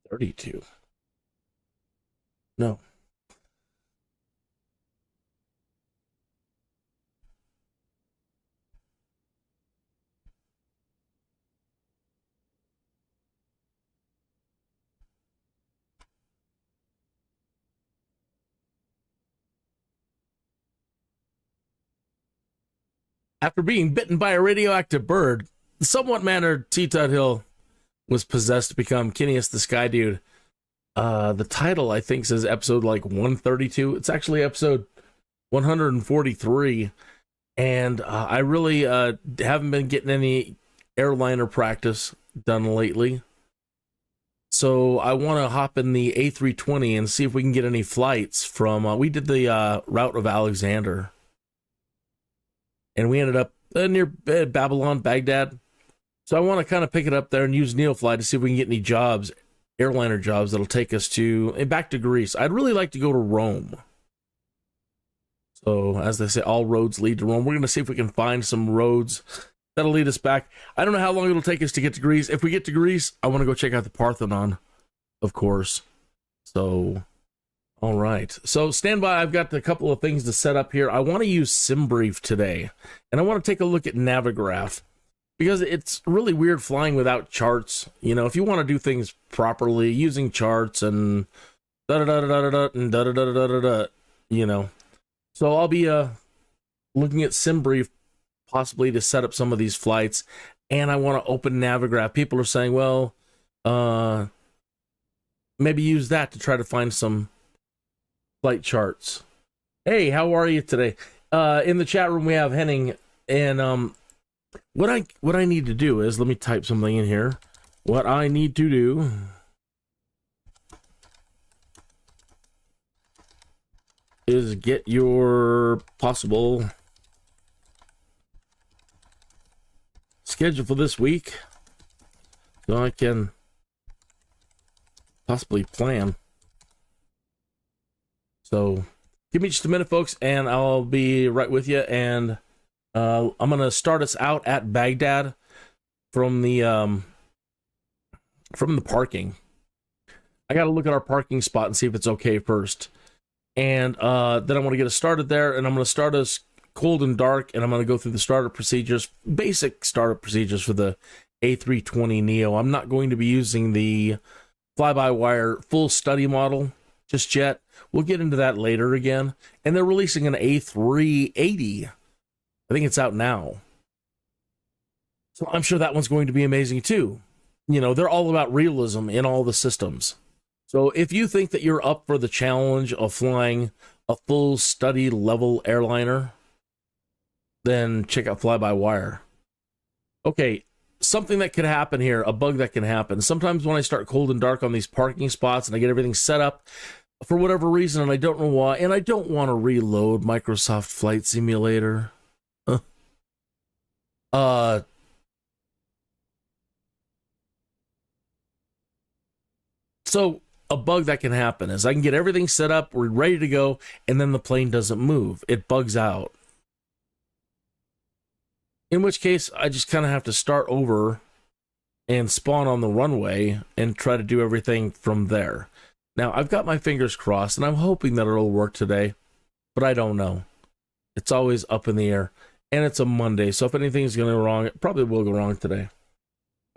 32. No. After being bitten by a radioactive bird, the somewhat mannered T. Tuthill was possessed to become Kineas the Skydude. The title, I think, says episode like 132. It's actually episode 143. And I really haven't been getting any airliner practice done lately. So I want to hop in the A320 and see if we can get any flights from... we did the route of Alexander. And we ended up near Babylon, Baghdad. So I want to kind of pick it up there and use Neofly to see if we can get any jobs, airliner jobs that'll take us back to Greece. I'd really like to go to Rome. So as they say, all roads lead to Rome. We're going to see if we can find some roads that'll lead us back. I don't know how long it'll take us to get to Greece. If we get to Greece, I want to go check out the Parthenon, of course. So, all right. So stand by. I've got a couple of things to set up here. I want to use SimBrief today, and I want to take a look at Navigraph, because it's really weird flying without charts. You know, if you want to do things properly, using charts and da-da-da-da-da-da and da-da-da-da-da-da, you know. So I'll be looking at SimBrief possibly to set up some of these flights, and I want to open Navigraph. People are saying, well, maybe use that to try to find some flight charts. Hey, how are you today? In the chat room we have Henning, and what I need to do is, let me type something in here. What I need to do is get your possible schedule for this week so I can possibly plan. So give me just a minute, folks, and I'll be right with you. And I'm going to start us out at Baghdad from the parking. I got to look at our parking spot and see if it's okay first. And then I want to get us started there, and I'm going to start us cold and dark, and I'm going to go through the startup procedures, basic startup procedures for the A320 NEO. I'm not going to be using the fly-by-wire full study model just yet. We'll get into that later again. And they're releasing an A380. I think it's out now. So I'm sure that one's going to be amazing too. You know, they're all about realism in all the systems. So if you think that you're up for the challenge of flying a full study level airliner, then check out fly-by-wire. Okay, something that could happen here, a bug that can happen. Sometimes when I start cold and dark on these parking spots and I get everything set up, for whatever reason, and I don't know why, and I don't want to reload Microsoft Flight Simulator. So a bug that can happen is I can get everything set up, we're ready to go, and then the plane doesn't move. It bugs out. In which case, I just kind of have to start over and spawn on the runway and try to do everything from there. Now, I've got my fingers crossed, and I'm hoping that it'll work today, but I don't know. It's always up in the air, and it's a Monday, so if anything's going to go wrong, it probably will go wrong today.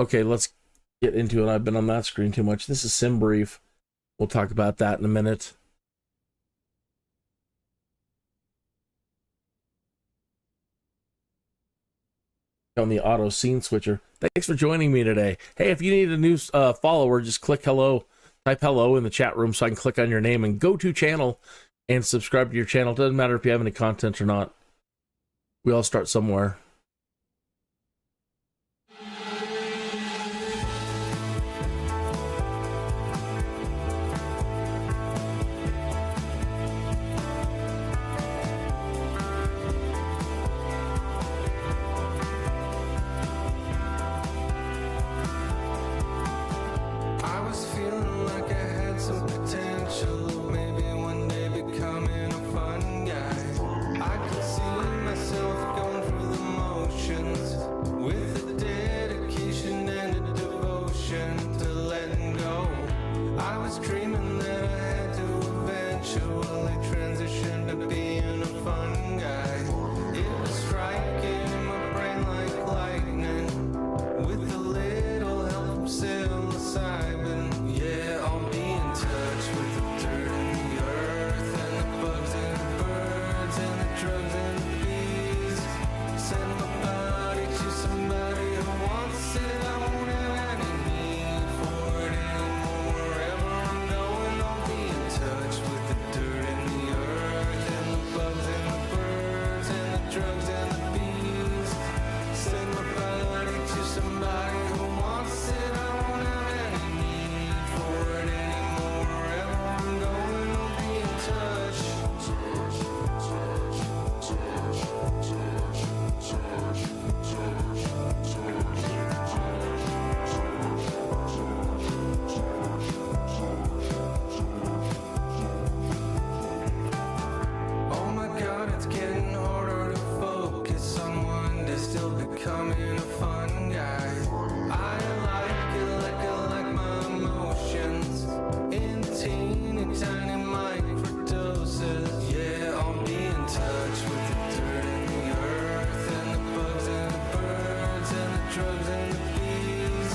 Okay, let's get into it. I've been on that screen too much. This is SimBrief. We'll talk about that in a minute. On the auto scene switcher. Thanks for joining me today. Hey, if you need a new follower, just click hello, type hello in the chat room so I can click on your name and go to channel and subscribe to your channel. Doesn't matter if you have any content or not. We all start somewhere. Myself going through the was dreaming that I had to eventually transition to being a fun guy. It was striking in my brain like lightning, with a little help from psilocybin. Yeah, I'll be in touch with the dirt and the earth, and the bugs and the birds, and the drugs and the bees. Send my body to somebody who wants it. I won't have any need for it anymore. Wherever I'm going, I'll be in touch with the dirt and the earth, and the bugs and the birds, and the drugs and the bees. Send my body to somebody who wants it. I won't have any need for it anymore. Wherever I'm going, I'll be in touch. Oh my God, it's getting harder to focus on one day, still becoming a fun guy. I like my emotions in teeny tiny microdoses. Yeah, I'll be in touch with the dirt and the earth, and the bugs and the birds, and the drugs and the bees.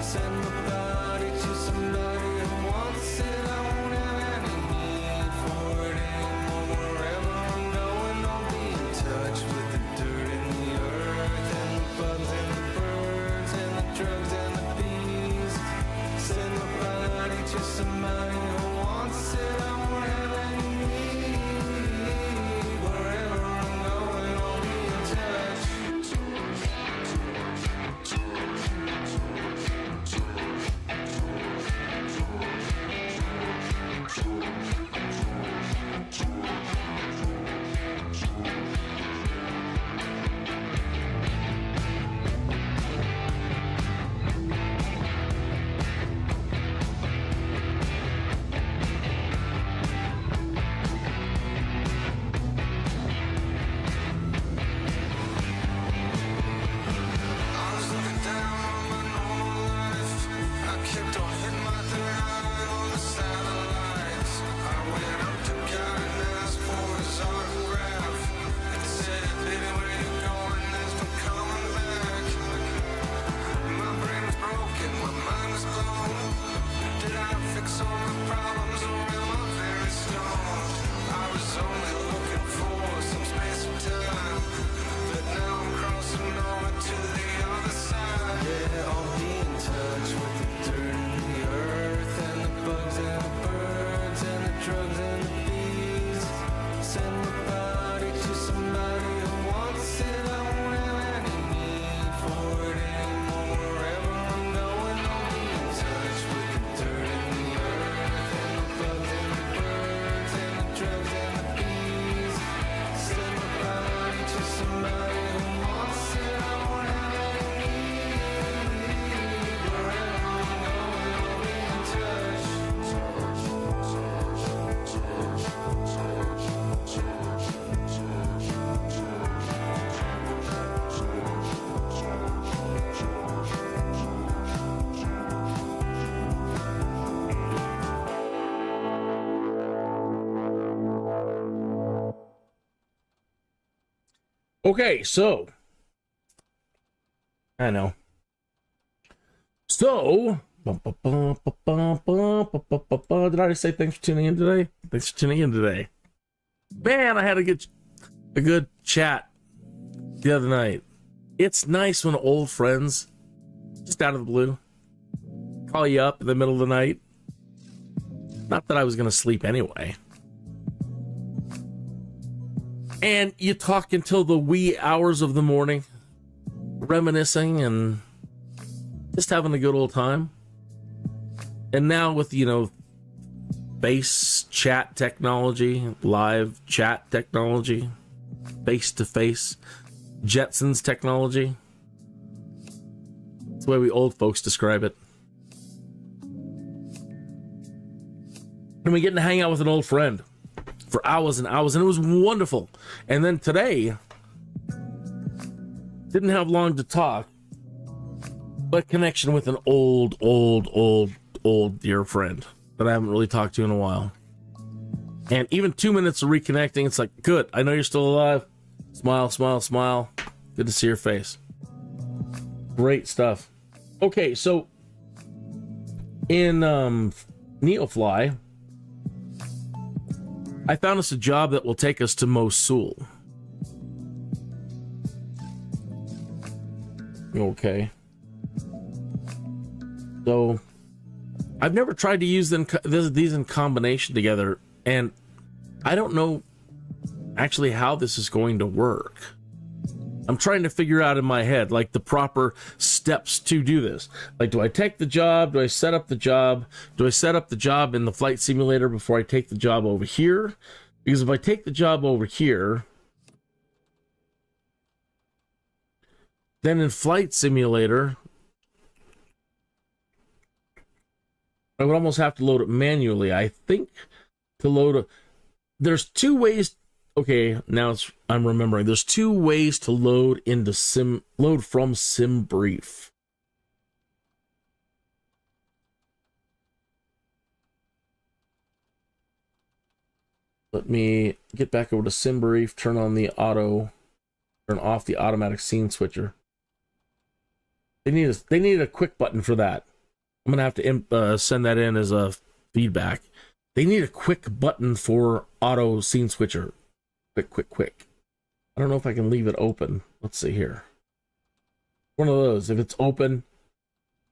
Send my body to somebody who wants it. I won't have any need for it anymore. Wherever I'm going, I'll be in touch with the dirt and the earth, and the bugs and the birds, and the drugs and the bees. Send my body to somebody who wants it. I won't have any need. Wherever I'm going, I'll be in touch. I was looking down on my normal life. I kept on hitting my third eye on the satellites. I went up to God and asked for his autograph, and said, baby, where you going? There's no coming back. My brain was broken, my mind was blown. Did I fix all my problems, or am I very stoned? I was only looking for some space and time, but now I'm crossing over to the other side. Yeah, I'll be in touch with the dirt and the earth, and the bugs and the birds, and the drugs and the bees. Send my body to somebody who wants it. I won't have any need for it anymore. Wherever I'm going, I'll be in touch with the dirt and the earth, and the bugs and the birds, and the drugs and the bees. Send my body to somebody who wants it. I won't have any need. Wherever I'm going, I'll be in touch. Okay, so I know. So did I already say thanks for tuning in today? Thanks for tuning in today. Man, I had a good chat the other night. It's nice when old friends, just out of the blue, call you up in the middle of the night. Not that I was going to sleep anyway. And you talk until the wee hours of the morning, reminiscing and just having a good old time. And now with, face chat technology, live chat technology, face-to-face Jetsons technology. That's the way we old folks describe it. And we get to hang out with an old friend for hours and hours, and it was wonderful. And then today, didn't have long to talk, but connection with an old dear friend. that I haven't really talked to in a while. And even 2 minutes of reconnecting, it's like, good, I know you're still alive. Smile, smile, smile. Good to see your face. Great stuff. Okay, so in Neofly, I found us a job that will take us to Mosul. Okay. So I've never tried to use these in combination together, and I don't know actually how this is going to work. I'm trying to figure out in my head, like, the proper steps to do this. Like, do I take the job? Do I set up the job? Do I set up the job in the flight simulator before I take the job over here? Because if I take the job over here, then in flight simulator, I would almost have to load it manually. I think to load it, there's two ways. Okay, now I'm remembering. There's two ways to load from SimBrief. Let me get back over to SimBrief, turn off the automatic scene switcher. They need a quick button for that. I'm gonna have to send that in as a feedback. They need a quick button for auto scene switcher. Quick. I don't know if I can leave it open. Let's see here. One of those. If it's open,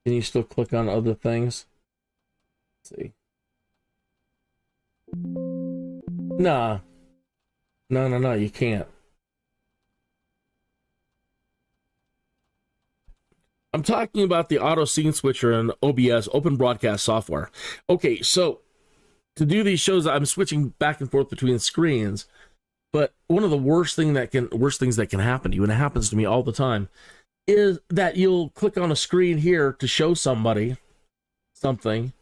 can you still click on other things? Let's see. Nah. No, you can't. I'm talking about the auto scene switcher and OBS, Open Broadcast Software. Okay, so to do these shows, I'm switching back and forth between screens. But one of the worst things that can happen to you, and it happens to me all the time, is that you'll click on a screen here to show somebody something,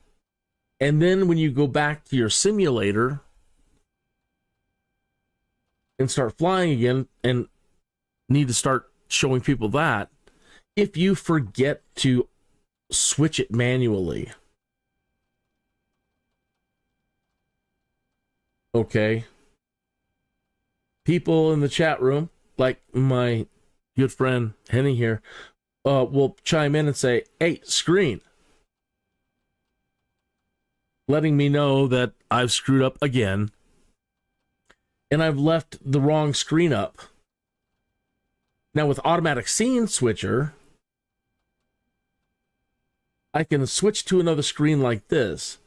and then when you go back to your simulator and start flying again and need to start showing people that, if you forget to switch it manually, okay, people in the chat room, like my good friend Henny here, will chime in and say, hey, screen, letting me know that I've screwed up again and I've left the wrong screen up. Now with automatic scene switcher, I can switch to another screen like this,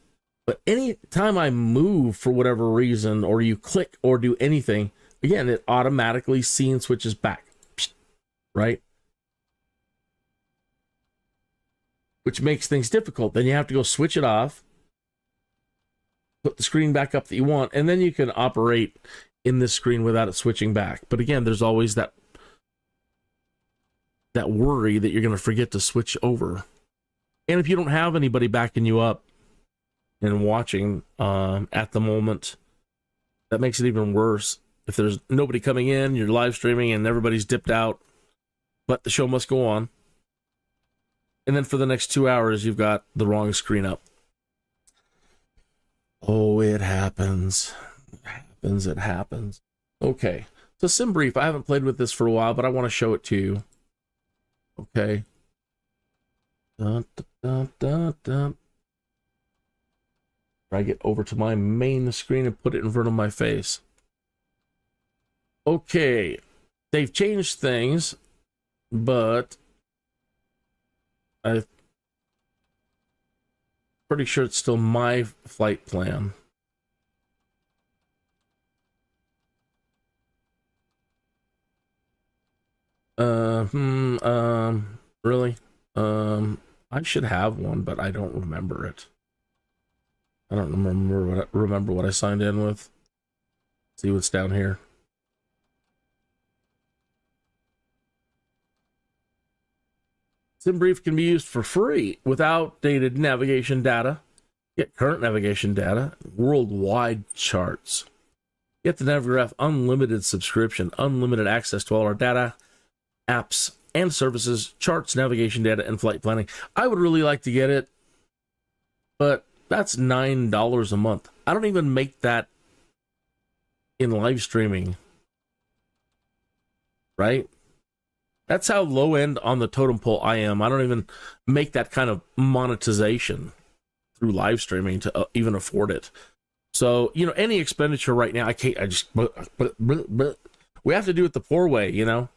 but any time I move for whatever reason, or you click or do anything, again, it automatically scene switches back, right? Which makes things difficult. Then you have to go switch it off, put the screen back up that you want, and then you can operate in this screen without it switching back. But again, there's always that worry that you're going to forget to switch over. And if you don't have anybody backing you up and watching at the moment, that makes it even worse. If there's nobody coming in, you're live streaming and everybody's dipped out, but the show must go on. And then for the next 2 hours, you've got the wrong screen up. Oh, it happens. It happens. Okay. So SimBrief, I haven't played with this for a while, but I want to show it to you. Okay. Dun, dun, dun, dun. I get over to my main screen and put it in front of my face. Okay, they've changed things, but I'm pretty sure it's still my flight plan. Really? I should have one, but I don't remember it. I don't remember what I signed in with. See what's down here. SimBrief can be used for free with outdated navigation data. Get current navigation data, worldwide charts. Get the Navigraph Unlimited subscription, unlimited access to all our data, apps, and services, charts, navigation data, and flight planning. I would really like to get it, but That's $9 a month. I don't even make that in live streaming, right? That's how low end on the totem pole I am. I don't even make that kind of monetization through live streaming to even afford it. So, you know, any expenditure right now, I can't, I just, we have to do it the poor way, you know,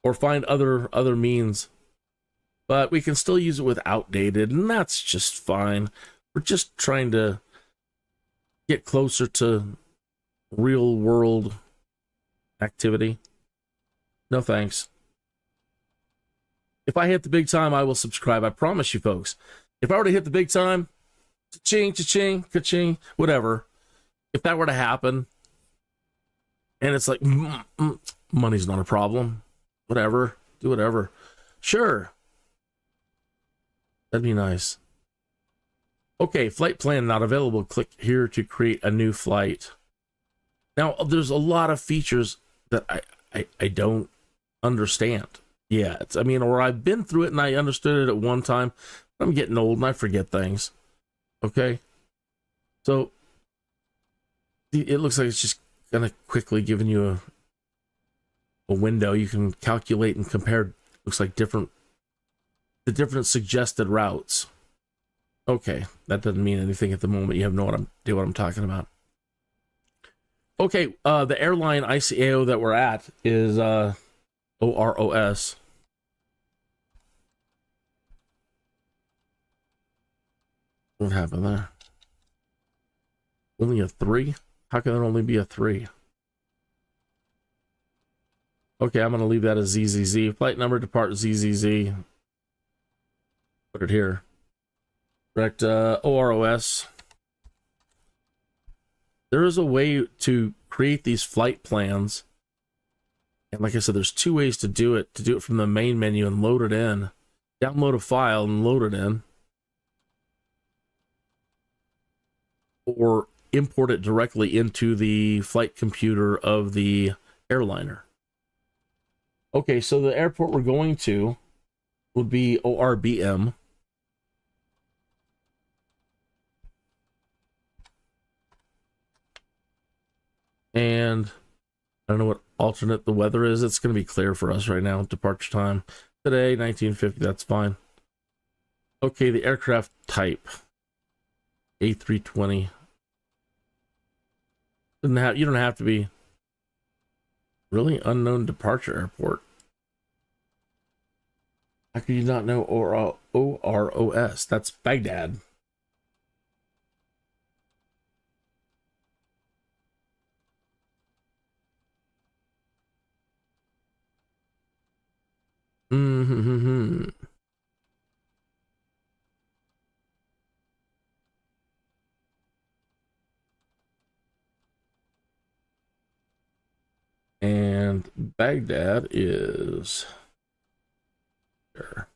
or find other means. But we can still use it with outdated, and that's just fine. We're just trying to get closer to real world activity. No thanks. If I hit the big time, I will subscribe. I promise you, folks. If I were to hit the big time, cha-ching, cha-ching, ka-ching, whatever. If that were to happen, and it's like, money's not a problem. Whatever. Do whatever. Sure. That'd be nice. Okay, flight plan not available. Click here to create a new flight. Now, there's a lot of features that I don't understand yet. I mean, or I've been through it and I understood it at one time. But I'm getting old and I forget things. Okay? So, it looks like it's just going to quickly giving you a window. You can calculate and compare, looks like the different suggested routes. Okay, that doesn't mean anything at the moment. You have no idea what I'm talking about. Okay, the airline ICAO that we're at is OROS. What happened there? Only a 3? How can there only be a 3? Okay, I'm going to leave that as ZZZ. Flight number, depart ZZZ. Put it here. Correct, OROS. There is a way to create these flight plans. And like I said, there's 2 ways to do it. To do it from the main menu and load it in. Download a file and load it in. Or import it directly into the flight computer of the airliner. Okay, so the airport we're going to would be ORBM. And I don't know what alternate the weather is. It's going to be clear for us right now. Departure time today, 1950. That's fine. Okay, the aircraft type, A320. You don't have to be really unknown departure airport. How could you not know OROS? That's Baghdad. Mm-hmm. And Baghdad is there.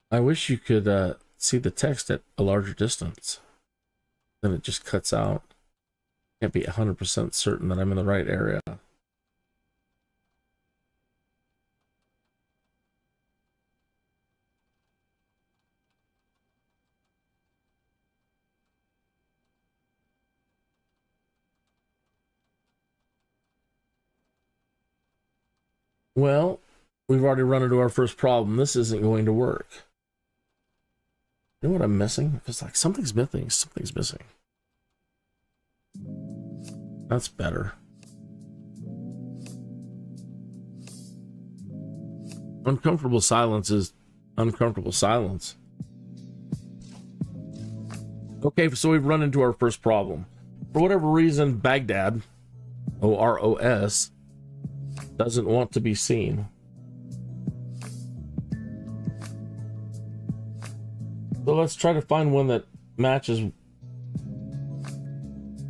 I wish you could see the text at a larger distance. Then it just cuts out. Can't be 100% certain that I'm in the right area. Well, we've already run into our first problem. This isn't going to work. You know what I'm missing? It's like something's missing. Something's missing. That's better. Uncomfortable silence is uncomfortable silence. Okay, so we've run into our first problem. For whatever reason, Baghdad, OROS, doesn't want to be seen. So let's try to find one that matches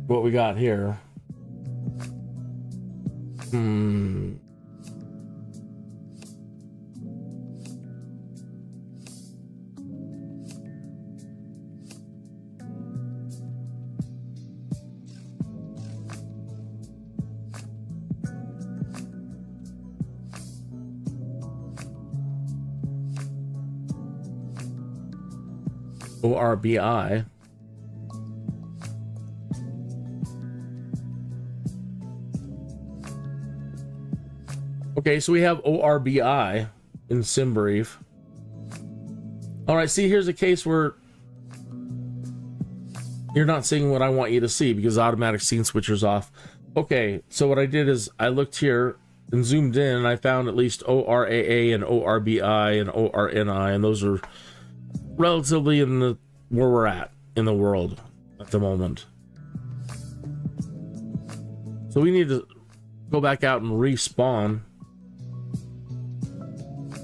what we got here. ORBI. Okay, so we have ORBI in SimBrief. All right, see, here's a case where you're not seeing what I want you to see because automatic scene switcher's off. Okay, so what I did is I looked here and zoomed in, and I found at least ORAA and ORBI and ORNI, and those are relatively in the where we're at in the world at the moment. So we need to go back out and respawn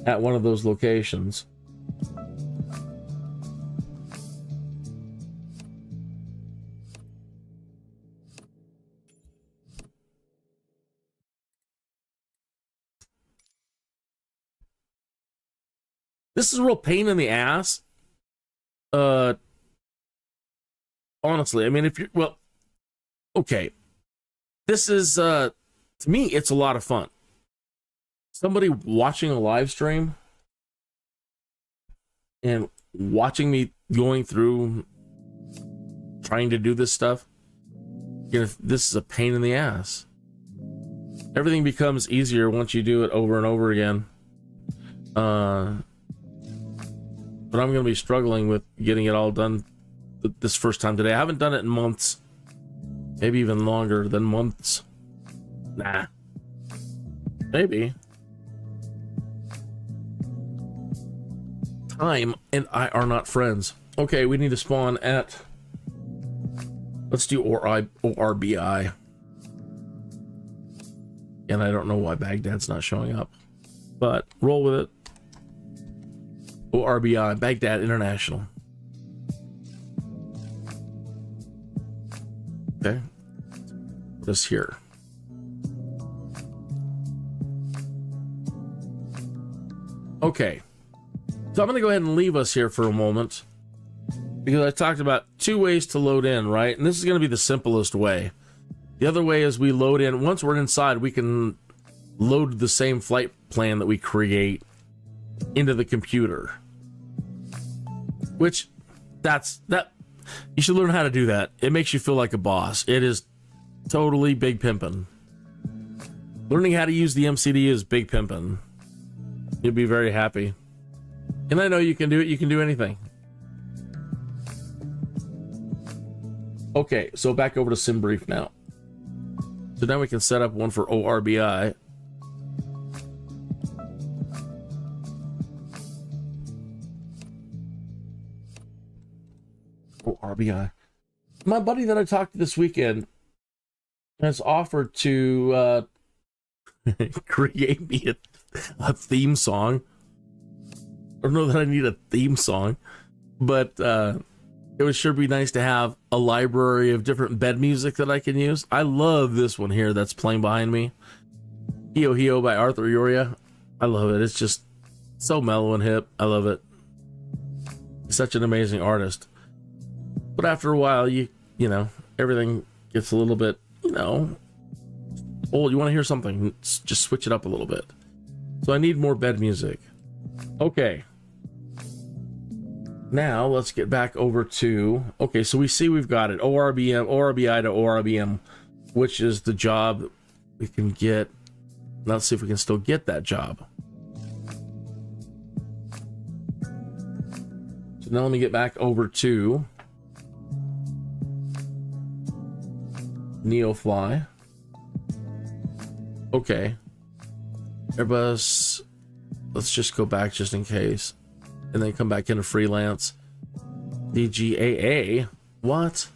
at one of those locations. This is a real pain in the ass. Honestly, I mean, if you're, well, okay. This is, to me, it's a lot of fun. Somebody watching a live stream and watching me going through trying to do this stuff, you know, this is a pain in the ass. Everything becomes easier once you do it over and over again. But I'm going to be struggling with getting it all done this first time today. I haven't done it in months, maybe even longer than months. Nah, maybe. Time and I are not friends. Okay, we need to spawn at, let's do ORBI. And I don't know why Baghdad's not showing up, but roll with it. ORBI, Baghdad International. Okay, put us here. Okay, so I'm going to go ahead and leave us here for a moment because I talked about two ways to load in, right? And this is going to be the simplest way. The other way is we load in. Once we're inside, we can load the same flight plan that we create into the computer. Which, that you should learn how to do that. It makes you feel like a boss. It is totally big pimpin'. Learning how to use the MCD is big pimpin'. You'll be very happy. And I know you can do it. You can do anything. Okay, so back over to SimBrief now. So now we can set up one for ORBI. ORBI. My buddy that I talked to this weekend has offered to create me a theme song. I don't know that I need a theme song, but it would sure be nice to have a library of different bed music that I can use. I love this one here that's playing behind me. Hio Hio by Arthur Uria. I love it. It's just so mellow and hip. I love it. He's such an amazing artist. But after a while, you know, everything gets a little bit, you know, old. You want to hear something, just switch it up a little bit. So I need more bed music. Okay. Now let's get back over to, okay, so we see we've got it. ORBI to ORBM, which is the job we can get. Let's see if we can still get that job. So now let me get back over to Neofly. Okay. Airbus. Let's just go back just in case. And then come back into freelance. DGAA. What?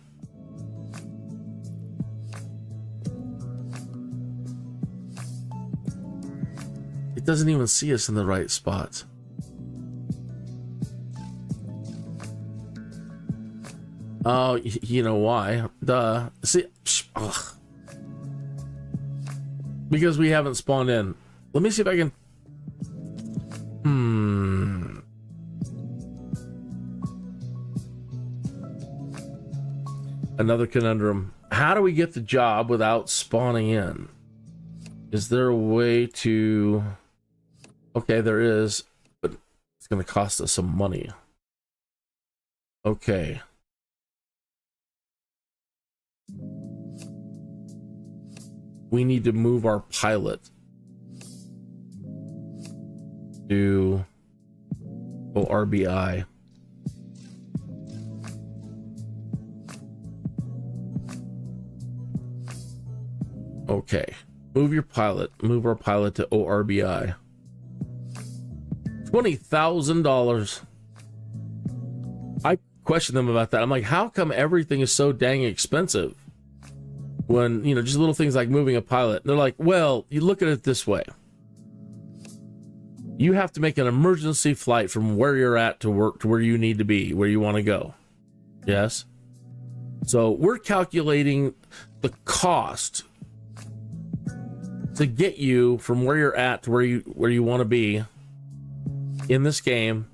It doesn't even see us in the right spot. Oh, you know why? Duh. See, ugh. Because we haven't spawned in. Let me see if I can. Another conundrum. How do we get the job without spawning in? Is there a way to... Okay, there is, but it's going to cost us some money. Okay. We need to move our pilot to ORBI. Okay. Move your pilot. Move our pilot to ORBI. $20,000. I questioned them about that. I'm like, how come everything is so dang expensive? When, you know, just little things like moving a pilot. And they're like, well, you look at it this way. You have to make an emergency flight from where you're at to work to where you need to be, where you want to go. Yes? So we're calculating the cost to get you from where you're at to where you want to be in this game,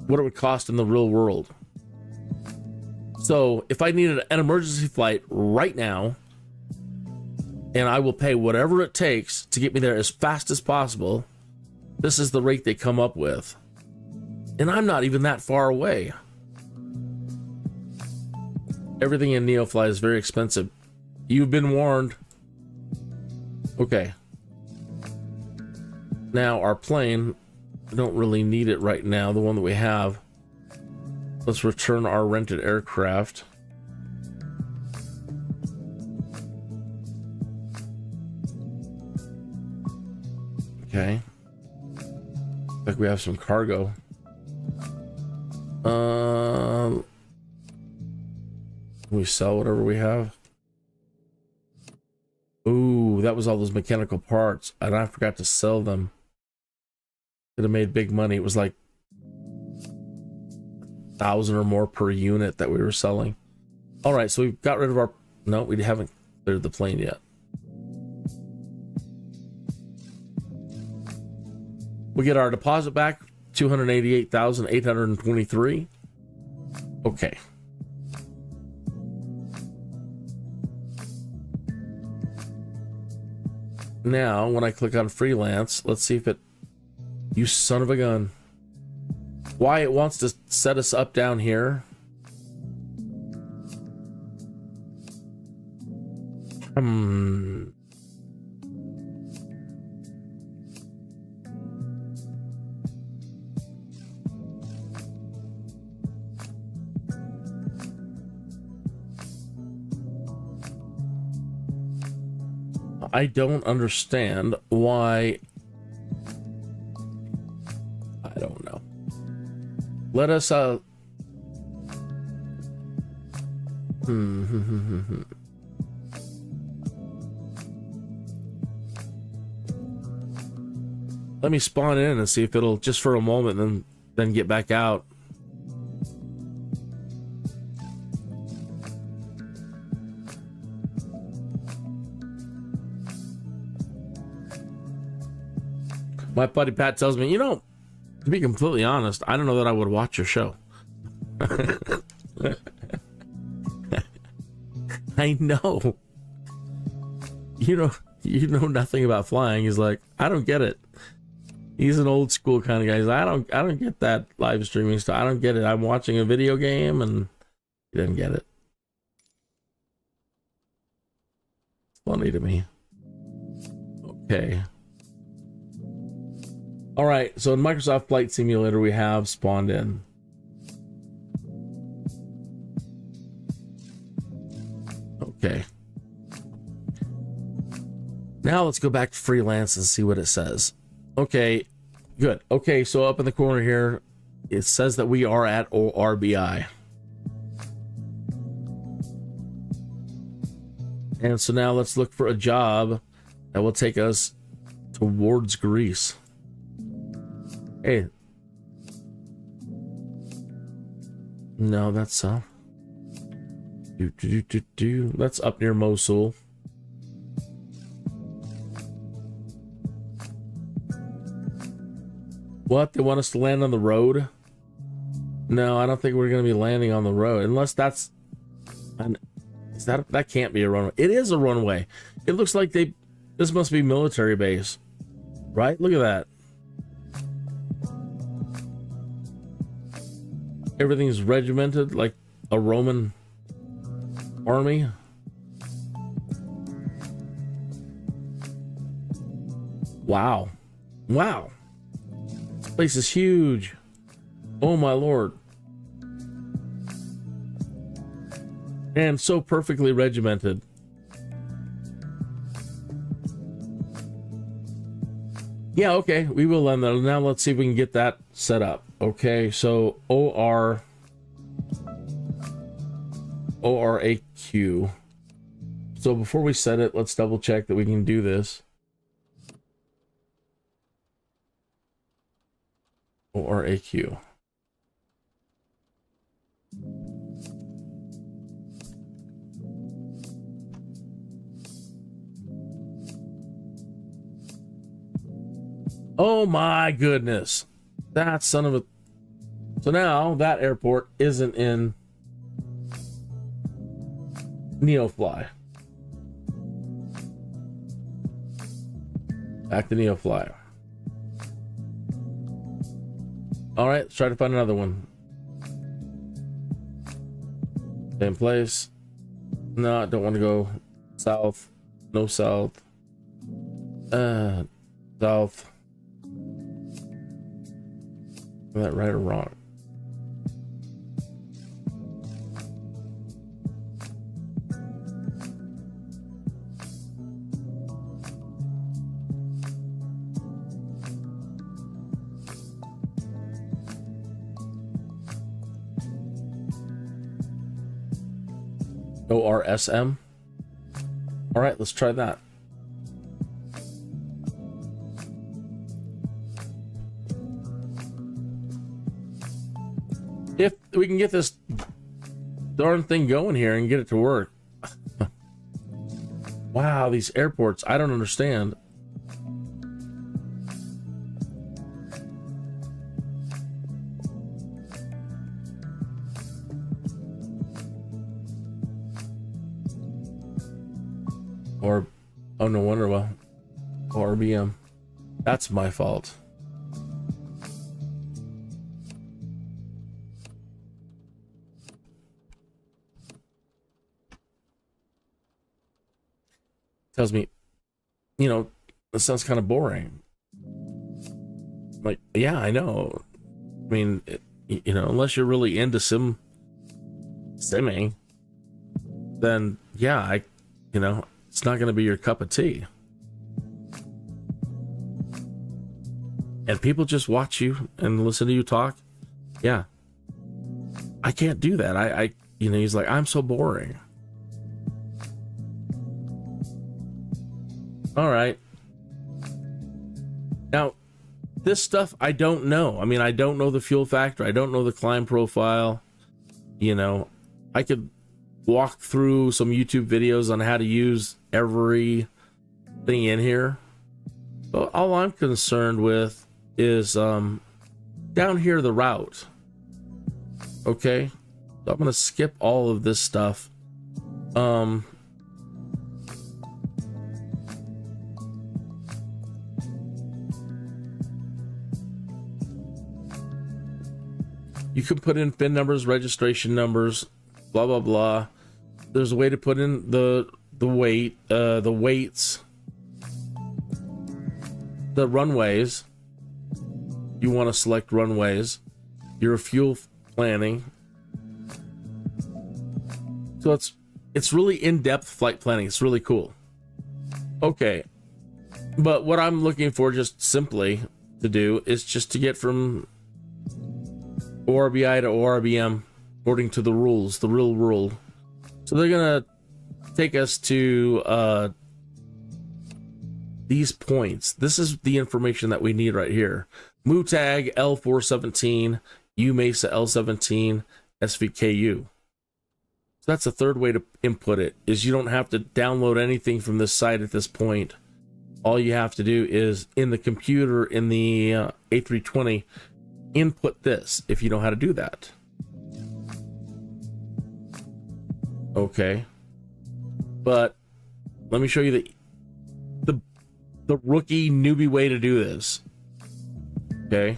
what it would cost in the real world. So if I needed an emergency flight right now, and I will pay whatever it takes to get me there as fast as possible, this is the rate they come up with. And I'm not even that far away. Everything in Neofly is very expensive. You've been warned. Okay. Now our plane, I don't really need it right now, the one that we have. Let's return our rented aircraft. Okay. Like we have some cargo. Can we sell whatever we have? Ooh, that was all those mechanical parts, and I forgot to sell them. Could have made big money. It was like 1,000 or more per unit that we were selling. All right, so we've got rid of our... No, we haven't cleared the plane yet. We get our deposit back, 288,823. Okay. Now, when I click on freelance, let's see if it... You son of a gun. Why it wants to set us up down here? I don't understand why. I don't know. Let us Let me spawn in and see if it'll, just for a moment, and then get back out. My buddy Pat tells me, you know, to be completely honest, I don't know that I would watch your show. I know. You know nothing about flying. He's like, I don't get it. He's an old school kind of guy. He's like, I don't get that live streaming stuff. I don't get it. I'm watching a video game, and he doesn't get it. It's funny to me. Okay. All right, so in Microsoft Flight Simulator, we have spawned in. Okay. Now let's go back to freelance and see what it says. Okay, good. Okay, so up in the corner here, it says that we are at ORBI. And so now let's look for a job that will take us towards Greece. Hey. No, that's That's up near Mosul. What? They want us to land on the road? No, I don't think we're going to be landing on the road unless that's that can't be a runway. It is a runway. It looks like this must be military base, right? Look at that. Everything's regimented like a Roman army. Wow. Wow. This place is huge. Oh my lord. And so perfectly regimented. Yeah, okay, we will land there. Now let's see if we can get that set up. Okay, so ORAQ. So before we set it, let's double check that we can do this. ORAQ. Oh my goodness. That son of a... So now that airport isn't in Neofly. Back to Neofly. Alright, let's try to find another one. Same place. No, I don't want to go south. No south. South. Is that right or wrong? ORSM. All right, let's try that. If we can get this darn thing going here and get it to work. Wow, these airports, I don't understand. Or, oh, no wonder, well, RBM. That's my fault. Tells me, you know, this sounds kind of boring. Like, yeah, I know. I mean, you know, unless you're really into simming, then yeah, you know, it's not going to be your cup of tea. And people just watch you and listen to you talk. Yeah, I can't do that. I you know, he's like, I'm so boring. All right. Now, this stuff I don't know. I mean, I don't know the fuel factor. I don't know the climb profile. You know, I could walk through some YouTube videos on how to use every thing in here. But all I'm concerned with is down here, the route. Okay. So I'm going to skip all of this stuff. You can put in VIN numbers, registration numbers, blah blah blah. There's a way to put in the weight, the weights, the runways. You want to select runways, your fuel planning. So it's really in-depth flight planning. It's really cool. Okay, but what I'm looking for just simply to do is just to get from ORBI to ORBM according to the rules, the real rule. So they're gonna take us to these points. This is the information that we need right here. MUTAG L417, UMESA L17, SVKU. So that's the third way to input it, is you don't have to download anything from this site at this point. All you have to do is in the computer, in the A320, input this if you know how to do that. Okay. But let me show you the rookie newbie way to do this. Okay.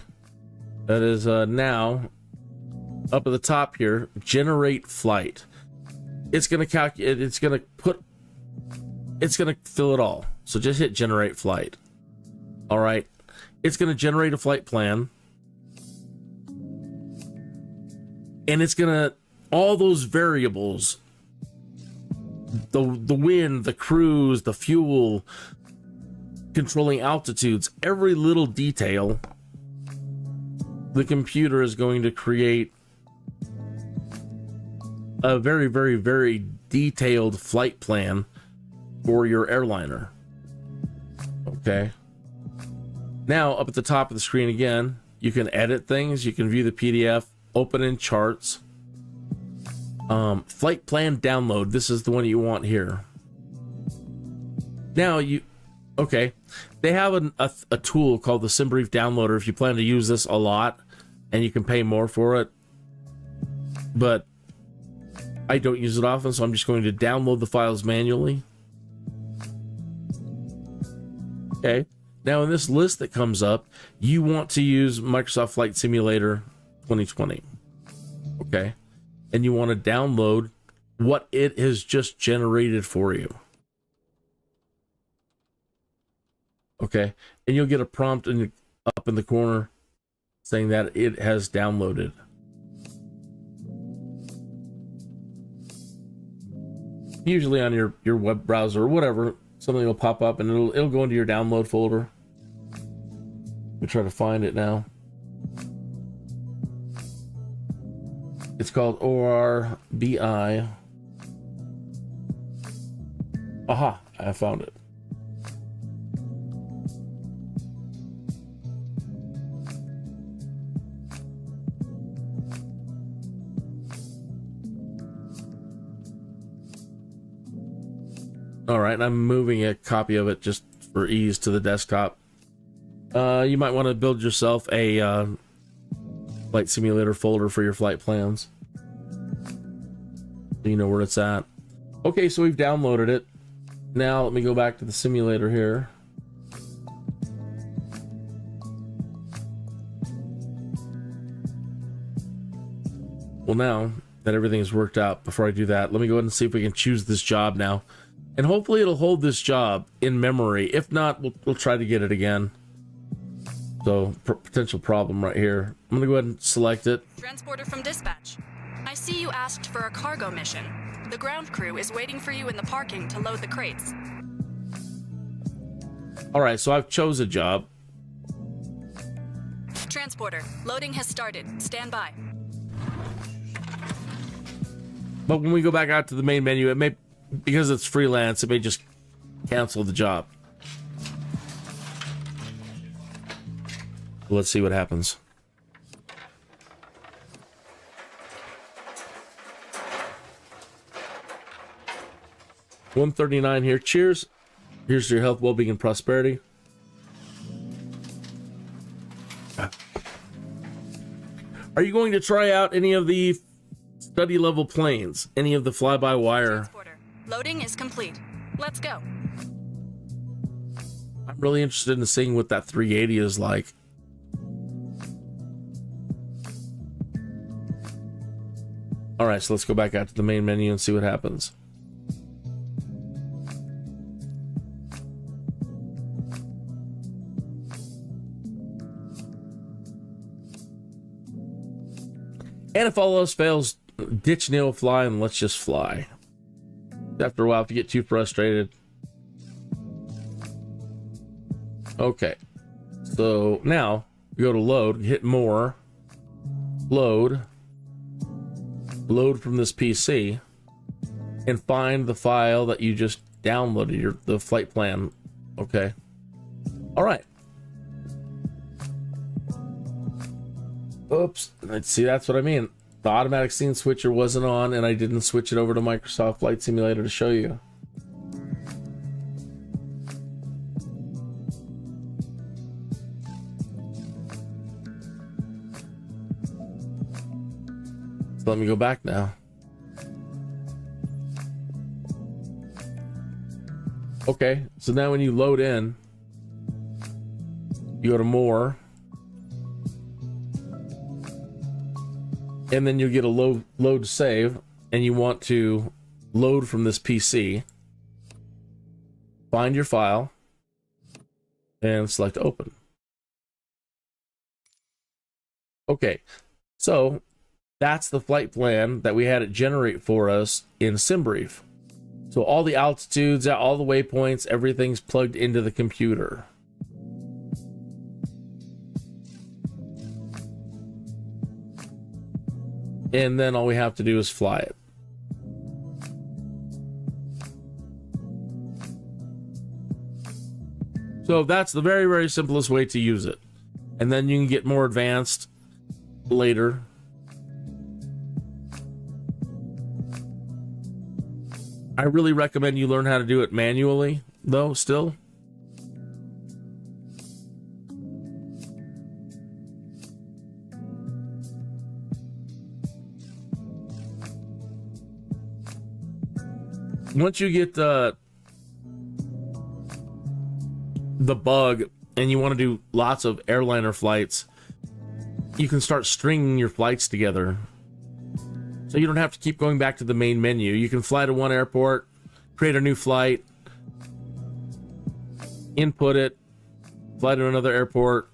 That is now up at the top here, generate flight. It's going to calculate, it's going to fill it all. So just hit generate flight. All right. It's going to generate a flight plan. And it's going to, all those variables, the wind, the cruise, the fuel, controlling altitudes, every little detail, the computer is going to create a very, very, very detailed flight plan for your airliner. Okay. Now, up at the top of the screen again, you can edit things, you can view the PDF, open in charts. Flight plan download. This is the one you want here. Now okay, they have a tool called the SimBrief Downloader if you plan to use this a lot, and you can pay more for it. But I don't use it often, so I'm just going to download the files manually. Okay, now in this list that comes up, you want to use Microsoft Flight Simulator 2020. Okay, and you want to download what it has just generated for you. Okay, and you'll get a prompt up in the corner saying that it has downloaded. Usually on your web browser or whatever, something will pop up and it'll go into your download folder. We try to find it now. It's called ORBI. Aha, I found it. All right, I'm moving a copy of it just for ease to the desktop. You might want to build yourself a flight simulator folder for your flight plans, so you know where it's at. Okay, so we've downloaded it. Now let me go back to the simulator here. Well, now that everything's worked out, before I do that, let me go ahead and see if we can choose this job now. And hopefully it'll hold this job in memory. If not, we'll try to get it again. So, potential problem right here. I'm gonna go ahead and select it. Transporter from dispatch. I see you asked for a cargo mission. The ground crew is waiting for you in the parking to load the crates. All right, so I've chose a job. Transporter, loading has started. Stand by. But when we go back out to the main menu, it may, because it's freelance, it may just cancel the job. Let's see what happens. $139 here. Cheers. Here's your health, well-being, and prosperity. Are you going to try out any of the study level planes? Any of the fly-by-wire? Transporter, loading is complete. Let's go. I'm really interested in seeing what that 380 is like. All right, so let's go back out to the main menu and see what happens. And if all else fails, ditch Neofly and let's just fly. After a while, if you get too frustrated. Okay. So now we go to load, hit more, load from this PC, and find the file that you just downloaded, the flight plan. Okay. All right. Oops. Let's see. That's what I mean. The automatic scene switcher wasn't on, and I didn't switch it over to Microsoft Flight Simulator to show you. So let me go back now. Okay, so now when you load in, you go to more, and then you get a load save, and you want to load from this PC. Find your file and select open. Okay, so that's the flight plan that we had it generate for us in SimBrief. So all the altitudes, all the waypoints, everything's plugged into the computer. And then all we have to do is fly it. So that's the very, very simplest way to use it. And then you can get more advanced later. I really recommend you learn how to do it manually, though, still. Once you get the bug and you want to do lots of airliner flights, you can start stringing your flights together. So you don't have to keep going back to the main menu. You can fly to one airport, create a new flight, input it, fly to another airport,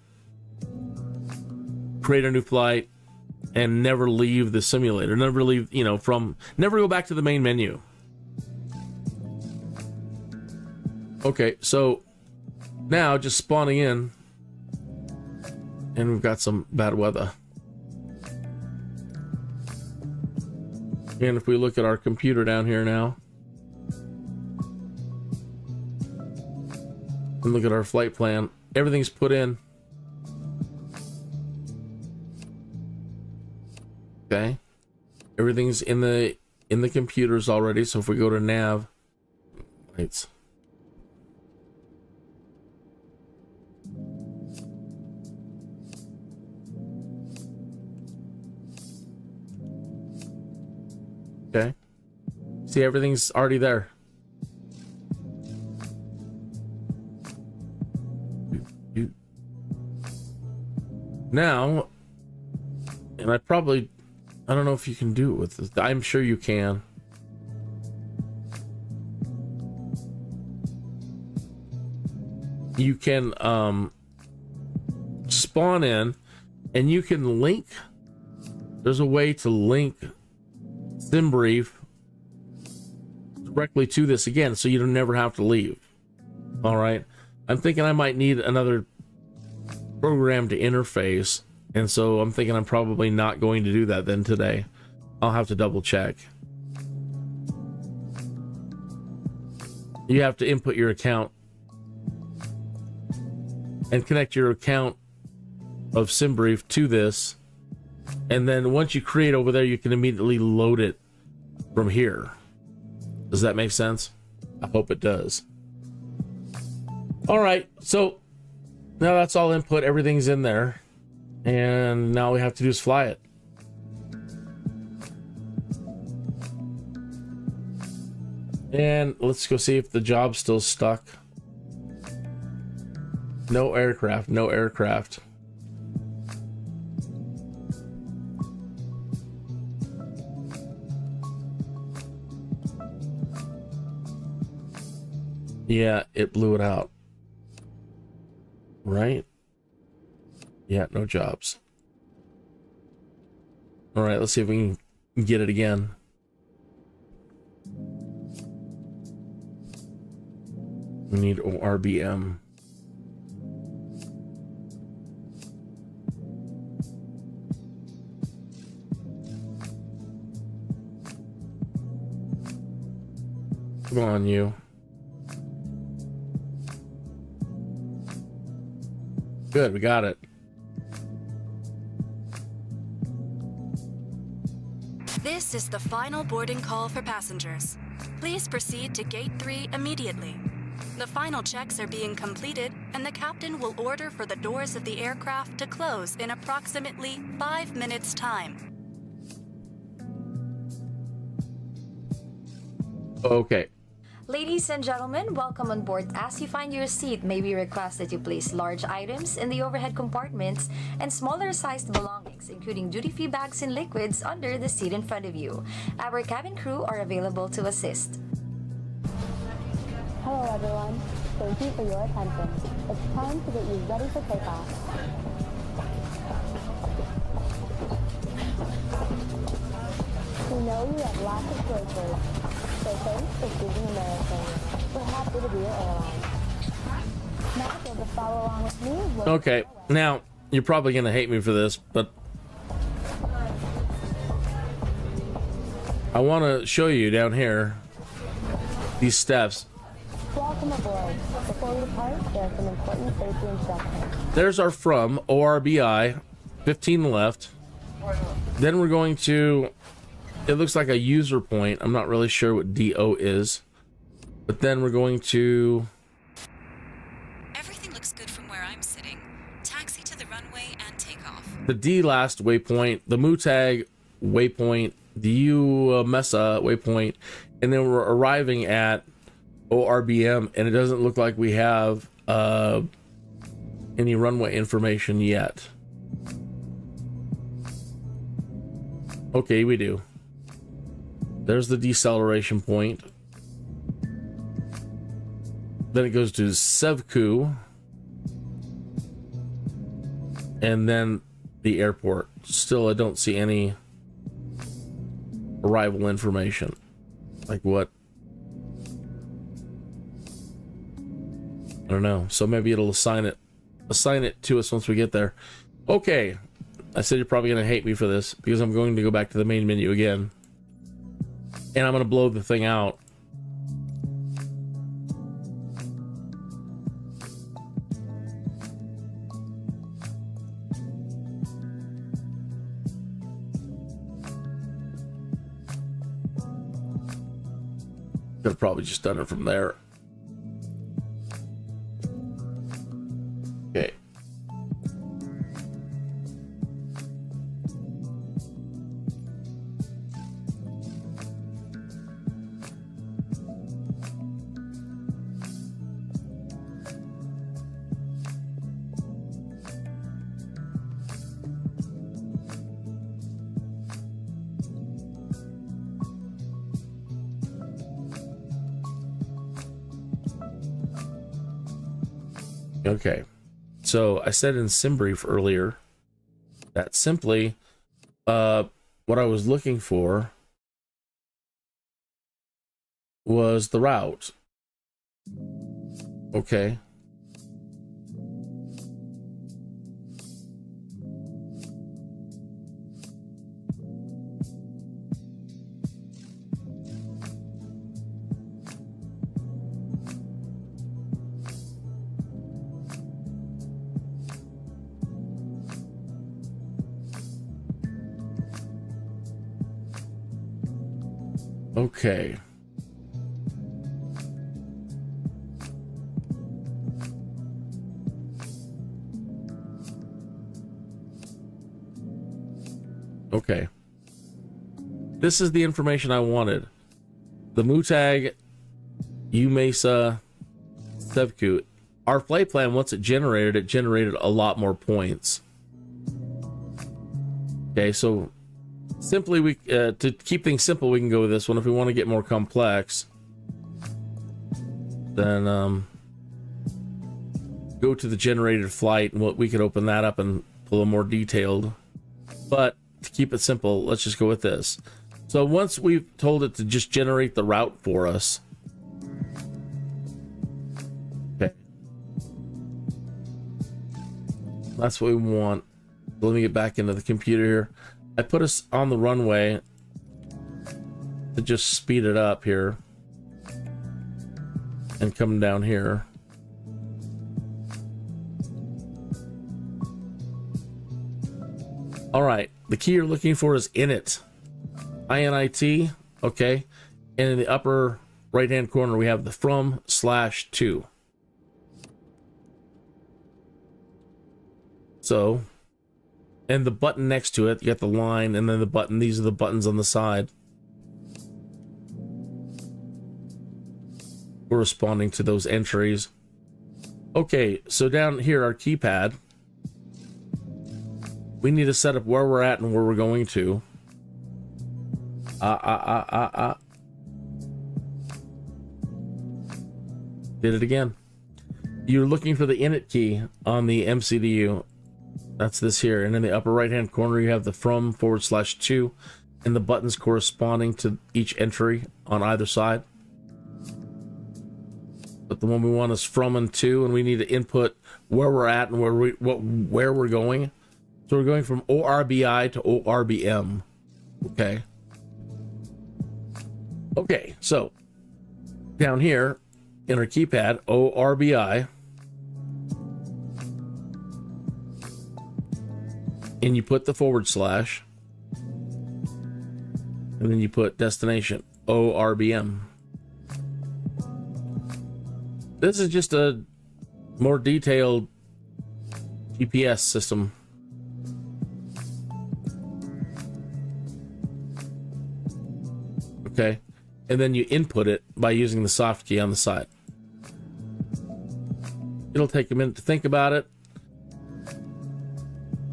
create a new flight, and never leave the simulator. Never leave, never go back to the main menu. Okay, so now just spawning in, and we've got some bad weather. And if we look at our computer down here now, and look at our flight plan, everything's put in. Okay, everything's in the computers already. So if we go to nav, lights. Okay. See, everything's already there. Now, and I don't know if you can do it with this. I'm sure you can. You can spawn in, and you can link. There's a way to link SimBrief directly to this again, so you don't never have to leave. All right, I'm thinking I might need another program to interface, and so I'm thinking I'm probably not going to do that then today. I'll have to double check. You have to input your account and connect your account of SimBrief to this. And then once you create over there, you can immediately load it from here. Does that make sense? I hope it does. All right, so now that's all input. Everything's in there. And now we have to do is fly it. And let's go see if the job's still stuck. No aircraft, no aircraft. Yeah, it blew it out. Right? Yeah, no jobs. All right, let's see if we can get it again. We need RBM. Come on, you. Good, we got it. This is the final boarding call for passengers. Please proceed to Gate 3 immediately. The final checks are being completed, and the captain will order for the doors of the aircraft to close in approximately 5 minutes' time. Okay. Ladies and gentlemen, welcome on board. As you find your seat, may we request that you place large items in the overhead compartments and smaller sized belongings, including duty-free bags and liquids, under the seat in front of you. Our cabin crew are available to assist. Hello everyone, thank you for your attention. It's time to get you ready for takeoff. We know you have lots of choices, so thanks for choosing American. We're happy to be your airline. Now if you'll just follow along with me. Okay, now you're probably gonna hate me for this, but I want to show you down here these steps. Welcome aboard. Before we depart, there are some important safety instructions. There's our from ORBI, 15 left. Then we're going to, it looks like a user point. I'm not really sure what DO is. But then we're going to, Everything looks good from where I'm sitting. Taxi to the runway and take off. the D last waypoint, the MUTAG waypoint, the U MESA waypoint, and then we're arriving at ORBM, and it doesn't look like we have any runway information yet. Okay, we do. There's the deceleration point. Then it goes to Sevku, and then the airport. Still, I don't see any arrival information. Like what? I don't know. So maybe it'll assign it to us once we get there. Okay. I said you're probably going to hate me for this because I'm going to go back to the main menu again. And I'm going to blow the thing out. Could have probably just done it from there. Okay. Okay. So I said in SimBrief earlier that simply what I was looking for was the route. Okay. Okay. Okay. This is the information I wanted. The MUTAG, UMESA, Sevku. Our flight plan, once it generated a lot more points. Okay, so simply we to keep things simple, we can go with this one. If we want to get more complex, then go to the generated flight, and we could open that up and pull a more detailed. But to keep it simple, let's just go with this. So once we've told it to just generate the route for us, okay, that's what we want. Let me get back into the computer here. I put us on the runway to just speed it up here and come down here. All right, the key you're looking for is in it. INIT, okay, and in the upper right hand corner we have the from/to. So, and the button next to it, you got the line and then the button. These are the buttons on the side corresponding to those entries. Okay, so down here, our keypad, we need to set up where we're at and where we're going to. Did it again. You're looking for the init key on the MCDU. That's this here. And in the upper right hand corner, you have the from/to and the buttons corresponding to each entry on either side. But the one we want is from and to, and we need to input where we're at and where we're going. So we're going from ORBI to ORBM. Okay. Okay, so down here in our keypad, ORBI, and you put the /, and then you put destination, ORBM. This is just a more detailed GPS system. Okay, and then you input it by using the soft key on the side. It'll take a minute to think about it.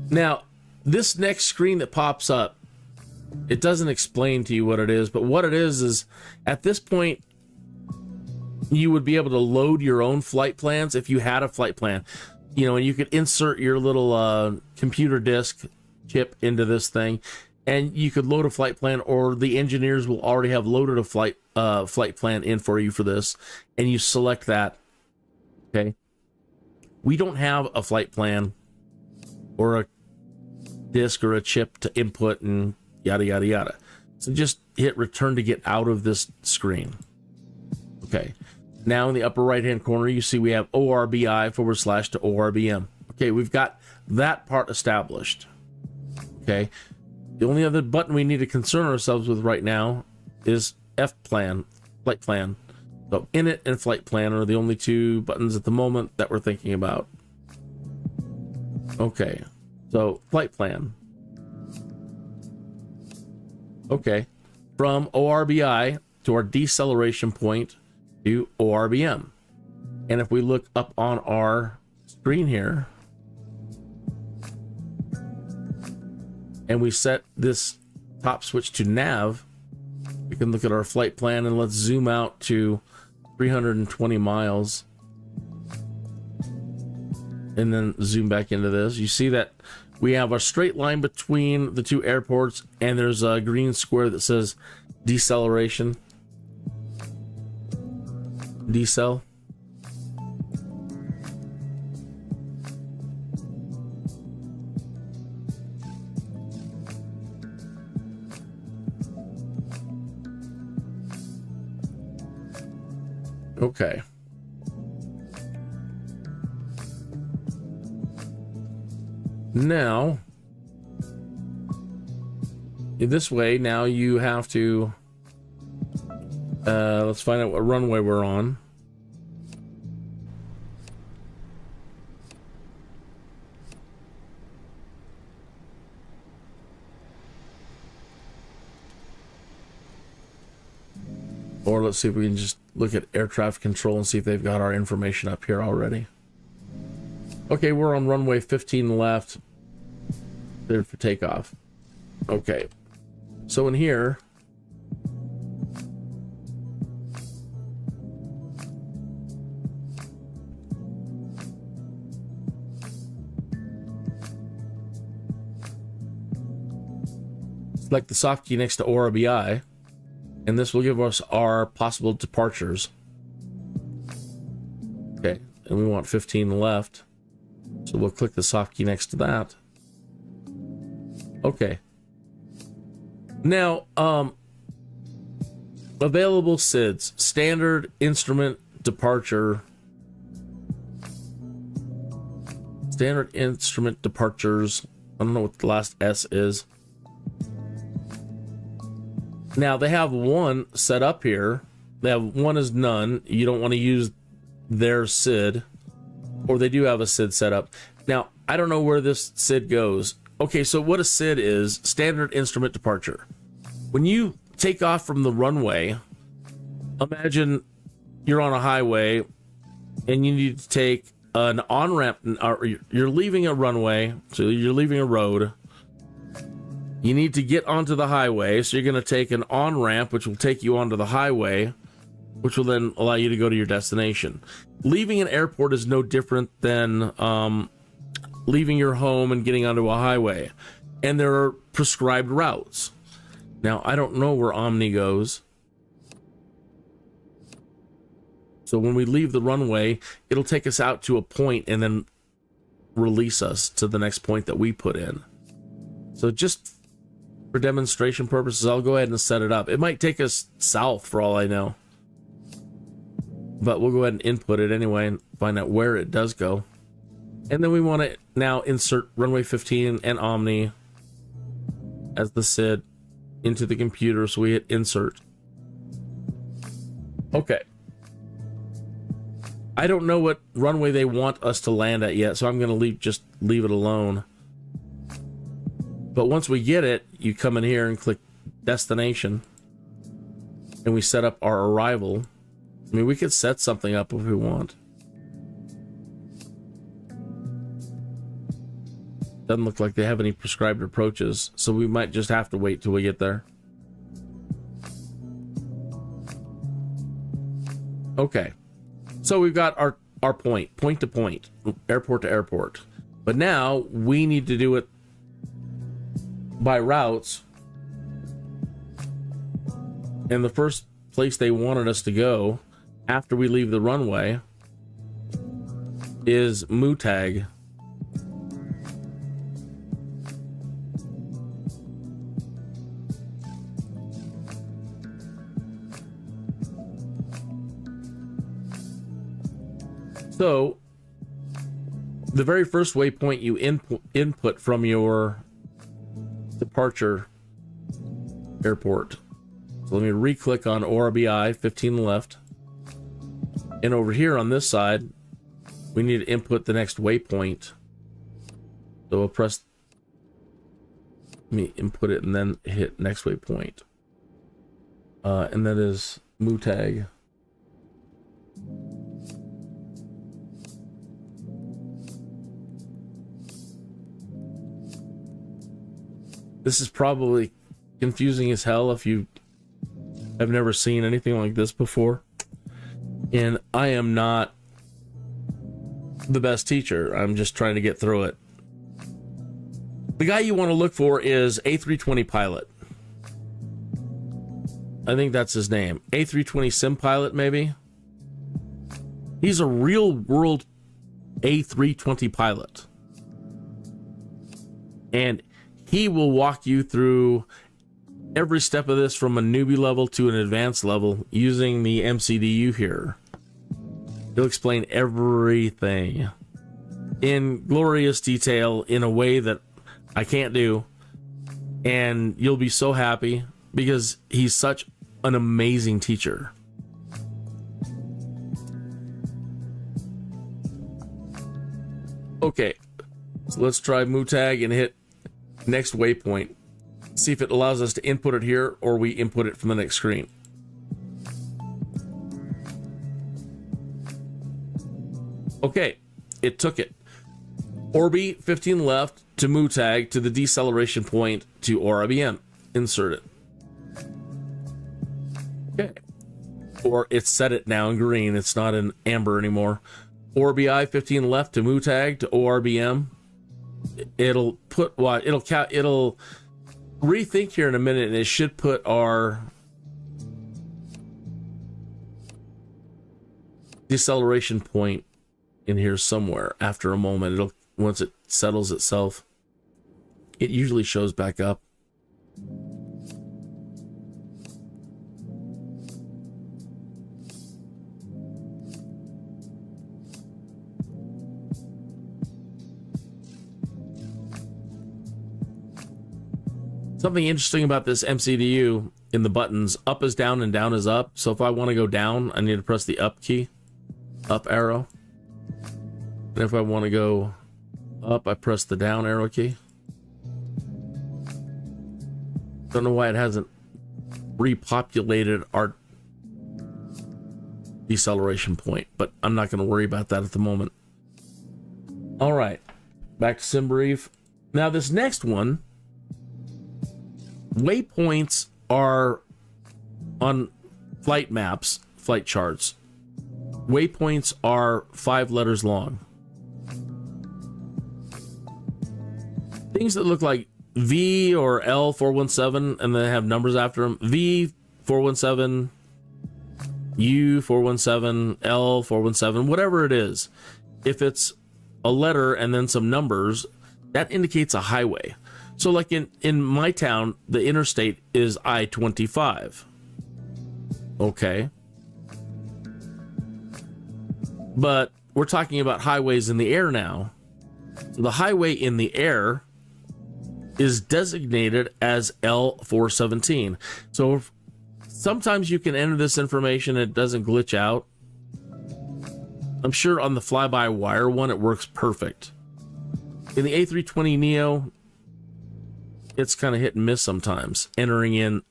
Now, this next screen that pops up, it doesn't explain to you what it is, but what it is at this point, you would be able to load your own flight plans if you had a flight plan. You know, and you could insert your little computer disk chip into this thing, and you could load a flight plan, or the engineers will already have loaded a flight plan in for you for this, and you select that. Okay. We don't have a flight plan or a disk or a chip to input and yada, yada, yada. So just hit return to get out of this screen. Okay. Now in the upper right-hand corner, you see we have ORBI / to ORBM. Okay, we've got that part established. Okay. The only other button we need to concern ourselves with right now is F-plan, flight plan. So init and flight plan are the only two buttons at the moment that we're thinking about. Okay, so flight plan. Okay, from ORBI to our deceleration point to ORBM. And if we look up on our screen here, and we set this top switch to nav, we can look at our flight plan, and let's zoom out to 320 miles. And then zoom back into this. You see that we have a straight line between the two airports, and there's a green square that says deceleration. Decel. Okay. Now, this way, now you have to, let's find out what runway we're on. Or let's see if we can just look at air traffic control and see if they've got our information up here already. Okay, we're on runway 15 left. Cleared for takeoff. Okay. So in here, select the soft key next to ORBI, and this will give us our possible departures. Okay, and we want 15 left. So we'll click the soft key next to that. Okay. Now, available SIDs, standard instrument departure. Standard instrument departures. I don't know what the last S is. Now they have one set up here. They have one as none. You don't want to use their SID, or they do have a SID set up. Now, I don't know where this SID goes. Okay, so what a SID is, standard instrument departure. When you take off from the runway, imagine you're on a highway and you need to take an on-ramp, or you're leaving a runway, so you're leaving a road. You need to get onto the highway, so you're going to take an on-ramp, which will take you onto the highway, which will then allow you to go to your destination. Leaving an airport is no different than leaving your home and getting onto a highway. And there are prescribed routes. Now, I don't know where Omni goes. So when we leave the runway, it'll take us out to a point and then release us to the next point that we put in. So just for demonstration purposes, I'll go ahead and set it up. It might take us south for all I know. But we'll go ahead and input it anyway and find out where it does go. And then we want to now insert runway 15 and Omni as the SID into the computer. So we hit insert. Okay. I don't know what runway they want us to land at yet, so I'm going to just leave it alone. But once we get it, you come in here and click destination, and we set up our arrival. I mean, we could set something up if we want. Doesn't look like they have any prescribed approaches, so we might just have to wait till we get there. Okay. So we've got our point to point, airport to airport. But now we need to do it by routes. And the first place they wanted us to go after we leave the runway is Mutag. So, the very first waypoint you input from your departure airport. So let me re-click on ORBI 15 left. And over here on this side, we need to input the next waypoint. So we'll press, let me input it and then hit next waypoint. And that is Mutag. This is probably confusing as hell if you have never seen anything like this before. And I am not the best teacher. I'm just trying to get through it. The guy you want to look for is A320 pilot. I think that's his name. A320 sim pilot, maybe? He's a real world A320 pilot. And he will walk you through every step of this from a newbie level to an advanced level using the MCDU here. He'll explain everything in glorious detail in a way that I can't do. And you'll be so happy because he's such an amazing teacher. Okay, so let's try Mutag and hit next waypoint. See if it allows us to input it here or we input it from the next screen. Okay, it took it. Orbi 15 left to Mutag to the deceleration point to ORBM. Insert it. Okay. Or it's set it now in green. It's not in amber anymore. ORBI 15 left to Mutag to ORBM. It'll put what? It'll rethink here in a minute, and it should put our deceleration point in here somewhere after a moment. It'll, once it settles itself, it usually shows back up. Something interesting about this MCDU in the buttons. Up is down and down is up. So if I want to go down, I need to press the up key, up arrow. And if I want to go up, I press the down arrow key. Don't know why it hasn't repopulated our deceleration point, but I'm not going to worry about that at the moment. All right, back to SimBrief. Now this next one, waypoints are on flight maps, flight charts. Waypoints are 5 letters long. Things that look like V or L417 and they have numbers after them. V417, U417, L417, whatever it is. If it's a letter and then some numbers, that indicates a highway. So like in my town, the interstate is I-25. Okay. But we're talking about highways in the air now. So the highway in the air is designated as L417. So sometimes you can enter this information and it doesn't glitch out. I'm sure on the fly-by-wire one it works perfect. In the A320 NEO, it's kind of hit and miss sometimes, entering in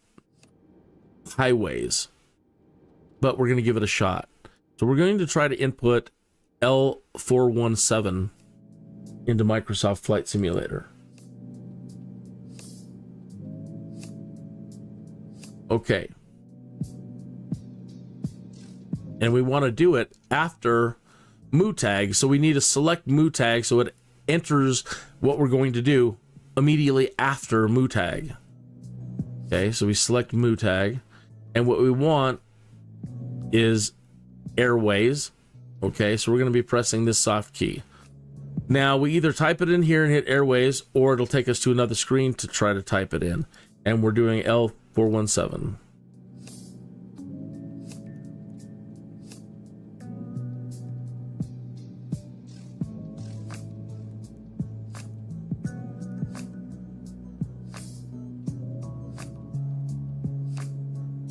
highways. But we're going to give it a shot. So we're going to try to input L417 into Microsoft Flight Simulator. Okay. And we want to do it after MooTag, so we need to select MooTag so it enters what we're going to do immediately after MooTag. Okay, so we select MooTag, and what we want is Airways. Okay, so we're going to be pressing this soft key. Now, we either type it in here and hit Airways, or it'll take us to another screen to try to type it in. And we're doing L417.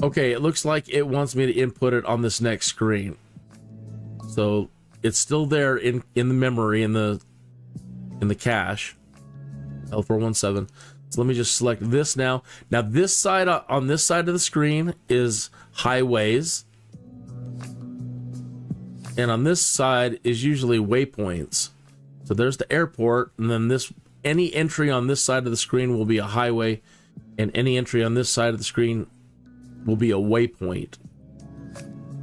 Okay, it looks like it wants me to input it on this next screen. So it's still there in the memory, in the cache, L417. So let me just select this now. Now this side, on this side of the screen is highways. And on this side is usually waypoints. So there's the airport, and then any entry on this side of the screen will be a highway, and any entry on this side of the screen will be a waypoint.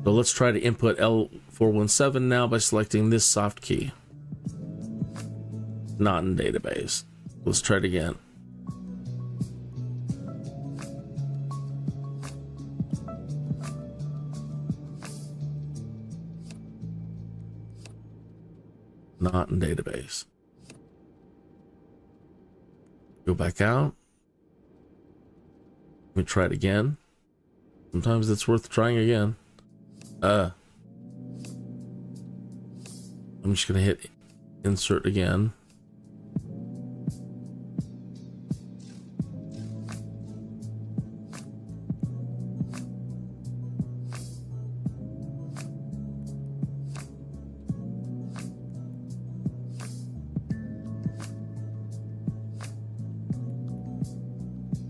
So let's try to input L417 now by selecting this soft key. Not in database. Let's try it again. Not in database. Go back out. Let me try it again. Sometimes it's worth trying again. I'm just gonna hit insert again.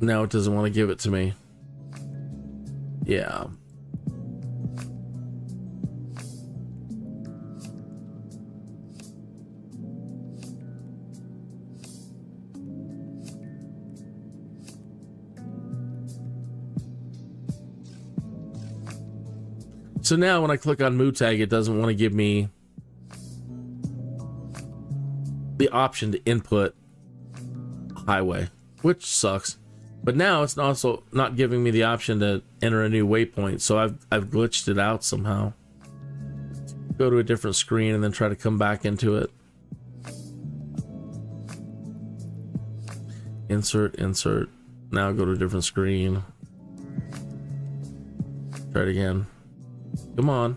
Now it doesn't want to give it to me. Yeah. So now when I click on MooTag, it doesn't want to give me the option to input highway, which sucks. But now it's also not giving me the option to enter a new waypoint, so I've glitched it out somehow. Go to a different screen and then try to come back into it. Insert. Now go to a different screen. Try it again. Come on.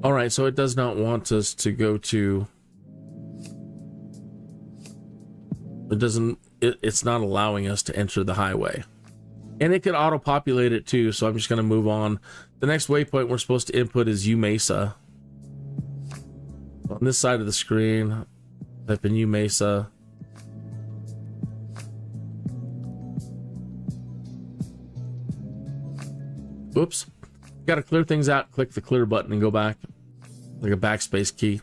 All right, so it does not want us to go to. It doesn't. It's not allowing us to enter the highway, and it could auto-populate it too. So I'm just going to move on. The next waypoint we're supposed to input is U Mesa. On this side of the screen, type in U Mesa. Whoops. Got to clear things out. Click the clear button and go back. Like a backspace key.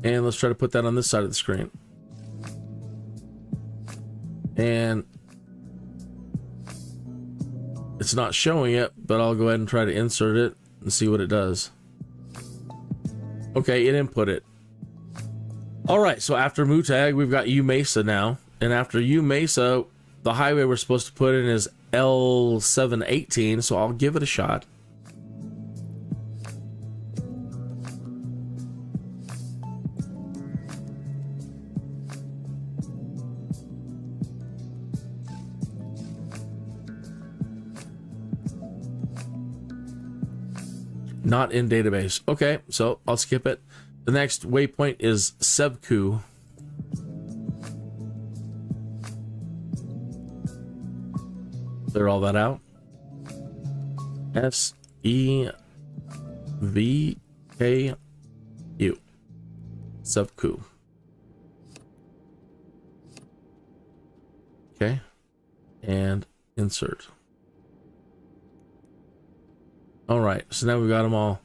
And let's try to put that on this side of the screen. And it's not showing it, but I'll go ahead and try to insert it and see what it does. Okay, it input it. All right, so after MooTag, we've got U Mesa now. And after U Mesa, the highway we're supposed to put in is L718, so I'll give it a shot. Not in database. Okay, so I'll skip it. The next waypoint is Sevku. Clear all that out. SEVKU. Sevku. Okay. And insert. All right, so now we've got them all.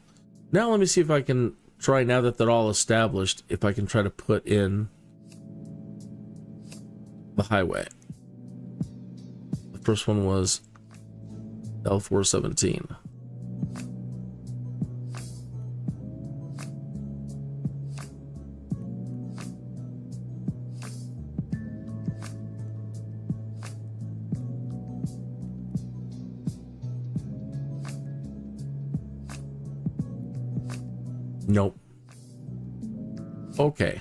Now let me see if I can try, now that they're all established, if I can try to put in the highway. The first one was L417. Nope. Okay.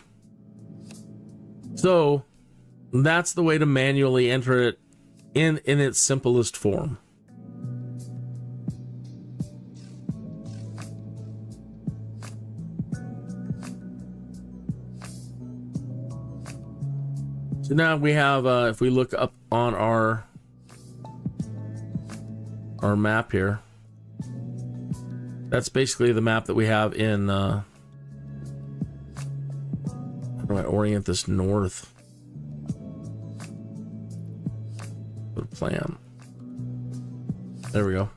So that's the way to manually enter it in its simplest form. So now we have, if we look up on our map here, that's basically the map that we have in, how do I orient this north? Put a plan. There we go.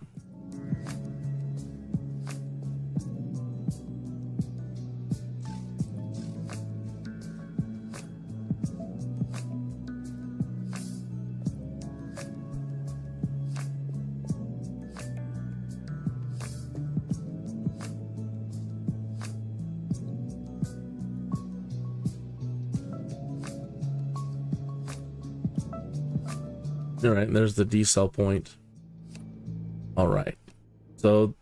All right, and there's the decel point. All right, so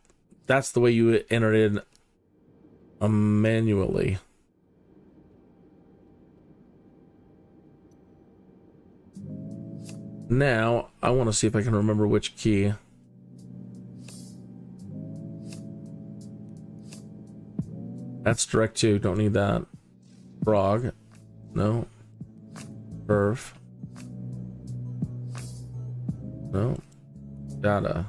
that's the way you enter it in manually. Now I want to see if I can remember which key. That's direct 2, don't need that. Frog, no. Perf. No. Data.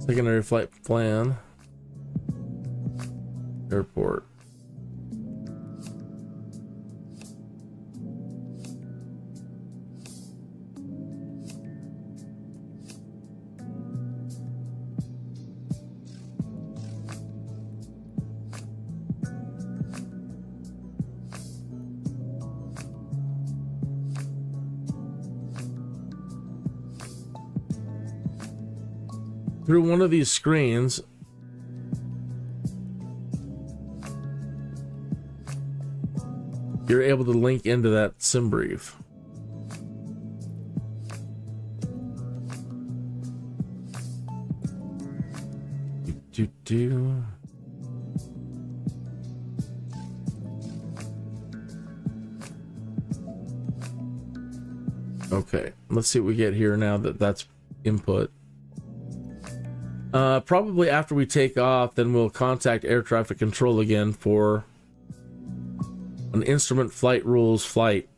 Secondary flight plan. Airport. Through one of these screens, you're able to link into that sim brief. Do. Okay, let's see what we get here now that that's input. Probably after we take off, then we'll contact air traffic control again for an instrument flight rules flight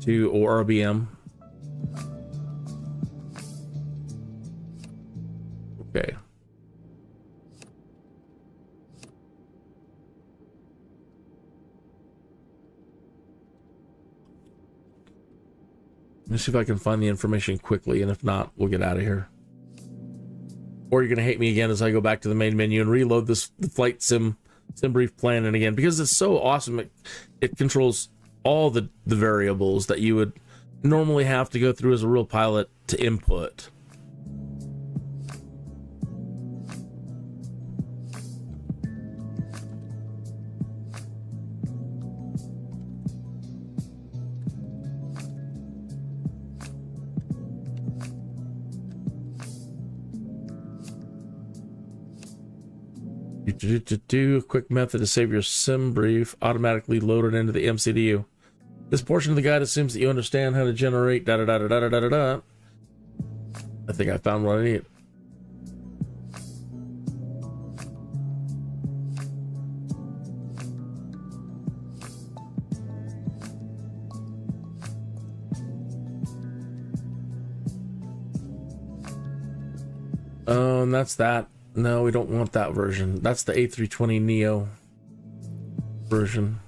to ORBM. Okay. Let me see if I can find the information quickly, and if not, we'll get out of here. Or you're gonna hate me again as I go back to the main menu and reload the flight sim brief plan in again, because it's so awesome. It controls all the variables that you would normally have to go through as a real pilot to input. Do a quick method to save your sim brief automatically loaded into the MCDU. This portion of the guide assumes that you understand how to generate da da da da da da da da. I think I found what I need. And that's that. No, we don't want that version. That's the A320 NEO version.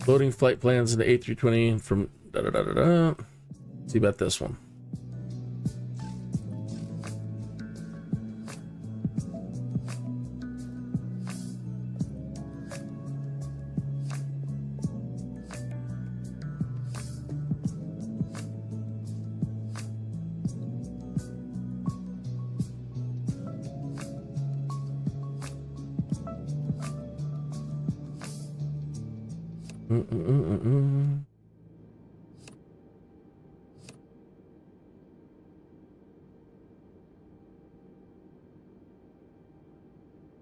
Loading flight plans into A320 from da da da da da. Let's see about this one.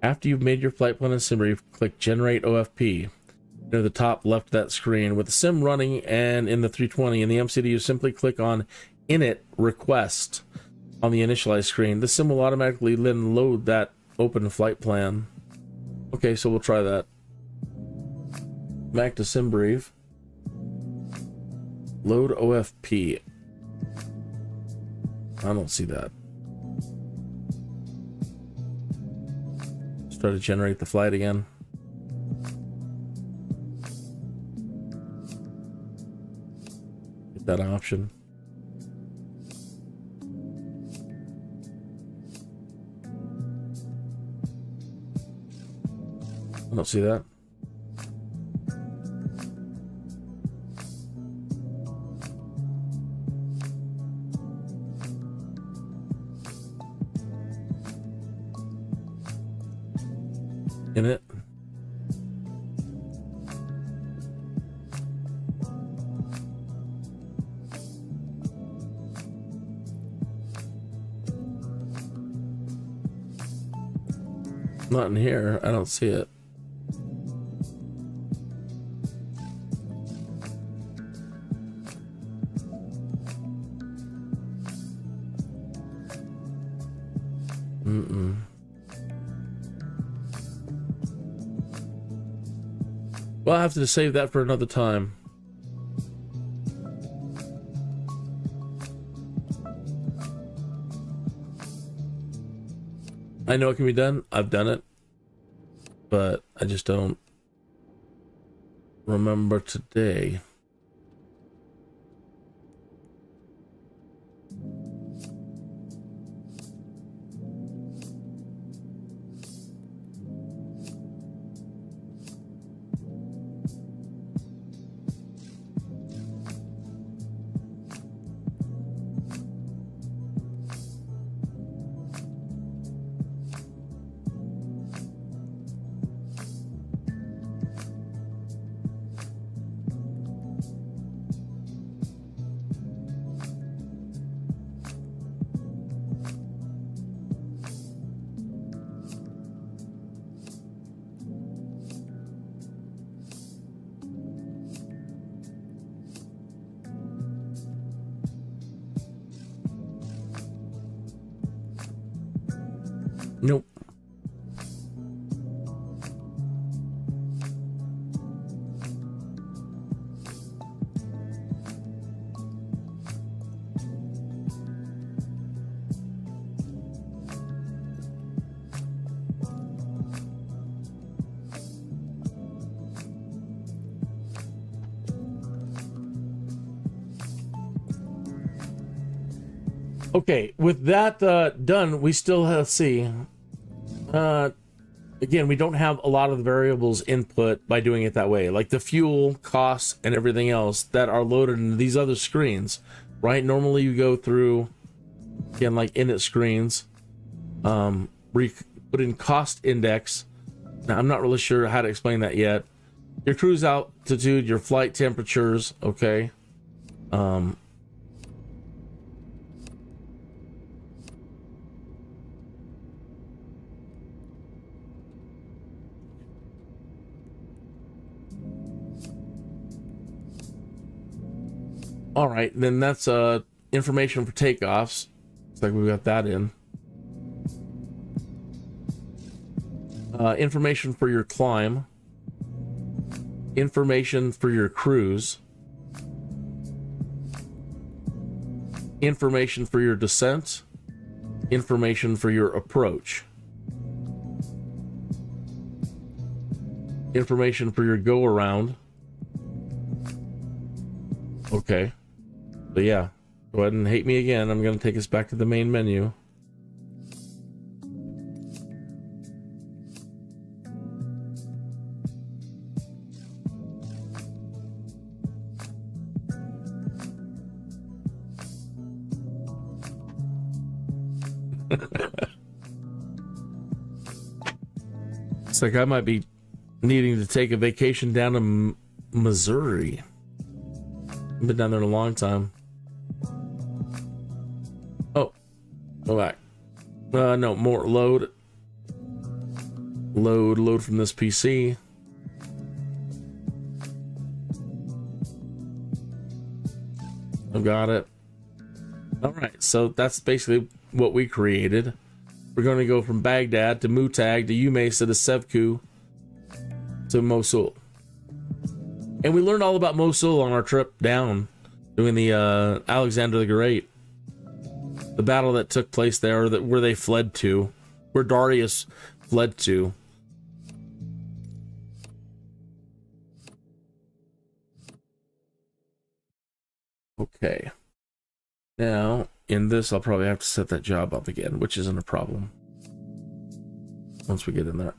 After you've made your flight plan and sim brief, click Generate OFP near the top left of that screen. With the sim running and in the 320 in the MCDU, simply click on Init Request on the initialize screen. The sim will automatically then load that open flight plan. Okay, so we'll try that. Back to sim brief. Load OFP. I don't see that. Let's try to generate the flight again. Get that option. I don't see that. In it. Not in here. I don't see it. Well, I'll have to save that for another time. I know it can be done. I've done it. But I just don't remember today. Nope. Okay, with that done, we still have, see, again, we don't have a lot of the variables input by doing it that way, like the fuel costs and everything else that are loaded into these other screens, right? Normally you go through, again, like init screens, where you put in cost index. Now, I'm not really sure how to explain that yet. Your cruise altitude, your flight temperatures, okay? All right, then that's information for takeoffs. Looks like we got that in. Information for your climb. Information for your cruise. Information for your descent. Information for your approach. Information for your go around. Okay. So yeah, go ahead and hate me again. I'm going to take us back to the main menu. It's like I might be needing to take a vacation down to Missouri. I've been down there in a long time. Oh, go back. No, more load. Load from this PC. I've got it. All right, so that's basically what we created. We're going to go from Baghdad to Mutag to Umesa to Sevku to Mosul. And we learned all about Mosul on our trip down, doing the Alexander the Great. The battle that took place there, where they fled to, where Darius fled to. Okay. Now, in this, I'll probably have to set that job up again, which isn't a problem. Once we get in there.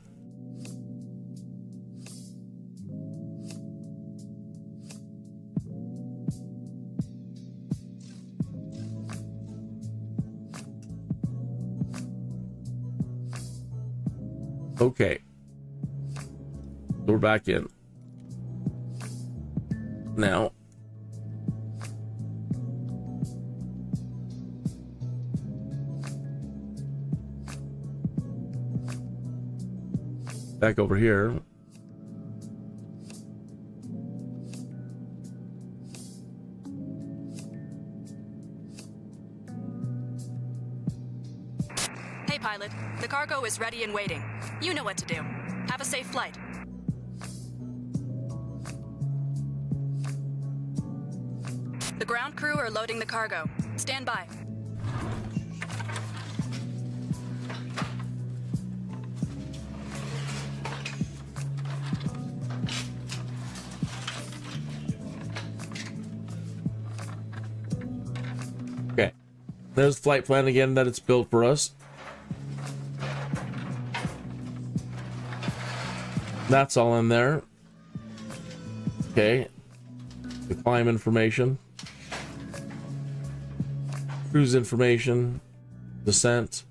Okay. We're back in. Now. Back over here. Hey, pilot. The cargo is ready and waiting. You know what to do. Have a safe flight. The ground crew are loading the cargo. Stand by. Okay. There's the flight plan again that it's built for us. That's all in there. Okay. The climb information. Cruise information. Descent.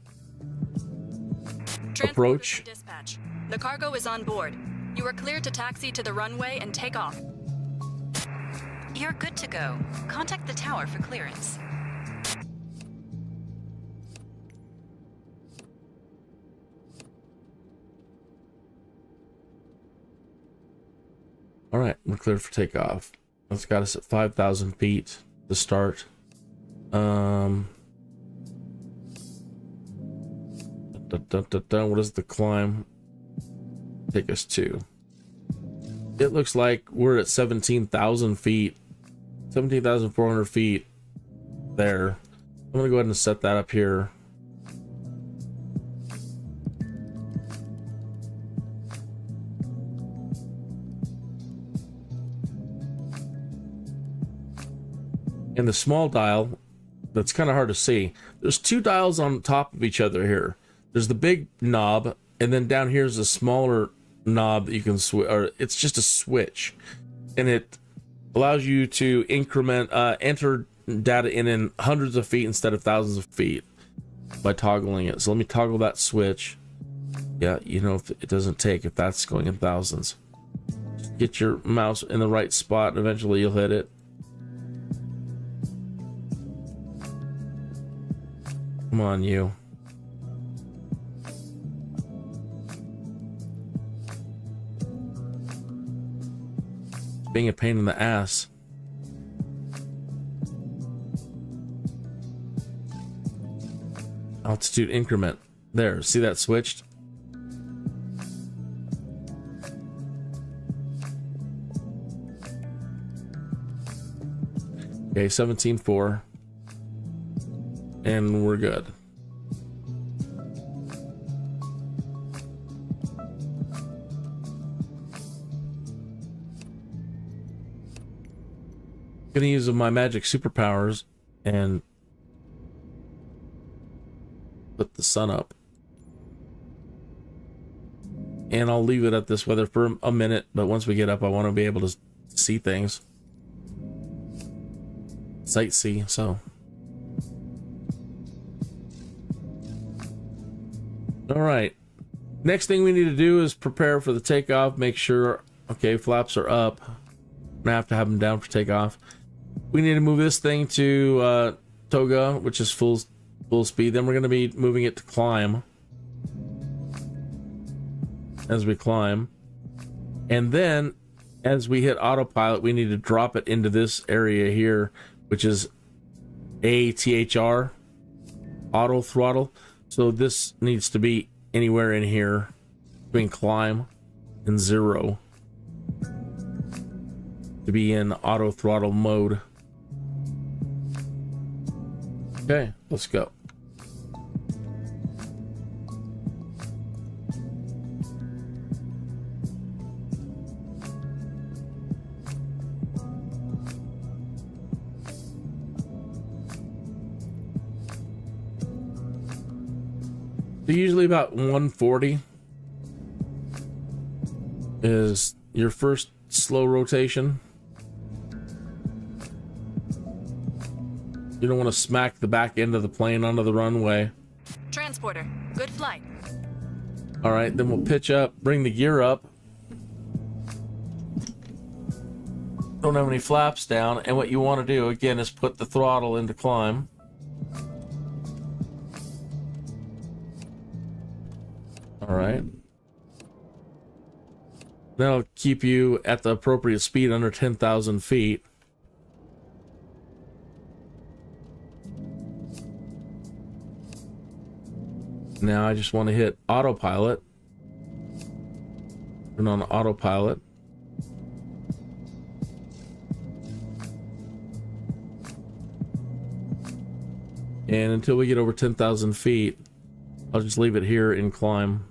Approach. Dispatch. The cargo is on board. You are cleared to taxi to the runway and take off. You're good to go. Contact the tower for clearance. All right, we're cleared for takeoff. That's got us at 5,000 feet to start. What does the climb take us to? It looks like we're at 17,000 feet, 17,400 feet there. I'm gonna go ahead and set that up here. And the small dial, that's kind of hard to see. There's two dials on top of each other here. There's the big knob, and then down here is a smaller knob that you can switch, or it's just a switch, and it allows you to increment, enter data in hundreds of feet instead of thousands of feet by toggling it. So let me toggle that switch. Yeah, you know, if it doesn't take if that's going in thousands. Just get your mouse in the right spot, and eventually you'll hit it. Come on, you. Being a pain in the ass. Altitude increment. There, see that switched? Okay, 17.4. And we're good. Gonna use my magic superpowers and put the sun up. And I'll leave it at this weather for a minute, but once we get up, I want to be able to see things. Sightsee, so. All right. Next thing we need to do is prepare for the takeoff. Make sure, okay, flaps are up. I'm gonna have to have them down for takeoff. We need to move this thing to toga, which is full speed. Then we're going to be moving it to climb as we climb. And then as we hit autopilot, we need to drop it into this area here, which is ATHR, auto throttle. So this needs to be anywhere in here between climb and 0 to be in auto throttle mode. Okay, let's go. So usually about 140 is your first slow rotation. You don't want to smack the back end of the plane onto the runway. Transporter, good flight. All right, then we'll pitch up, bring the gear up. Don't have any flaps down, and what you want to do again is put the throttle into climb. All right. That'll keep you at the appropriate speed under 10,000 feet. Now I just want to hit autopilot. Turn on autopilot. And until we get over 10,000 feet, I'll just leave it here in climb.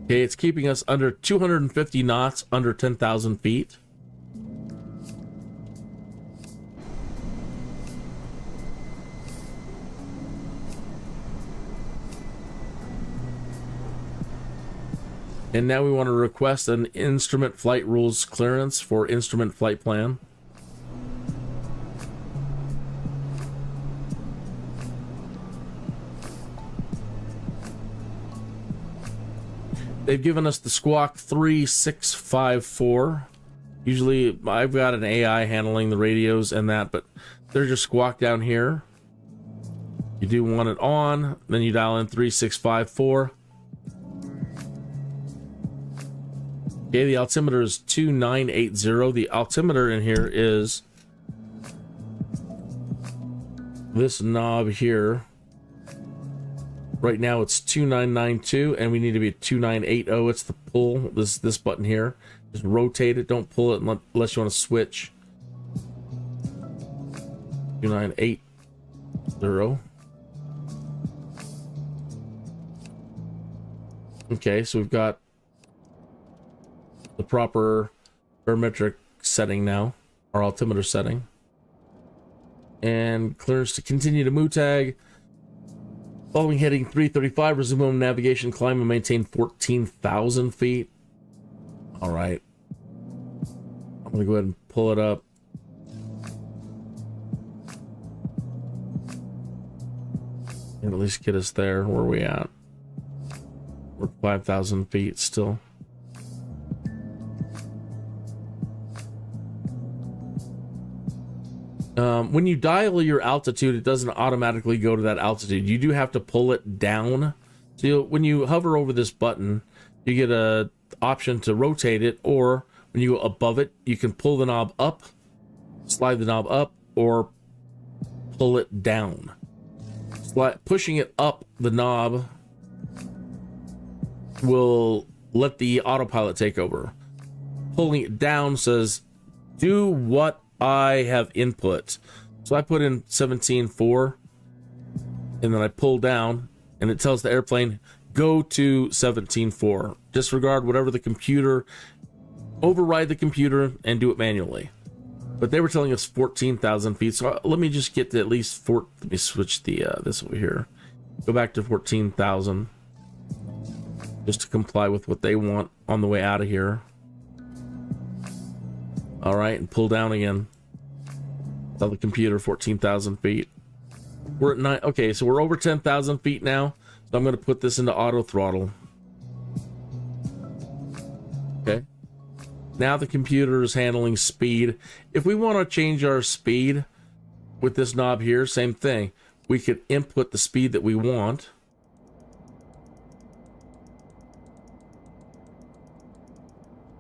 Okay, it's keeping us under 250 knots, under 10,000 feet. And now we want to request an instrument flight rules clearance for instrument flight plan. They've given us the squawk 3654. Usually I've got an AI handling the radios and that, but they're just squawk down here. You do want it on, then you dial in 3654. Okay, the altimeter is 2980. The altimeter in here is this knob here. Right now it's 2992, and we need to be at 2980. It's the pull. This button here. Just rotate it. Don't pull it unless you want to switch. 2980. Okay, so we've got the proper barometric setting now, our altimeter setting. And clearance to continue to MUTAG. Following heading 335, resume on navigation, climb and maintain 14,000 feet. All right. I'm going to go ahead and pull it up. And at least get us there. Where are we at? We're 5,000 feet still. When you dial your altitude, it doesn't automatically go to that altitude. You do have to pull it down. So when you hover over this button, you get a option to rotate it, or when you go above it, you can pull the knob up, slide the knob up, or pull it down. Pushing it up the knob will let the autopilot take over. Pulling it down says, do what I have input. So I put in 17.4, and then I pull down, and it tells the airplane, go to 17.4. Disregard whatever the computer, override the computer, and do it manually. But they were telling us 14,000 feet, so let me just get to at least let me switch the this over here. Go back to 14,000, just to comply with what they want on the way out of here. All right, and pull down again. Tell the computer 14,000 feet. We're at 9. Okay, so we're over 10,000 feet now. So I'm going to put this into auto throttle. Okay. Now the computer is handling speed. If we want to change our speed with this knob here, same thing. We could input the speed that we want.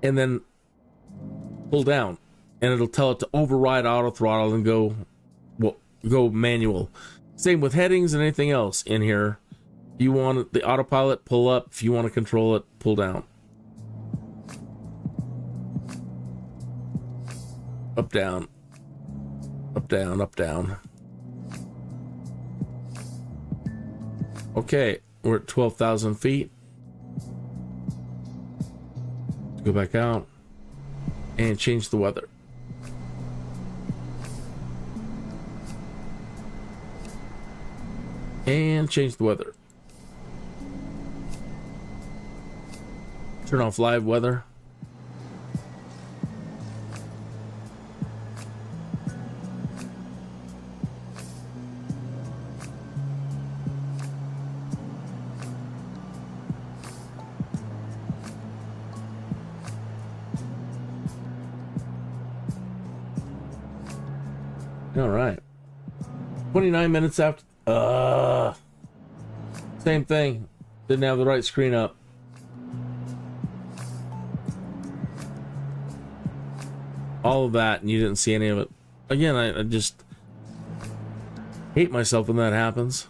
And then pull down, and it'll tell it to override auto throttle and go manual. Same with headings and anything else in here. If you want the autopilot, pull up. If you want to control it, pull down. Up, down. Up, down, up, down. Okay, we're at 12,000 feet. Go back out and change the weather. And change the weather. Turn off live weather. All right. 29 minutes after. Same thing. Didn't have the right screen up. All of that, and you didn't see any of it. Again, I just hate myself when that happens.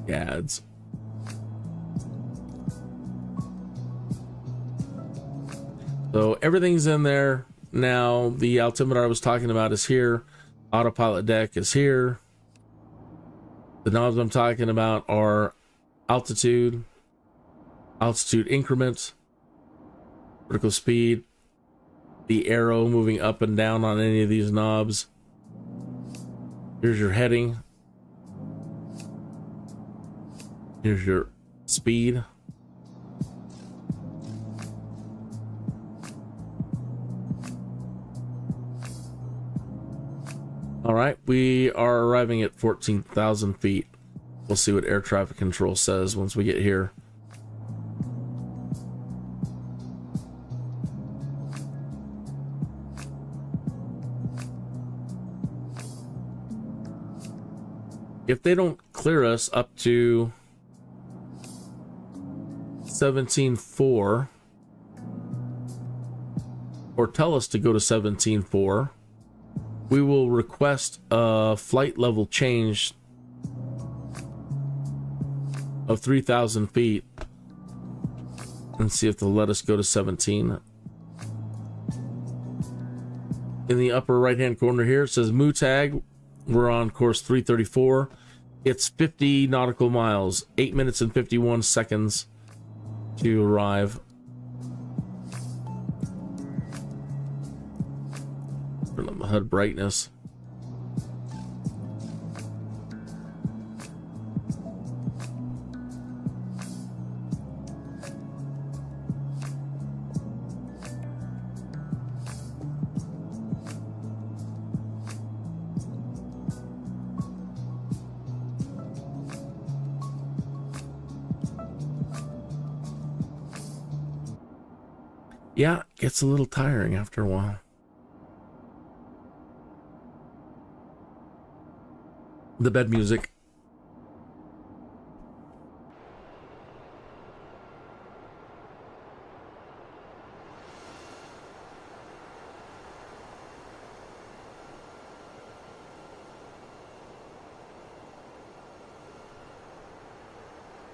Gads. So everything's in there now. The altimeter I was talking about is here. Autopilot deck is here. The knobs I'm talking about are altitude, altitude increment, vertical speed, the arrow moving up and down on any of these knobs. Here's your heading. Here's your speed. All right, we are arriving at 14,000 feet. We'll see what air traffic control says once we get here. if they don't clear us up to 17.4 or tell us to go to 17.4, we will request a flight level change of 3,000 feet and see if they'll let us go to 17. In the upper right hand corner here, it says MUTAG. We're on course 334. It's 50 nautical miles, 8 minutes and 51 seconds to arrive. Turn on the HUD brightness. Yeah, it gets a little tiring after a while. The bed music.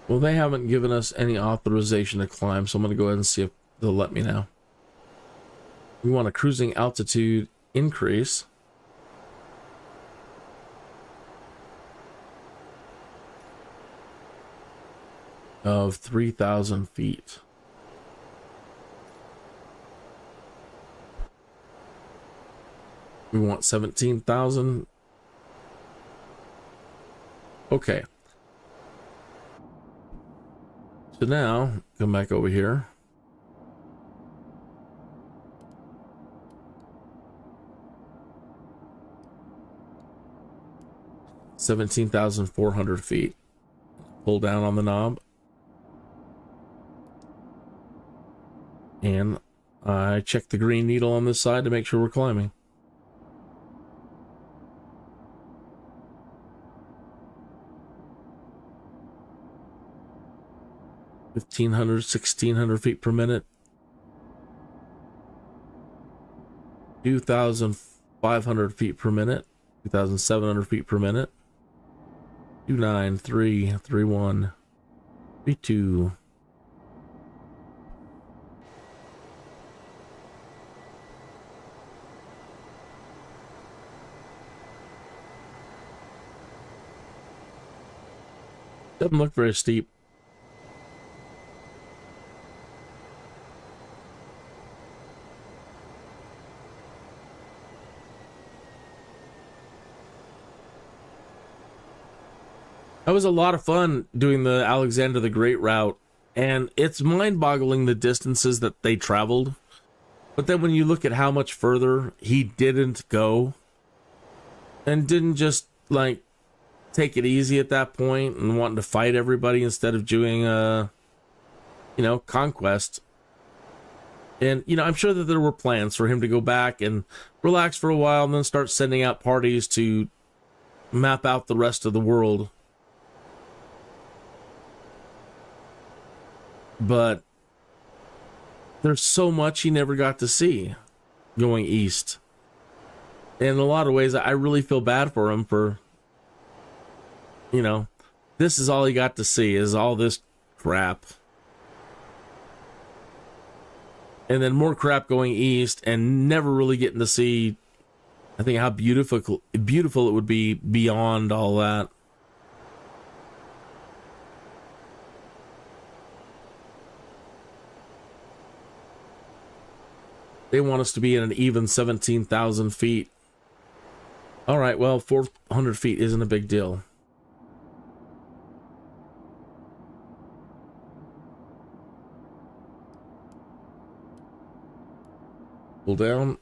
Well, they haven't given us any authorization to climb, so I'm going to go ahead and see if they'll let me now. We want a cruising altitude increase. Of 3,000 feet. We want 17,000. Okay. So now, come back over here. $17,400 feet. Pull down on the knob. And I check the green needle on this side to make sure we're climbing. $1,500, 1,600 feet per minute. 2,500 feet per minute. 2,700 feet per minute. 293, 31, 32. Doesn't look very steep. That was a lot of fun doing the Alexander the Great route, and it's mind-boggling the distances that they traveled. But then when you look at how much further he didn't go, and didn't just like take it easy at that point and wanting to fight everybody instead of doing conquest. And I'm sure that there were plans for him to go back and relax for a while and then start sending out parties to map out the rest of the world. But there's so much he never got to see going east. And in a lot of ways, I really feel bad for him for, this is all he got to see, is all this crap. And then more crap going east and never really getting to see, I think, how beautiful it would be beyond all that. They want us to be at an even 17,000 feet. All right, well, 400 feet isn't a big deal. Pull down.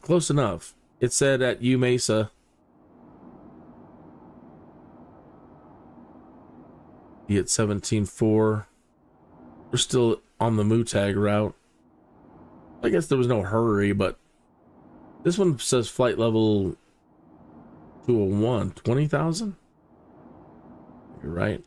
Close enough. It said at U Mesa. Be at 17.4. We're still on the MUTAG route. I guess there was no hurry, but this one says flight level 201, 20,000? You're right.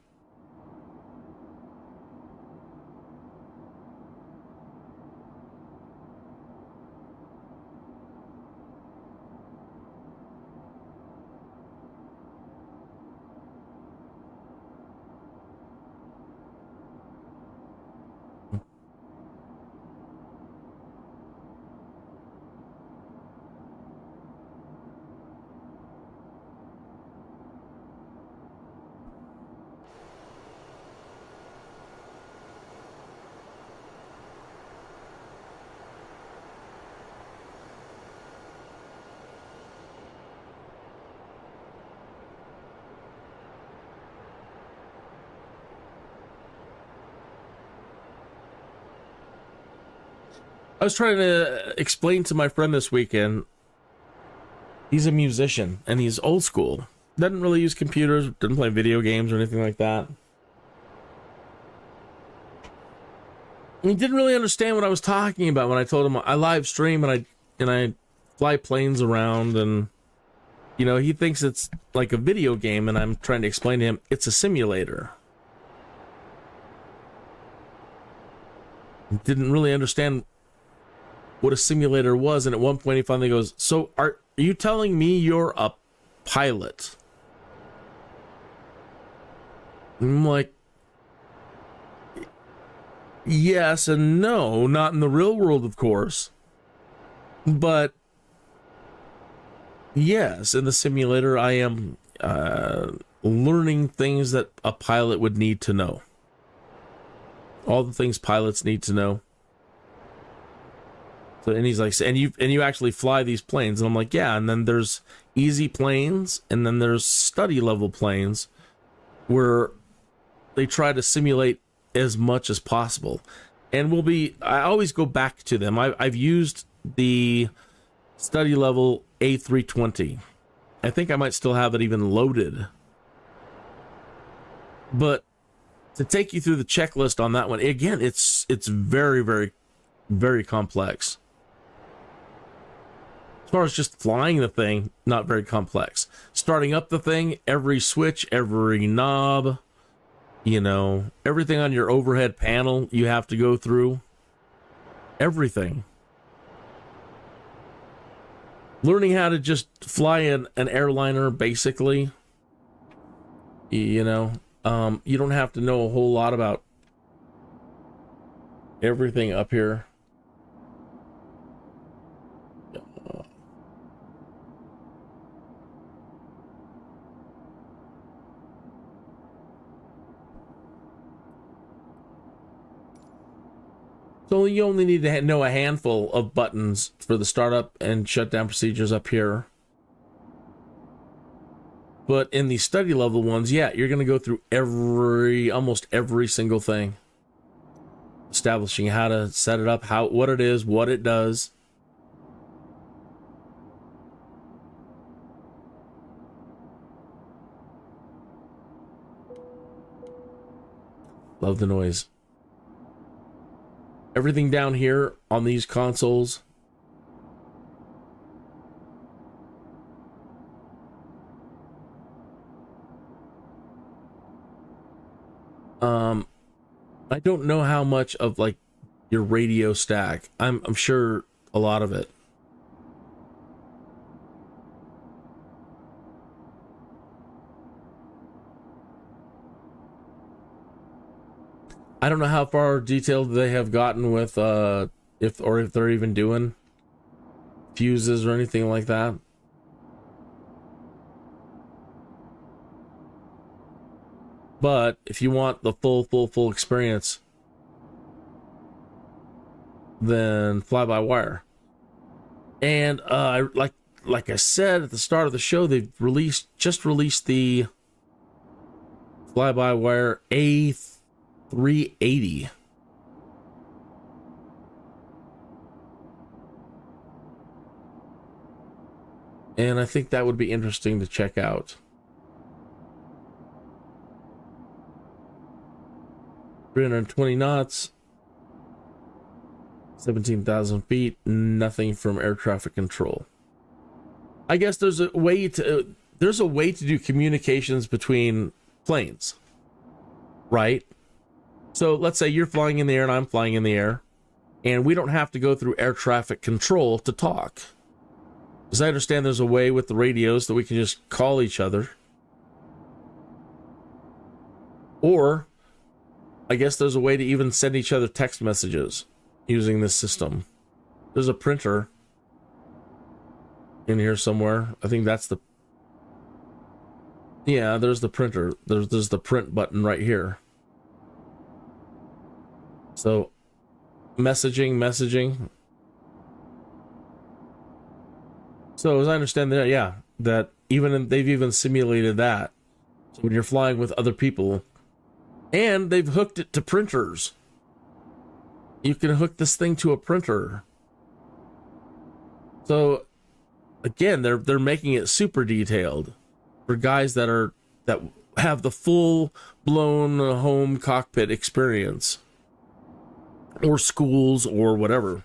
I was trying to explain to my friend this weekend. He's a musician and he's old school. Doesn't really use computers, doesn't play video games or anything like that. He didn't really understand what I was talking about when I told him I live stream and I fly planes around, and you know, he thinks it's like a video game, and I'm trying to explain to him it's a simulator. He didn't really understand what a simulator was, and at one point he finally goes, "So are you telling me you're a pilot?" I'm like, yes and no, not in the real world, of course, but yes, in the simulator I am learning things that a pilot would need to know. All the things pilots need to know. So, and he's like, and you actually fly these planes? And I'm like, yeah. And then there's easy planes, and then there's study level planes where they try to simulate as much as possible. And I always go back to them. I've used the study level A320. I think I might still have it even loaded. But to take you through the checklist on that one, again, it's very, very, very complex. As far as just flying the thing, not very complex. Starting up the thing, every switch, every knob, you know, everything on your overhead panel you have to go through. Everything. Learning how to just fly an airliner, basically. You know, you don't have to know a whole lot about everything up here. So you only need to know a handful of buttons for the startup and shutdown procedures up here. But in the study level ones, yeah, you're going to go through almost every single thing. Establishing how to set it up, what it is, what it does. Love the noise. Everything down here on these consoles. I don't know how much of like your radio stack. I'm sure a lot of it. I don't know how far detailed they have gotten with if they're even doing fuses or anything like that. But if you want the full experience, then fly by wire. And like I said at the start of the show, they've just released the fly by wire A380. And I think that would be interesting to check out. 320 knots, 17,000 feet, nothing from air traffic control. I guess there's a way to there's a way to do communications between planes, right? So let's say you're flying in the air and I'm flying in the air, and we don't have to go through air traffic control to talk. As I understand, there's a way with the radios that we can just call each other. Or I guess there's a way to even send each other text messages using this system. There's a printer in here somewhere. I think that's the... Yeah, there's the printer. There's the print button right here. So, messaging. So, as I understand that, yeah, that they've even simulated that. So when you're flying with other people, and they've hooked it to printers. You can hook this thing to a printer. So, again, they're making it super detailed for guys that have the full blown home cockpit experience, or schools or whatever.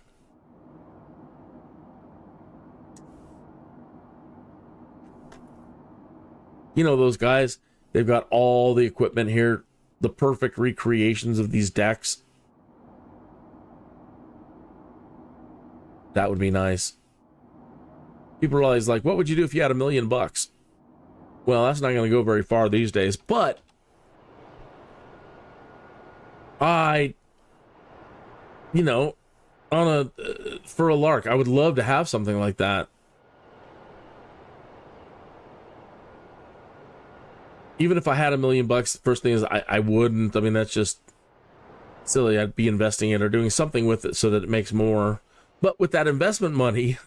You know those guys, they've got all the equipment here, the perfect recreations of these decks. That would be nice. People are always like, what would you do if you had $1 million? Well, that's not going to go very far these days, but for a lark, I would love to have something like that. Even if I had $1 million, the first thing is I wouldn't. I mean, that's just silly. I'd be investing in or doing something with it so that it makes more. But with that investment money,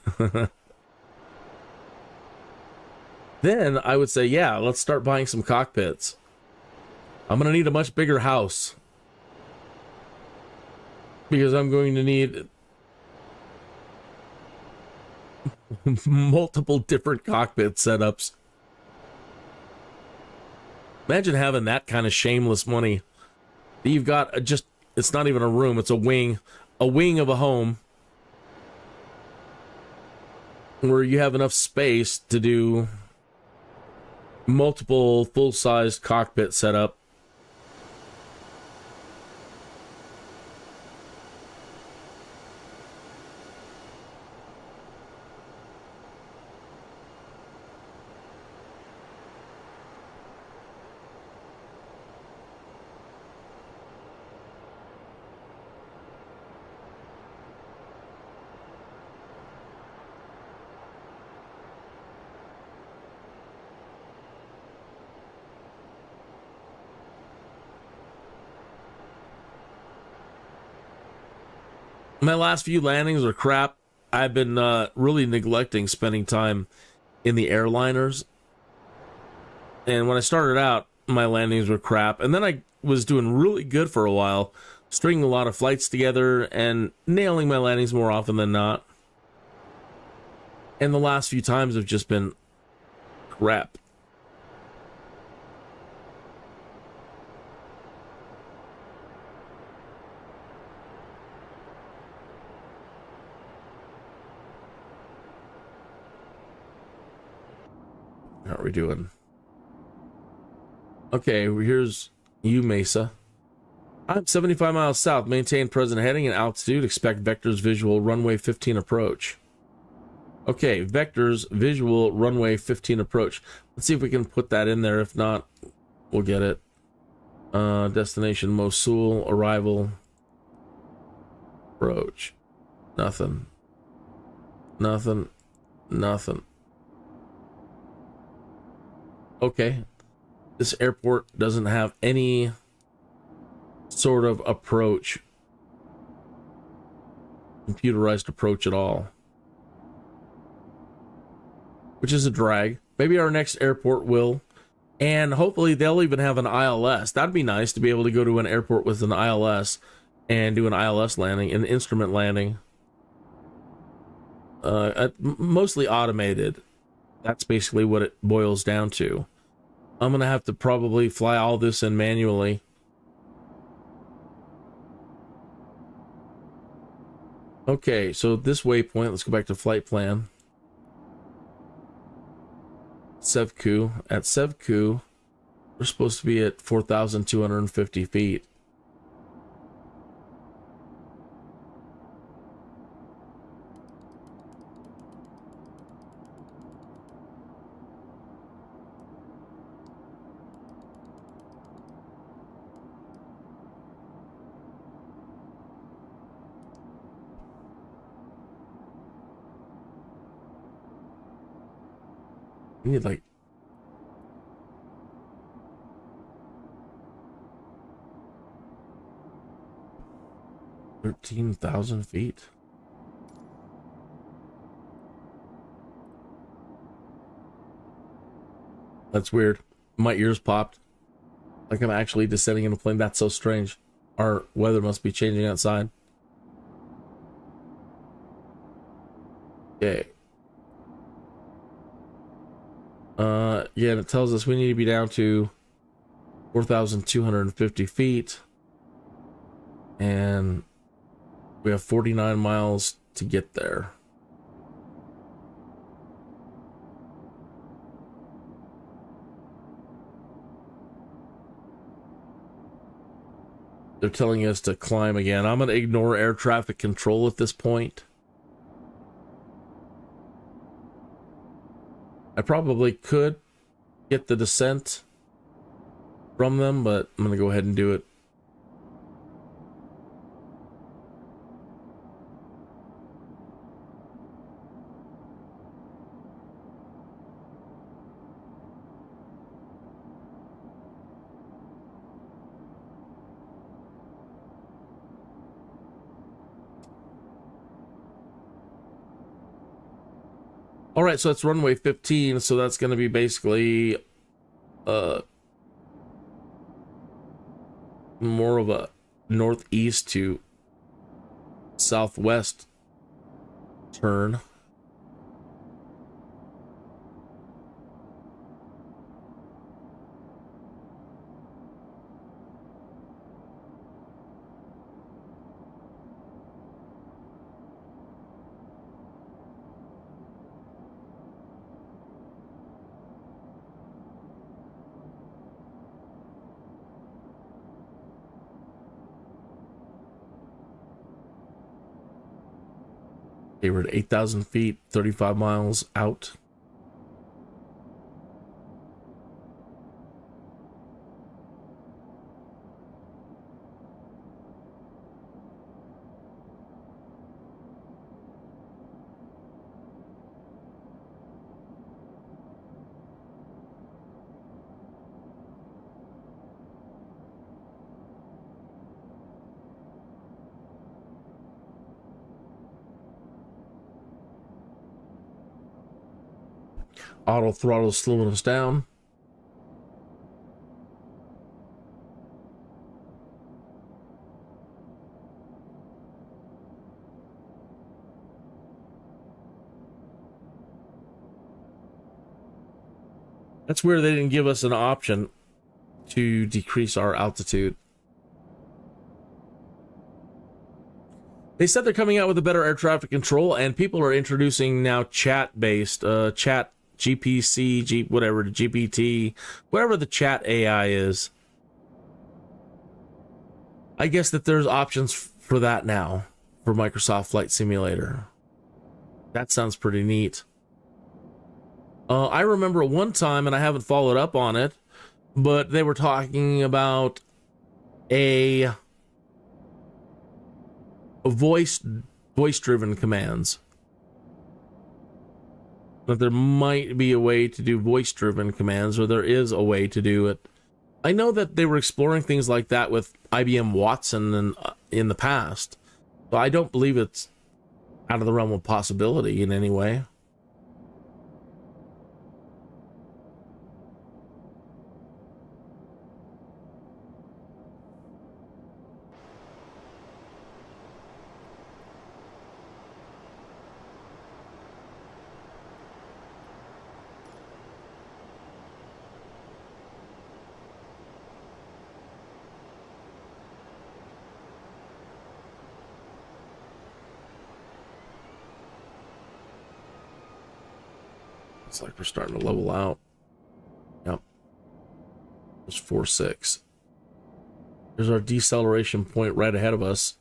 then I would say, yeah, let's start buying some cockpits. I'm going to need a much bigger house, because I'm going to need multiple different cockpit setups. Imagine having that kind of shameless money. You've got it's not even a room, it's a wing of a home where you have enough space to do multiple full-sized cockpit setup. My last few landings are crap. I've been really neglecting spending time in the airliners. And when I started out, my landings were crap. And then I was doing really good for a while, stringing a lot of flights together and nailing my landings more often than not. And the last few times have just been crap. How are we doing? Okay, here's you, Mesa. I'm 75 miles south. Maintain present heading and altitude. Expect vectors visual runway 15 approach. Okay, vectors visual runway 15 approach. Let's see if we can put that in there. If not, we'll get it. Destination Mosul. Arrival. Approach. Nothing. Okay, this airport doesn't have any sort of approach, computerized approach at all, which is a drag. Maybe our next airport will, and hopefully they'll even have an ILS. That'd be nice to be able to go to an airport with an ILS and do an ILS landing, an instrument landing, mostly automated. That's basically what it boils down to. I'm going to have to probably fly all this in manually. Okay, so this waypoint, let's go back to flight plan. Sevku. At Sevku, we're supposed to be at 4,250 feet. We need like 13,000 feet. That's weird. My ears popped. Like I'm actually descending in a plane. That's so strange. Our weather must be changing outside. Okay. Yeah, and it tells us we need to be down to 4,250 feet. And we have 49 miles to get there. They're telling us to climb again. I'm going to ignore air traffic control at this point. I probably could get the descent from them, but I'm going to go ahead and do it. All right, so that's runway 15, so that's going to be basically more of a northeast to southwest turn. They were at 8,000 feet, 35 miles out. Auto throttle slowing us down. That's where they didn't give us an option to decrease our altitude. They said they're coming out with a better air traffic control, and people are introducing now chat-based, chat GPC, whatever, GPT, whatever the chat AI is. I guess that there's options for that now for Microsoft Flight Simulator. That sounds pretty neat. I remember one time, and I haven't followed up on it, but they were talking about a voice-driven commands. That there might be a way to do voice-driven commands, or there is a way to do it. I know that they were exploring things like that with IBM Watson in the past, but I don't believe it's out of the realm of possibility in any way. It's like we're starting to level out. 546. There's our deceleration point right ahead of us.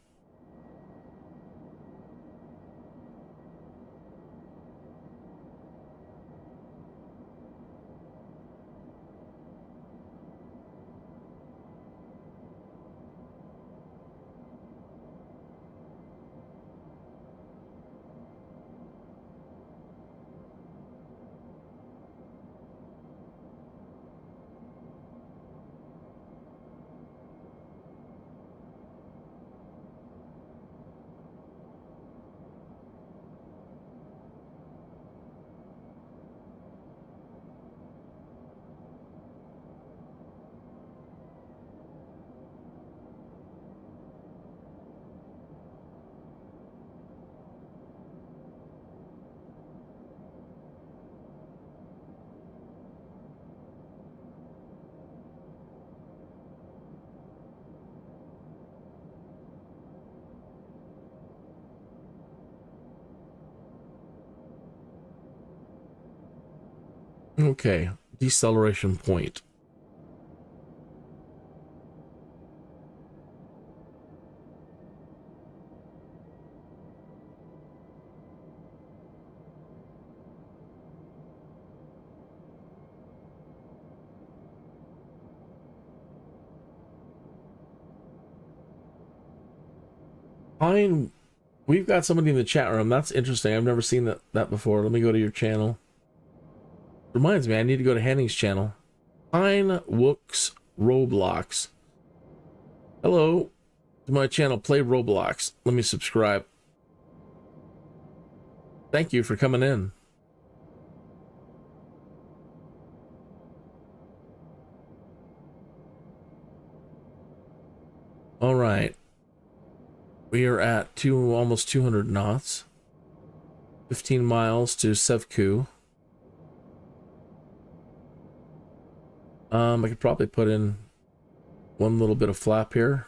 Okay, deceleration point. Fine. We've got somebody in the chat room. That's interesting. I've never seen that before. Let me go to your channel. Reminds me, I need to go to Henning's channel. Pine Wooks Roblox. Hello to my channel, Play Roblox. Let me subscribe. Thank you for coming in. All right. We are at almost 200 knots. 15 miles to Sevku. I could probably put in one little bit of flap here.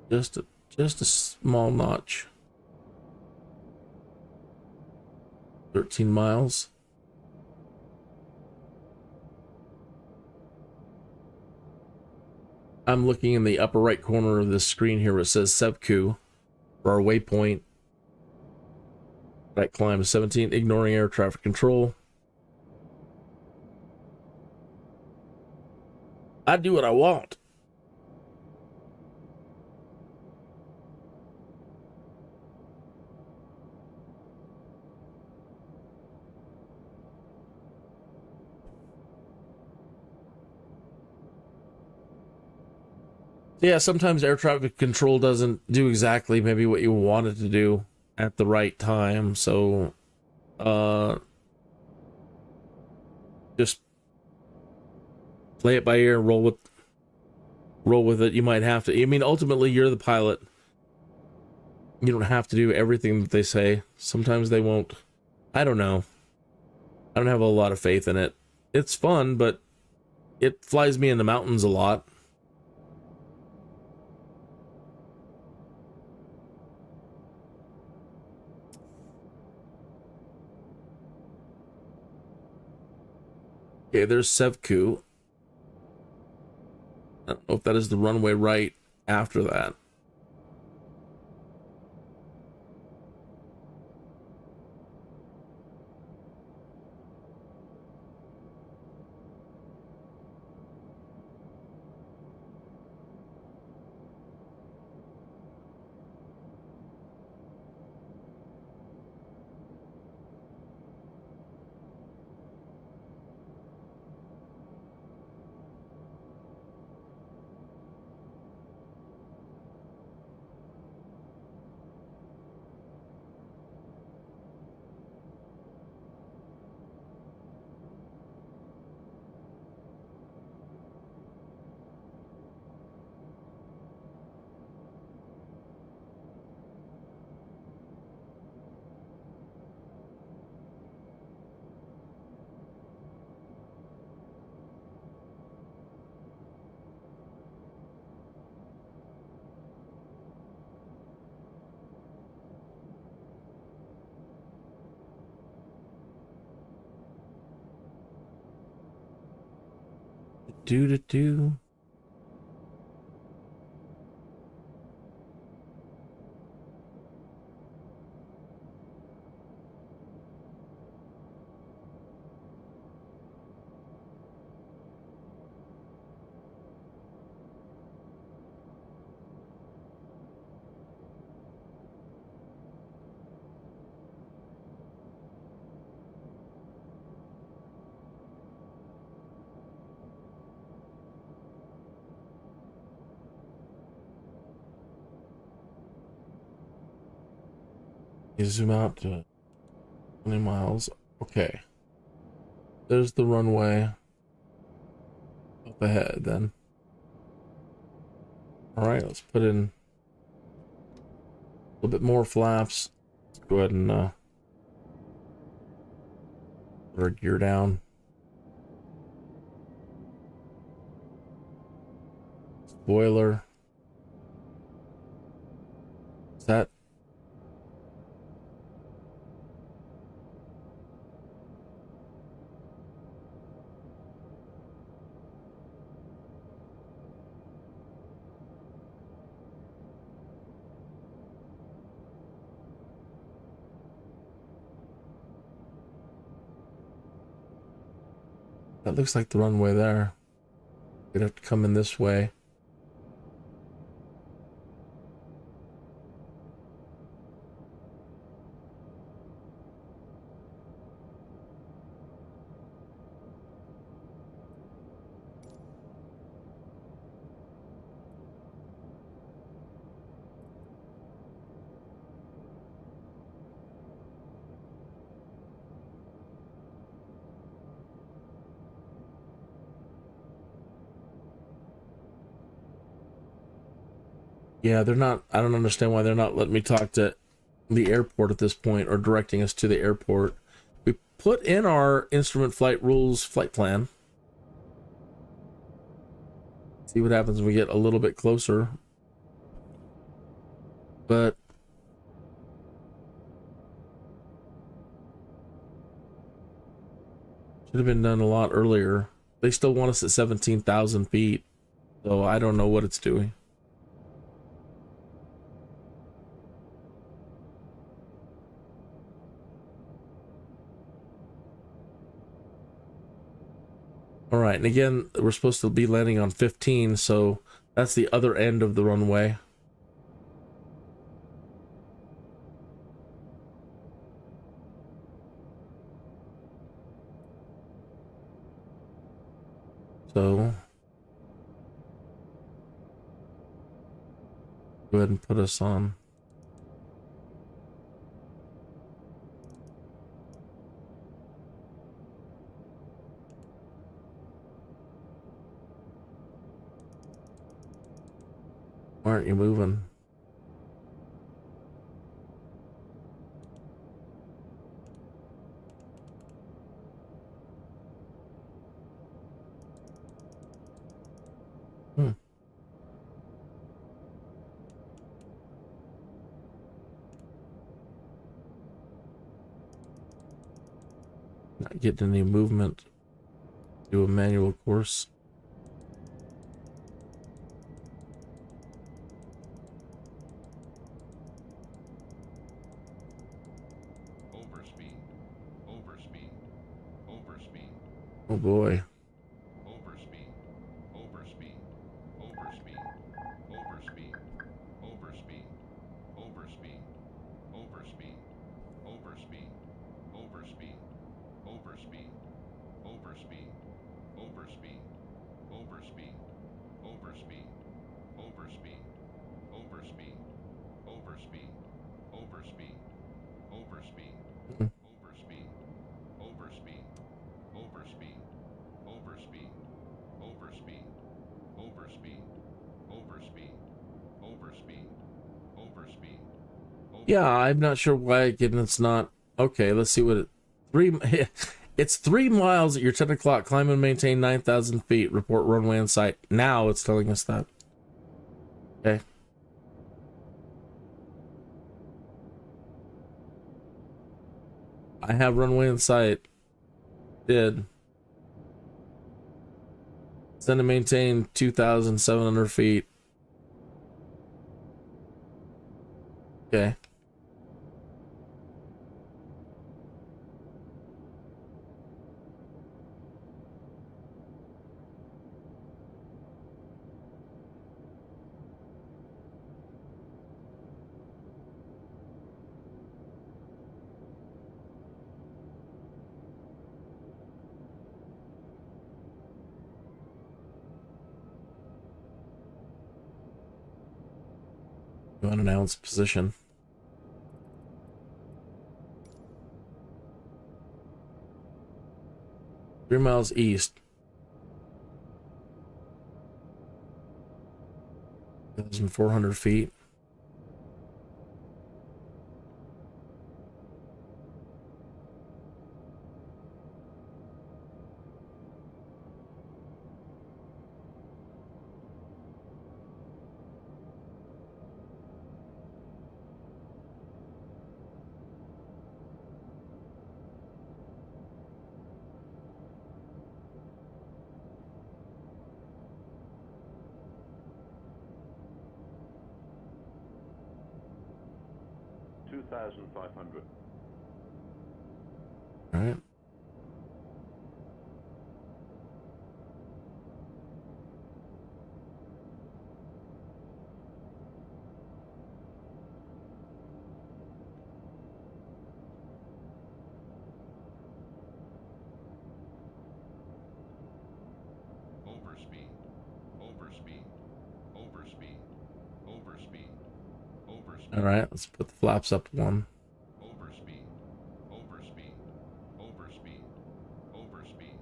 Just a small notch. 13 miles. I'm looking in the upper right corner of this screen here where it says Sevku for our waypoint. Right climb to 17, ignoring air traffic control. I do what I want. Yeah, sometimes air traffic control doesn't do exactly maybe what you want it to do at the right time. So, just play it by ear and roll with it. You might have to. I mean, ultimately, you're the pilot. You don't have to do everything that they say. Sometimes they won't. I don't know. I don't have a lot of faith in it. It's fun, but it flies me in the mountains a lot. Okay, there's Sevku. I don't know if that is the runway right after that. Do. You zoom out to 20 miles. Okay. There's the runway up ahead then. All right, let's put in a little bit more flaps. Let's go ahead and put our gear down. Spoiler. Is that? That looks like the runway there. You'd have to come in this way. Yeah, they're not, I don't understand why they're not letting me talk to the airport at this point or directing us to the airport. We put in our instrument flight rules flight plan. See what happens when we get a little bit closer. But should have been done a lot earlier. They still want us at 17,000 feet. So I don't know what it's doing. All right, and again, we're supposed to be landing on 15, so that's the other end of the runway. So go ahead and put us on. Why aren't you moving? Not getting any movement. Do a manual course. Oh boy. Yeah, I'm not sure why, given it's not. Okay, let's see what it. It's 3 miles at your 10 o'clock. Climb and maintain 9,000 feet. Report runway in sight. Now it's telling us that. Okay. I have runway in sight. Did. Send and maintain 2,700 feet. Okay. Unannounced position. Three miles east. 1,400 feet. $2,500. All right. Overspeed. Overspeed. Overspeed. Overspeed. Overspeed. All right. Let's put the flaps up one. Overspeed. Overspeed. Overspeed. Overspeed.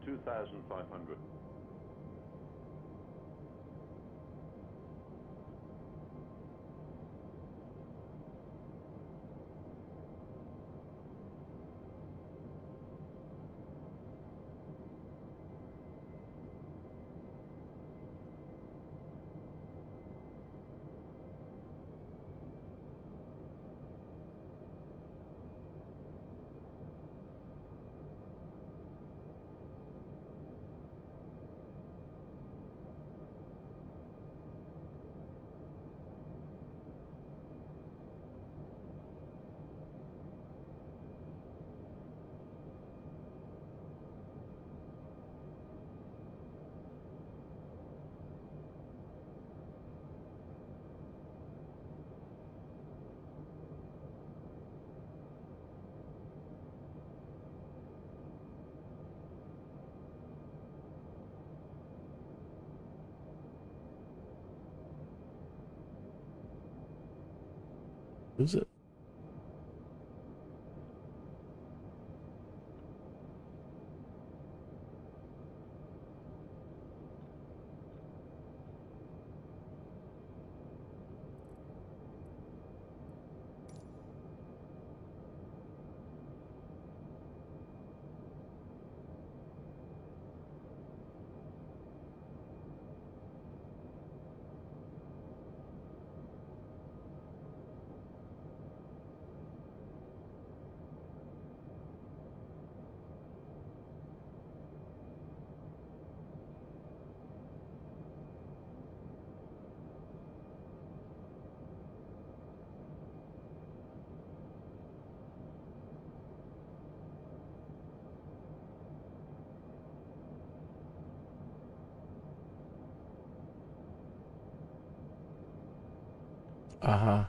$2,500. Who's it? Uh-huh.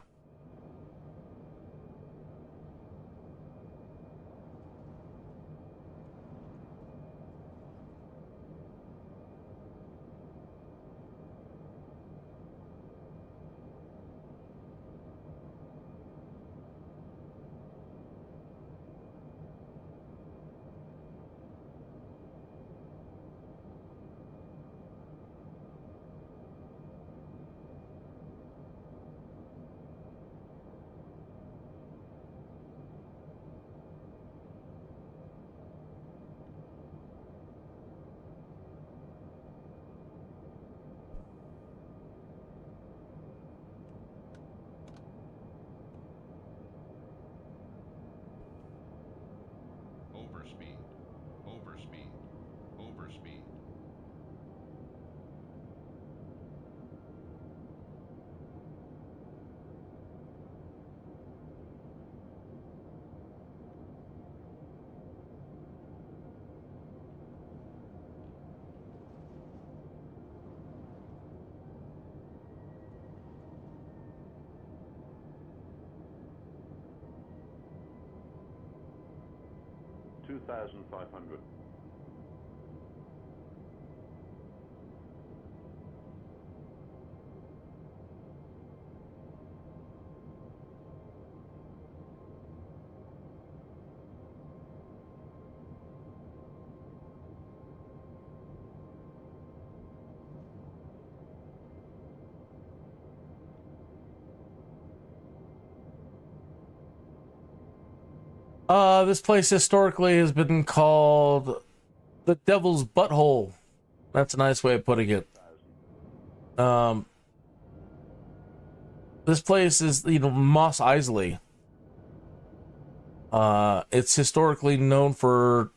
Overspeed. Overspeed. Overspeed. $2,500. This place historically has been called the Devil's Butthole. That's a nice way of putting it. This place is, Moss Isley. It's historically known for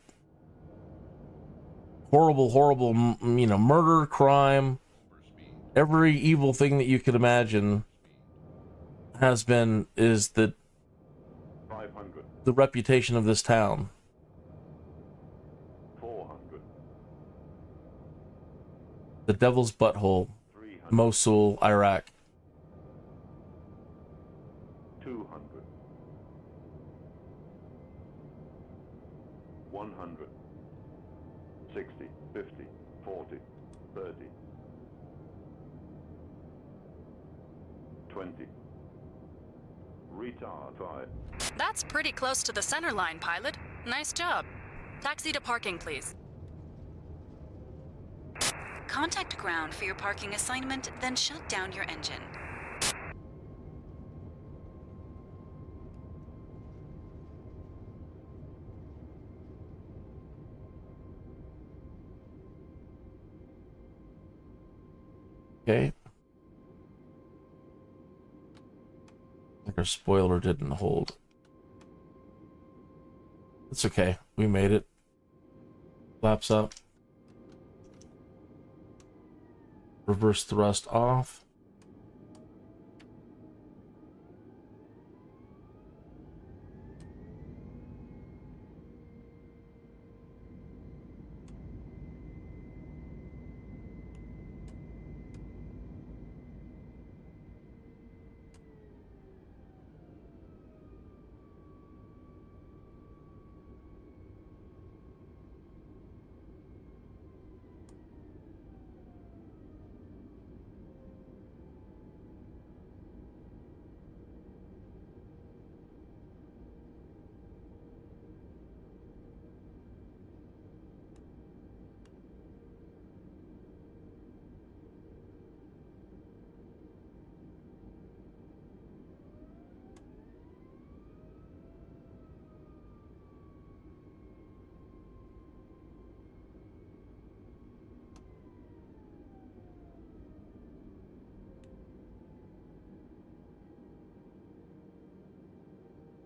horrible, murder, crime, every evil thing that you could imagine is the 500. the reputation of this town. 400. The Devil's Butthole, 300. Mosul, Iraq. 200. 100. 60. 50. 40. 30. 20. Retard 5. That's pretty close to the center line, pilot. Nice job. Taxi to parking, please. Contact ground for your parking assignment, then shut down your engine. Okay. Like our spoiler didn't hold. It's okay. We made it. Flaps up. Reverse thrust off.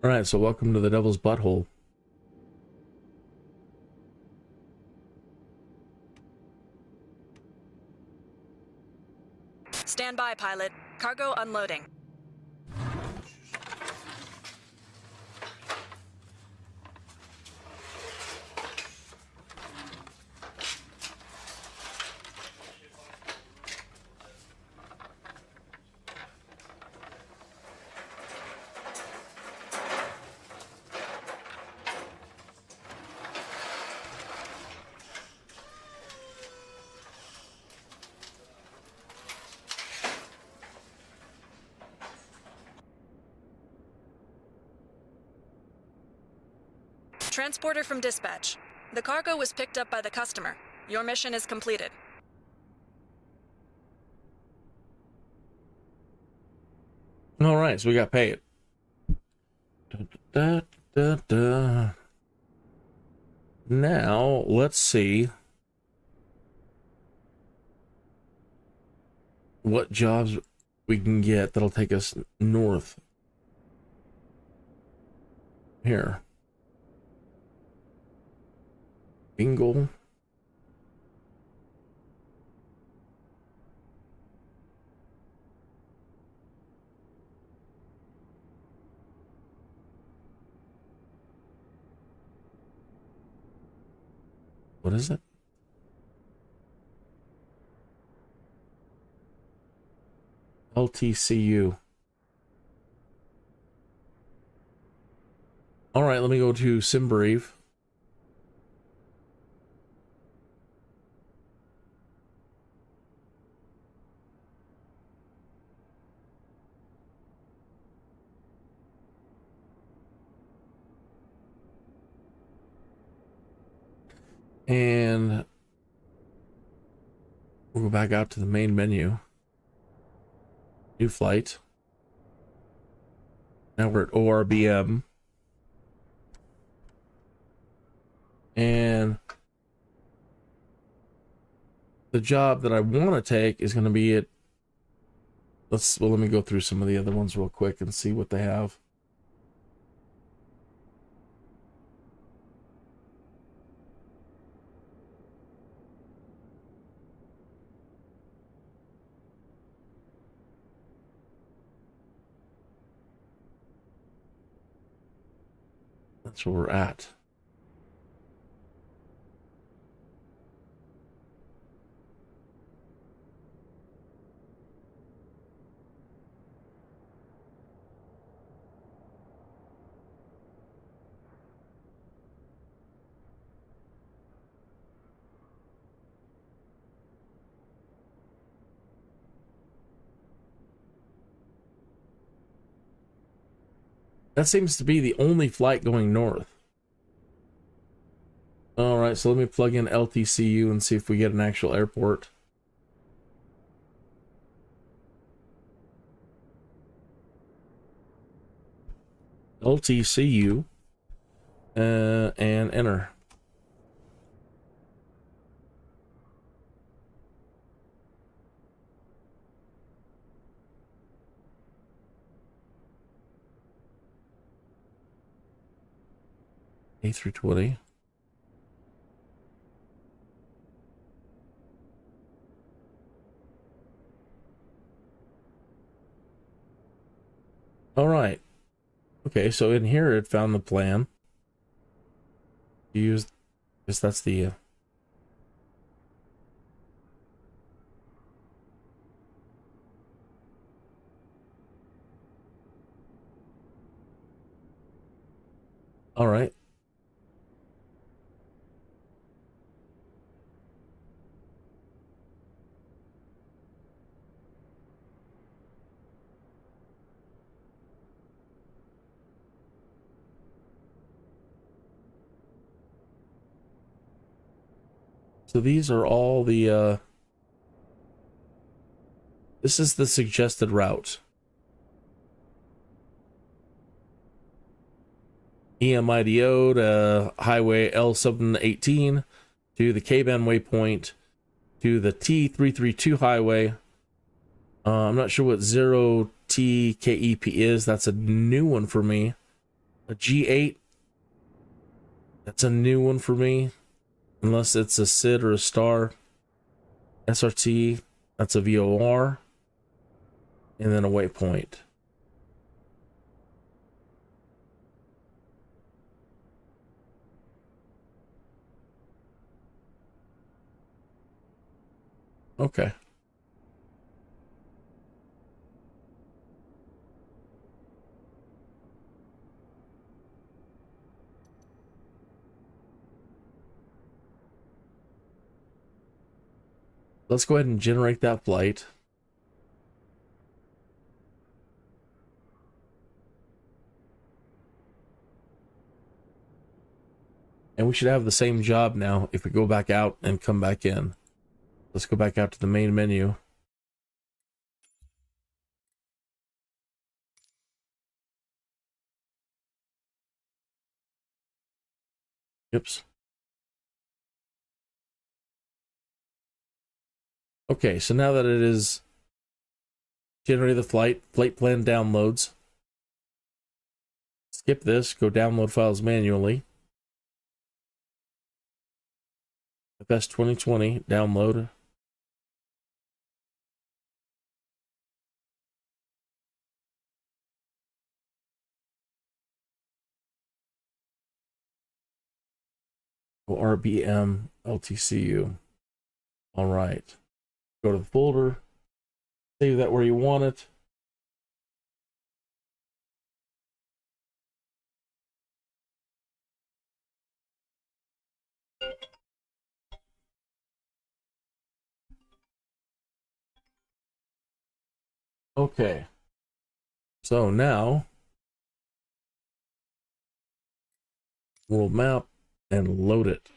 All right, so welcome to the Devil's Butthole. Stand by, pilot. Cargo unloading. Transporter from dispatch. The cargo was picked up by the customer. Your mission is completed. All right, so we got paid. Da, da, da, da. Now, let's see what jobs we can get that'll take us north. Here. Bingle. What is it? LTCU. All right, let me go to Simbrief. And we'll go back out to the main menu. New flight. Now we're at ORBM. And the job that I want to take is going to be at, let me go through some of the other ones real quick and see what they have. That's where we're at. That seems to be the only flight going north. All right, so let me plug in LTCU and see if we get an actual airport. LTCU and enter. A320. All right. Okay, so in here it found the plan. Use, guess that's the all right. So these are all the, this is the suggested route. EMIDO to Highway L718 to the K-band waypoint to the T332 highway. I'm not sure what 0TKEP is. That's a new one for me. A G8. That's a new one for me. Unless it's a SID or a star. SRT, that's a VOR. And then a waypoint. Okay. Let's go ahead and generate that flight. we should have the same job now if we go back out and come back in. Let's go back out to the main menu. Oops. Okay, so now that it is generated the flight plan downloads. Skip this, go download files manually. FS 2020, download. RBM LTCU. All right. Go to the folder. Save that where you want it. Okay. So now, world map and load it.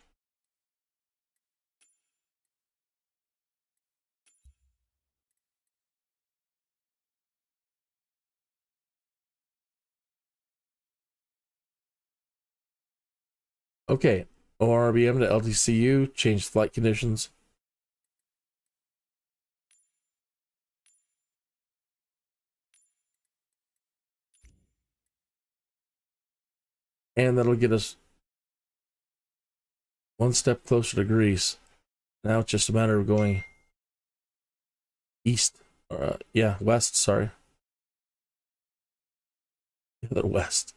Okay, ORBM to LTCU, change flight conditions. And that'll get us one step closer to Greece. Now it's just a matter of going east, west, sorry. The other west.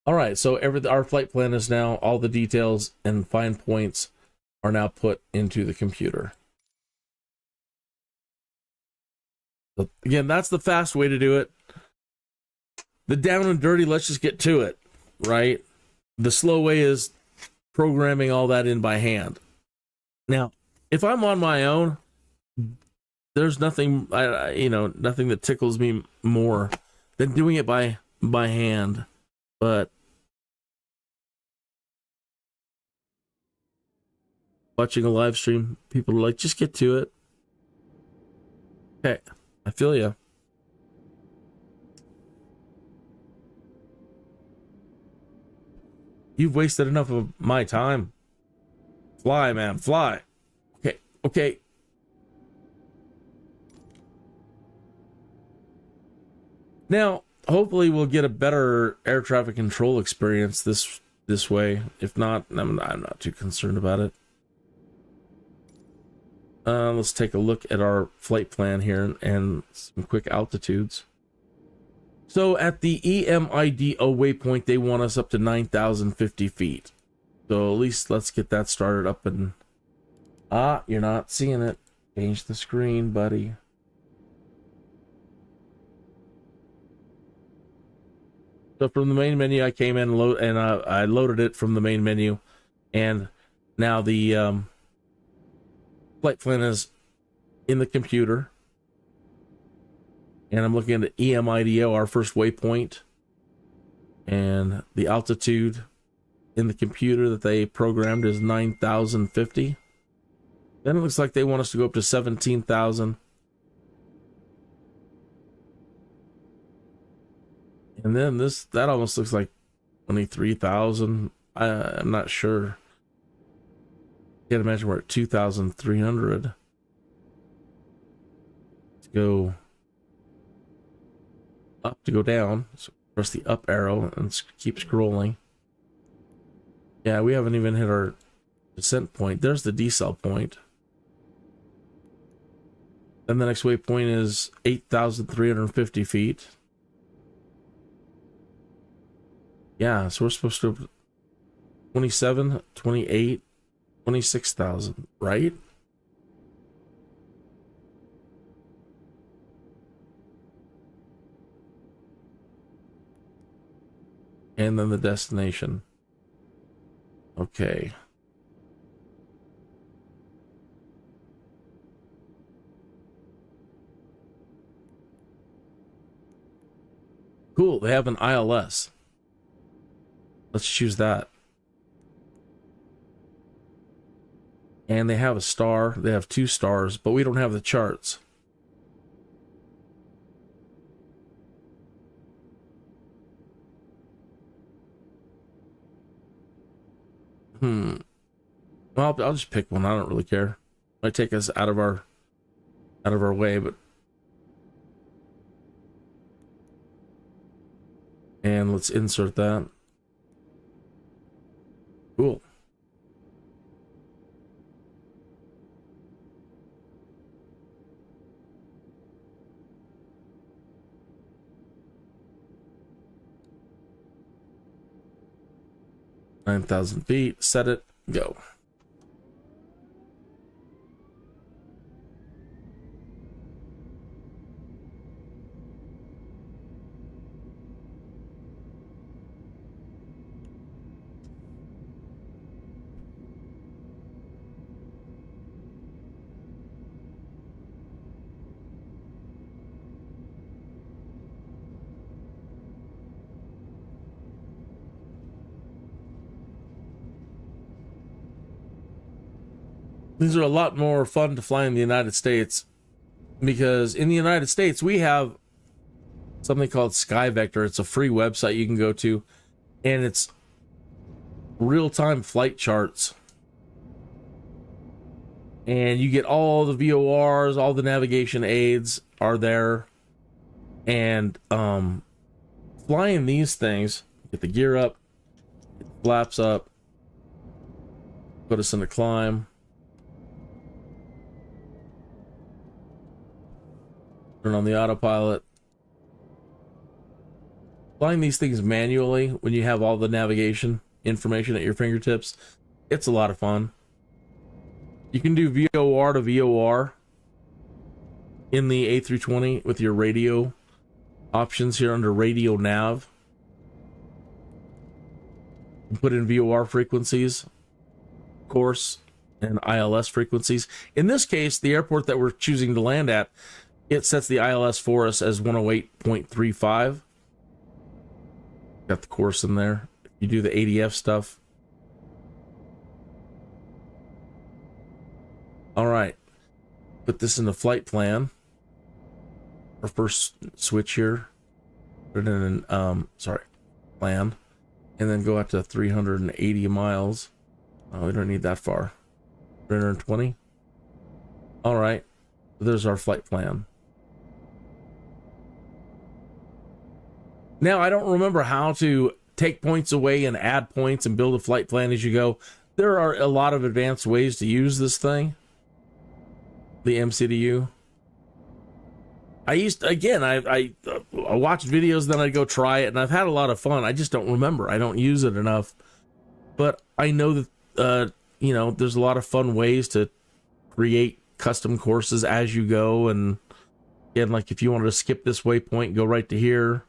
All right, so our flight plan is now, all the details and fine points are now put into the computer. So again, that's the fast way to do it. The down and dirty, let's just get to it, right? The slow way is programming all that in by hand. Now, if I'm on my own, there's nothing, nothing that tickles me more than doing it by hand. But watching a live stream, people are like, just get to it. Okay, I feel you. You've wasted enough of my time. Fly, man, fly. Okay. Now, hopefully we'll get a better air traffic control experience this way. If not, I'm not too concerned about it. Let's take a look at our flight plan here and some quick altitudes. So at the EMIDO waypoint, they want us up to 9,050 feet. So at least let's get that started up and... you're not seeing it. Change the screen, buddy. So from the main menu, I came in and I loaded it from the main menu. And now the flight plan is in the computer. And I'm looking at the EMIDO, our first waypoint. And the altitude in the computer that they programmed is 9,050. Then it looks like they want us to go up to 17,000. And then that almost looks like 23,000. I'm not sure. Can't imagine we're at 2,300. Let's go up to go down. So press the up arrow and keep scrolling. Yeah, we haven't even hit our descent point. There's the decel point. Then the next waypoint is 8,350 feet. Yeah, so we're supposed to 27, 28, 26,000, right? And then the destination. Okay. Cool, they have an ILS. Let's choose that. And they have a star. They have 2 stars, but we don't have the charts. Well, I'll just pick one. I don't really care. Might take us out of our way, but and let's insert that. Cool. $9,000 feet. Set it. Go. These are a lot more fun to fly in the United States because in the United States we have something called SkyVector. It's a free website you can go to, and it's real-time flight charts. And you get all the VORs, all the navigation aids are there. And flying these things, get the gear up, get the flaps up, put us in a climb. Turn on the autopilot. Flying these things manually when you have all the navigation information at your fingertips, it's a lot of fun. You can do VOR to VOR in the A320 with your radio options here under radio nav. You put in VOR frequencies, course, and ILS frequencies. In this case, the airport that we're choosing to land at, it sets the ILS for us as 108.35. Got the course in there. You do the ADF stuff. All right. Put this in the flight plan. Our first switch here. Put it in plan. And then go out to 380 miles. Oh, we don't need that far. 320. All right. There's our flight plan. Now, I don't remember how to take points away and add points and build a flight plan as you go. There are a lot of advanced ways to use this thing, the MCDU. I watched videos, then I'd go try it, and I've had a lot of fun. I just don't remember. I don't use it enough. But I know that, there's a lot of fun ways to create custom courses as you go. And again, like if you wanted to skip this waypoint, go right to here.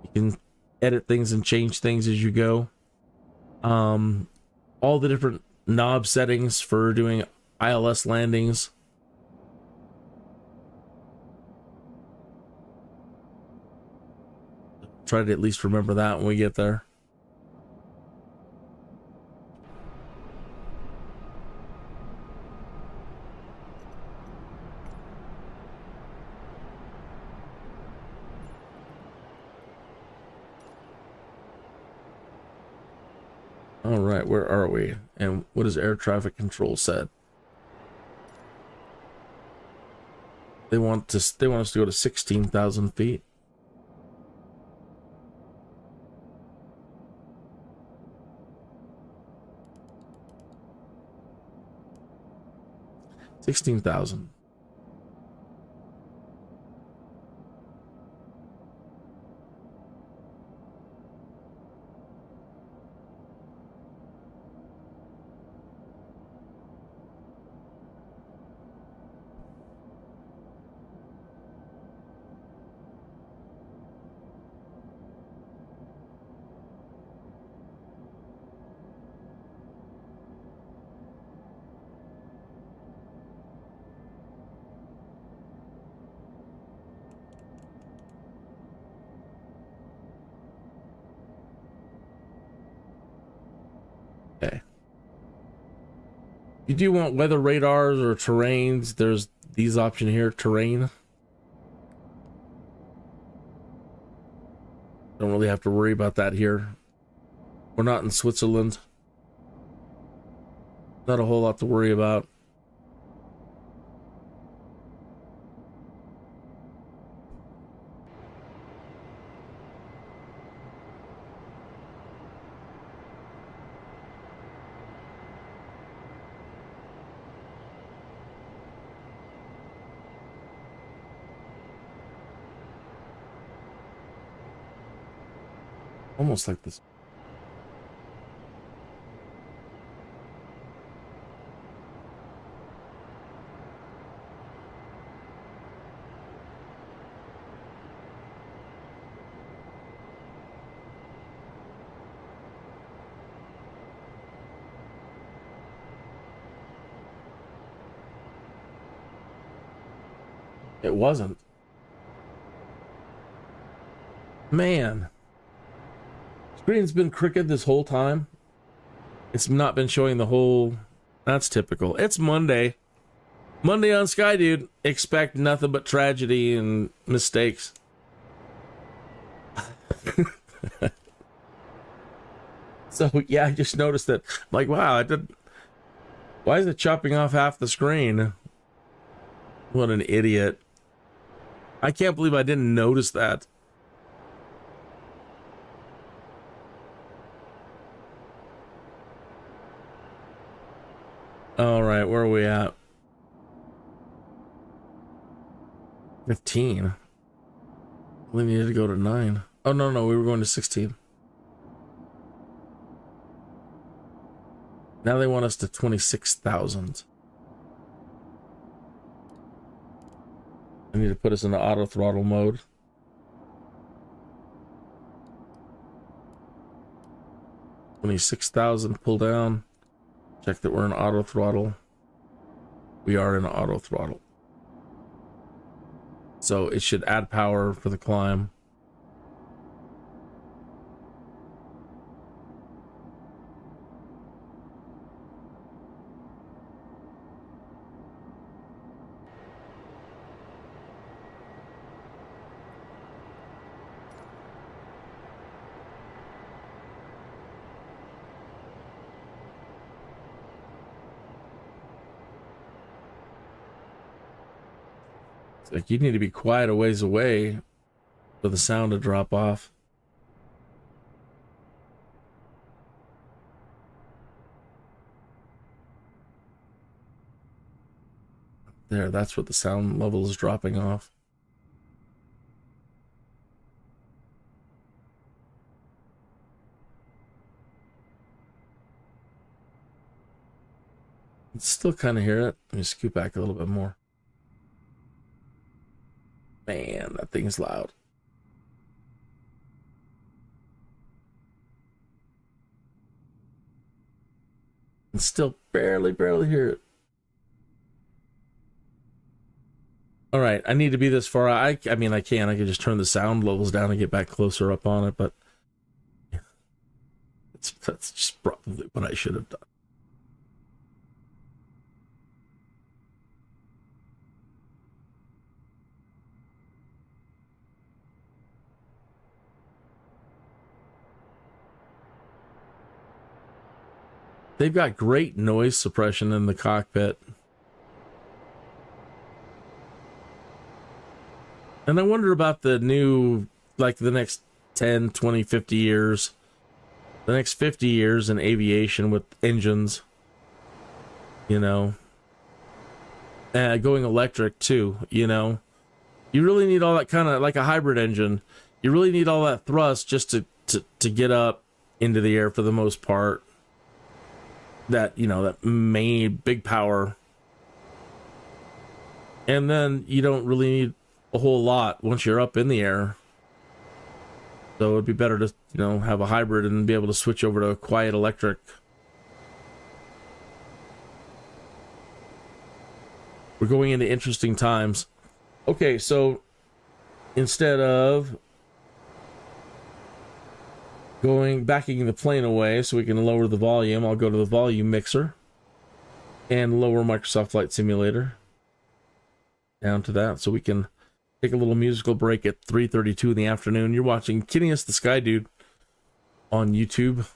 You can edit things and change things as you go. All the different knob settings for doing ILS landings. Try to at least remember that when we get there. All right, where are we? And what does air traffic control said? They want us to go to 16,000 feet. $16,000. Okay. You do want weather radars or terrains. There's these options here. Terrain. Don't really have to worry about that here. We're not in Switzerland. Not a whole lot to worry about. Almost like this. It wasn't. Man. Screen's been crooked this whole time. It's not been showing the whole... That's typical. It's Monday. Monday on Skydude. Expect nothing but tragedy and mistakes. So, yeah, I just noticed that. I'm like, wow, I did... Why is it chopping off half the screen? What an idiot. I can't believe I didn't notice that. All right, where are we at? 15. We needed to go to 9. Oh, no, we were going to 16. Now they want us to 26,000. I need to put us in the auto throttle mode. $26,000, pull down. Check that we're in auto throttle. We are in auto throttle. So it should add power for the climb. Like, you need to be quiet a ways away for the sound to drop off. There, that's what the sound level is dropping off. I can still kind of hear it. Let me scoot back a little bit more. Man, that thing's loud. And still barely hear it. All right, I need to be this far. I mean, I can just turn the sound levels down and get back closer up on it, but yeah, that's just probably what I should have done. They've got great noise suppression in the cockpit. And I wonder about the new, like the next 10, 20, 50 years. The next 50 years in aviation with engines. You know. Going electric too, you know. You really need all that kind of, like a hybrid engine. You really need all that thrust just to get up into the air for the most part. That, you know, that main big power. And then you don't really need a whole lot once you're up in the air. So it'd be better to, you know, have a hybrid and be able to switch over to a quiet electric. We're going into interesting times. Okay, so instead of backing the plane away so we can lower the volume. I'll go to the volume mixer and lower Microsoft Flight Simulator down to that so we can take a little musical break at 3:32 in the afternoon. You're watching Kittius the Skydude on YouTube.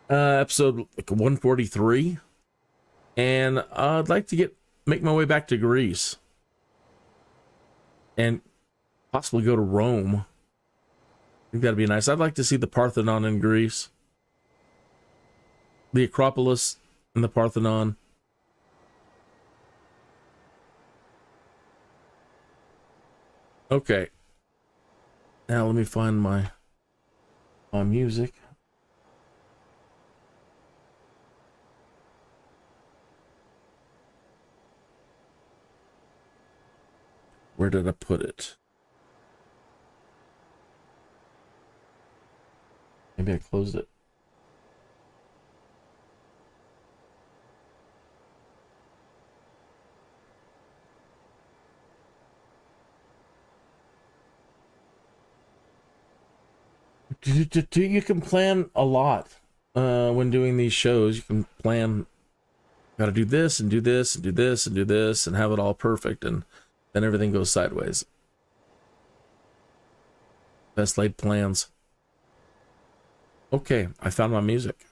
Episode 143. And I'd like to make my way back to Greece and possibly go to Rome. I think that'd be nice. I'd like to see the Parthenon in Greece, the Acropolis and the Parthenon. Okay. Now let me find my music. Where did I put it? Maybe I closed it. You can plan a lot when doing these shows. You can plan, got to do this and do this and do this and do this and have it all perfect, and then everything goes sideways. Best laid plans. Okay, I found my music.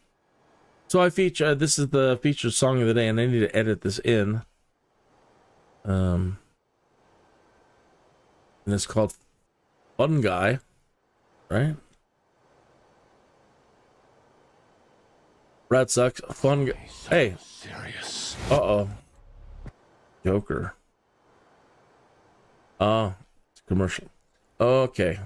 So I feature, this is the featured song of the day, and I need to edit this in. And it's called Fun Guy, right? Brad sucks. Fun guy. Hey. Serious. Uh-oh. Joker. Oh, it's a commercial. Okay.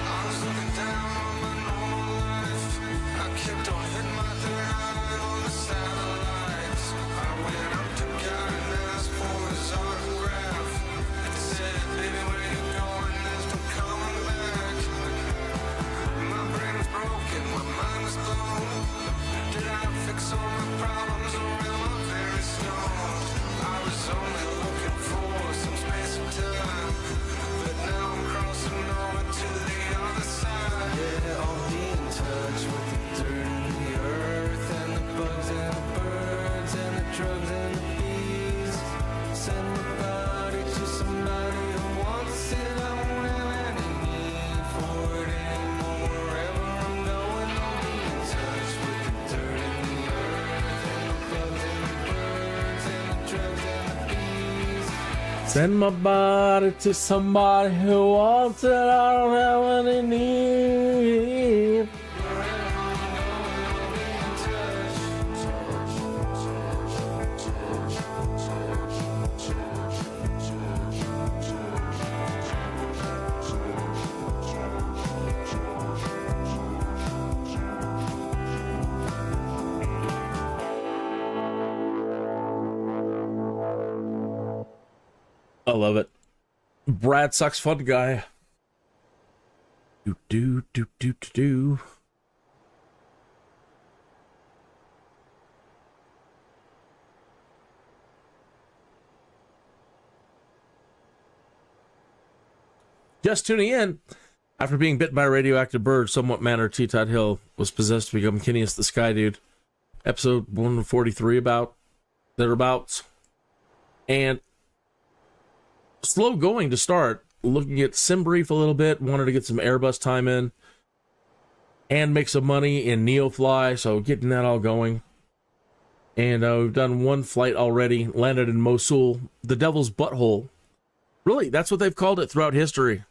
I was looking down on my normal life. I kept on hitting my third eye on the satellites. I went up to God and asked for his autograph. It said, baby, where you going? There's no coming back. My brain was broken, my mind was blown. Did I fix all my problems or am I very stoned? I was only looking for some space and time, but now I'm crossing over to the other side. Yeah, I'll be in touch with the dirt and the earth and the bugs and the birds and the drugs and the bees. Send my body to somebody who wants it. I won't have any need for it anymore. Wherever I'm going, I'll be in touch with the dirt and the earth and the bugs and the birds and the drugs and the bees. Send my body to somebody who wants it. I don't have any need. I love it. Brad sucks fun guy. Do do do do do do. Just tuning in. After being bitten by a radioactive bird, somewhat manner T. Tuthill was possessed to become Kineas the Skydude. Episode 143 about thereabouts. And slow going to start. Looking at SimBrief a little bit. Wanted to get some Airbus time in. And make some money in Neofly. So getting that all going. And we've done one flight already. Landed in Mosul. The Devil's Butthole. Really, that's what they've called it throughout history.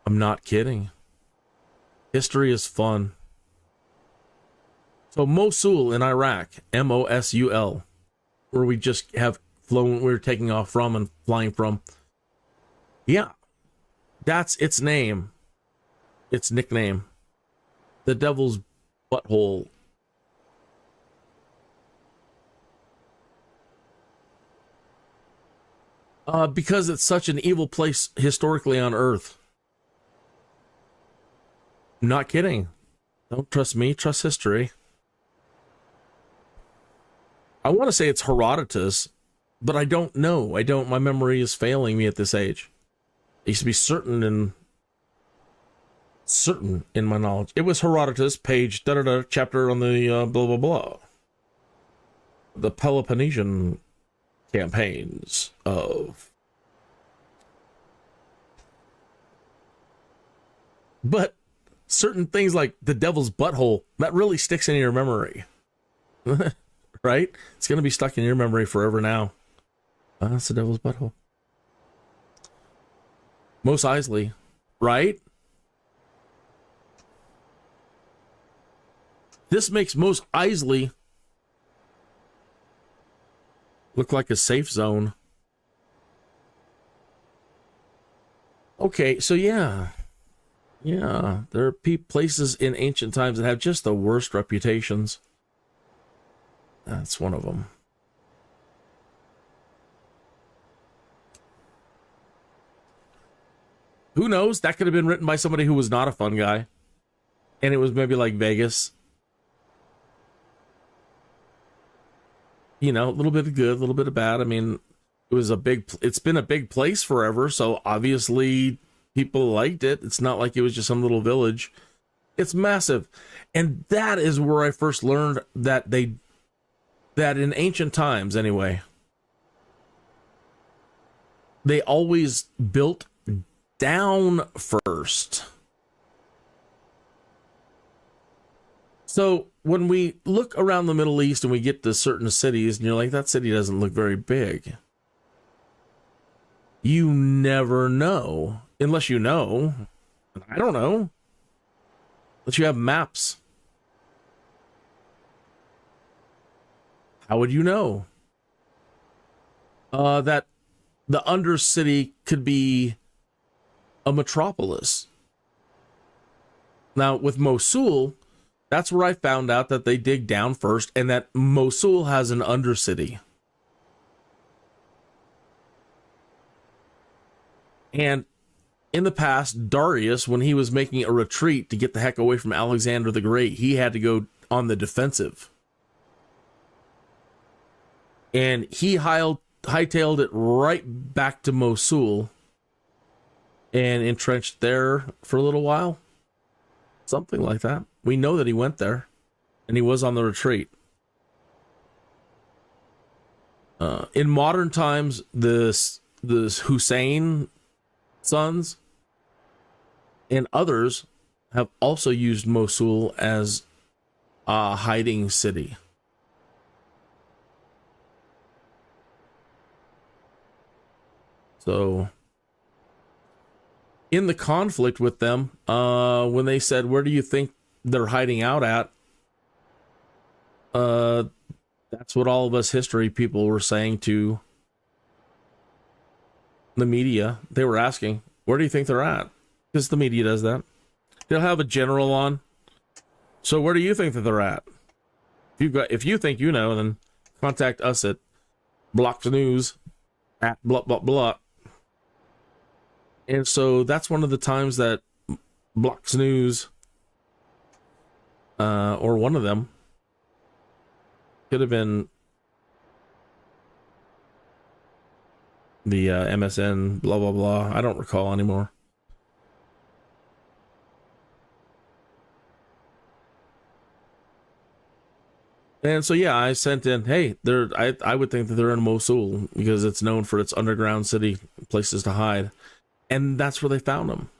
I'm not kidding. History is fun. So Mosul in Iraq. M-O-S-U-L. Where we just have flown, we're taking off from and flying from. Yeah, that's its name, its nickname, the Devil's Butthole. Because it's such an evil place historically on Earth. Not kidding. Don't trust me, trust history. I want to say it's Herodotus, but I don't know. My memory is failing me at this age. I used to be certain in my knowledge. It was Herodotus, page da-da-da, chapter on the blah blah blah. The Peloponnesian campaigns of. But certain things like the Devil's Butthole, that really sticks in your memory. Right? It's going to be stuck in your memory forever now. That's the Devil's Butthole. Mos Eisley, right? This makes Mos Eisley look like a safe zone. Okay, so yeah, there are places in ancient times that have just the worst reputations. That's one of them. Who knows? That could have been written by somebody who was not a fun guy. And it was maybe like Vegas. You know, a little bit of good, a little bit of bad. I mean, it's been a big place forever, so obviously people liked it. It's not like it was just some little village. It's massive. And that is where I first learned that in ancient times anyway, they always built down first. So when we look around the Middle East and we get to certain cities and you're like, that city doesn't look very big. You never know, unless you know. I don't know. Unless you have maps. How would you know? That the undercity could be a metropolis. Now, with Mosul, that's where I found out that they dig down first and that Mosul has an undercity. And in the past, Darius, when he was making a retreat to get the heck away from Alexander the Great, he had to go on the defensive. And he hightailed it right back to Mosul and entrenched there for a little while. Something like that. We know that he went there and he was on the retreat. In modern times, the Hussein sons and others have also used Mosul as a hiding city. So, in the conflict with them, when they said, where do you think they're hiding out at? That's what all of us history people were saying to the media. They were asking, where do you think they're at? Because the media does that. They'll have a general on. So where do you think that they're at? If you think you know, then contact us at Blocks News at blah blah blah. And so that's one of the times that Blocks News, or one of them, could have been the MSN, blah, blah, blah. I don't recall anymore. And so, yeah, I sent in, hey, I would think that they're in Mosul because it's known for its underground city, places to hide. And that's where they found them.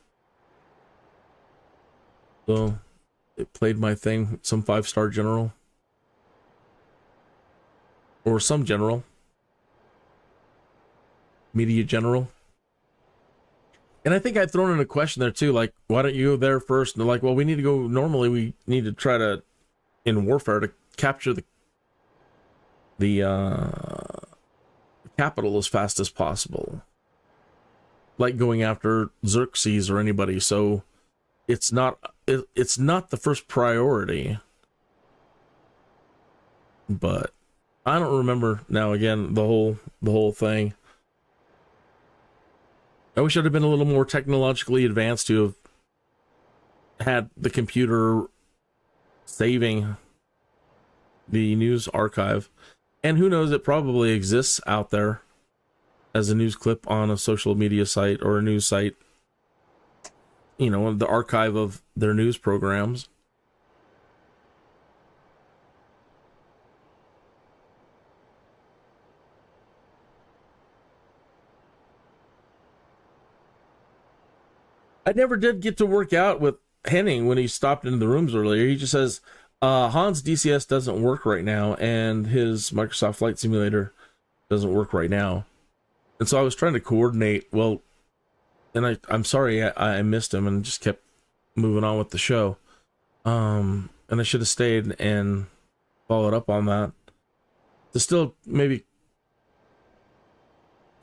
So it played my thing, some 5-star general. Or some general. Media general. And I think I'd thrown in a question there too, like, why don't you go there first? And they're like, well, we need to go, normally we need to try to, in warfare, to capture the capital as fast as possible. Like going after Xerxes or anybody, so it's not the first priority. But I don't remember now again the whole thing. I wish I'd have been a little more technologically advanced to have had the computer saving the news archive. And who knows, it probably exists out there as a news clip on a social media site or a news site. You know, the archive of their news programs. I never did get to work out with Henning when he stopped into the rooms earlier. He just says, Hans DCS doesn't work right now, and his Microsoft Flight Simulator doesn't work right now. And so I was trying to coordinate, well, and I'm sorry I missed him and just kept moving on with the show. And I should have stayed and followed up on that. To still maybe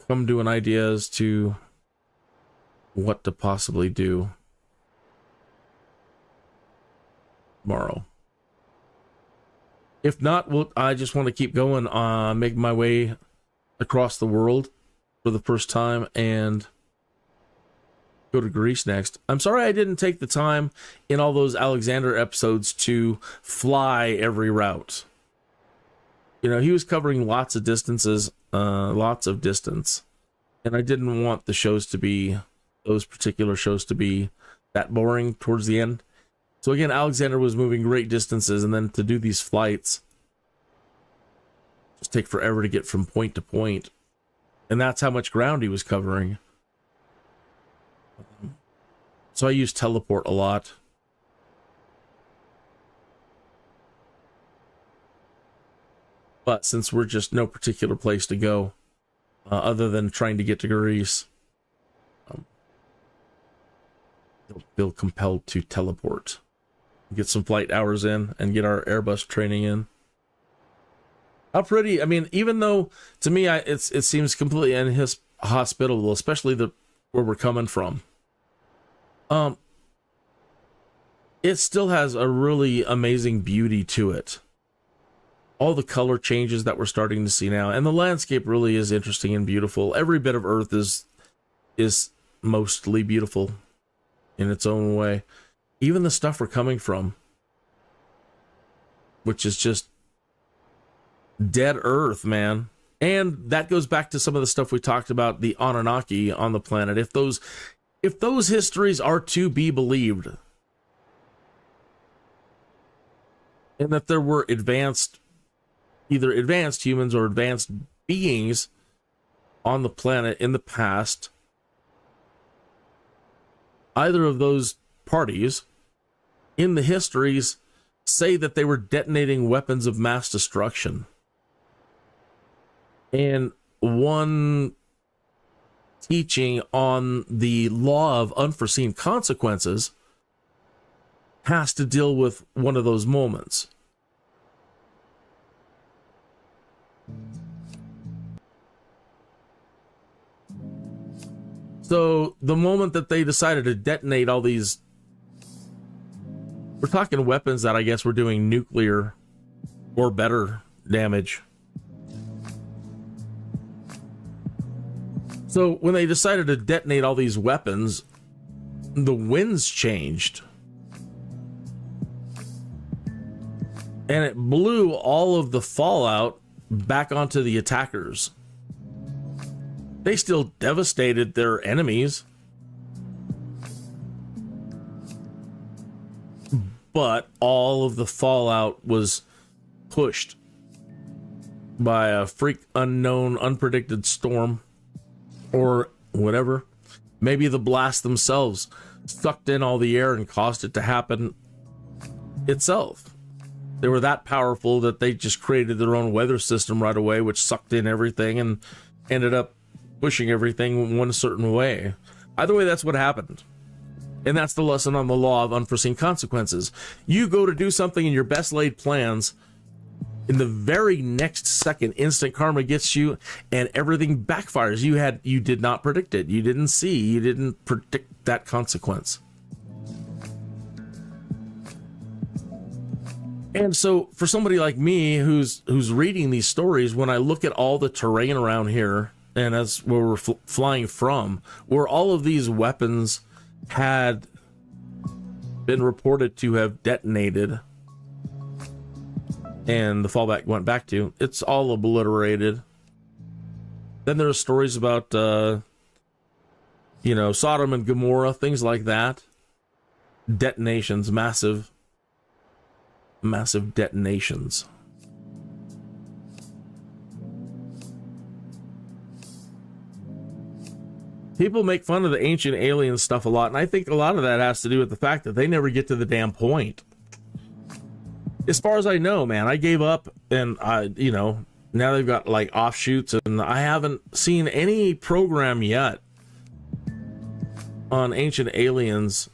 come to an idea as to what to possibly do tomorrow. If not, I just want to keep going, make my way across the world for the first time and go to Greece next. I'm sorry I didn't take the time in all those Alexander episodes to fly every route. You know, he was covering lots of distances, lots of distance. And I didn't want the shows to be, those particular shows to be that boring towards the end. So again, Alexander was moving great distances, and then to do these flights just take forever to get from point to point. And that's how much ground he was covering. So I use teleport a lot. But since we're just no particular place to go, other than trying to get to Greece, they'll feel compelled to teleport, get some flight hours in, and get our Airbus training in. How pretty! I mean, even though to me, it seems completely inhospitable, especially where we're coming from. It still has a really amazing beauty to it. All the color changes that we're starting to see now, and the landscape really is interesting and beautiful. Every bit of Earth is mostly beautiful in its own way. Even the stuff we're coming from, which is just dead Earth, man. And that goes back to some of the stuff we talked about, the Anunnaki on the planet. If those histories are to be believed, and that there were either advanced humans or advanced beings on the planet in the past, either of those parties in the histories say that they were detonating weapons of mass destruction. And one teaching on the law of unforeseen consequences has to deal with one of those moments. So the moment that they decided to detonate all these, we're talking weapons that I guess were doing nuclear or better damage. So when they decided to detonate all these weapons, the winds changed. And it blew all of the fallout back onto the attackers. They still devastated their enemies, but all of the fallout was pushed by a freak unknown, unpredicted storm or whatever. Maybe the blast themselves sucked in all the air and caused it to happen itself. They were that powerful that they just created their own weather system right away, which sucked in everything and ended up pushing everything one certain way. Either way, that's what happened. And that's the lesson on the law of unforeseen consequences. You go to do something in your best laid plans, in the very next second, instant karma gets you and everything backfires. You did not predict it. You didn't predict that consequence. And so for somebody like me who's reading these stories, when I look at all the terrain around here, and that's where we're flying from, where all of these weapons had been reported to have detonated and the fallback went back to, it's all obliterated. Then there are stories about, Sodom and Gomorrah, things like that. Detonations, massive detonations. People make fun of the ancient alien stuff a lot, and I think a lot of that has to do with the fact that they never get to the damn point. As far as I know, man, I gave up, and now they've got like offshoots, and I haven't seen any program yet on ancient aliens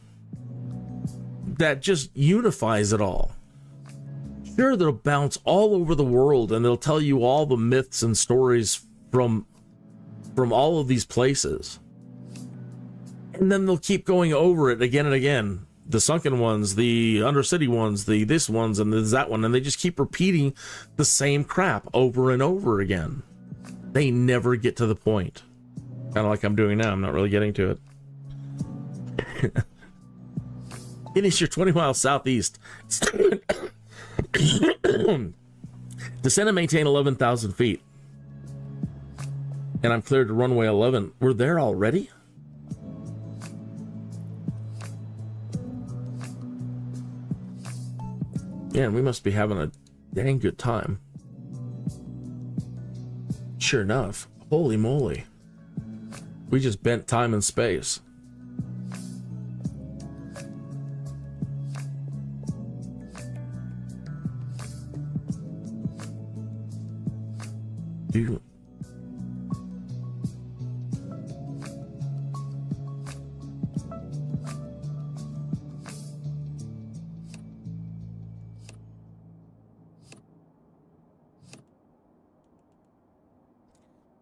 that just unifies it all. Sure, they'll bounce all over the world, and they'll tell you all the myths and stories from all of these places. And then they'll keep going over it again and again. The sunken ones, the undercity ones, the this ones, and there's that one. And they just keep repeating the same crap over and over again. They never get to the point. Kind of like I'm doing now. I'm not really getting to it. Finish your 20 miles southeast. Descend and maintain 11,000 feet. And I'm cleared to runway 11. We're there already? Man, we must be having a dang good time. Sure enough. Holy moly. We just bent time and space.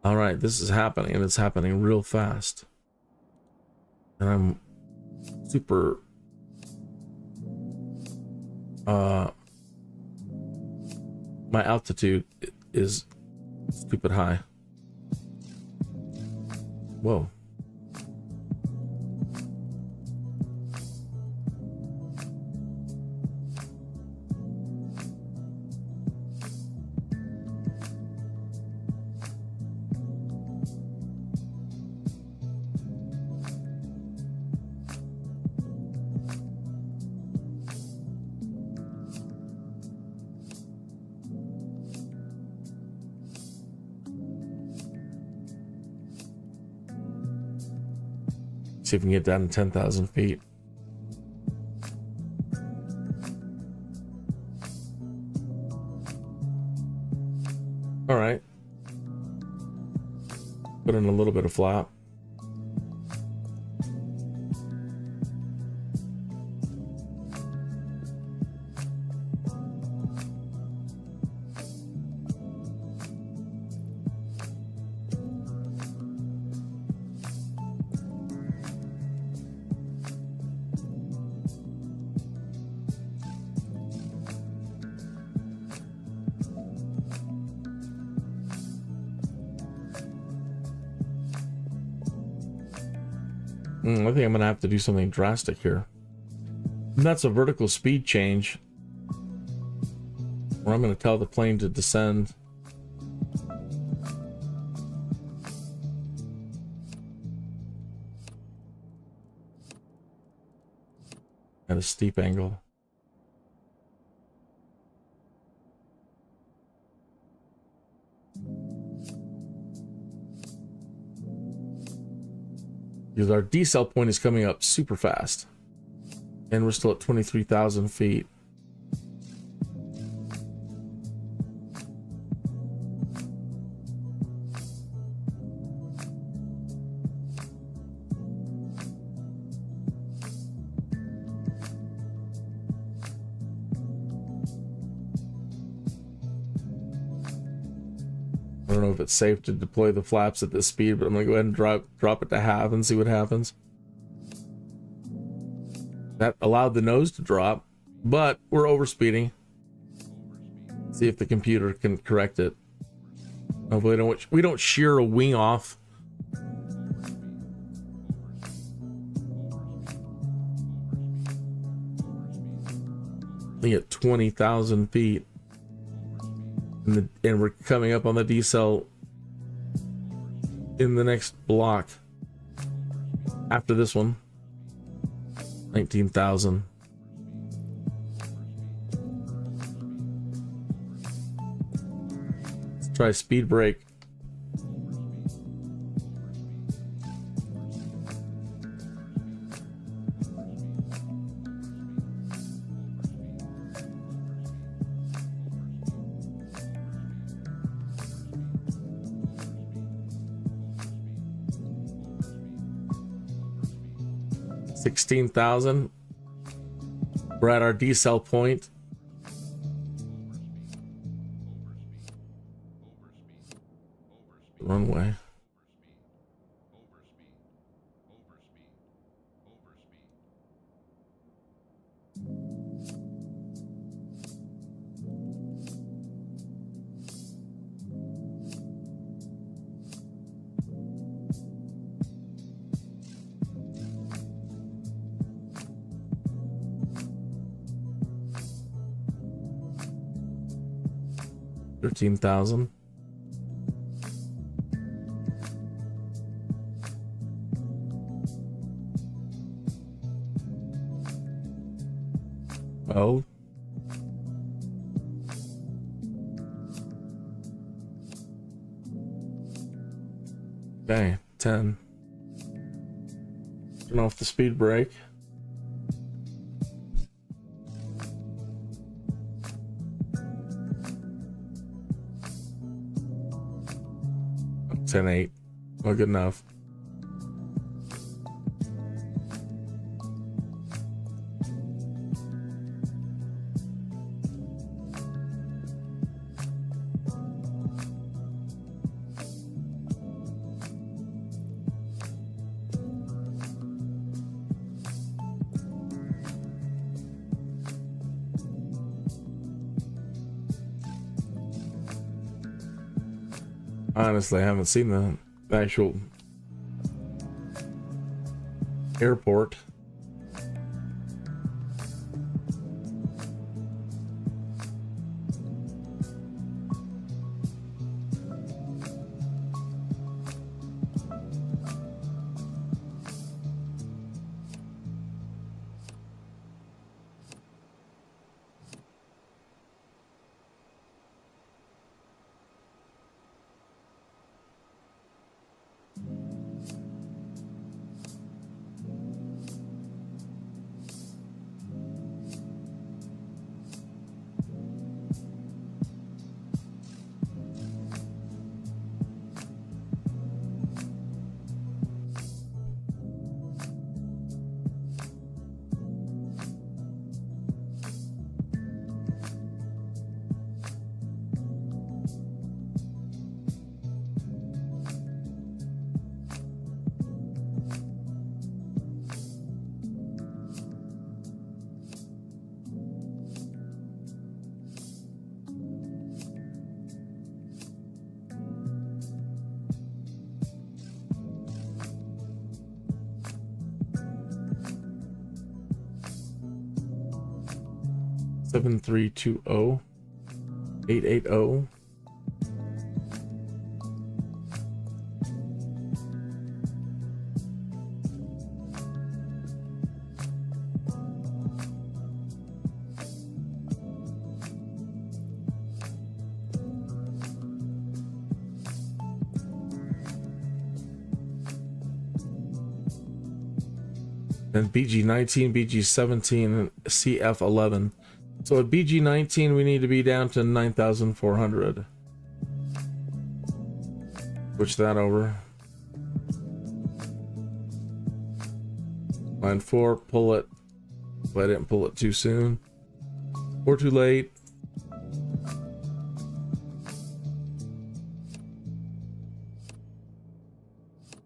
All right, this is happening, and it's happening real fast. And I'm super my altitude is stupid high. Whoa. See if we can get down to 10,000 feet. All right. Put in a little bit of flap. I think I'm gonna have to do something drastic here. And that's a vertical speed change, where I'm gonna tell the plane to descend. At a steep angle. Because our decel point is coming up super fast. And we're still at 23,000 feet. I don't know if it's safe to deploy the flaps at this speed, but I'm gonna go ahead and drop it to half and see what happens. That allowed the nose to drop, but we're overspeeding. See if the computer can correct it. Hopefully we don't shear a wing off. We get 20,000 feet. And we're coming up on the decel in the next block after this one. 19,000. Let's try speed brake. $16,000. We're at our decel point. Runway. $13,000. Oh. Okay, 10. Turn off the speed brake. Ten 8. Well, good enough. Honestly, I haven't seen the actual airport. Seven 320 880. And BG19, BG17, and CF11. So at BG19, we need to be down to 9,400. Switch that over. Line 4, pull it. I didn't pull it too soon. Or too late.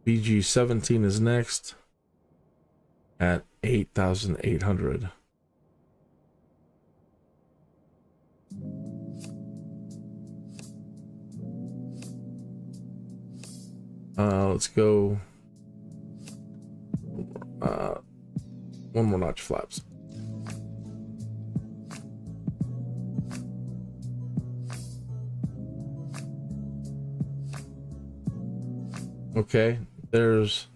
BG17 is next at 8,800. Let's go one more notch flaps. Okay, there's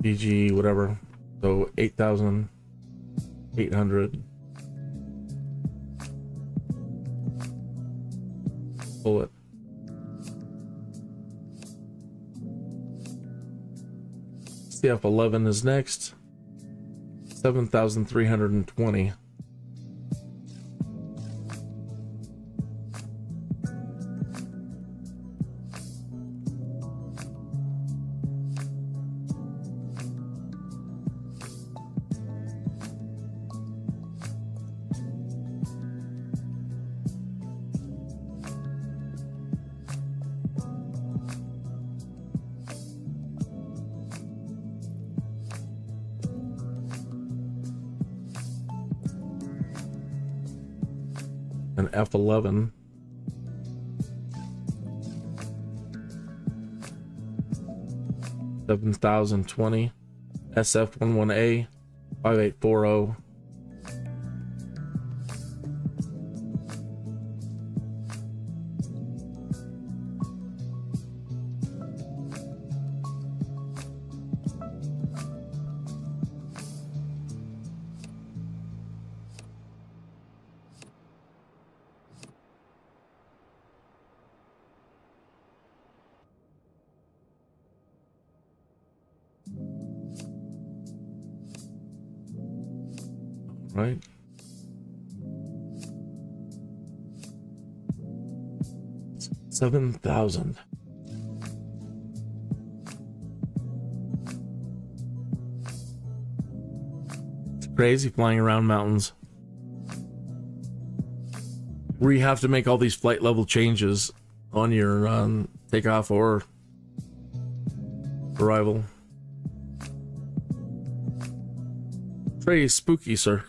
BG whatever, so 8,800. Pull it. CF11 is next. 7,320. An F11. $7,020. SF11A 5840. Right. $7,000. It's crazy flying around mountains where you have to make all these flight level changes on your takeoff or arrival. Pretty spooky, sir.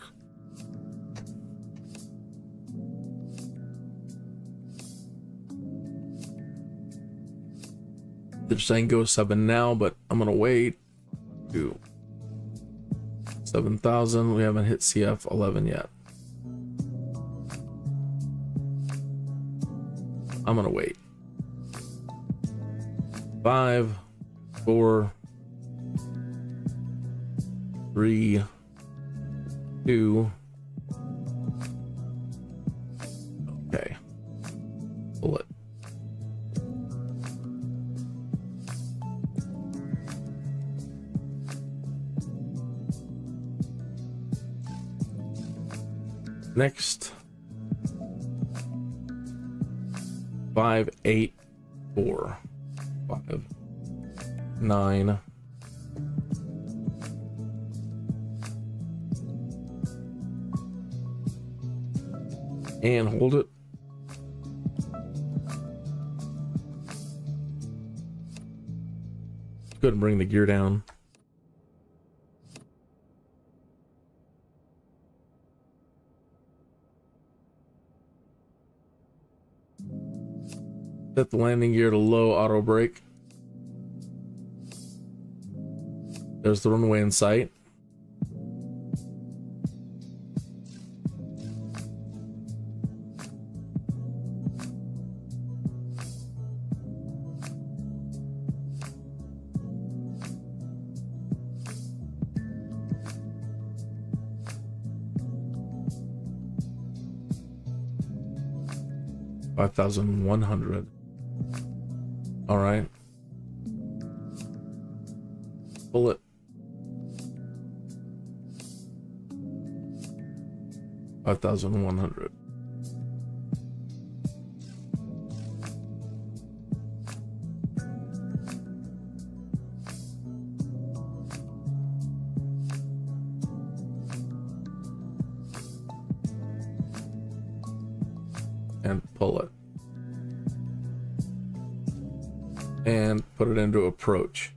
They're saying go 7 now, but I'm gonna wait to 7,000. We haven't hit CF 11 yet. I'm gonna wait. 5, 4, 3, 2. Okay. Pull it. Next. 5, 8, 4, 5, 9. And hold it. Go ahead and bring the gear down. Set the landing gear to low auto brake. There's the runway in sight. $5,100. All right. Pull it. 5,100. And pull it. And put it into approach.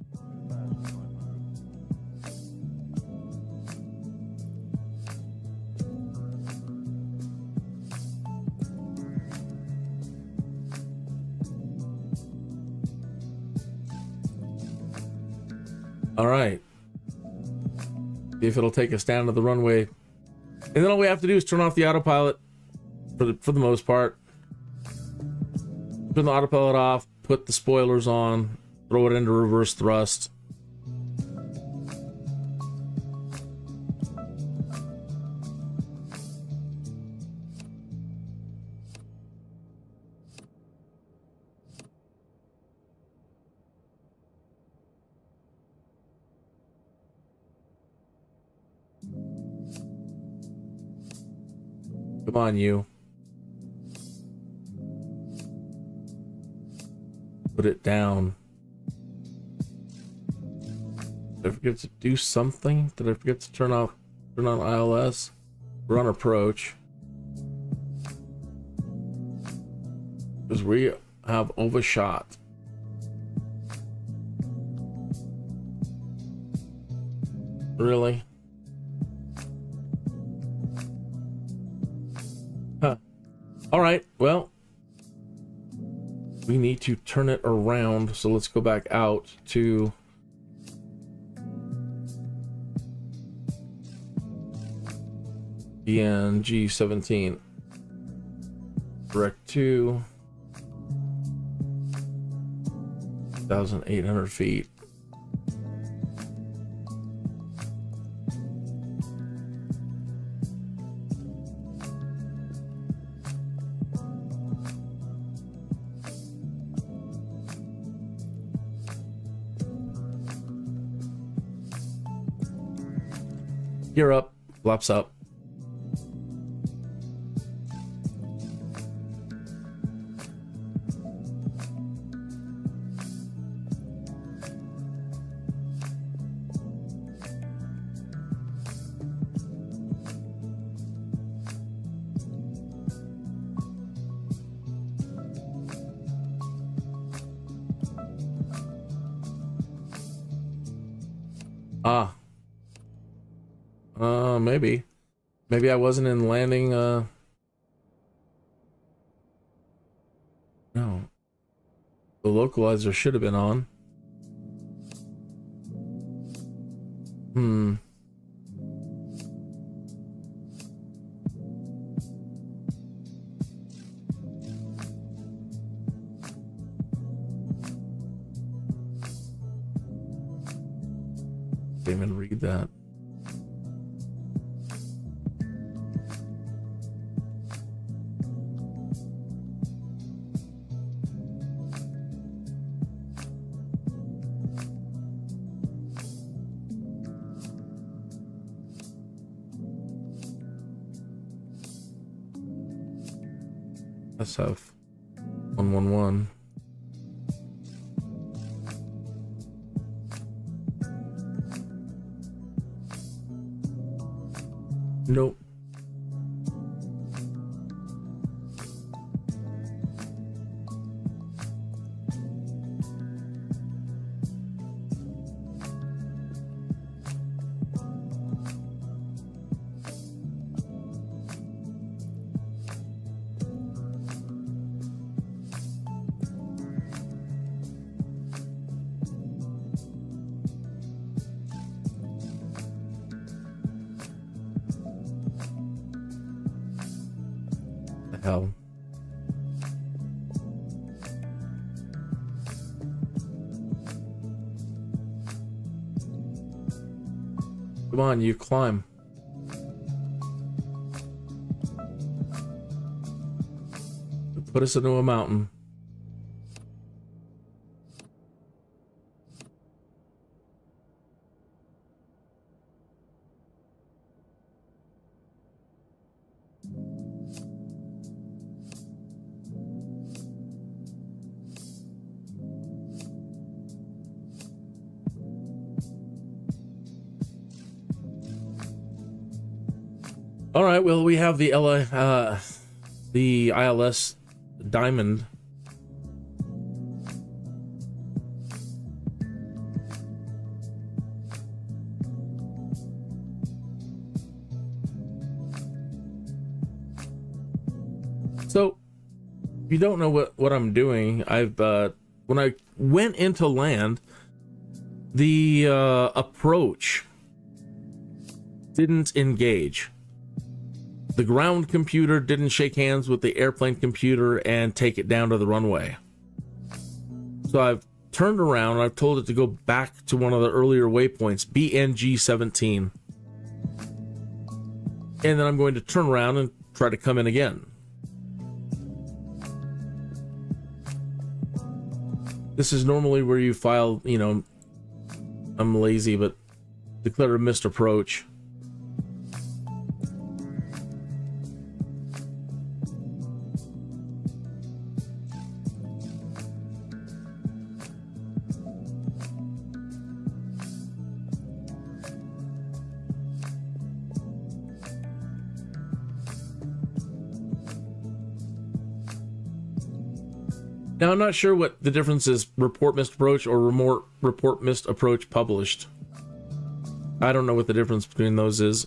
All right. See if it'll take us down to the runway. And then all we have to do is turn off the autopilot for the most part. Turn the autopilot off, put the spoilers on, throw it into reverse thrust. Come on, you. Put it down. Did I forget to do something? Did I forget to turn on ILS? We're on approach. Because we have overshot. Really? Huh. Alright, well. We need to turn it around, so let's go back out to BNG 17. Direct to 1,800 feet. Gear up, flaps up. Maybe I wasn't in landing, no. The localizer should have been on. Hmm. Can't even read that. SF 111. Nope. The hell. Come on, you climb. Put us into a mountain. All right, well, we have the ILS Diamond. So, if you don't know what I'm doing, I've when I went into land, the approach didn't engage. The ground computer didn't shake hands with the airplane computer and take it down to the runway. So I've turned around and I've told it to go back to one of the earlier waypoints, BNG 17. And then I'm going to turn around and try to come in again. This is normally where you file, you know, I'm lazy, but declare a missed approach. Now, I'm not sure what the difference is, report missed approach or report missed approach published. I don't know what the difference between those is.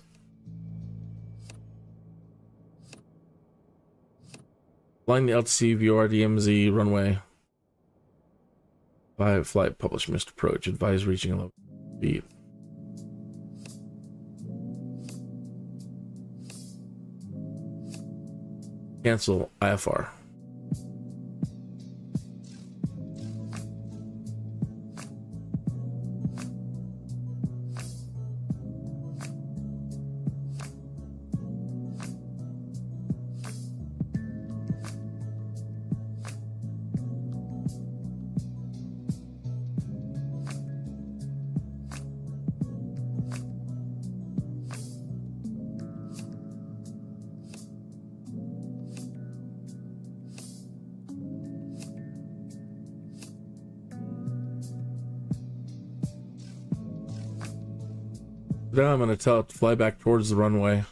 Flying the LTC VOR DMZ runway. Flight published missed approach. Advise reaching a level speed. Cancel IFR. Now I'm going to tell it to fly back towards the runway.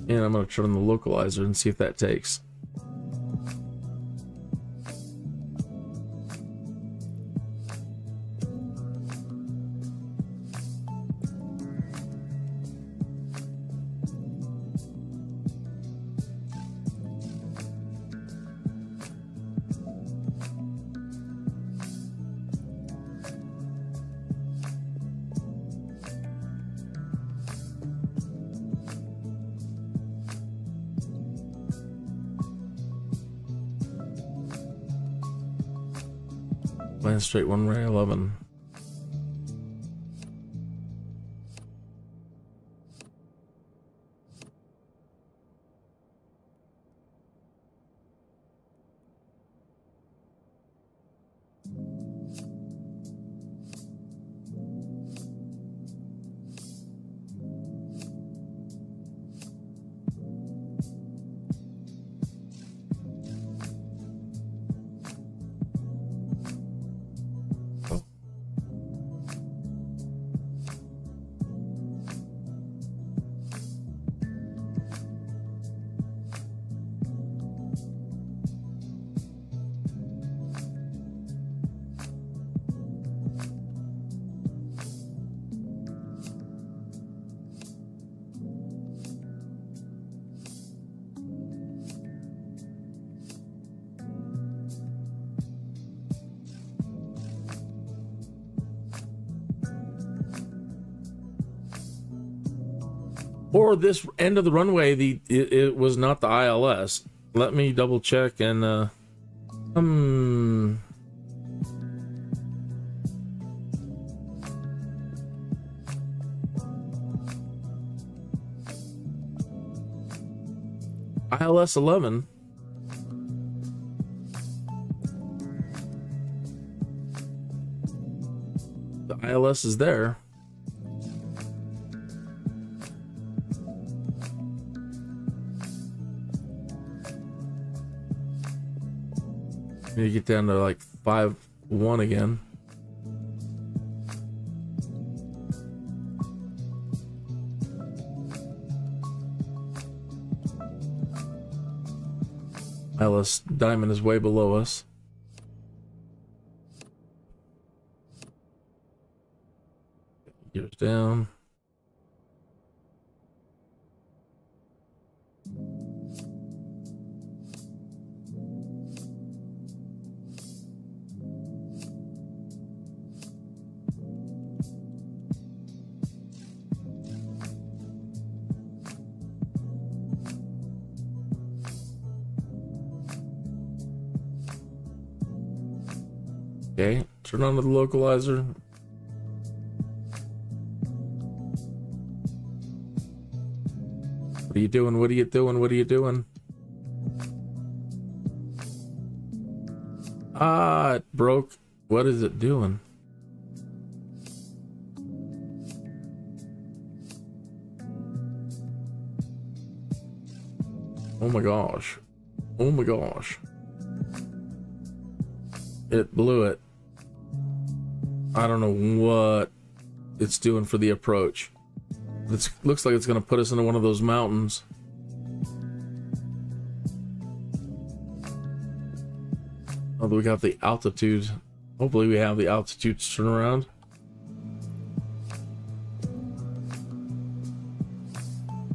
And I'm going to turn on the localizer and see if that takes. Land straight one way 11. Or this end of the runway, it was not the ILS. Let me double check and ILS 11. The ILS is there. You get down to like 5-1 again. ILS Diamond is way below us. Gears down. Okay, turn on the localizer. What are you doing? What are you doing? What are you doing? Ah, it broke. What is it doing? Oh my gosh. Oh my gosh. It blew it. I don't know what it's doing for the approach. It looks like it's going to put us into one of those mountains. Although we got the altitude. Hopefully we have the altitude to turn around.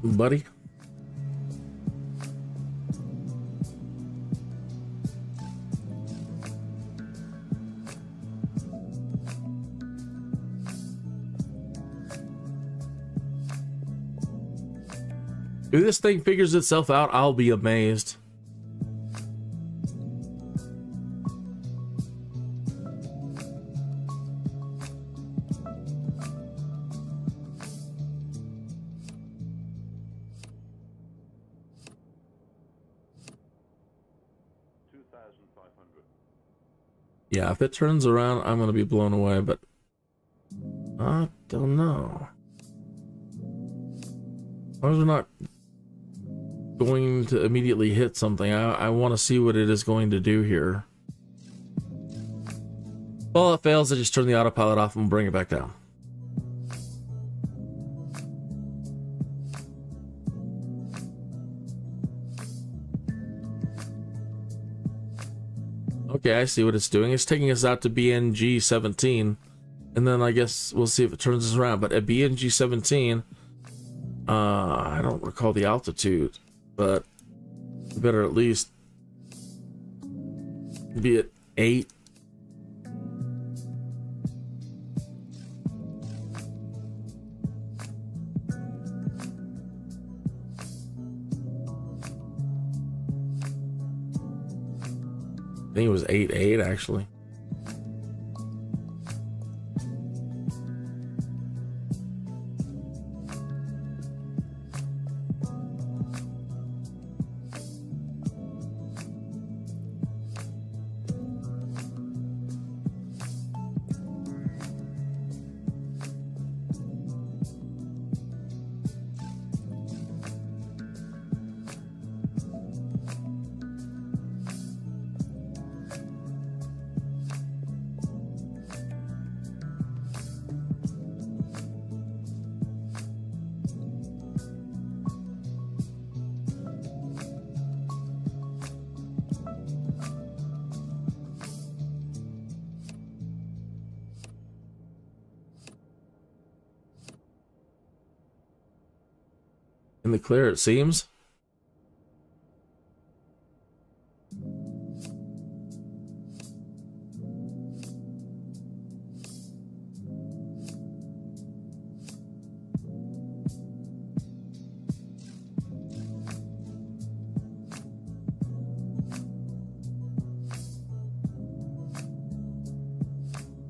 Buddy. If this thing figures itself out, I'll be amazed. Yeah, if it turns around, I'm gonna be blown away, but I don't know. Why is it not going to immediately hit something? I want to see what it is going to do here. Well, it fails, I just turn the autopilot off and bring it back down. Okay, I see what it's doing. It's taking us out to BNG 17, and then I guess we'll see if it turns us around. But at BNG 17, I don't recall the altitude, but we better at least be at 8. I think it was 8.8 actually. In the clear, it seems.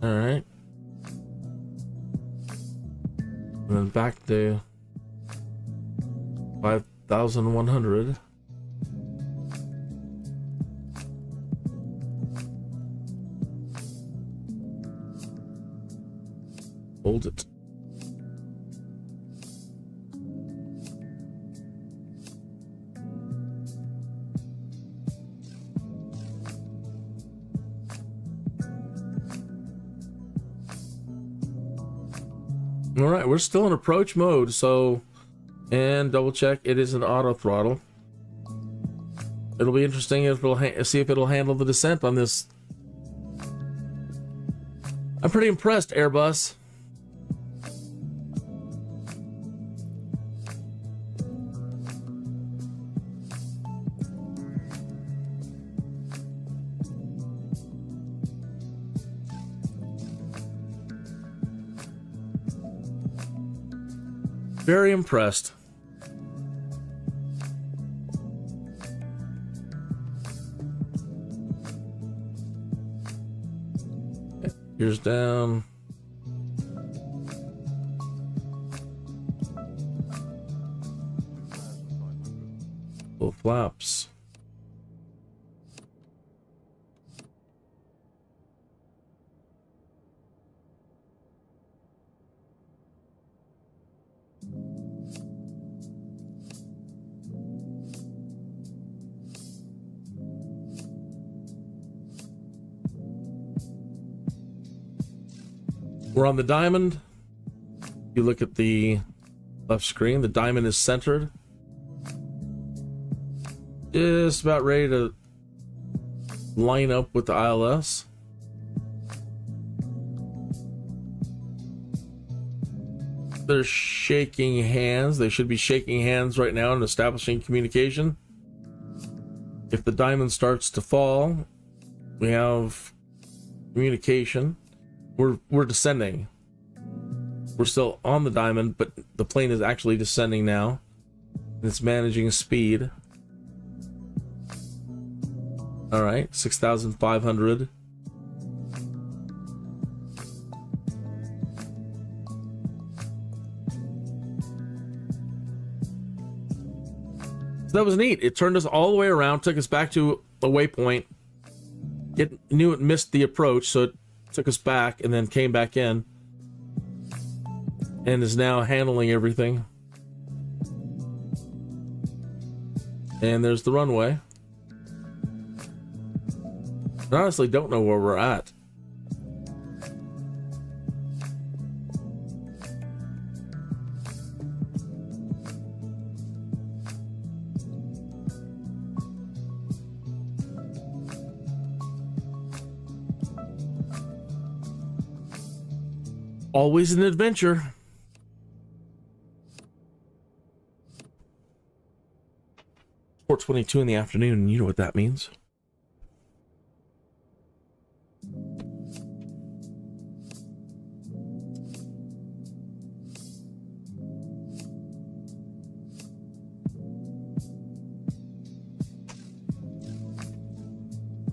All right. And then back to 5,100. Hold it. All right, we're still in approach mode, so, and double check, it is an auto throttle. It'll be interesting if it'll see if it'll handle the descent on this. I'm pretty impressed, Airbus. Very impressed. Here's down. Full flaps. We're on the diamond. You look at the left screen, the diamond is centered. Just about ready to line up with the ILS. They're shaking hands. They should be shaking hands right now and establishing communication. If the diamond starts to fall, we have communication. We're descending. We're still on the diamond, but the plane is actually descending now. It's managing speed. All right, 6,500. So that was neat. It turned us all the way around, took us back to a waypoint. It knew it missed the approach, so it took us back and then came back in and is now handling everything. And there's the runway. I honestly don't know where we're at. Always an adventure. .22 in the afternoon, you know what that means.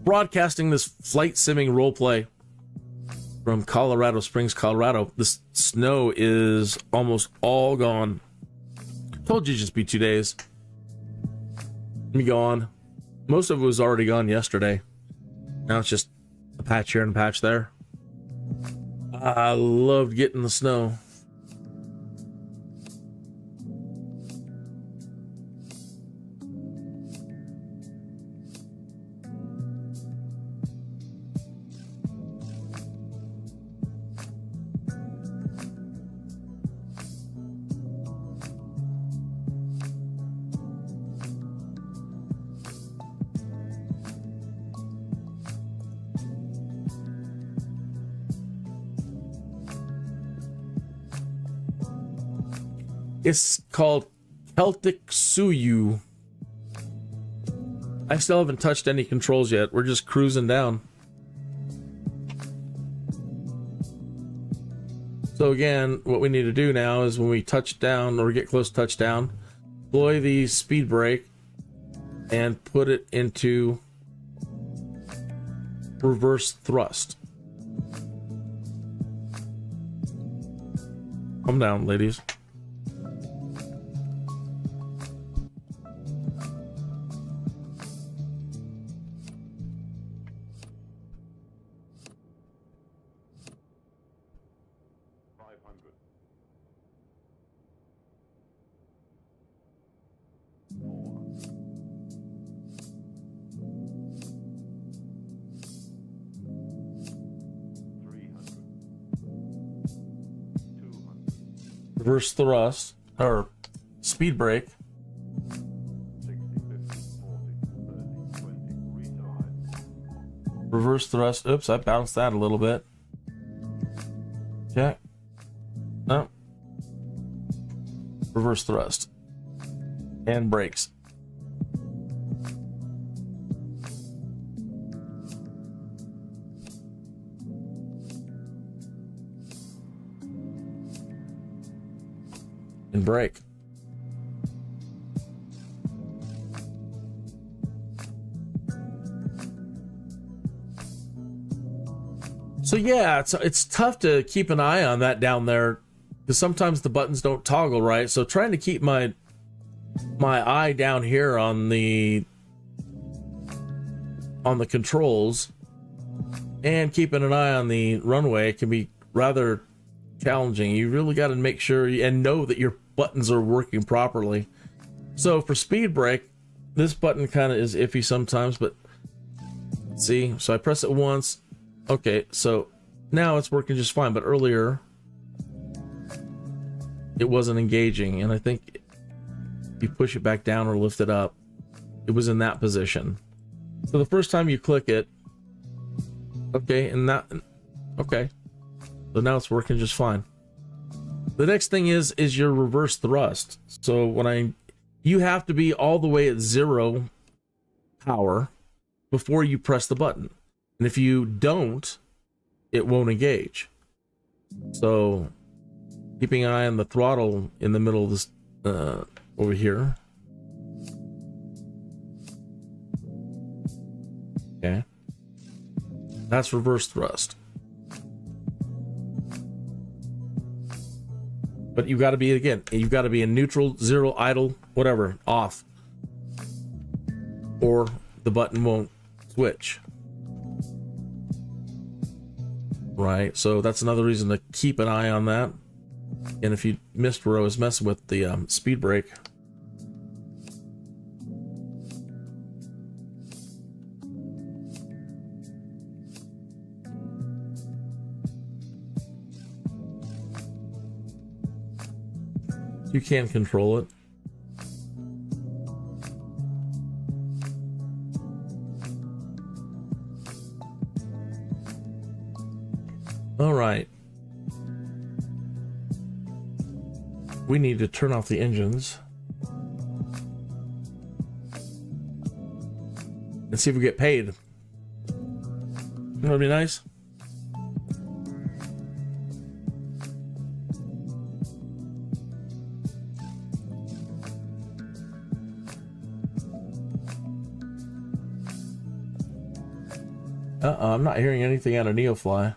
Broadcasting this flight simming roleplay from Colorado Springs, Colorado. The snow is almost all gone. Told you just be 2 days. Let me go on. Most of it was already gone yesterday. Now it's just a patch here and a patch there. I loved getting the snow. It's called Celtic Suyu. I still haven't touched any controls yet. We're just cruising down. So again, what we need to do now is when we touch down or get close to touchdown, deploy the speed brake and put it into reverse thrust. Calm down, ladies. Reverse thrust or speed brake. 60, 50, 40, 30, 20, retard. Reverse thrust. Oops, I bounced that a little bit. Check. Oh. Reverse thrust. And brakes. And brake. So yeah, it's tough to keep an eye on that down there because sometimes the buttons don't toggle right. So trying to keep my eye down here on the controls and keeping an eye on the runway can be rather challenging. You really got to make sure and know that your buttons are working properly. So for speed brake, this button kind of is iffy sometimes, but see, so I press it once. Okay, so now it's working just fine, but earlier it wasn't engaging, and I think if you push it back down or lift it up, it was in that position. So the first time you click it, okay, and that, okay, so now it's working just fine. The next thing is your reverse thrust. So you have to be all the way at 0 power before you press the button. And if you don't, it won't engage. So keeping an eye on the throttle in the middle of this over here. Okay. That's reverse thrust. But you got to be, again, you've got to be in neutral, 0, idle, whatever, off. Or the button won't switch. Right, so that's another reason to keep an eye on that. And if you missed where I was messing with the speed brake, you can control it. All right. We need to turn off the engines and see if we get paid. That'd be nice. I'm not hearing anything out of Neofly.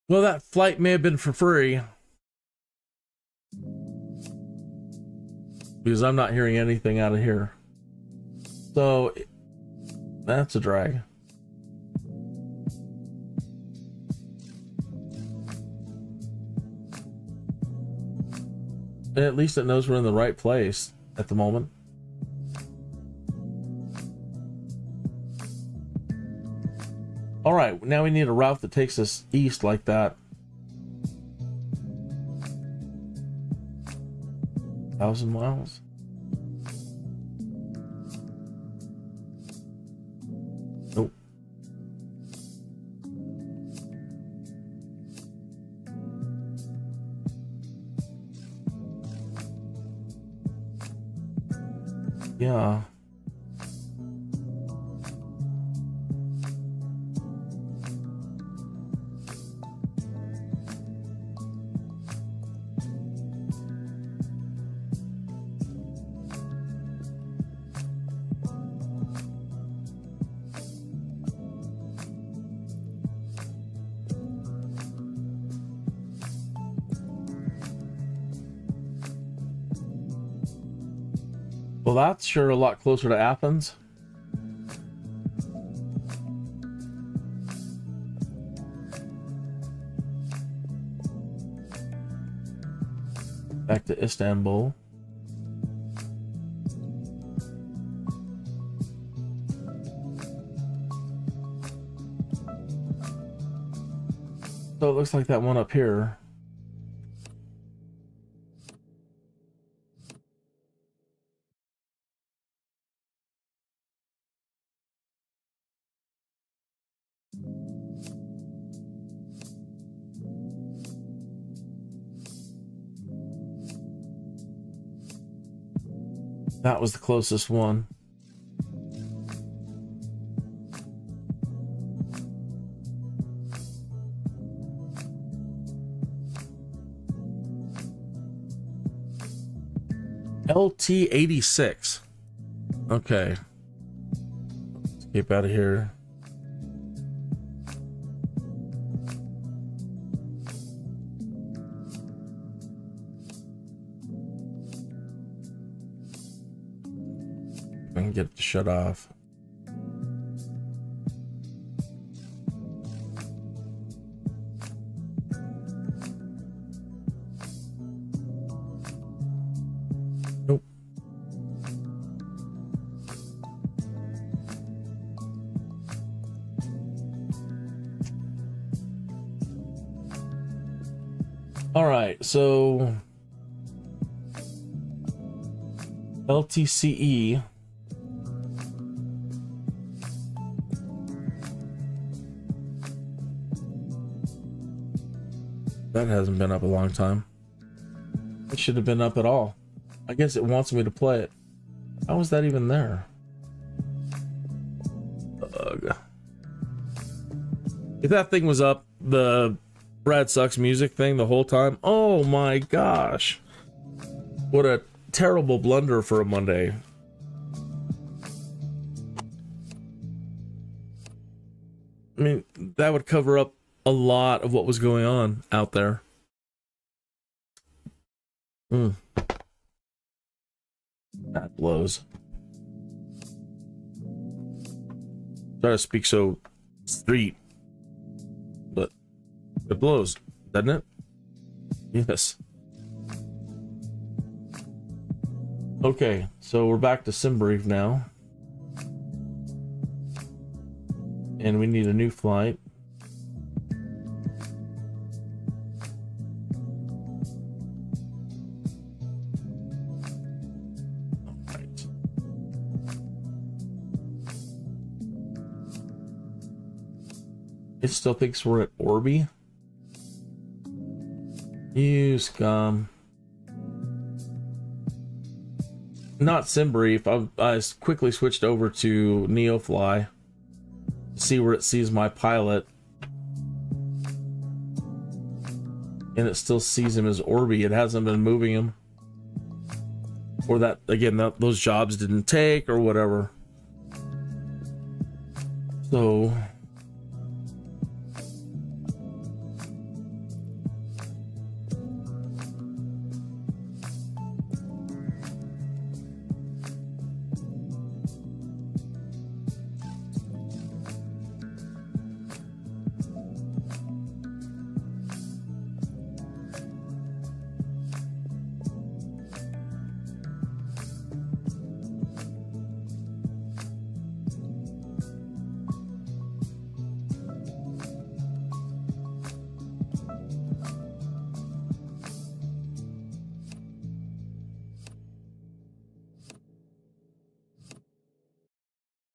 Well, that flight may have been for free. Because I'm not hearing anything out of here. So, that's a drag. And at least it knows we're in the right place at the moment. All right, now we need a route that takes us east like that. 1,000 miles. Nope. Yeah. Well, that's sure a lot closer to Athens. Back to Istanbul. So it looks like that one up here. That was the closest one. LT86. Okay. Let's keep out of here. I can get it to shut off. Nope. All right, so LTCE. That hasn't been up a long time. It should have been up at all. I guess it wants me to play it. How was that even there? Ugh. If that thing was up, the Brad Sucks music thing the whole time, oh my gosh. What a terrible blunder for a Monday. I mean, that would cover up a lot of what was going on out there. That blows. Try to speak so street, but it blows, doesn't it? Yes. Okay, so we're back to Simbrief now. And we need a new flight. Alright. It still thinks we're at Orby. You scum. Not Simbrief. I quickly switched over to Neofly. See where it sees my pilot, and it still sees him as Orby. It hasn't been moving him, or that again, those jobs didn't take or whatever. So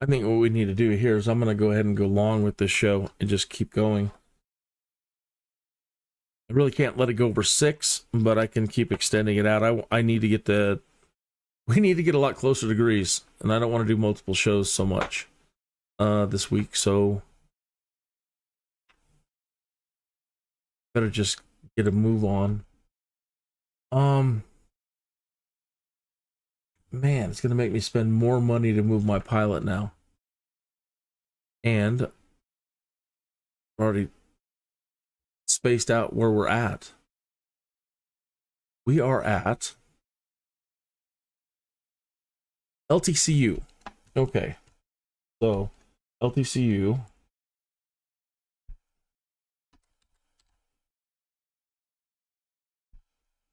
I think what we need to do here is I'm going to go ahead and go long with this show and just keep going. I really can't let it go over 6, but I can keep extending it out. I need to get we need to get a lot closer to Greece, and I don't want to do multiple shows so much this week, so better just get a move on. Man, it's going to make me spend more money to move my pilot now. And already spaced out where we're at. We are at LTCU. Okay. So, LTCU.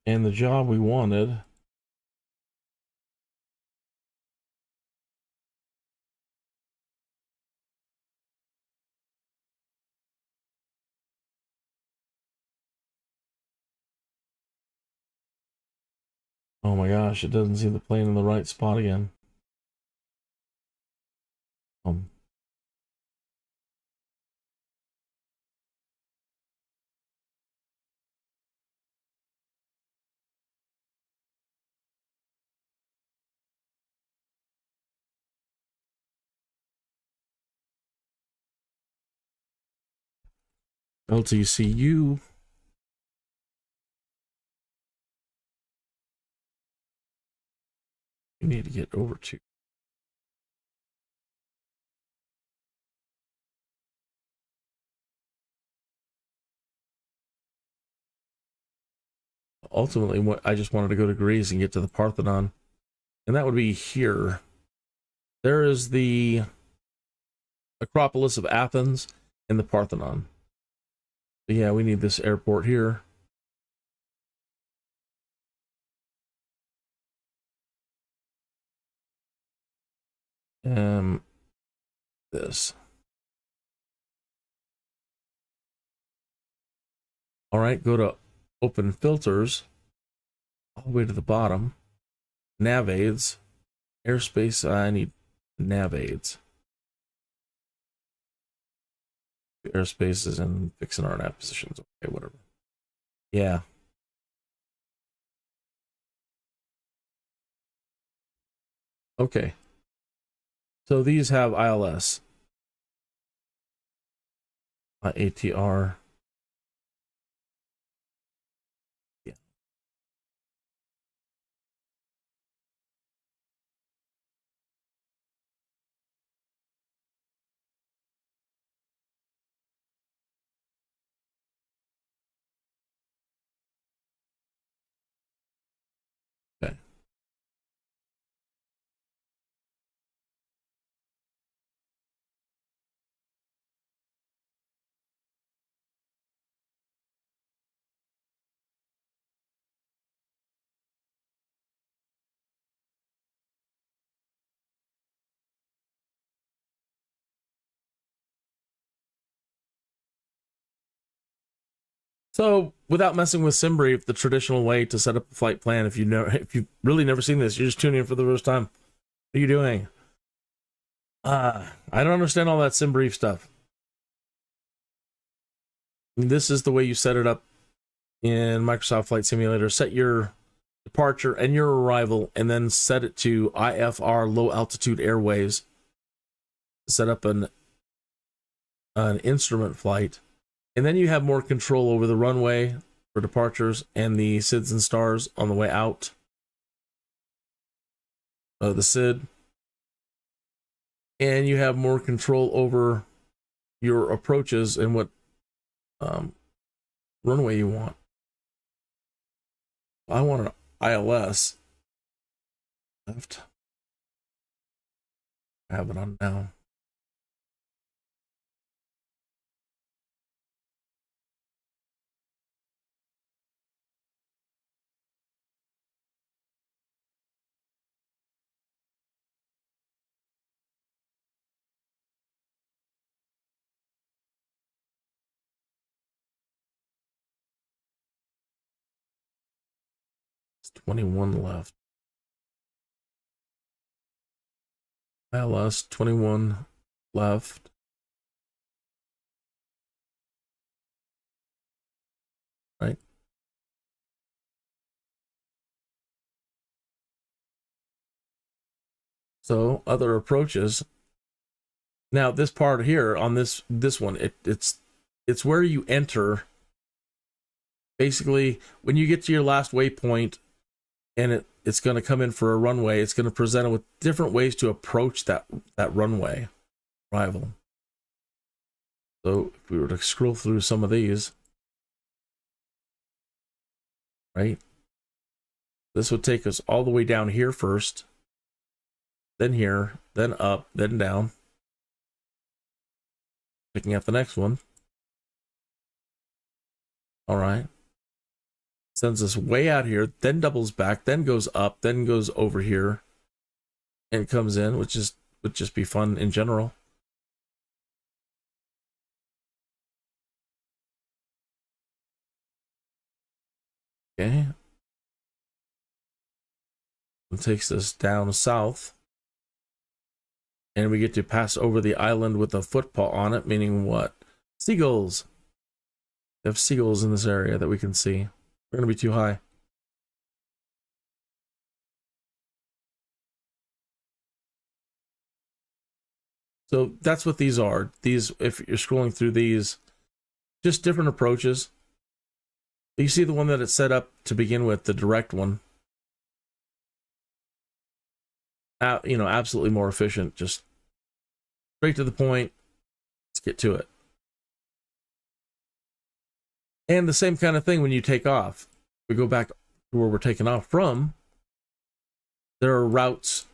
And the job we wanted. Oh my gosh, it doesn't seem the plane in the right spot again. LTCU. You need to get over to. Ultimately, what I just wanted to go to Greece and get to the Parthenon, and that would be here. There is the Acropolis of Athens and the Parthenon. So yeah, we need this airport here. This. All right, go to open filters all the way to the bottom. Nav aids, airspace. I need nav aids. Airspace is in fixing our nav positions. Okay, whatever. Yeah. Okay. So these have ILS. ATR. Yeah. Okay. So, without messing with SimBrief, the traditional way to set up a flight plan, if you've really never seen this, you're just tuning in for the first time. What are you doing? I don't understand all that SimBrief stuff. This is the way you set it up in Microsoft Flight Simulator. Set your departure and your arrival, and then set it to IFR, low altitude airways. Set up an instrument flight. And then you have more control over the runway for departures and the SIDs and stars on the way out. The SID. And you have more control over your approaches and what runway you want. I want an ILS. Left. I have it on now. It's 21 left. ILS 21 left. Right. So other approaches. Now this part here on this one, it's where you enter. Basically, when you get to your last waypoint, and it's going to come in for a runway, it's going to present it with different ways to approach that runway arrival. So if we were to scroll through some of these, right, this would take us all the way down here first, then here, then up, then down. Picking up the next one. All right. Sends us way out here, then doubles back, then goes up, then goes over here, and comes in, which would just be fun in general. Okay. It takes us down south. And we get to pass over the island with a footpaw on it, meaning what? Seagulls. We have seagulls in this area that we can see. We're going to be too high. So that's what these are. These, if you're scrolling through these, just different approaches. You see the one that it's set up to begin with, the direct one. You know, absolutely more efficient. Just straight to the point. Let's get to it. And the same kind of thing when you take off. We go back to where we're taking off from. There are routes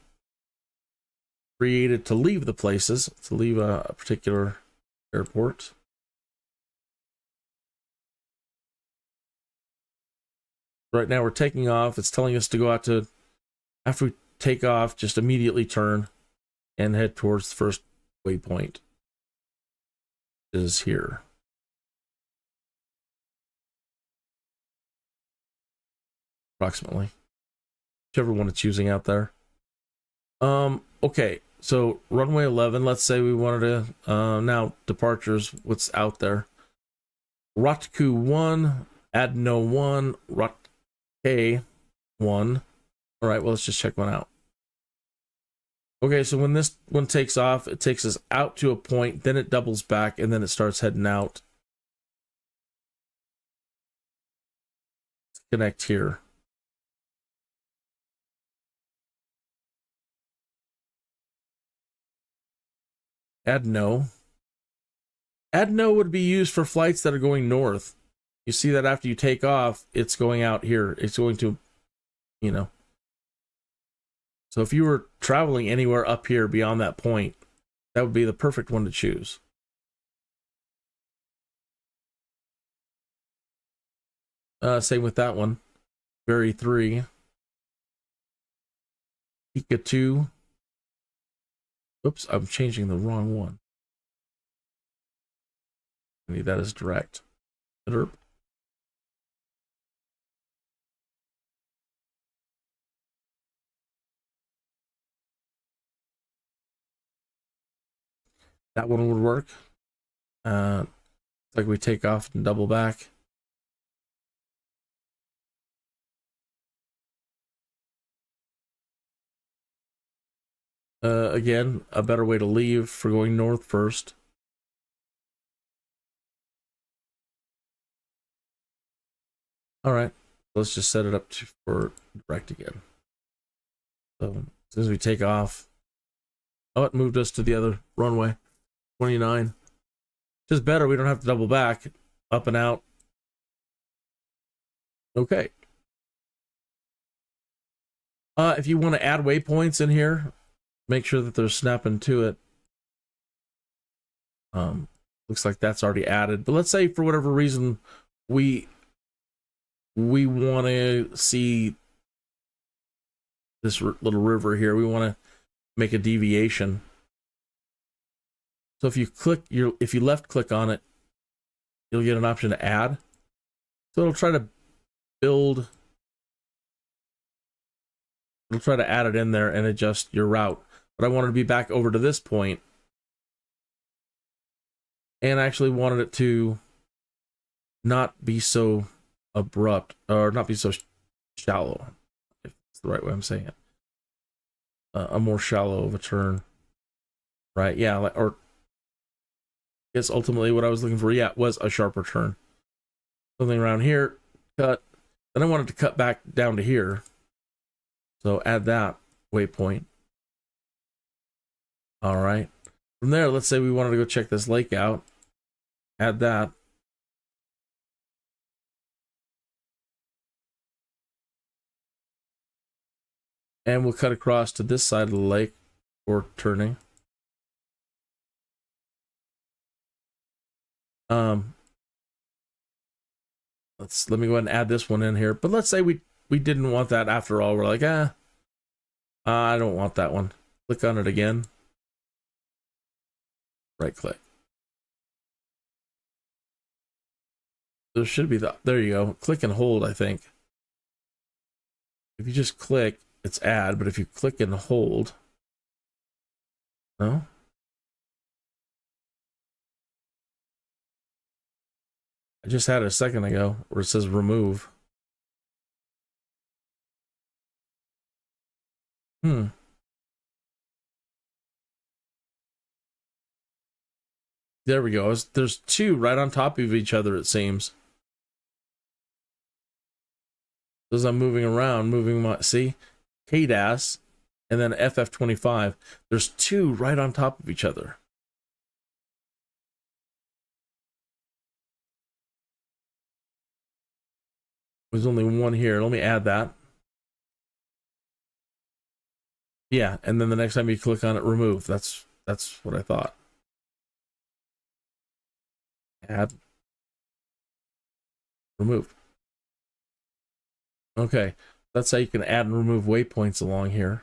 created to leave the places, to leave a particular airport. Right now we're taking off. It's telling us to go out to, after we take off, just immediately turn and head towards the first waypoint. Is here. Approximately. Whichever one it's using out there. Okay, so runway 11, let's say we wanted to, now departures, what's out there. Rotku 1, Adno 1, Rotk 1. All right, well, let's just check one out. Okay, so when this one takes off, it takes us out to a point, then it doubles back, and then it starts heading out. Let's connect here. Adno. Adno would be used for flights that are going north. You see that after you take off, it's going out here. It's going to, you know. So if you were traveling anywhere up here beyond that point, that would be the perfect one to choose. Same with that one. Berry 3. Pika 2. Oops, I'm changing the wrong one. I need that as direct. Derp. That one would work. Like we take off and double back. Again, a better way to leave for going north first. All right, let's just set it up for direct again. So as soon as we take off, oh, it moved us to the other runway, 29. Just better, we don't have to double back, up and out. Okay. If you want to add waypoints in here, make sure that they're snapping to it. Looks like that's already added. But let's say for whatever reason we want to see this little river here. We want to make a deviation. So if you left click on it, you'll get an option to add. So it'll try to build. It'll try to add it in there and adjust your route. but I wanted to be back over to this point, and I actually wanted it to not be so abrupt, or not be so shallow, if it's the right way I'm saying it. A more shallow of a turn, right? Yeah, or I guess ultimately what I was looking for, yeah, was a sharper turn. Something around here, cut. Then I wanted to cut back down to here, so add that waypoint. All right. From there, let's say we wanted to go check this lake out. Add that. And we'll cut across to this side of the lake, or turning. Let me go ahead and add this one in here. But let's say we didn't want that after all. We're like, I don't want that one. Click on it again. Right click. There should be there you go. Click and hold, I think. If you just click, it's add, but if you click and hold, no? I just had it a second ago where it says remove. There we go. There's two right on top of each other, it seems. As I'm moving around, see? KDAS and then FF25. There's two right on top of each other. There's only one here. Let me add that. Yeah, and then the next time you click on it, remove. That's what I thought. Add. Remove. Okay, that's how you can add and remove waypoints along here.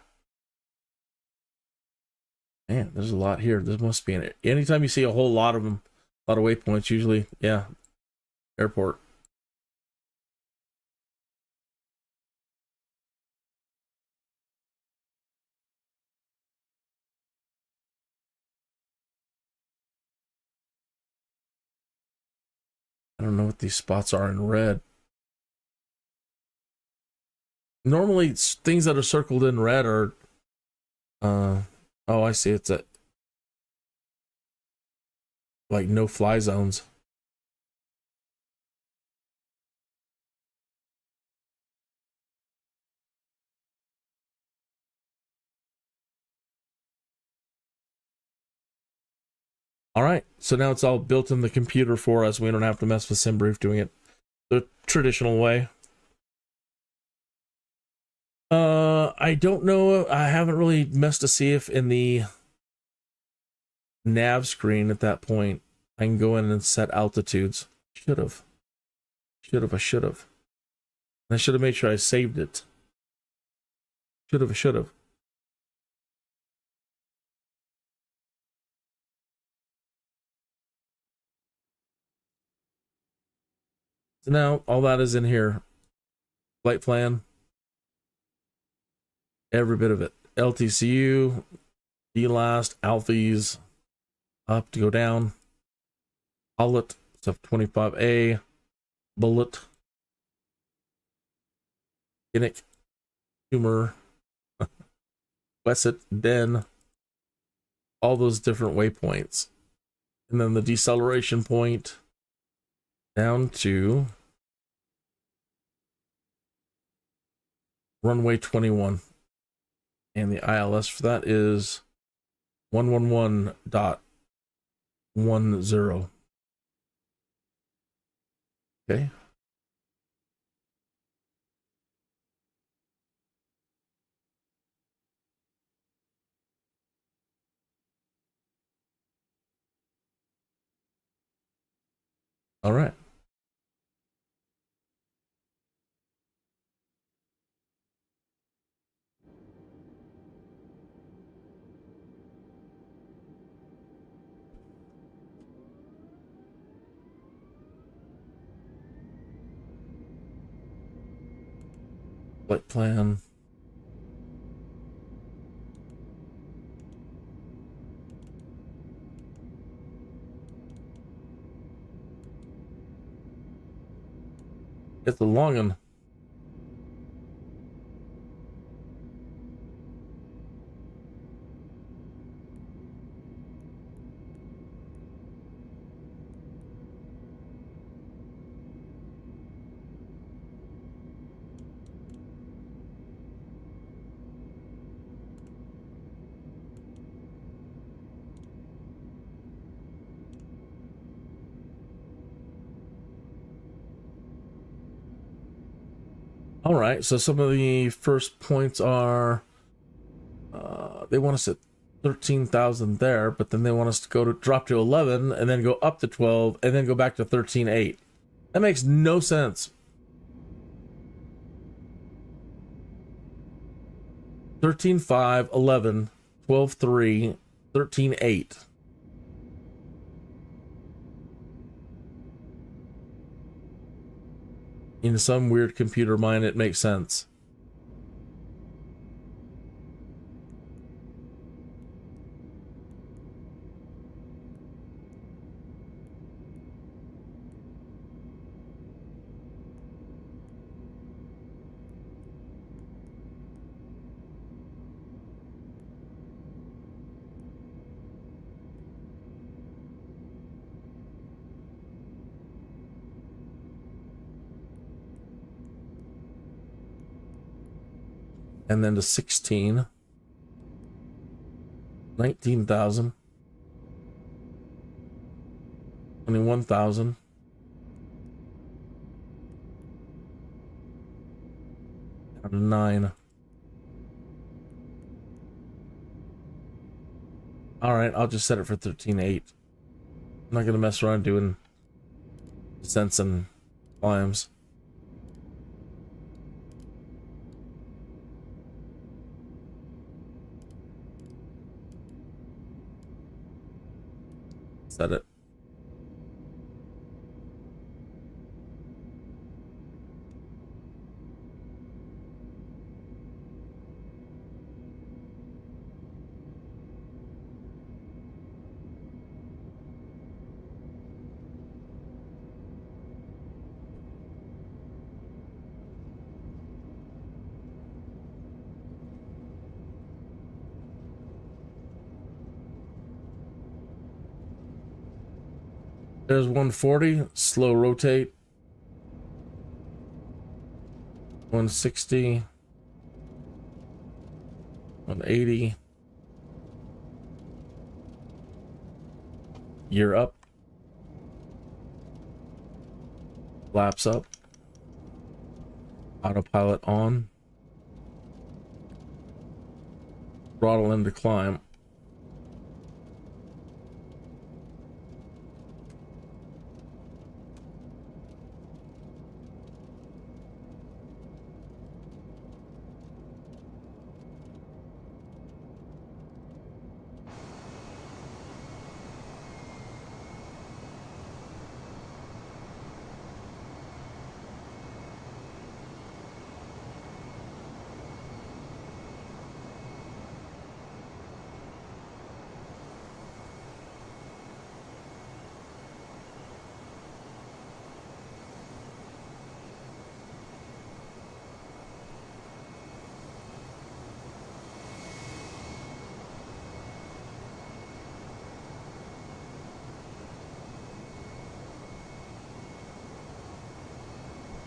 Man, there's a lot here. There must be anytime you see a whole lot of them, a lot of waypoints, usually, yeah, airport. I don't know what these spots are in red. Normally, things that are circled in red are, oh, I see. It's like no fly zones. All right, so now it's all built in the computer for us. We don't have to mess with SimBrief doing it the traditional way. I don't know. I haven't really messed to see if in the nav screen at that point I can go in and set altitudes. I should have. I should have made sure I saved it. Should have. So now all that is in here. Flight plan. Every bit of it. LTCU, DLAST, alphas, up to go down. Hullet, stuff 25A, bullet, Kinnick, humor, Wesset, Den, all those different waypoints. And then the deceleration point down to runway 21. And the ILS for that is 111.10. Okay. All right. Flight plan. It's a long one. All right, so some of the first points are they want us at 13,000 there, but then they want us to drop to 11 and then go up to 12 and then go back to 13.8. That makes no sense. 13.5, 11, 12.3, 13.8. In some weird computer mind, it makes sense. And then to 16, 19,000, 21,000, down to 9. All right, I'll just set it for 13.8. I'm not gonna mess around doing descents and climbs. Set it. There's 140, slow rotate. 160. 180. Gear up. Flaps up. Autopilot on. Throttle into climb.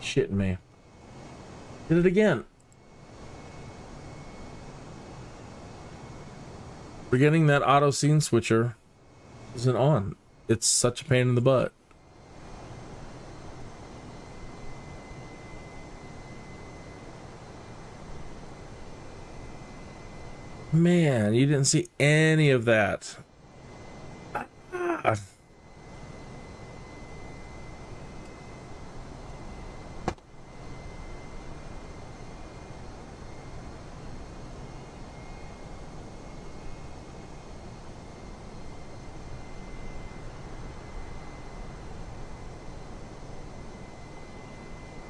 Shitting me. Did it again. Forgetting that auto scene switcher isn't on. It's such a pain in the butt. Man, you didn't see any of that. Ah.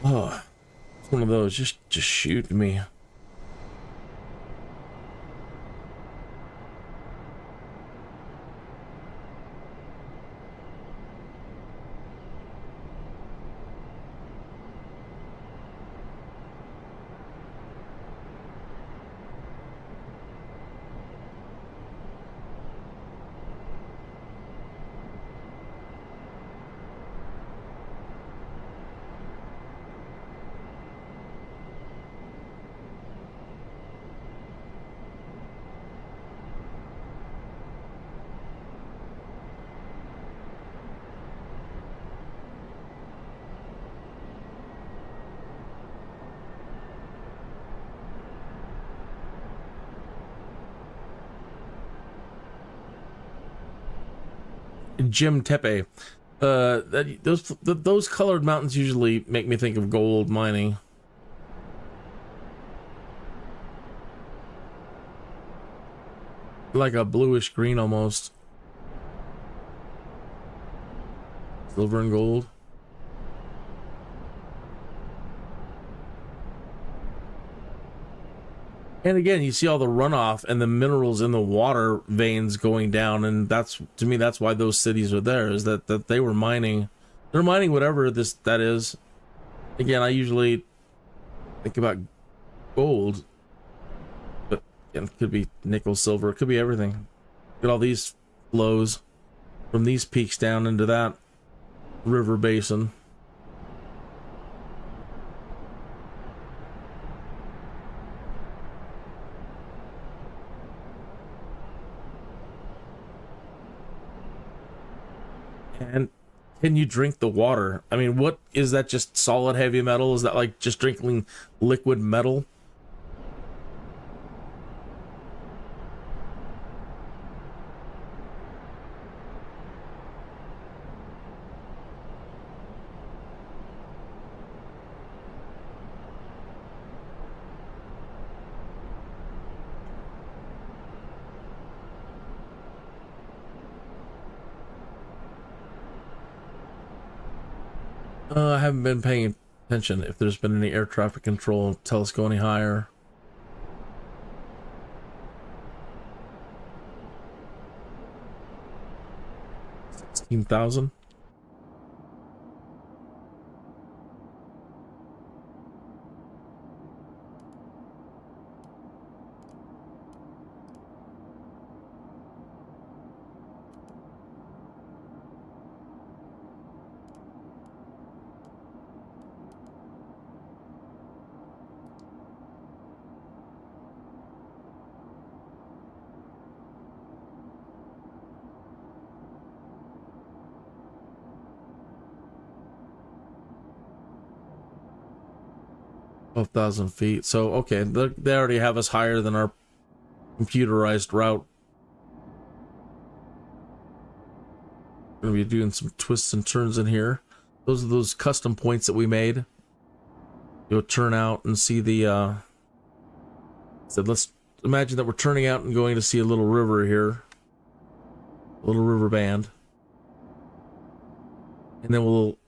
Oh, it's one of those. Just shoot me. Jim Tepe. Those colored mountains usually make me think of gold mining. Like a bluish green almost. Silver and gold. And again, you see all the runoff and the minerals in the water veins going down, and that's, to me, that's why those cities are there, is that they were mining. They're mining whatever that is. Again, I usually think about gold, but again, it could be nickel, silver, it could be everything. Look at all these flows from these peaks down into that river basin. And can you drink the water? I mean, what is that? Just solid heavy metal? Is that like just drinking liquid metal? I haven't been paying attention if there's been any air traffic control. Tell us go any higher. $16,000. $12,000 feet. So okay, they already have us higher than our computerized route. We're gonna be doing some twists and turns in here. Those are those custom points that we made. You'll turn out and see the so let's imagine that we're turning out and going to see a little river here. A little river band. And then we'll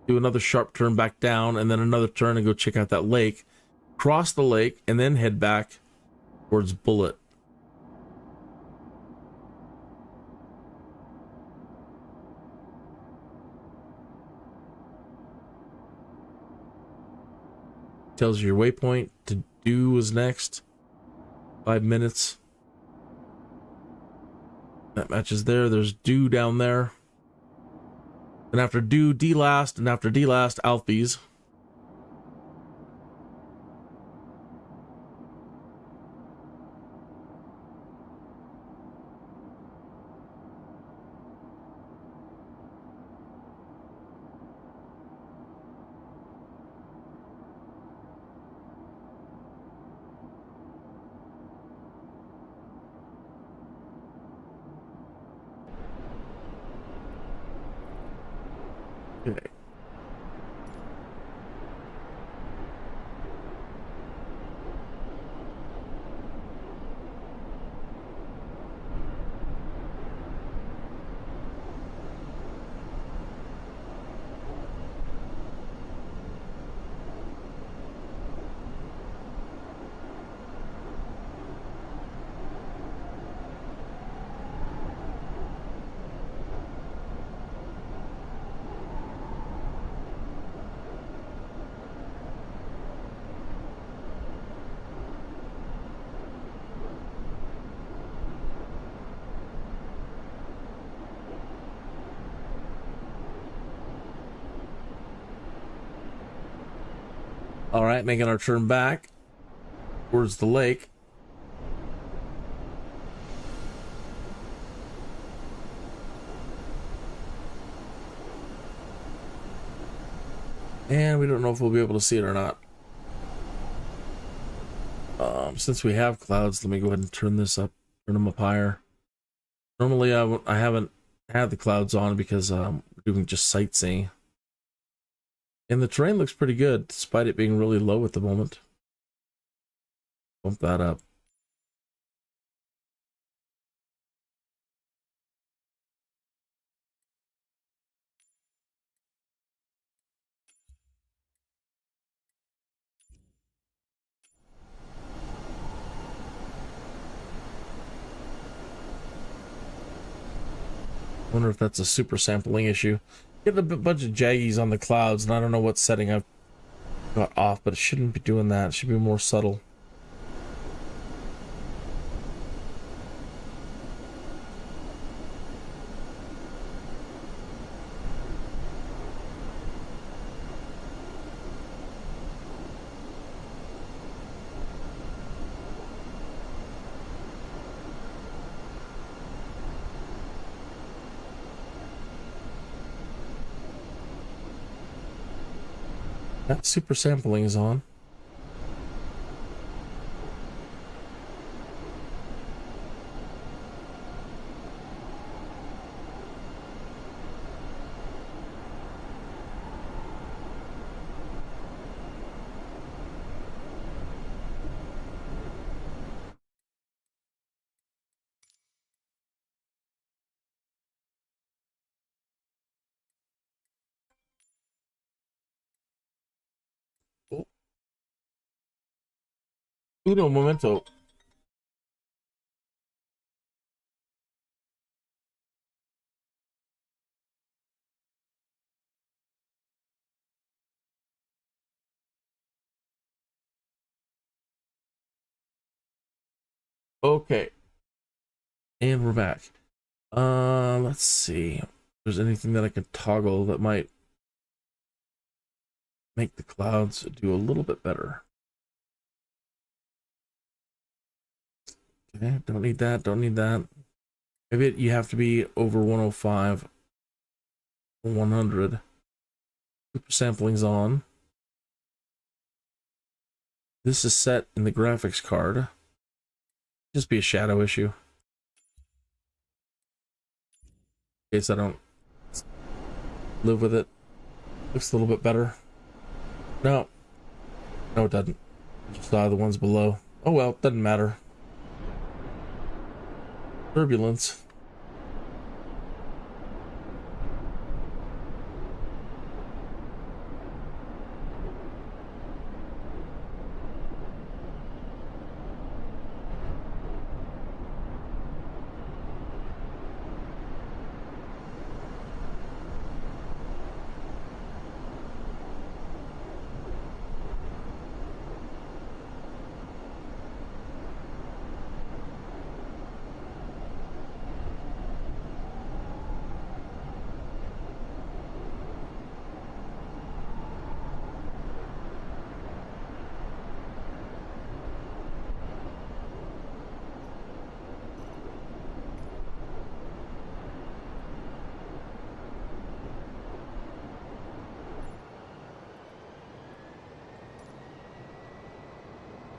do another sharp turn back down, and then another turn and go check out that lake. Cross the lake, and then head back towards Bullet. Tells you your waypoint. To do is next. 5 minutes. That matches there. There's do down there. And after do, D last, and after D last, Alfies. Okay. All right, making our turn back towards the lake. And we don't know if we'll be able to see it or not. Since we have clouds, let me go ahead and turn this up, turn them up higher. Normally I haven't have the clouds on because we're doing just sightseeing. And the terrain looks pretty good, despite it being really low at the moment. Bump that up. Wonder if that's a super sampling issue. Get a bunch of jaggies on the clouds, and I don't know what setting I've got off, but it shouldn't be doing that. It should be more subtle. That super sampling is on. Oh. Uno momento. Okay. And we're back. Let's see. If there's anything that I can toggle that might make the clouds do a little bit better. Okay, don't need that, don't need that. Maybe you have to be over 105 or 100. Super sampling's on. This is set in the graphics card. Just be a shadow issue. In case I don't live with it. Looks a little bit better. No. No, it doesn't. Just saw the ones below. Oh well, doesn't matter. Turbulence.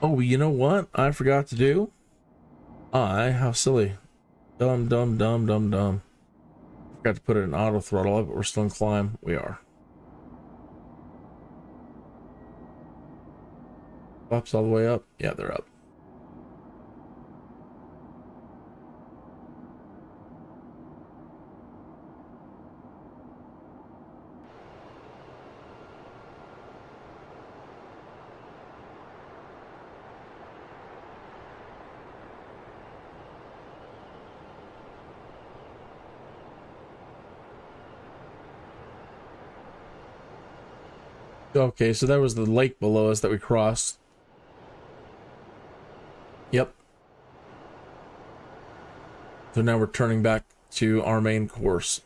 Oh, you know what I forgot to do? How silly. Dumb. Forgot to put it in auto throttle, but we're still in climb. We are. Flaps all the way up. Yeah, they're up. Okay, so that was the lake below us that we crossed. Yep. So now we're turning back to our main course.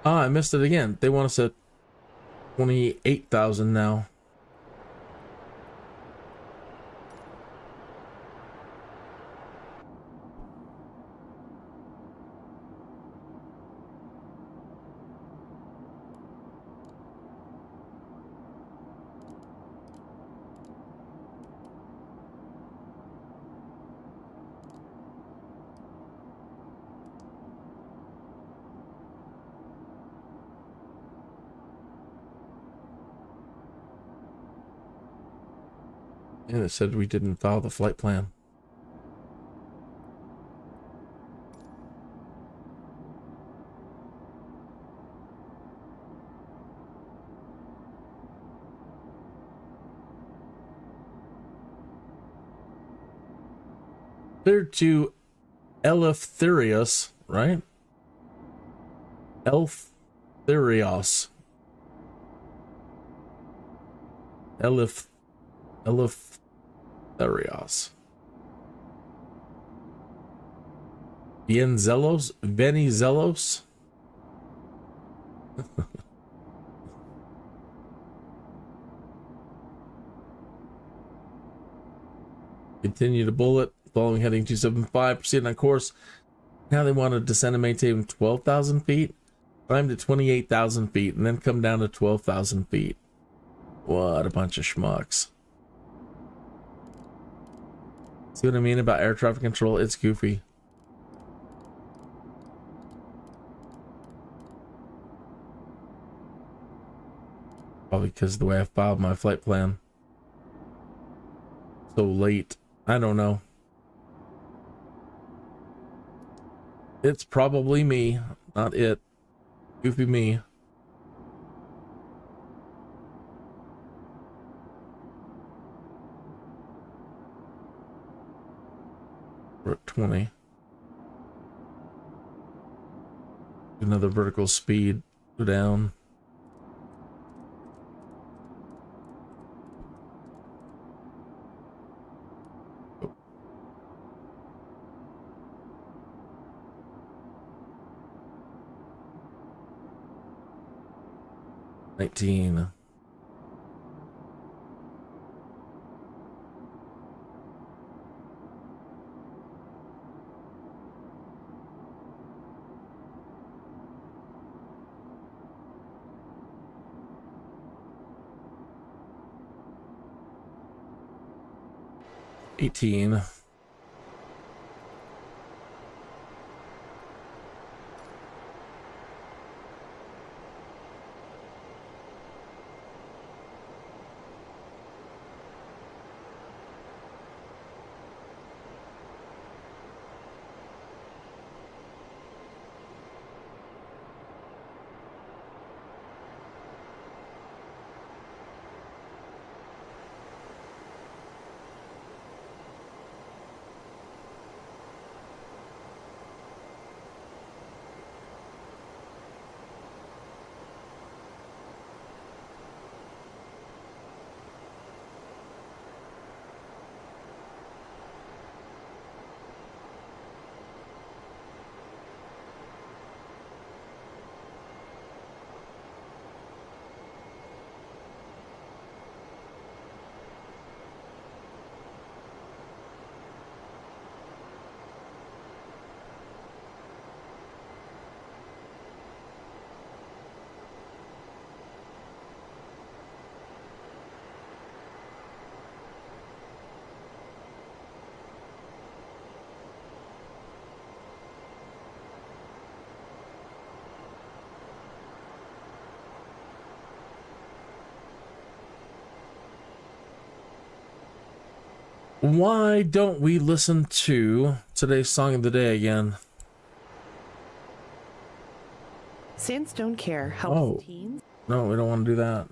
Ah, I missed it again. They want us at 28,000 now. And it said we didn't follow the flight plan. Clear to Eleftherios, right? Eleftherios. Eleftherios. Vienzelos? Venizelos? Continue to bullet. Following heading 275. Proceed on course. Now they want to descend and maintain 12,000 feet. Climb to 28,000 feet and then come down to 12,000 feet. What a bunch of schmucks. See what I mean about air traffic control? It's goofy. Probably because of the way I filed my flight plan. So late. I don't know. It's probably me, not it. Goofy me. We're at 20. Another vertical speed. Go down. Oh. 19. $18. Why don't we listen to today's song of the day again? Sandstone Care helps teens. No, we don't want to do that.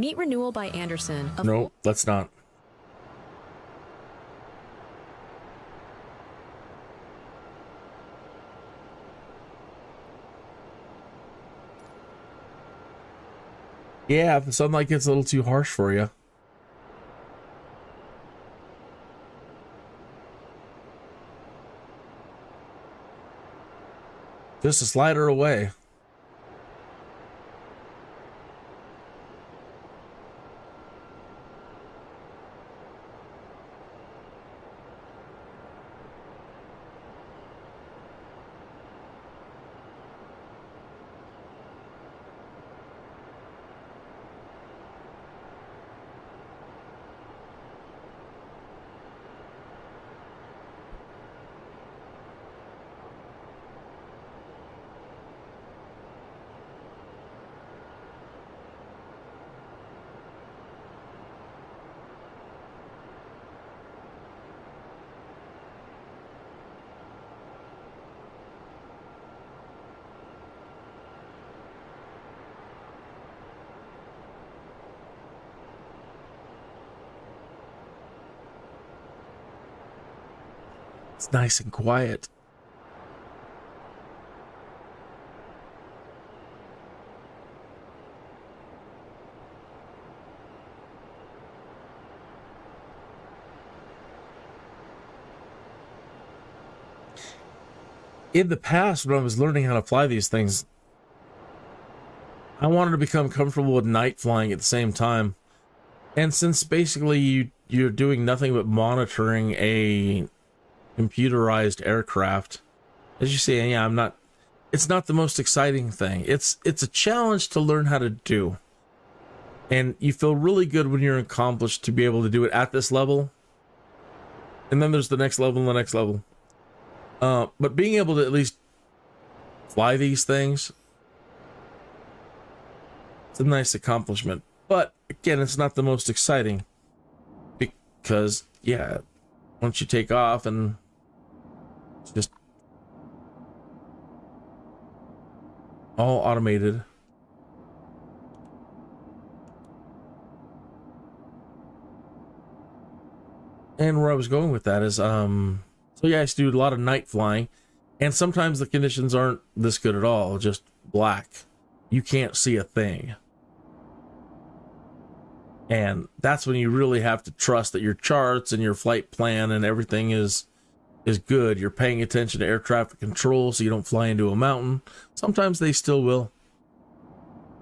Meet Renewal by Anderson. No, let's not. Yeah, the sunlight gets a little too harsh for you. Just a slider away. It's nice and quiet. In the past, when I was learning how to fly these things, I wanted to become comfortable with night flying at the same time. And since basically you're doing nothing but monitoring a computerized aircraft, as you see, yeah, it's not the most exciting thing. It's a challenge to learn how to do. And you feel really good when you're accomplished to be able to do it at this level. And then there's the next level and the next level. But being able to at least fly these things, it's a nice accomplishment. But again, it's not the most exciting because, yeah, once you take off and it's just all automated. And where I was going with that is, so yeah, I used to do a lot of night flying, and sometimes the conditions aren't this good at all, just black. You can't see a thing. And that's when you really have to trust that your charts and your flight plan and everything is good. You're paying attention to air traffic control so you don't fly into a mountain. Sometimes they still will.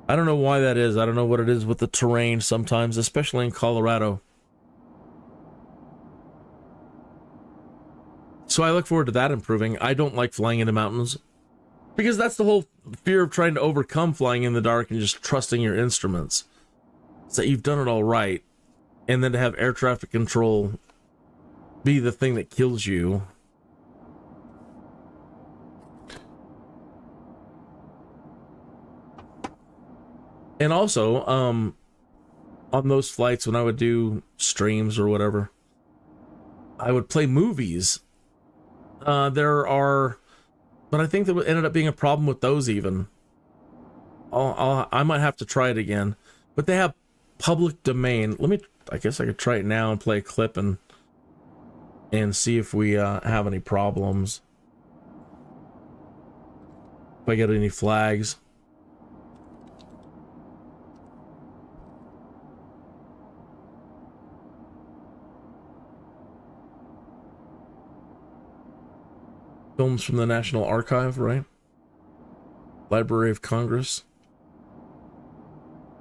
I don't know why that is. I don't know what it is with the terrain sometimes, especially in Colorado. So I look forward to that improving. I don't like flying into mountains because that's the whole fear of trying to overcome flying in the dark and just trusting your instruments. So you've done it all right, and then to have air traffic control be the thing that kills you. And also, on those flights when I would do streams or whatever, I would play movies. But I think that ended up being a problem with those even. I might have to try it again, but they have public domain. I guess I could try it now and play a clip and see if we have any problems. If I get any flags. Films from the National Archive, right? Library of Congress.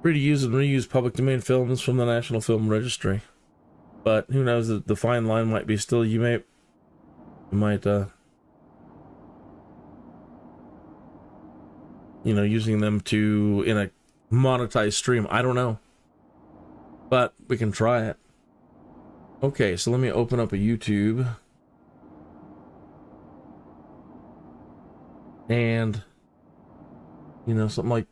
Free to use and reuse public domain films from the National Film Registry. But who knows, the fine line might be still, you might using them in a monetized stream. I don't know. But we can try it. Okay, so let me open up a YouTube. And, something like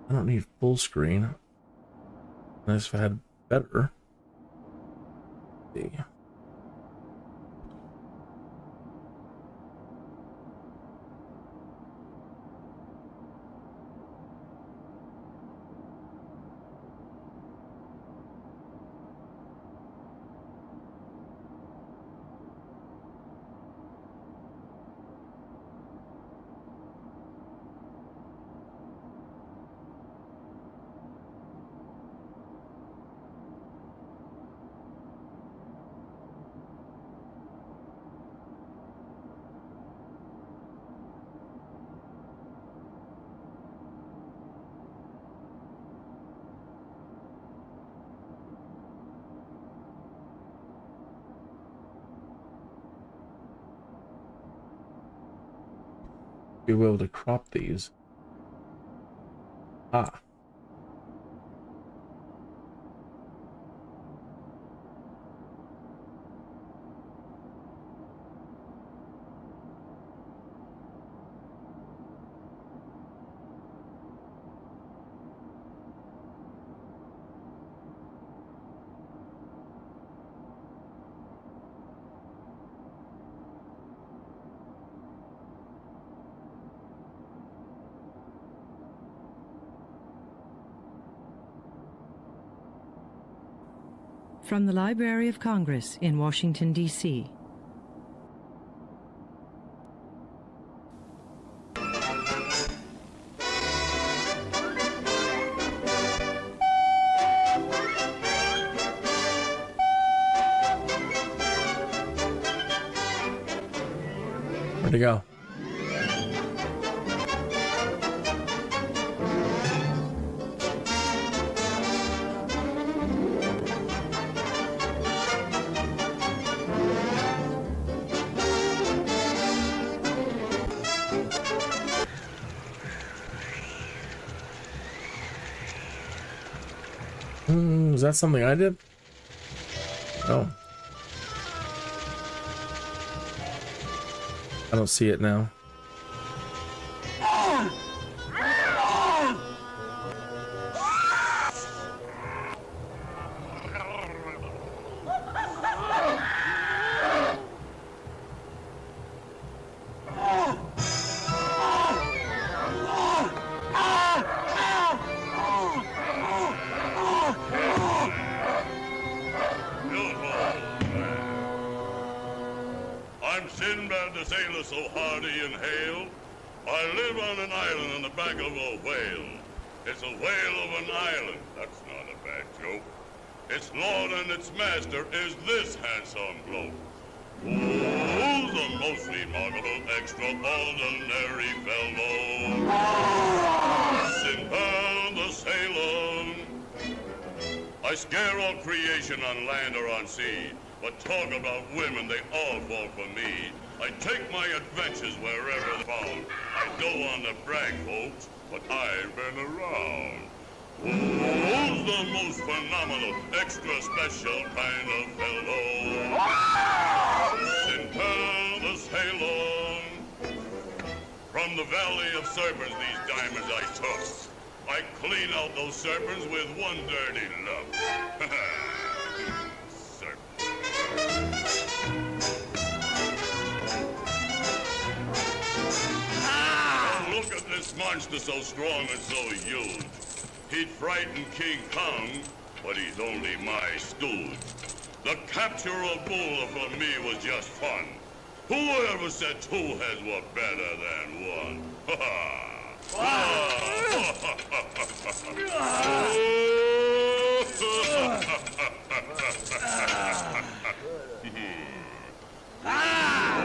I don't need full screen. Nice if I had better. Let's see. Be able to crop these. Ah. From the Library of Congress in Washington, D.C. Where'd it go? Is that something I did? No. I don't see it now. So hardy and hale, I live on an island on the back of a whale. It's a whale of an island, that's not a bad joke. Its lord and its master is this handsome bloke. Oh, the most remarkable, extraordinary fellow. Sinbad the sailor. I scare all creation on land or on sea, but talk about women, they all fall for me. I take my adventures wherever found. I don't want to brag, folks, but I've been around. Who's the most phenomenal, extra special kind of fellow? Sinbad the sailor. From the Valley of Serpents, these diamonds I took. I clean out those serpents with one dirty look. Look at this monster so strong and so huge. He'd frighten King Kong, but he's only my stooge. The capture of Bulla for me was just fun. Whoever said two heads were better than one?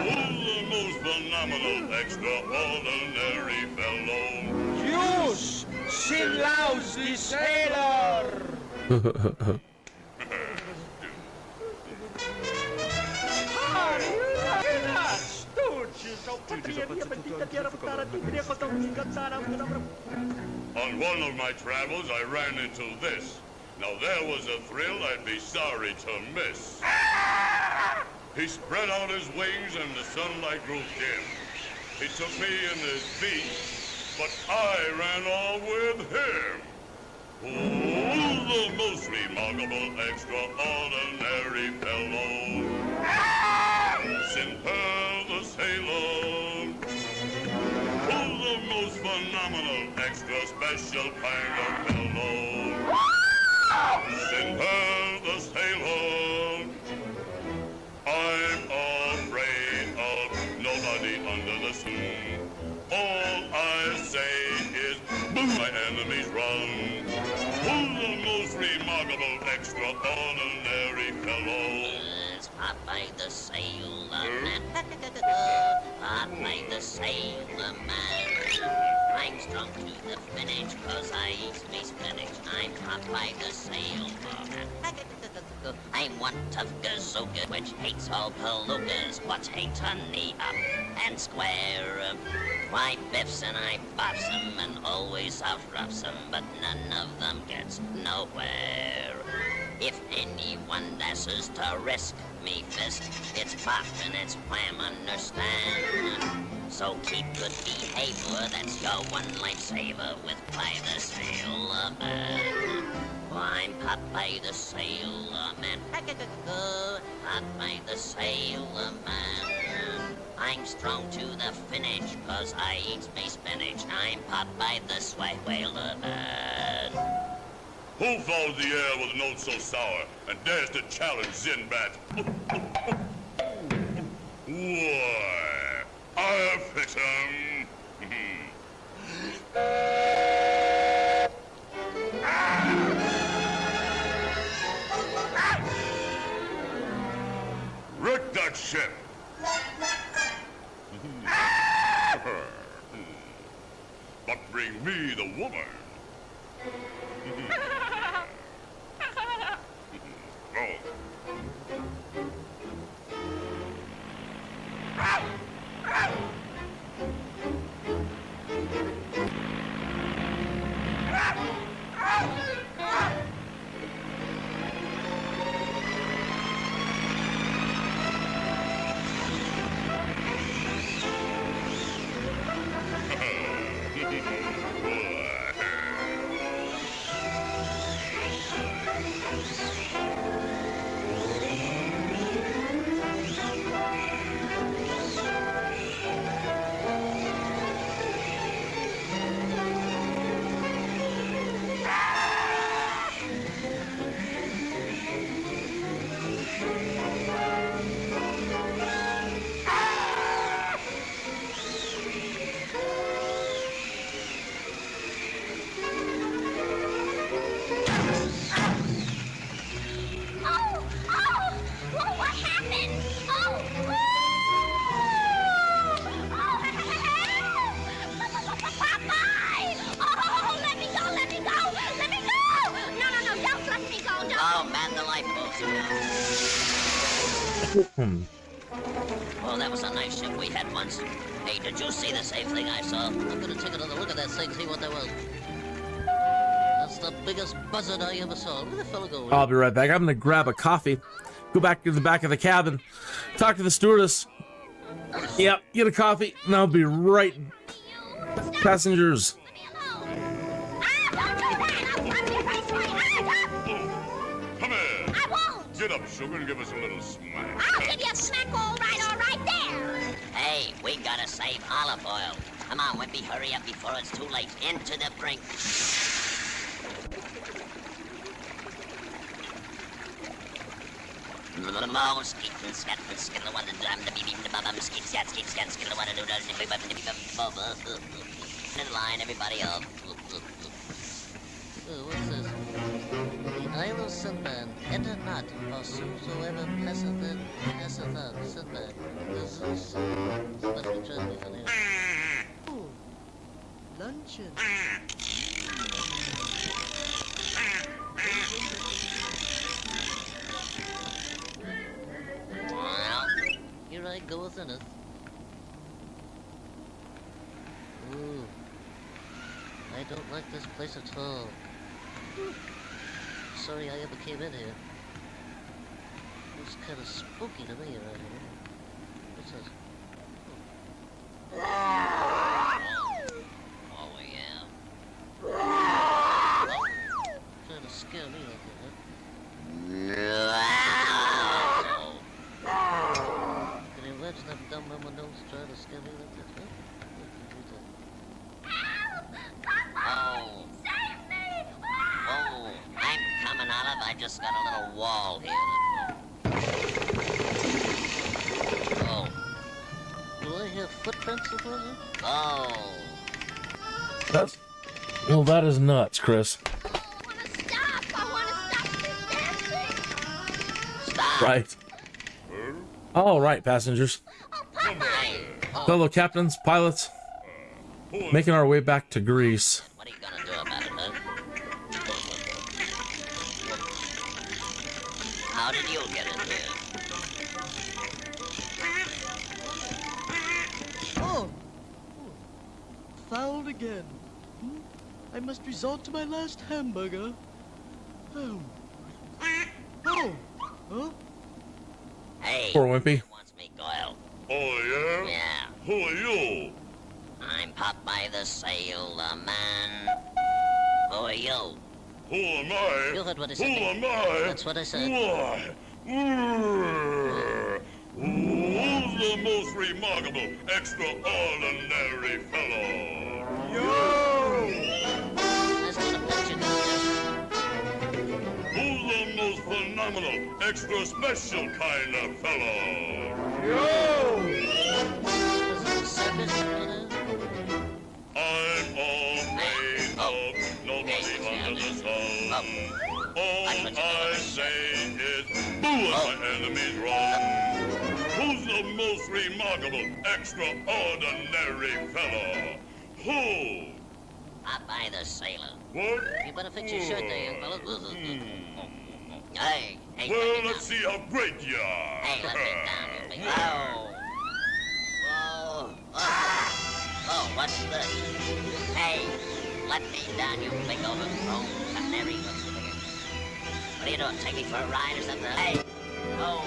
Who's the most phenomenal, extraordinary fellow? Use Sinlaus the sailor! On one of my travels, I ran into this. Now there was a thrill I'd be sorry to miss. He spread out his wings and the sunlight grew dim. He took me in his beak, but I ran off with him. Oh, the most remarkable, extraordinary fellow. Simple the sailor. Oh, the most phenomenal, extra special kind of fellow. Simple the sailor. I'm afraid of nobody under the sun. All I say is, boom, my enemies run. Who's the most remarkable, extraordinary fellow? It's Popeye the Sailor Man. Popeye the Sailor Man. I'm strong to the finish, 'cause I eat me spinach. I'm Popeye the Sailor Man. I'm one tough gazooka which hates all palookas, but hates honey up and square. My biffs and I bops 'em and always out-roughs 'em, but none of them gets nowhere. If anyone dashes to risk me fist, it's pop and it's wham, understand? So keep good behavior, that's your one lifesaver with Popeye the Sailor Man. I'm Popeye the Sailor Man. Popeye the Sailor Man. I'm strong to the finish, 'cause I eat me spinach. I'm Popeye the Sailor Man. Who fills the air with a note so sour and dares to challenge Zinbat? Why, I'll fix him. Wreck that ship. But bring me the woman. Oh. Oh, that was a nice ship we had once. Hey, did you see the same thing I saw? I'm gonna take another look at that thing, see what there was. That's the biggest buzzard I ever saw. Where the fella go? I'll be right back. I'm gonna grab a coffee, go back to the back of the cabin, talk to the stewardess. Yep, get a coffee, and I'll be right. Passengers. Get up, sugar, and give us a little smack. I'll give you a smack, all right there. Hey, we gotta save olive oil. Come on, Wimpy, hurry up before it's too late. Into the brink. Skeet and scat and skin the one and dam the beam the bum skeet scat skin the one and do does the bum the bum. In line, everybody up. What's this? The Isle of Sinbad, enter not, or whosoever passeth on Sinbad. This is what we try to do here. Oh, luncheon. Well, here I go within it. Ooh, I don't like this place at all. Sorry I ever came in here. It's kind of spooky to me around here. What's this? Oh, I just got a little wall here. Oh. Do I hear footprints or something? Oh. That's... Well, that is nuts, Chris. Stop. Right. All right, passengers. Fellow captains, pilots, making our way back to Greece. What are you gonna do about it, huh? How did you get in here? Oh! Fouled again. I must resort to my last hamburger. Oh. Oh! Huh? Hey. Poor Wimpy. Wants me Goyle. Oh, yeah? Yeah. Who are you? I'm Popeye the Sailor Man. Who are you? Who am I? You heard what I Who said. am I? That's what I said. Why? Who's the most remarkable, extraordinary fellow? Yo! Let's do the picture contest. Who's the most phenomenal, extra special kind of fellow? Yo! I'm all made up, nobody under the sun. All I say is, boo when my enemies run. Who's the most remarkable, extraordinary fellow? Who? Popeye the Sailor. What? You better fix your shirt there, young fella. Hey, hey, well, let's see how great you are. Hey, let me down, you big... Oh. Whoa. Oh, what's this? Hey, let me down, you big overgrown canary. What are you doing? Take me for a ride or something? Hey. Oh.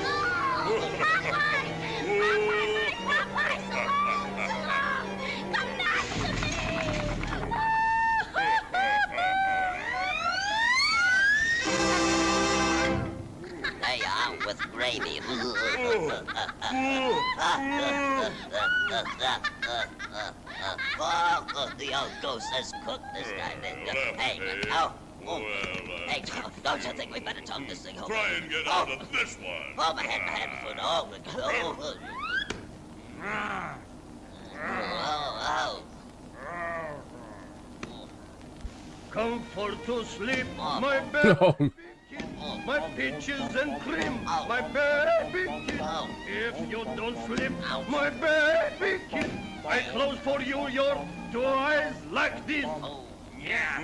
There you are with gravy. The old ghost has cooked this guy. Hey, oh. Hey, don't you think we better talk this thing over? Try and get out of this one. Oh, my head, foot. Oh. Comfort to sleep, my baby. My peaches and cream, my baby kid. If you don't sleep, my baby kid, I close for you your two eyes like this. Yeah.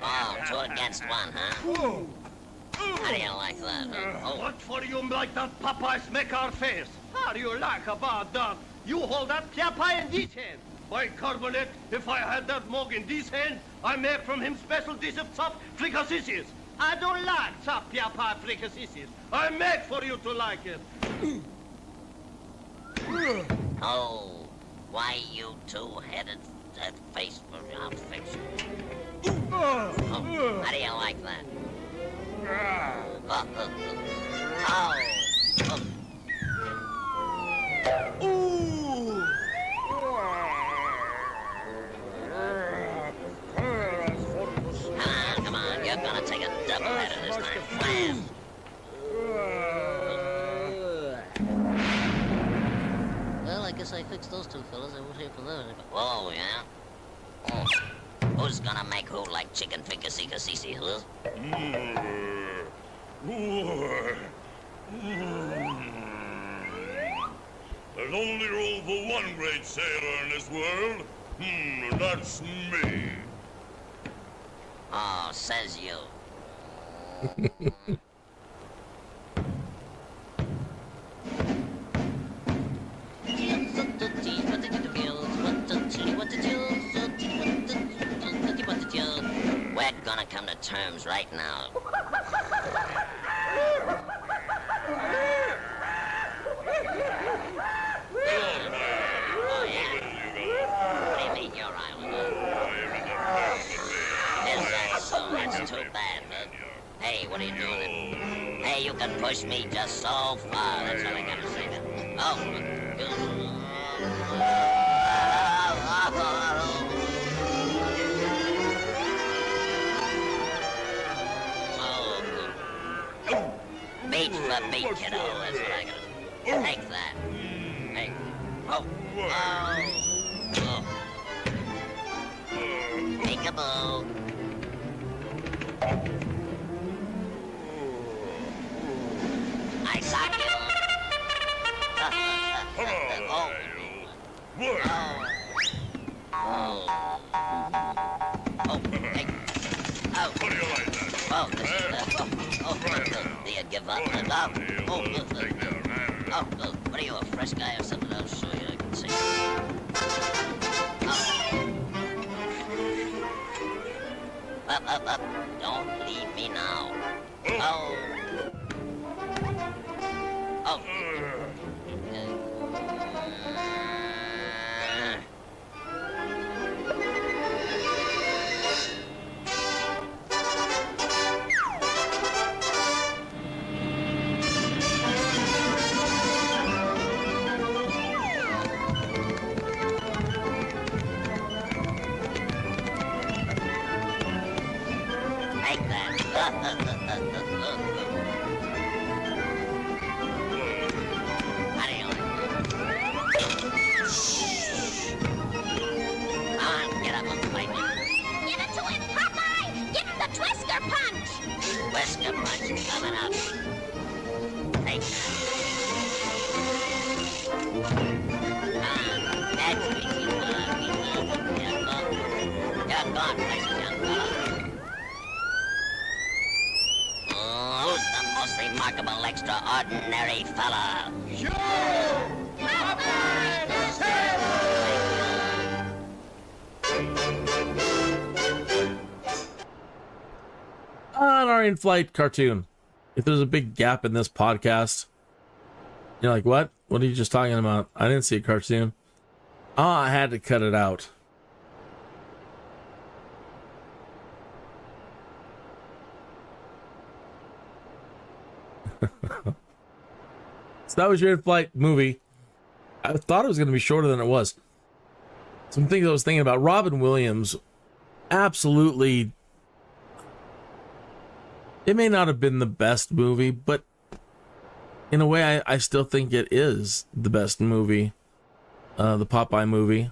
Oh, 2 against 1, huh? How do you like that? What for you like that Popeye make our face? How do you like about that? You hold that Popeye in this hand. By carbonate, if I had that mug in this hand, I make from him special dish of chopped fricassees. I don't like chopped Popeye fricassees. I make for you to like it. Oh, why you two-headed that face for your fiction? Oh, how do you like that? Ooh! Come on, you're gonna take a double header this time. Wham! Well, I guess I fixed those two fellas. I won't hear from them anymore. Oh, yeah? Oh. Who's gonna make who like chicken finger-see-ka-see-see, huh? There's only room for one great sailor in this world. That's me. Oh, says you. We're gonna come to terms right now. Oh, yeah? What do you mean, your island? Is that so? That's too bad, man. Hey, what are you doing? Hey, you can push me just so far. That's all I gotta say then. Oh, the beat, kiddo. That's what I gotta do. Take that. Hey. Oh. Oh. Peekaboo. I got you. Oh. Oh, hey. Oh. What do you like that? Oh, this is do you give up? What are you, a fresh guy or something? I'll show you. I can see. Up. Don't leave me now. Oh. Remarkable, extraordinary fella. On our in-flight cartoon. If there's a big gap in this podcast, you're like, what? What are you just talking about? I didn't see a cartoon. I had to cut it out. So that was your in-flight movie. I thought it was going to be shorter than it was. Some things I was thinking about. Robin Williams, absolutely. It may not have been the best movie, but in a way, I still think it is the best movie. The Popeye movie.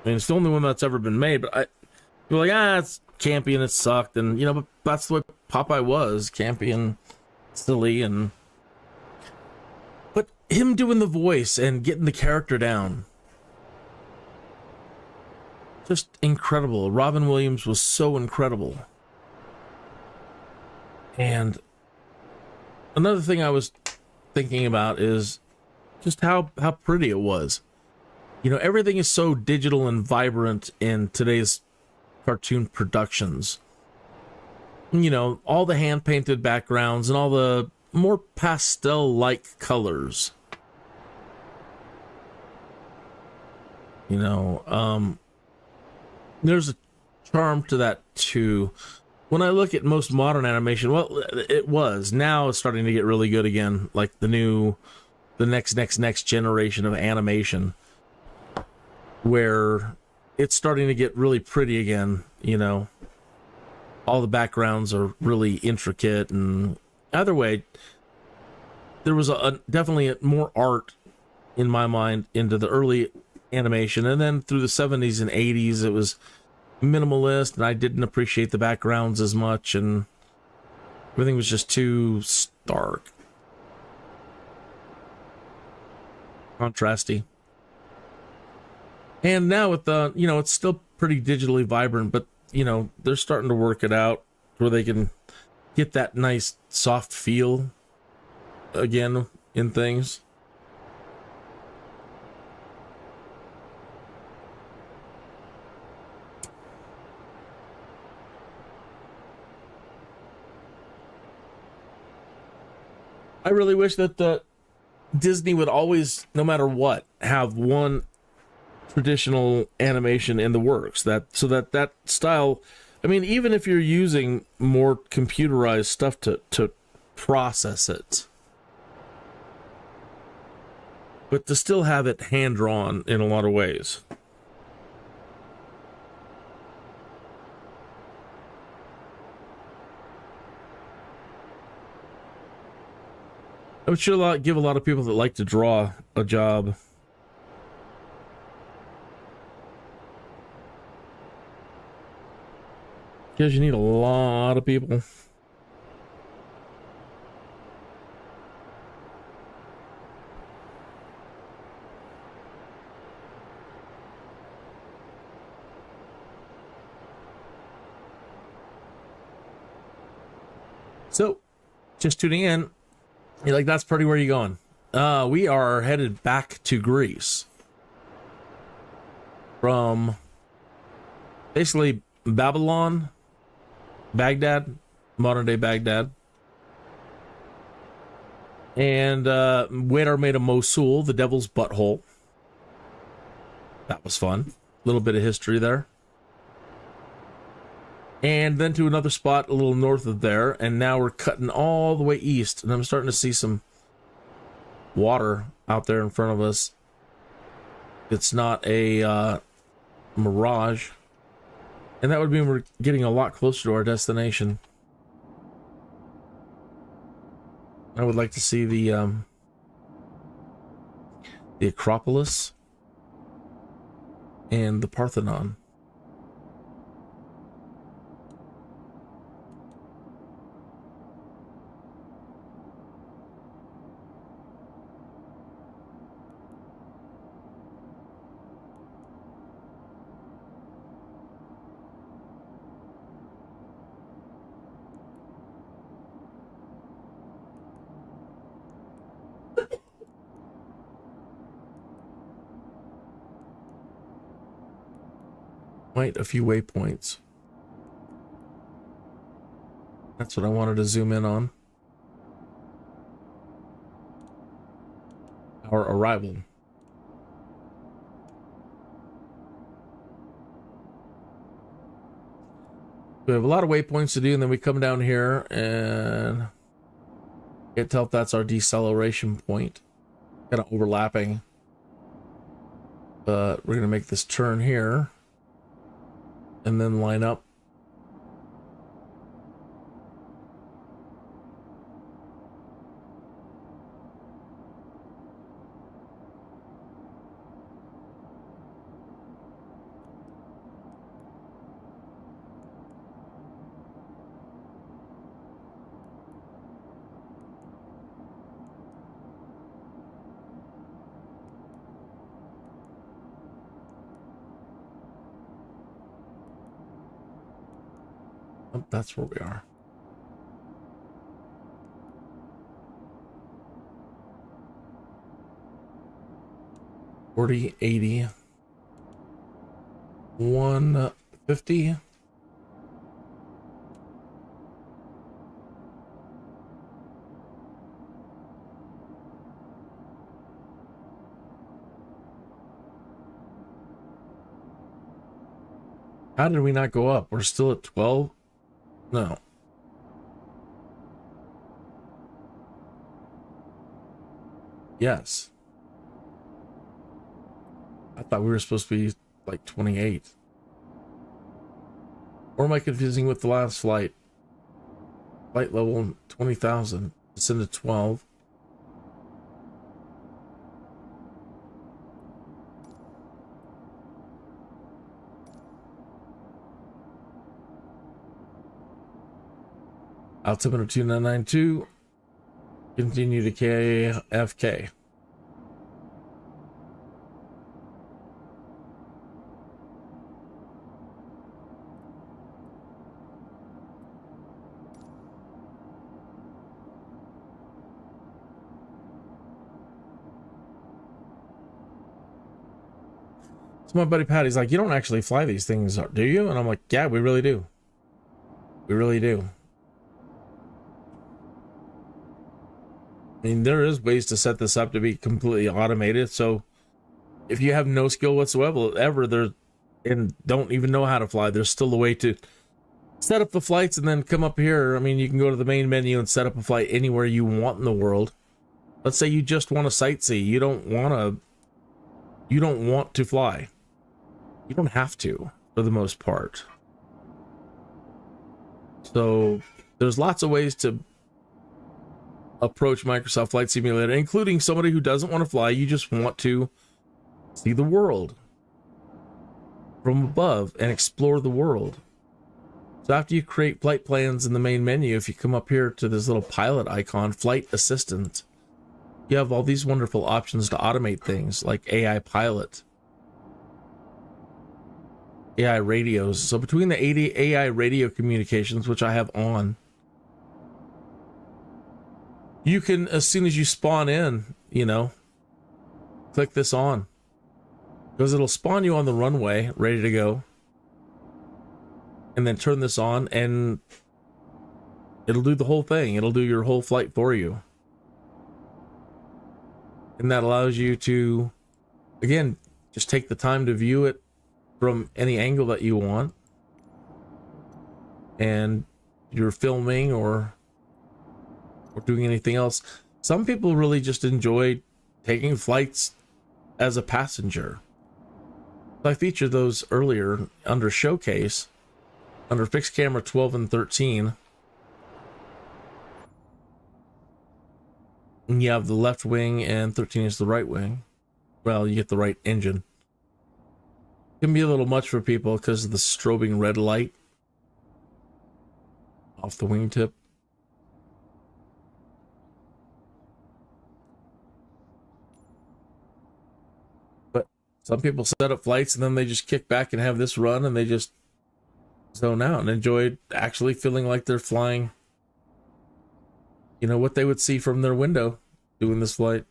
I mean, it's the only one that's ever been made, but you're like, it's campy and it sucked, and but that's the way Popeye was, campy and silly, but him doing the voice and getting the character down, just incredible. Robin Williams was so incredible. And another thing I was thinking about is just how pretty it was. Everything is so digital and vibrant in today's cartoon productions. All the hand-painted backgrounds and all the more pastel-like colors. There's a charm to that too. When I look at most modern animation, well, it was. Now it's starting to get really good again, like the next generation of animation, where it's starting to get really pretty again, All the backgrounds are really intricate, and either way, there was definitely more art in my mind into the early animation, and then through the 70s and 80s, it was minimalist, and I didn't appreciate the backgrounds as much, and everything was just too stark, contrasty. And now with the, it's still pretty digitally vibrant, but they're starting to work it out where they can get that nice soft feel again in things. I really wish that Disney would always, no matter what, have one traditional animation in the works, so that style. I mean, even if you're using more computerized stuff to process it, but to still have it hand drawn in a lot of ways. I would sure give a lot of people that like to draw a job. Because you need a lot of people. So, just tuning in, you're like, that's pretty where you going. We are headed back to Greece. From basically Babylon, Baghdad, modern day Baghdad. And Wader made a Mosul, the devil's butthole. That was fun. A little bit of history there. And then to another spot a little north of there, and now we're cutting all the way east, and I'm starting to see some water out there in front of us. It's not a mirage, and that would mean we're getting a lot closer to our destination. I would like to see the Acropolis and the Parthenon. Quite a few waypoints. That's what I wanted to zoom in on. Our arrival. We have a lot of waypoints to do, and then we come down here and can't tell if that's our deceleration point. Kind of overlapping. But we're going to make this turn here. And then line up. Oh, that's where we are. $40, $80, $150. How did we not go up? We're still at 12. No. Yes. I thought we were supposed to be like 28. Or am I confusing with the last flight? Flight level 20,000. It's into 12. Altimeter 2992. Continue to KFK. So my buddy Patty's like, you don't actually fly these things, do you? And I'm like, yeah, we really do. We really do. I mean, there is ways to set this up to be completely automated. So if you have no skill whatsoever there and don't even know how to fly, there's still a way to set up the flights and then come up here. I mean, you can go to the main menu and set up a flight anywhere you want in the world. Let's say you just want to sightsee. You don't want to fly. You don't have to, for the most part. So there's lots of ways to approach Microsoft Flight Simulator, including somebody who doesn't want to fly. You just want to see the world from above and explore the world. So after you create flight plans in the main menu, if you come up here to this little pilot icon, Flight Assistant, you have all these wonderful options to automate things like AI Pilot, AI radios. So between the 80 AI radio communications, which I have on, you can, as soon as you spawn in, you know, click this on, because it'll spawn you on the runway ready to go, and then turn this on and it'll do the whole thing. It'll do your whole flight for you. And that allows you to, again, just take the time to view it from any angle that you want. And you're filming or doing anything else. Some people really just enjoy taking flights as a passenger. I featured those earlier under Showcase, under Fixed Camera 12 and 13. And you have the left wing and 13 is the right wing. Well, you get the right engine. It can be a little much for people because of the strobing red light off the wingtip. But some people set up flights and then they just kick back and have this run and they just zone out and enjoy actually feeling like they're flying, you know, what they would see from their window doing this flight.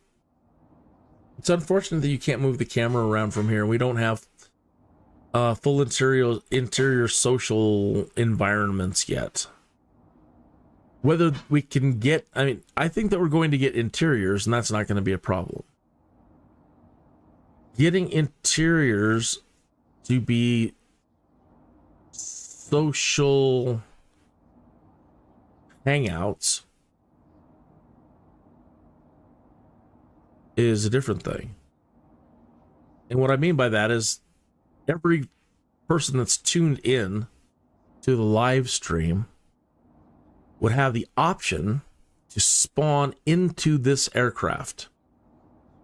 It's unfortunate that you can't move the camera around from here. We don't have full interior social environments yet. Whether we can get, I mean, I think that we're going to get interiors, and that's not going to be a problem. Getting interiors to be social hangouts is a different thing. And what I mean by that is every person that's tuned in to the live stream would have the option to spawn into this aircraft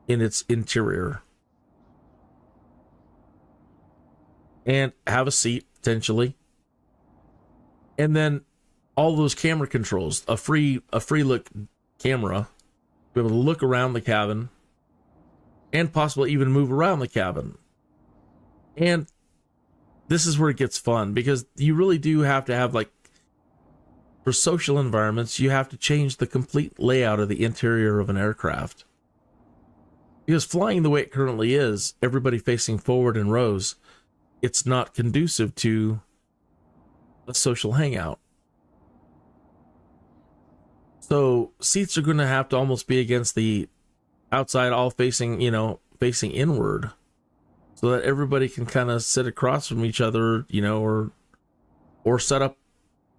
in its interior and have a seat potentially. And then all those camera controls, a free look camera, be able to look around the cabin and possibly even move around the cabin. And this is where it gets fun, because you really do have to have, like, for social environments, you have to change the complete layout of the interior of an aircraft. Because flying the way it currently is, everybody facing forward in rows, it's not conducive to a social hangout. So seats are going to have to almost be against the outside, all facing, you know, facing inward, so that everybody can kind of sit across from each other, you know, or set up,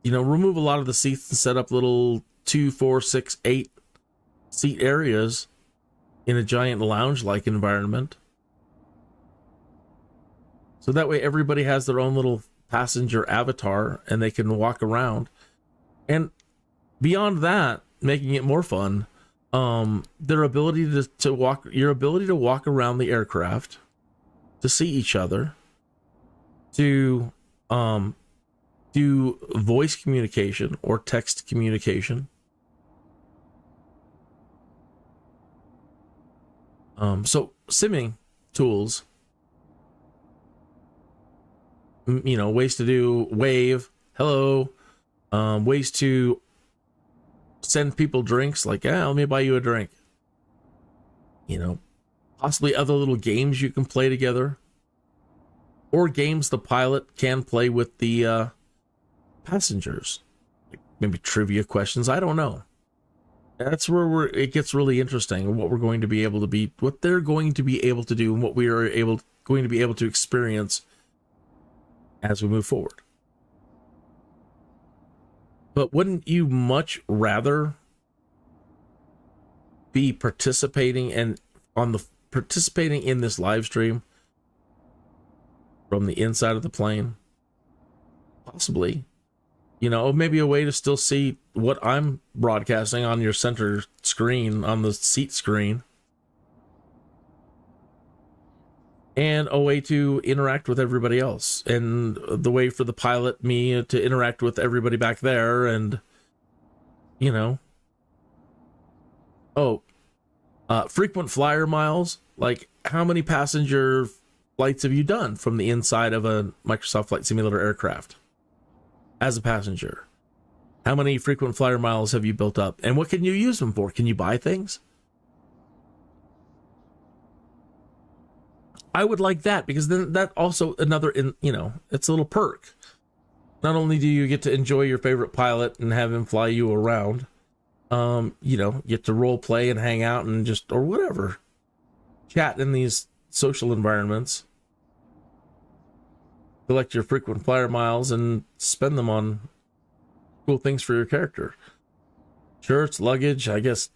you know, remove a lot of the seats and set up little 2, 4, 6, 8 seat areas in a giant lounge-like environment. So that way everybody has their own little passenger avatar and they can walk around. And beyond that, making it more fun, their ability to walk, your ability to walk around the aircraft, to see each other, to do voice communication or text communication. So simming tools, you know, ways to do wave, hello, ways to send people drinks, like, let me buy you a drink. You know, possibly other little games you can play together, or games the pilot can play with the passengers, like maybe trivia questions. I don't know. That's where it gets really interesting. What we're going to be able to be, what they're going to be able to do, and what we are going to be able to experience as we move forward. But wouldn't you much rather be participating in this live stream from the inside of the plane? Possibly. You know, maybe a way to still see what I'm broadcasting on your center screen, on the seat screen. And a way to interact with everybody else, and the way for the pilot, me, to interact with everybody back there, and, you know. Oh, frequent flyer miles. Like, how many passenger flights have you done from the inside of a Microsoft Flight Simulator aircraft as a passenger? How many frequent flyer miles have you built up? And what can you use them for? Can you buy things? I would like that, because then that also another, it's a little perk. Not only do you get to enjoy your favorite pilot and have him fly you around, get to role play and hang out and just, or whatever, chat in these social environments, collect your frequent flyer miles and spend them on cool things for your character. Shirts, luggage, I guess,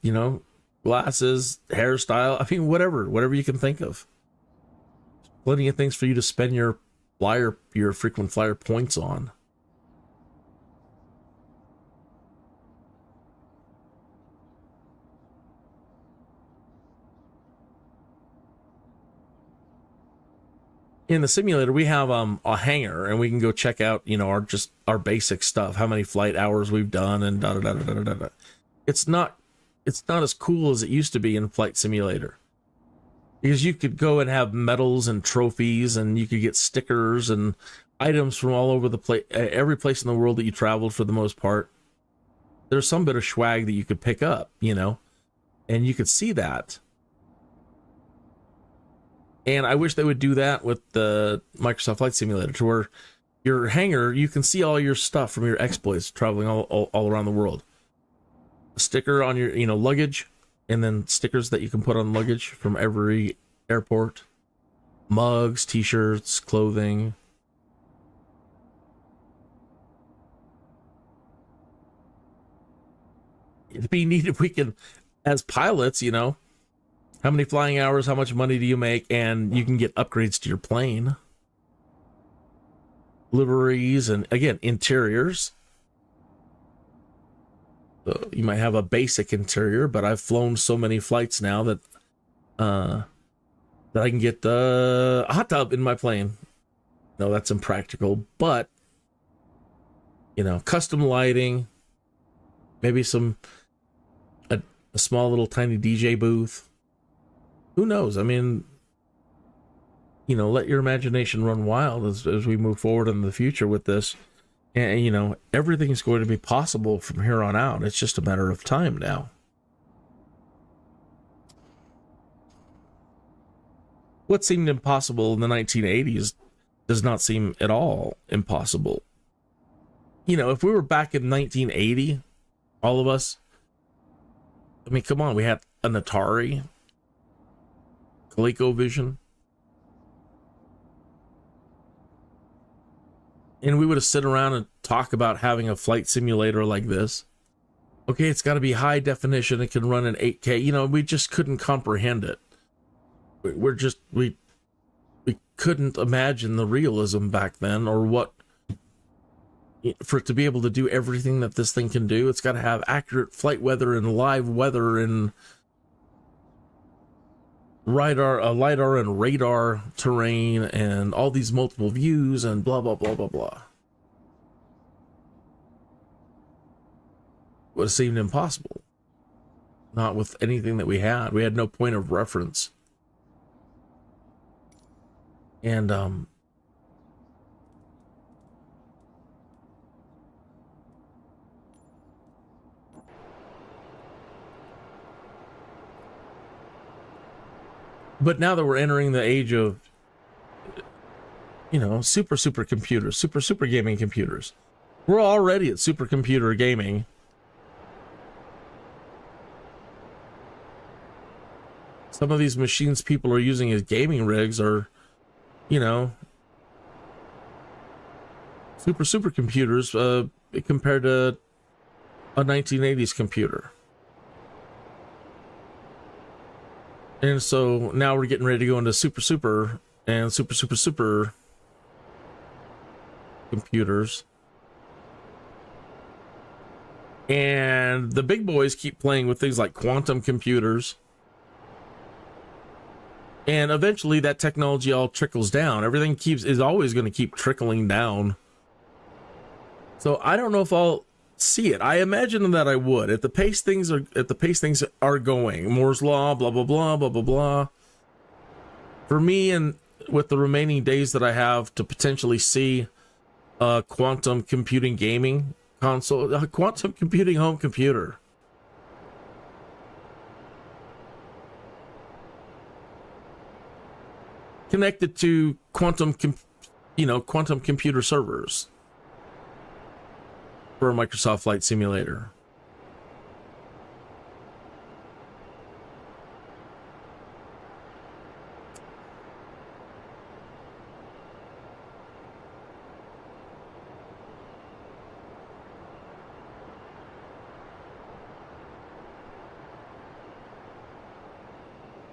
glasses, hairstyle. I mean, whatever you can think of. Plenty of things for you to spend your frequent flyer points on. In the simulator, we have a hangar, and we can go check out, our basic stuff, how many flight hours we've done, and da da da da da da. It's not as cool as it used to be in Flight Simulator. Because you could go and have medals and trophies, and you could get stickers and items from all over the place, every place in the world that you traveled for the most part. There's some bit of swag that you could pick up, and you could see that. And I wish they would do that with the Microsoft Flight Simulator, to where your hangar, you can see all your stuff from your exploits traveling all around the world. A sticker on your, luggage. And then stickers that you can put on luggage from every airport. Mugs, t-shirts, clothing. It'd be neat if we can, as pilots, how many flying hours, how much money do you make, and you can get upgrades to your plane. Liveries, and again, interiors. So you might have a basic interior, but I've flown so many flights now that I can get a hot tub in my plane. No, that's impractical, but custom lighting, maybe a small little tiny DJ booth. Who knows? I mean, let your imagination run wild as we move forward in the future with this. And, everything's going to be possible from here on out. It's just a matter of time now. What seemed impossible in the 1980s does not seem at all impossible. If we were back in 1980, all of us, I mean, come on, we had an Atari, ColecoVision. And we would have sit around and talk about having a flight simulator like this. Okay, it's got to be high definition. It can run in 8K. We just couldn't comprehend it. We couldn't imagine the realism back then, or what, for it to be able to do everything that this thing can do. It's got to have accurate flight weather and live weather and lidar and radar terrain and all these multiple views and blah blah blah blah blah. Would have seemed impossible. Not with anything that we had. We had no point of reference. And but now that we're entering the age of, super computers, super gaming computers. We're already at supercomputer gaming. Some of these machines people are using as gaming rigs are, supercomputers compared to a 1980s computer. And so now we're getting ready to go into super and super computers. And the big boys keep playing with things like quantum computers. And eventually that technology all trickles down. Everything is always going to keep trickling down. So I don't know if I'll see it. I imagine that I would. At the pace things are going. Moore's law, blah blah blah, blah blah blah. For me, and with the remaining days that I have to potentially see a quantum computing gaming console, a quantum computing home computer. Connected to quantum computer servers for a Microsoft Flight Simulator.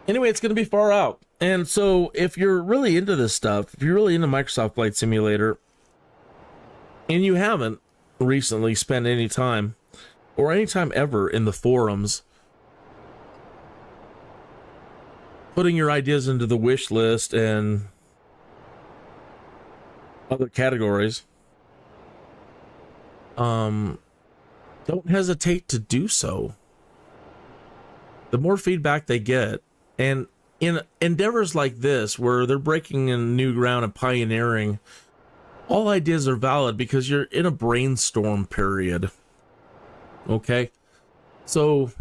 Anyway, it's going to be far out. And so if you're really into this stuff, if you're really into Microsoft Flight Simulator, and you haven't recently spent any time, or any time ever in the forums, putting your ideas into the wish list and other categories, don't hesitate to do so. The more feedback they get, and in endeavors like this, where they're breaking in new ground and pioneering, all ideas are valid because you're in a brainstorm period. Okay? So,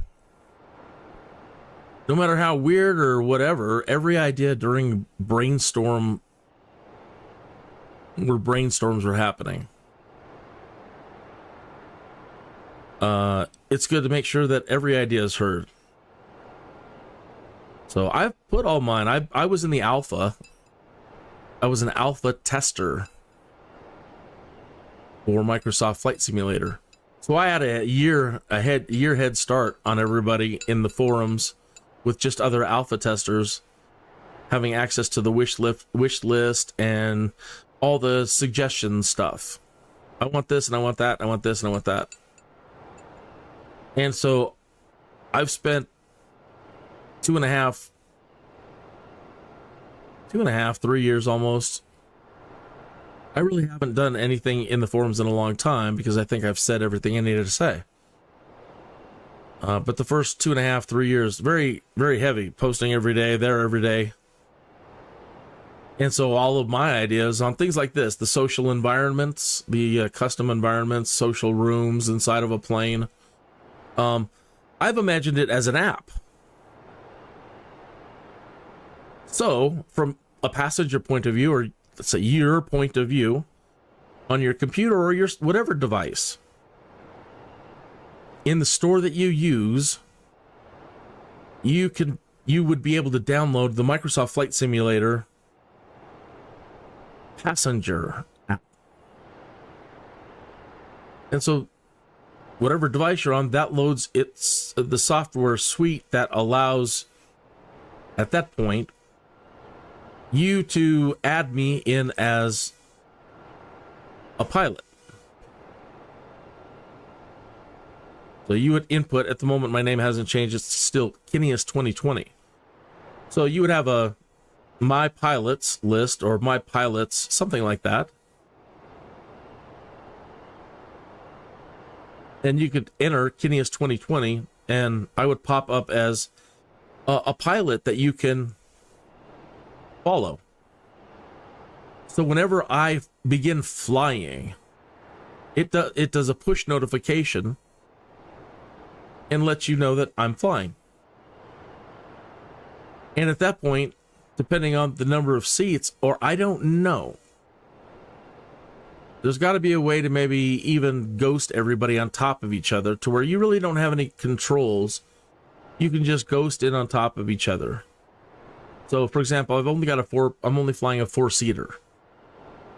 no matter how weird or whatever, every idea during brainstorm, where brainstorms are happening, it's good to make sure that every idea is heard. So I've put all mine. I was in the alpha. I was an alpha tester for Microsoft Flight Simulator. So I had a year head start on everybody in the forums, with just other alpha testers having access to the wish list and all the suggestion stuff. I want this and I want that. I want this and I want that. And so I've spent 2.5, 3 years almost. I really haven't done anything in the forums in a long time because I think I've said everything I needed to say. But the first 2.5, 3 years, very, very heavy, posting every day, there every day. And so all of my ideas on things like this, the social environments, the custom environments, social rooms inside of a plane, I've imagined it as an app. So, from a passenger point of view, or let's say your point of view, on your computer or your whatever device, in the store that you use, you would be able to download the Microsoft Flight Simulator passenger app. And so, whatever device you're on, that loads the software suite that allows, at that point, you to add me in as a pilot. So you would input, at the moment my name hasn't changed, it's still Kineas 2020. So you would have a My Pilots list, or My Pilots, something like that. And you could enter Kineas 2020, and I would pop up as a pilot that you can follow. So whenever I begin flying, it does a push notification and lets you know that I'm flying. And at that point, depending on the number of seats, or I don't know, there's got to be a way to maybe even ghost everybody on top of each other, to where you really don't have any controls. You can just ghost in on top of each other. So, for example, I'm only flying a 4-seater.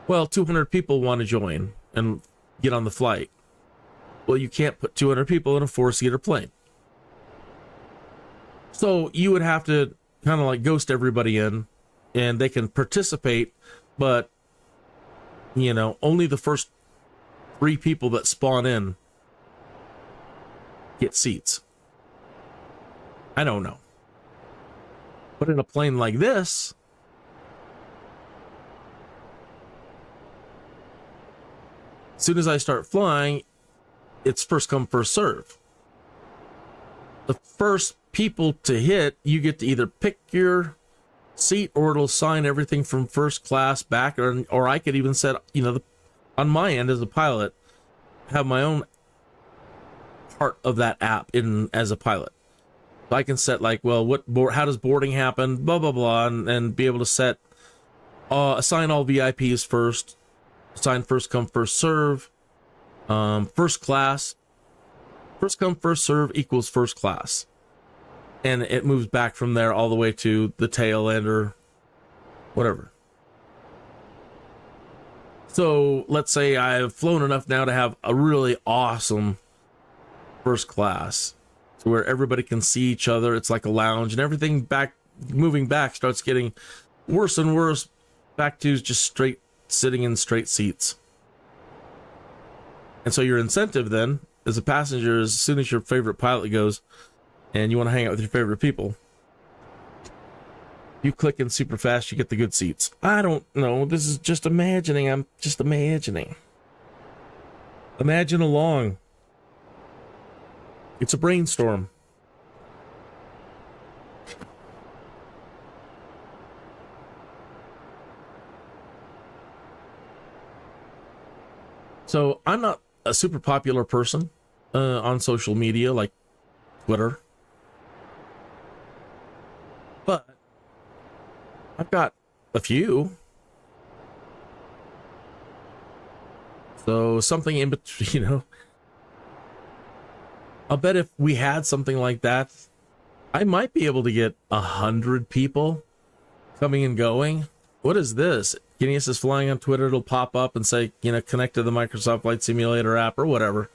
Well, 200 people want to join and get on the flight. Well, you can't put 200 people in a 4-seater plane. So you would have to kind of like ghost everybody in, and they can participate, but, only the first 3 people that spawn in get seats. I don't know. But in a plane like this, as soon as I start flying, it's first come, first serve. The first people to hit, you get to either pick your seat or it'll assign everything from first class back, or I could even set, on my end as a pilot, have my own part of that app in as a pilot. So I can set like, well, how does boarding happen, blah, blah, blah, and be able to set, assign all VIPs first, assign first come, first serve, first class, first come, first serve equals first class. And it moves back from there all the way to the tail end or whatever. So let's say I've flown enough now to have a really awesome first class, so where everybody can see each other. It's like a lounge, and everything moving back starts getting worse and worse, back to just straight sitting in straight seats. And so your incentive then, as a passenger, is as soon as your favorite pilot goes and you want to hang out with your favorite people, you click in super fast, you get the good seats. I don't know. This is just imagining. I'm just imagining. Imagine along. It's a brainstorm. So I'm not a super popular person on social media like Twitter. But I've got a few. So something in between, I'll bet if we had something like that, I might be able to get 100 people coming and going. What is this? Guineas is flying on Twitter. It'll pop up and say, connect to the Microsoft Flight Simulator app or whatever.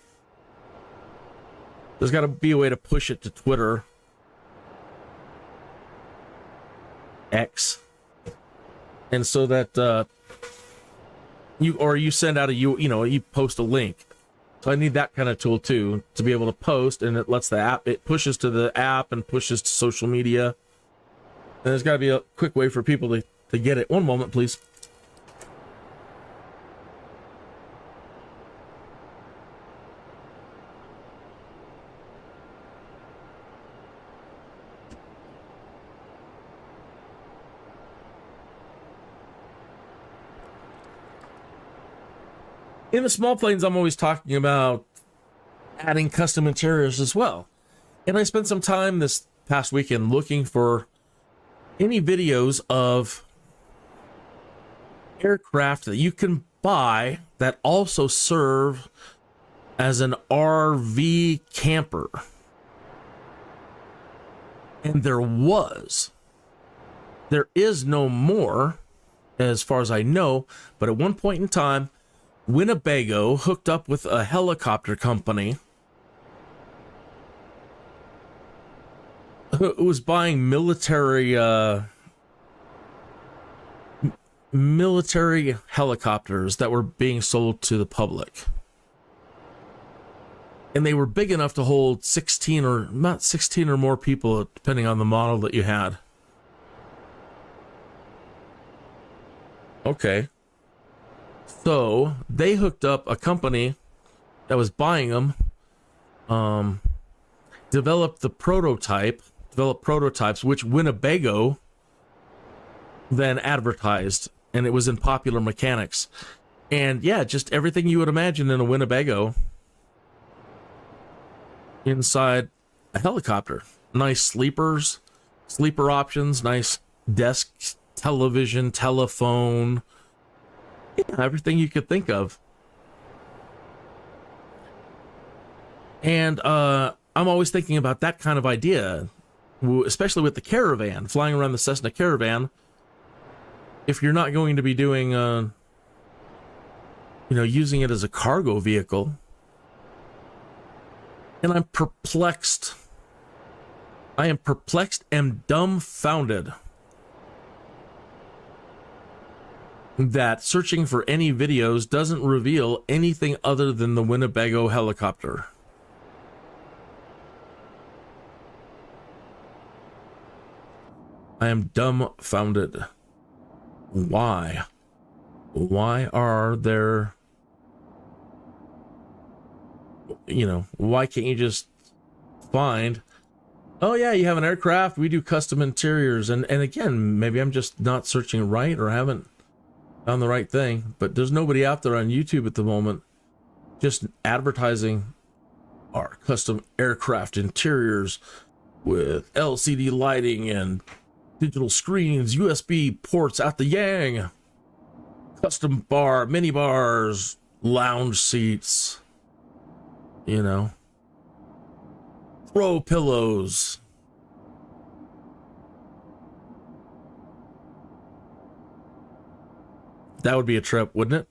There's got to be a way to push it to Twitter. X. And so that you send out you post a link. So I need that kind of tool too, to be able to post, and it lets it pushes to the app and pushes to social media. And there's got to be a quick way for people to get it. One moment, please. In the small planes, I'm always talking about adding custom interiors as well. And I spent some time this past weekend looking for any videos of aircraft that you can buy that also serve as an RV camper. And there is no more, as far as I know, but at one point in time, Winnebago hooked up with a helicopter company who was buying military helicopters that were being sold to the public. And they were big enough to hold 16 or more people, depending on the model that you had. Okay. So they hooked up a company that was buying them, developed prototypes, which Winnebago then advertised, and it was in Popular Mechanics. And yeah, just everything you would imagine in a Winnebago inside a helicopter. Nice sleeper options, nice desk, television, telephone. Yeah, everything you could think of. And I'm always thinking about that kind of idea, especially with the Caravan, flying around the Cessna Caravan. If you're not going to be doing, using it as a cargo vehicle. And I'm perplexed. I am perplexed and dumbfounded that searching for any videos doesn't reveal anything other than the Winnebago helicopter. I am dumbfounded. Why? Why are there, you know, why can't you just find, oh yeah, you have an aircraft, we do custom interiors, and again, maybe I'm just not searching right or haven't found the right thing, but there's nobody out there on YouTube at the moment just advertising our custom aircraft interiors with LCD lighting and digital screens, USB ports out the yang, custom bar, mini bars, lounge seats, you know, throw pillows. That would be a trip, wouldn't it?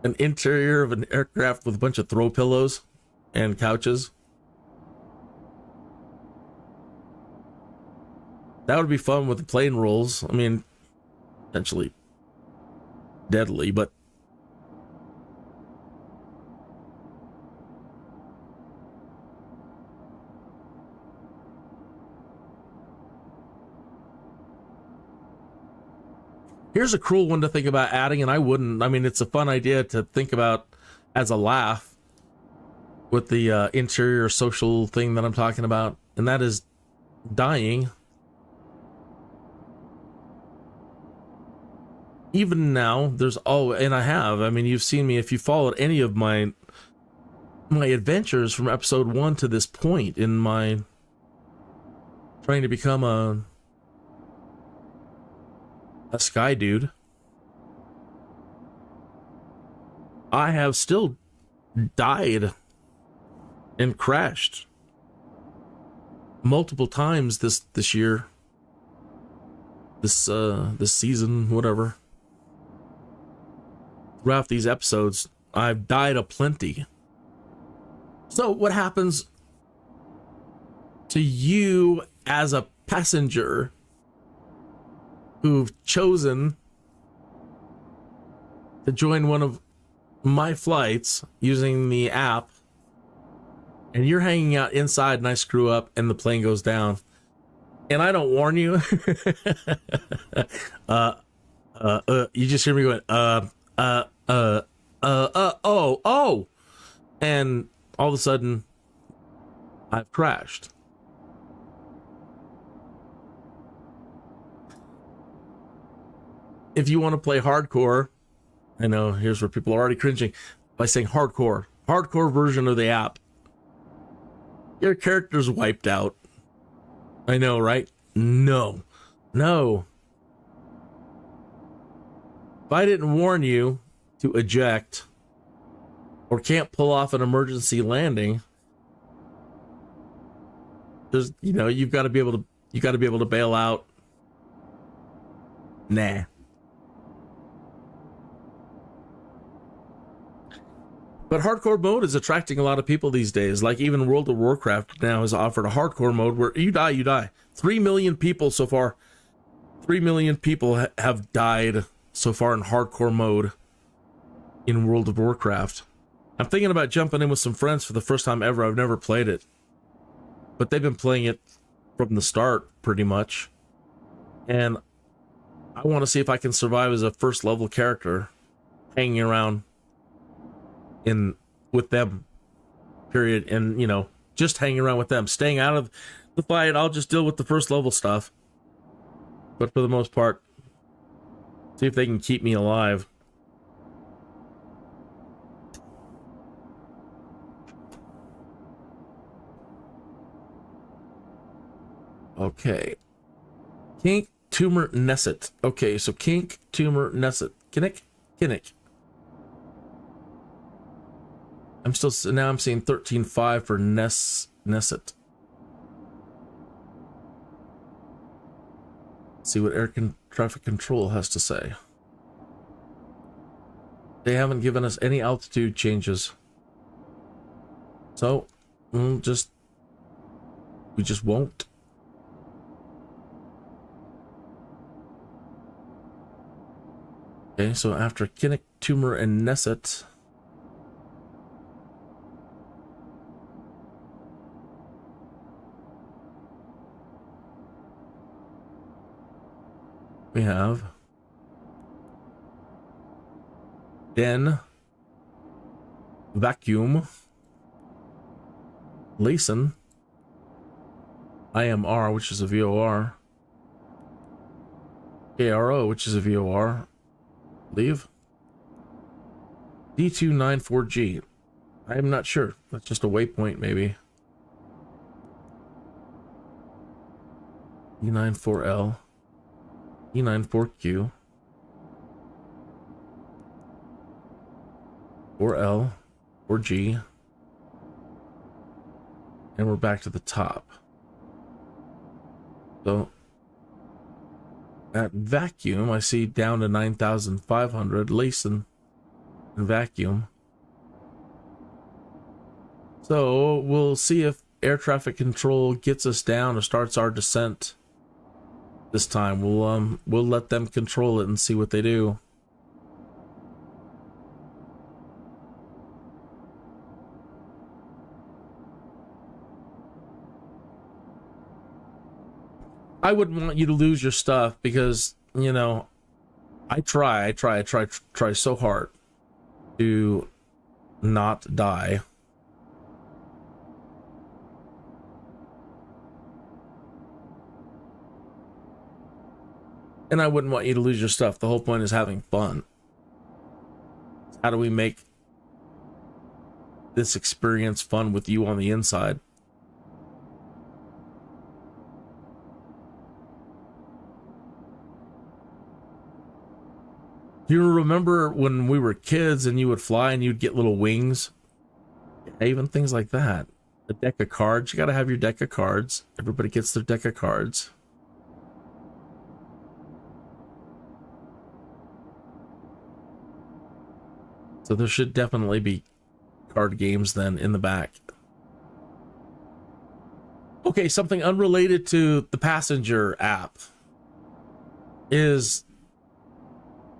An interior of an aircraft with a bunch of throw pillows and couches. That would be fun with the plane rolls. I mean, potentially deadly, but here's a cruel one to think about adding, and I wouldn't. I mean, it's a fun idea to think about as a laugh with the interior social thing that I'm talking about, and that is dying. Even now, there's and I mean, you've seen me if you followed any of my adventures from episode 1 to this point in my trying to become a Skydude. I have still died and crashed multiple times this year, this season, whatever. Throughout these episodes, I've died aplenty. So what happens to you as a passenger who've chosen to join one of my flights using the app, and you're hanging out inside and I screw up and the plane goes down, and I don't warn you? You just hear me going, oh, and all of a sudden I've crashed. If you want to play hardcore, I know here's where people are already cringing by saying hardcore version of the app, your character's wiped out. I know, right? No. If I didn't warn you to eject or can't pull off an emergency landing, there's, you know, you got to be able to bail out. Nah. But hardcore mode is attracting a lot of people these days. Like even World of Warcraft now has offered a hardcore mode where you die. 3 million people so far. 3 million people have died so far in hardcore mode in World of Warcraft. I'm thinking about jumping in with some friends for the first time ever. I've never played it, but they've been playing it from the start pretty much. And I want to see if I can survive as a first level character hanging around with them, period. And, you know, just hanging around with them, staying out of the fight. I'll just deal with the first level stuff, but for the most part, see if they can keep me alive. Okay. Kink Tumor Nesset. Okay, so Kink Tumor Nesset. Kinnick. I'm seeing 13.5 for Nesset. See what traffic control has to say. They haven't given us any altitude changes, so we just won't. Okay, so after Kinnick, Tumor, and Nesset, We have Den, Vacuum, Leysen, IMR, which is a VOR, KRO, which is a VOR, leave, D294G. I'm not sure. That's just a waypoint, maybe. E94L, E94Q, 4L, 4G, and we're back to the top. So at Vacuum, I see down to 9,500, Leysen and Vacuum. So we'll see if air traffic control gets us down or starts our descent this time. We'll let them control it and see what they do. I wouldn't want you to lose your stuff because, you know, I try so hard to not die. And I wouldn't want you to lose your stuff. The whole point is having fun. How do we make this experience fun with you on the inside? Do you remember when we were kids and you would fly and you'd get little wings? Yeah, even things like that. A deck of cards. You got to have your deck of cards. Everybody gets their deck of cards. So there should definitely be card games then in the back. Okay, something unrelated to the passenger app is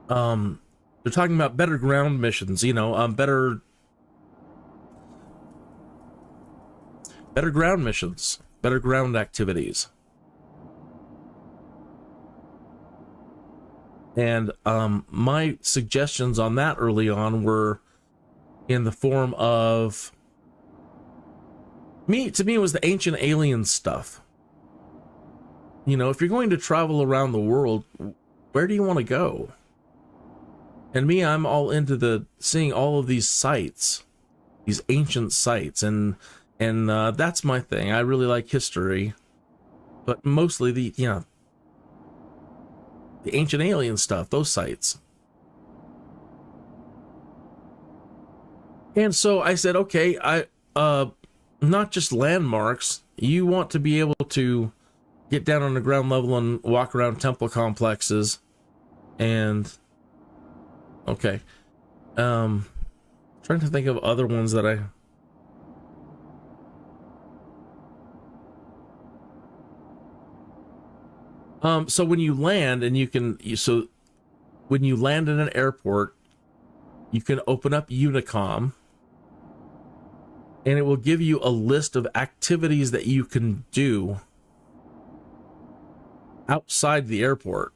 they're talking about better ground missions, you know, better ground missions, better ground activities. And my suggestions on that early on were in the form of to me it was the ancient alien stuff. You know, if you're going to travel around the world, where do you want to go? And me, I'm all into seeing all of these sites, these ancient sites, and that's my thing. I really like history, but mostly the ancient alien stuff, those sites. And so I said, okay, not just landmarks. You want to be able to get down on the ground level and walk around temple complexes, and okay. Trying to think of other ones that so when you land and when you land in an airport, you can open up Unicom and it will give you a list of activities that you can do outside the airport.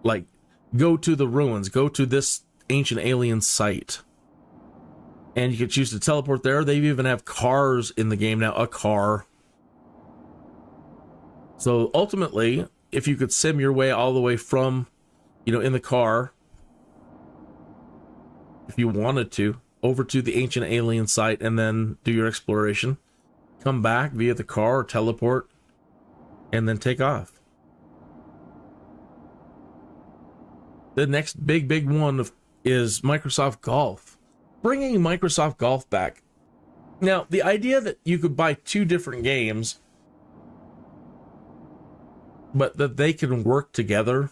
Like, go to the ruins, go to this ancient alien site, and you can choose to teleport there. They even have cars in the game now, a car. So ultimately, if you could sim your way all the way from, you know, in the car, if you wanted to, over to the ancient alien site and then do your exploration, come back via the car or teleport, and then take off. The next big one is Microsoft Golf. Bringing Microsoft Golf back. Now, the idea that you could buy two different games, but that they can work together,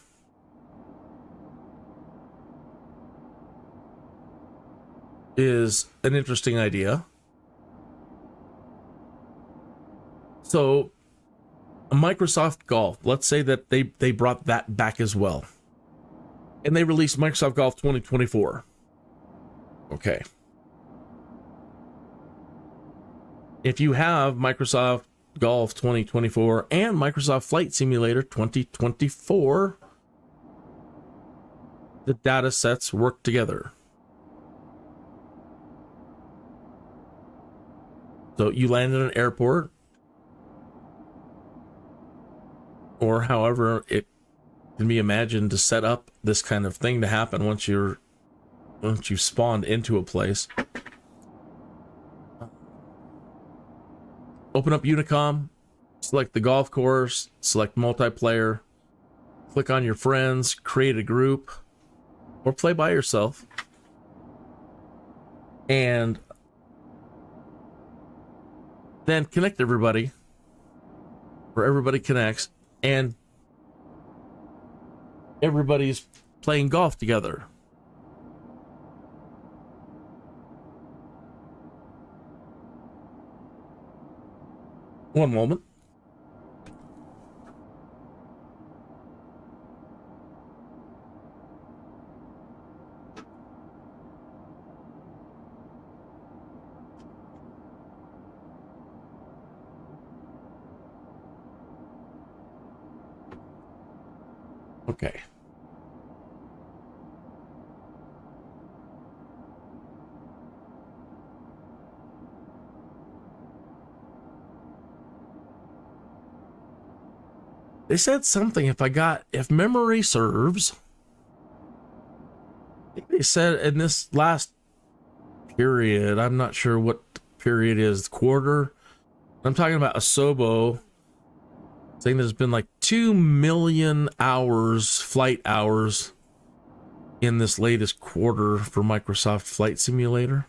is an interesting idea. So, Microsoft Golf, let's say that they brought that back as well. And they released Microsoft Golf 2024. Okay. If you have Microsoft Golf 2024 and Microsoft Flight Simulator 2024, the data sets work together. So you land at an airport, or however it can be imagined to set up this kind of thing to happen once you've spawned into a place. Open up Unicom, select the golf course, select multiplayer, click on your friends, create a group, or play by yourself. And then connect everybody, where everybody connects, and everybody's playing golf together. One moment. Okay. They said something, if memory serves, I think they said in this last period, I'm not sure what period is, quarter. I'm talking about Asobo, saying there's been like 2 million hours, flight hours, in this latest quarter for Microsoft Flight Simulator.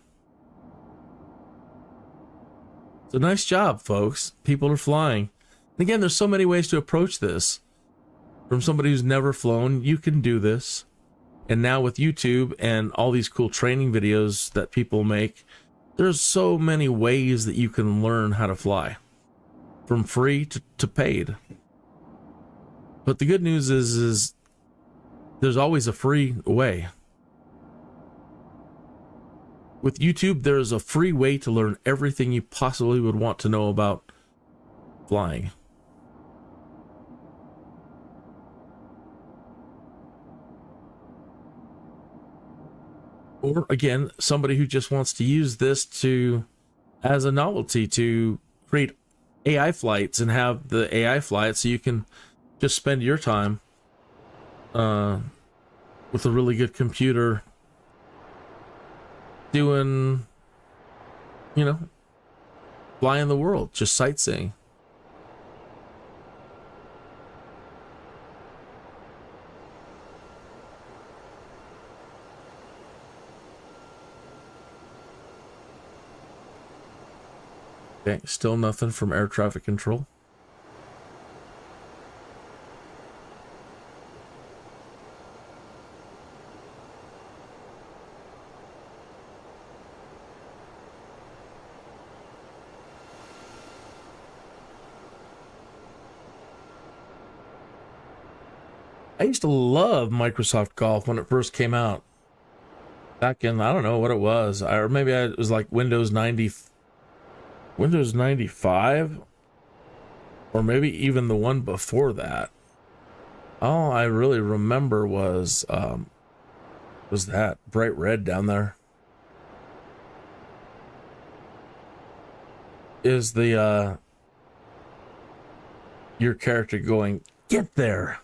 It's a nice job, folks. People are flying. And again, there's so many ways to approach this. From somebody who's never flown, you can do this. And now with YouTube and all these cool training videos that people make, there's so many ways that you can learn how to fly. From free to paid. But the good news is there's always a free way. With YouTube, there's a free way to learn everything you possibly would want to know about flying. Or again, somebody who just wants to use this as a novelty to create AI flights and have the AI fly it so you can just spend your time with a really good computer doing, flying the world, just sightseeing. Okay, still nothing from air traffic control. I used to love Microsoft Golf when it first came out. Back in, I don't know what it was. Or maybe it was like Windows 95, or maybe even the one before that. All I really remember was that bright red down there. Is the your character going, "Get there."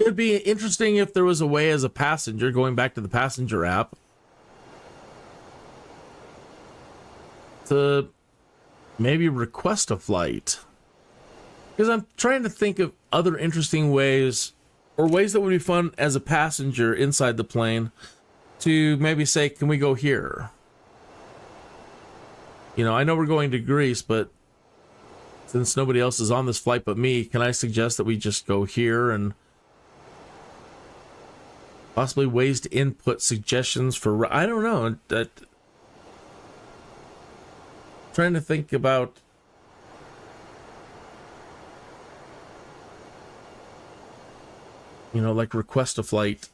It'd be interesting if there was a way as a passenger, going back to the passenger app, to maybe request a flight. Because I'm trying to think of other interesting ways, or ways that would be fun as a passenger inside the plane, to maybe say, can we go here? You know, I know we're going to Greece, but since nobody else is on this flight but me, can I suggest that we just go here? And possibly ways to input suggestions for, I don't know. Trying to think about, you know, like request a flight.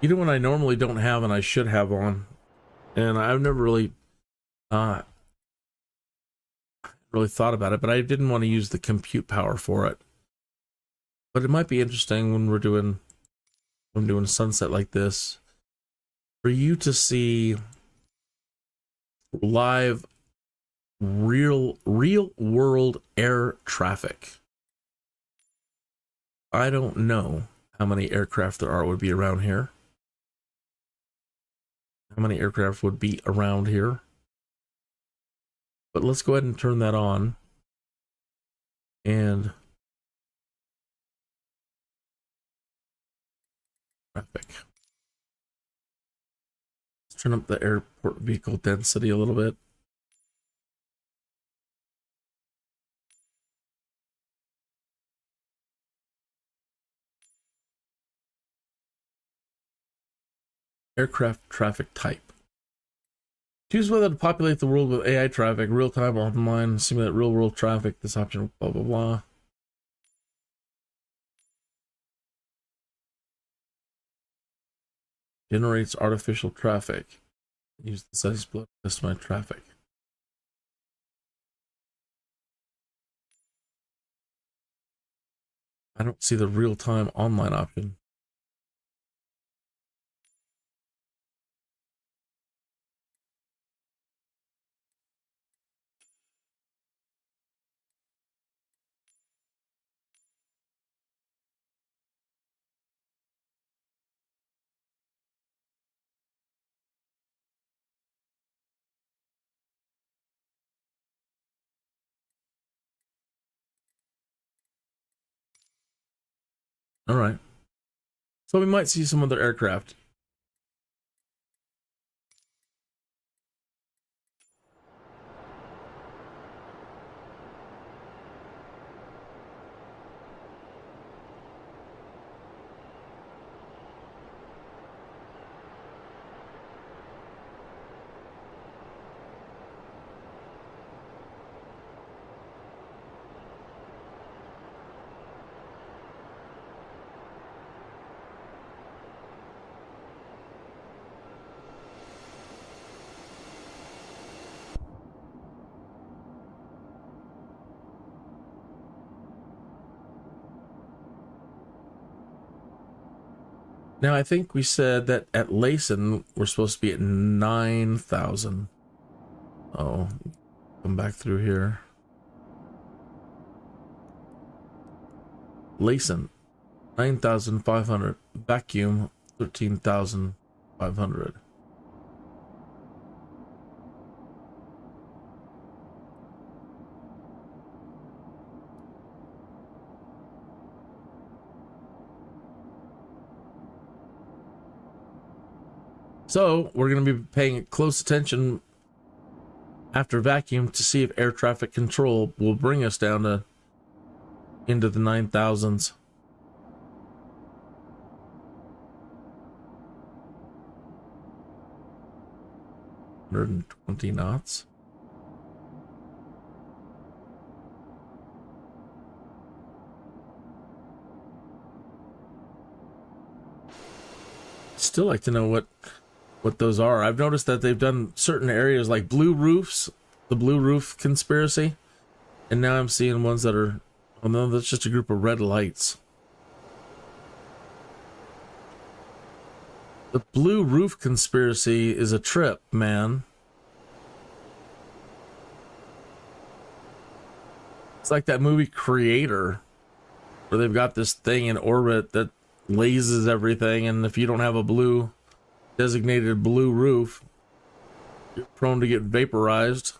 You know what I normally don't have and I should have on, and I've never really thought about it, but I didn't want to use the compute power for it. But it might be interesting when we're doing a sunset like this, for you to see live real world air traffic. I don't know how many aircraft there would be around here. How many aircraft would be around here? But let's go ahead and turn that on. And traffic. Let's turn up the airport vehicle density a little bit. Aircraft traffic type. Choose whether to populate the world with AI traffic, real-time, online, simulate real-world traffic, this option, blah, blah, blah. Generates artificial traffic. Use the size split to customize traffic. I don't see the real-time online option. All right. So we might see some other aircraft. Now, I think we said that at Layson, we're supposed to be at 9,000. Oh, come back through here. Layson, 9,500. Vacuum, 13,500. So we're going to be paying close attention after vacuum to see if air traffic control will bring us down to into the 9,000s. $120 knots. Still like to know what those are. I've noticed that they've done certain areas like blue roofs, the blue roof conspiracy, and now I'm seeing ones that are, oh no, that's just a group of red lights. The blue roof conspiracy is a trip, man. It's like that movie Creator, where they've got this thing in orbit that lasers everything, and if you don't have a blue designated blue roof, you're prone to get vaporized.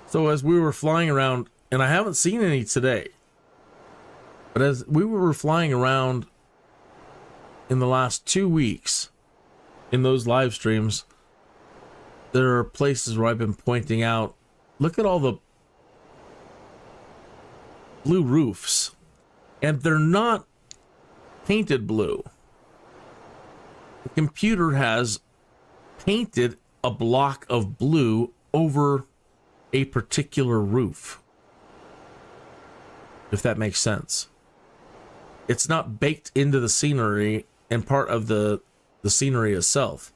So as we were flying around, and I haven't seen any today, but as we were flying around in the last 2 weeks in those live streams, there are places where I've been pointing out, look at all the blue roofs, and they're not painted blue. The computer has painted a block of blue over a particular roof, if that makes sense. It's not baked into the scenery and part of the scenery itself.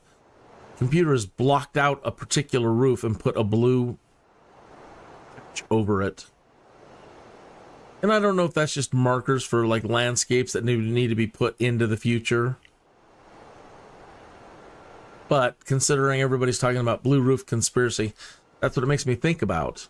The computer has blocked out a particular roof and put a blue patch over it. And I don't know if that's just markers for like landscapes that need to be put into the future. But considering everybody's talking about blue roof conspiracy, that's what it makes me think about.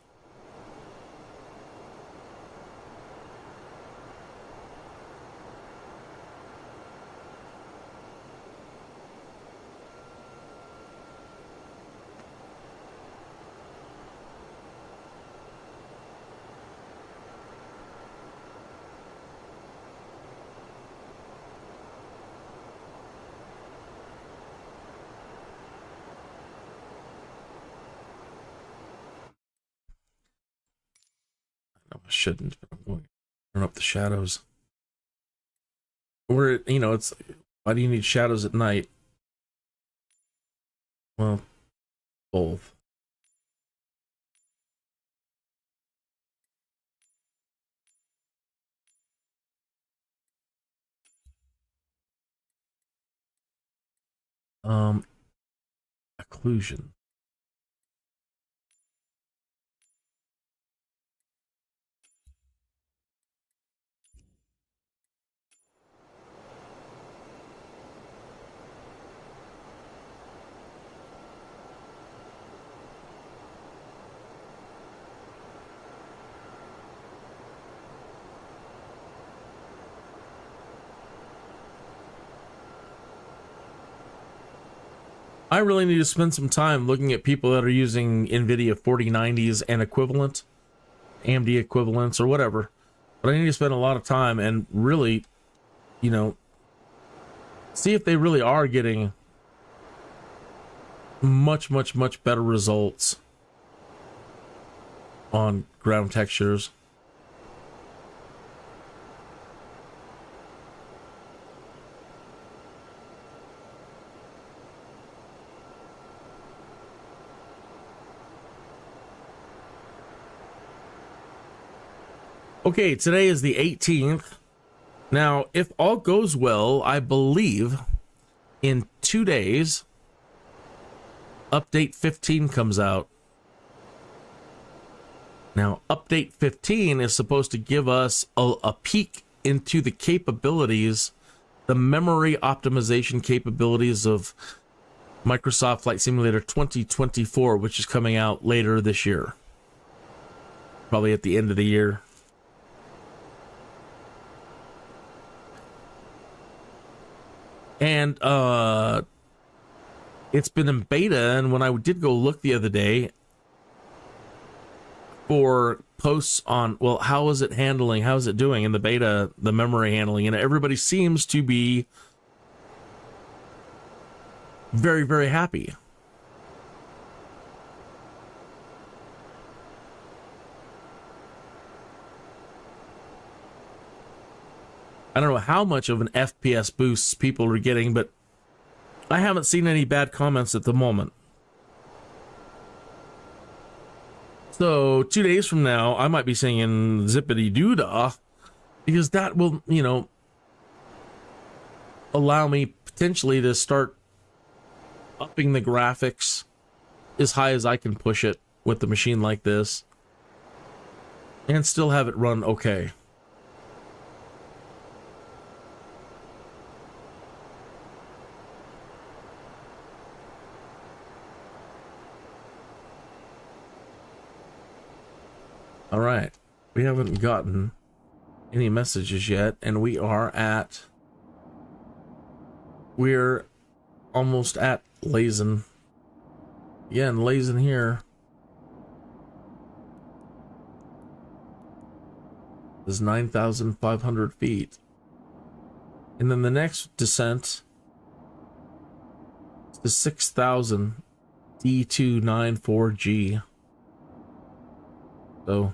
I shouldn't, but I'm going to turn up the shadows. Where, you know, it's, why do you need shadows at night? Well, both. Occlusion. I really need to spend some time looking at people that are using NVIDIA 4090s and equivalent, AMD equivalents or whatever. But I need to spend a lot of time and really, you know, see if they really are getting much better results on ground textures. Okay, today is the 18th. Now, if all goes well, I believe in 2 days, update 15 comes out. Now, update 15 is supposed to give us a peek into the capabilities, the memory optimization capabilities of Microsoft Flight Simulator 2024, which is coming out later this year. Probably at the end of the year. And it's been in beta, and when I did go look the other day, for posts on, well, how is it handling, how is it doing in the beta, the memory handling, and everybody seems to be very, very happy. I don't know how much of an FPS boost people are getting, but I haven't seen any bad comments at the moment. So 2 days from now, I might be singing Zippity Doodah, because that will, you know, allow me potentially to start upping the graphics as high as I can push it with the machine like this, and still have it run okay. All right, we haven't gotten any messages yet, and we're almost at Lazen. Yeah, and Lazen here is 9,500 feet. And then the next descent is the 6,000 D294G. So,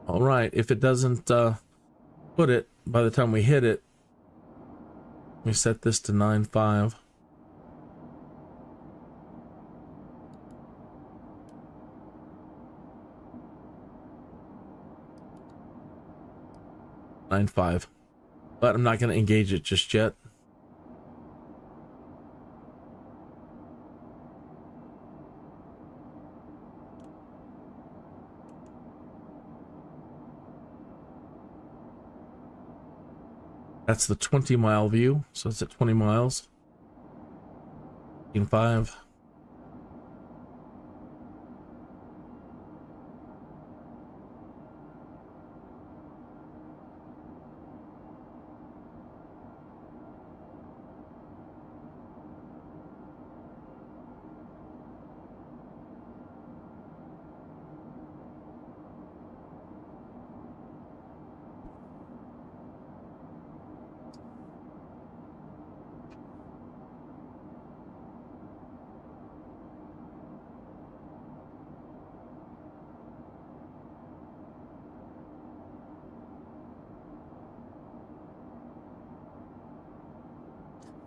all right, if it doesn't put it by the time we hit it, we set this to 9.5. But I'm not going to engage it just yet. That's the 20-mile view, so it's at 20 miles. 5.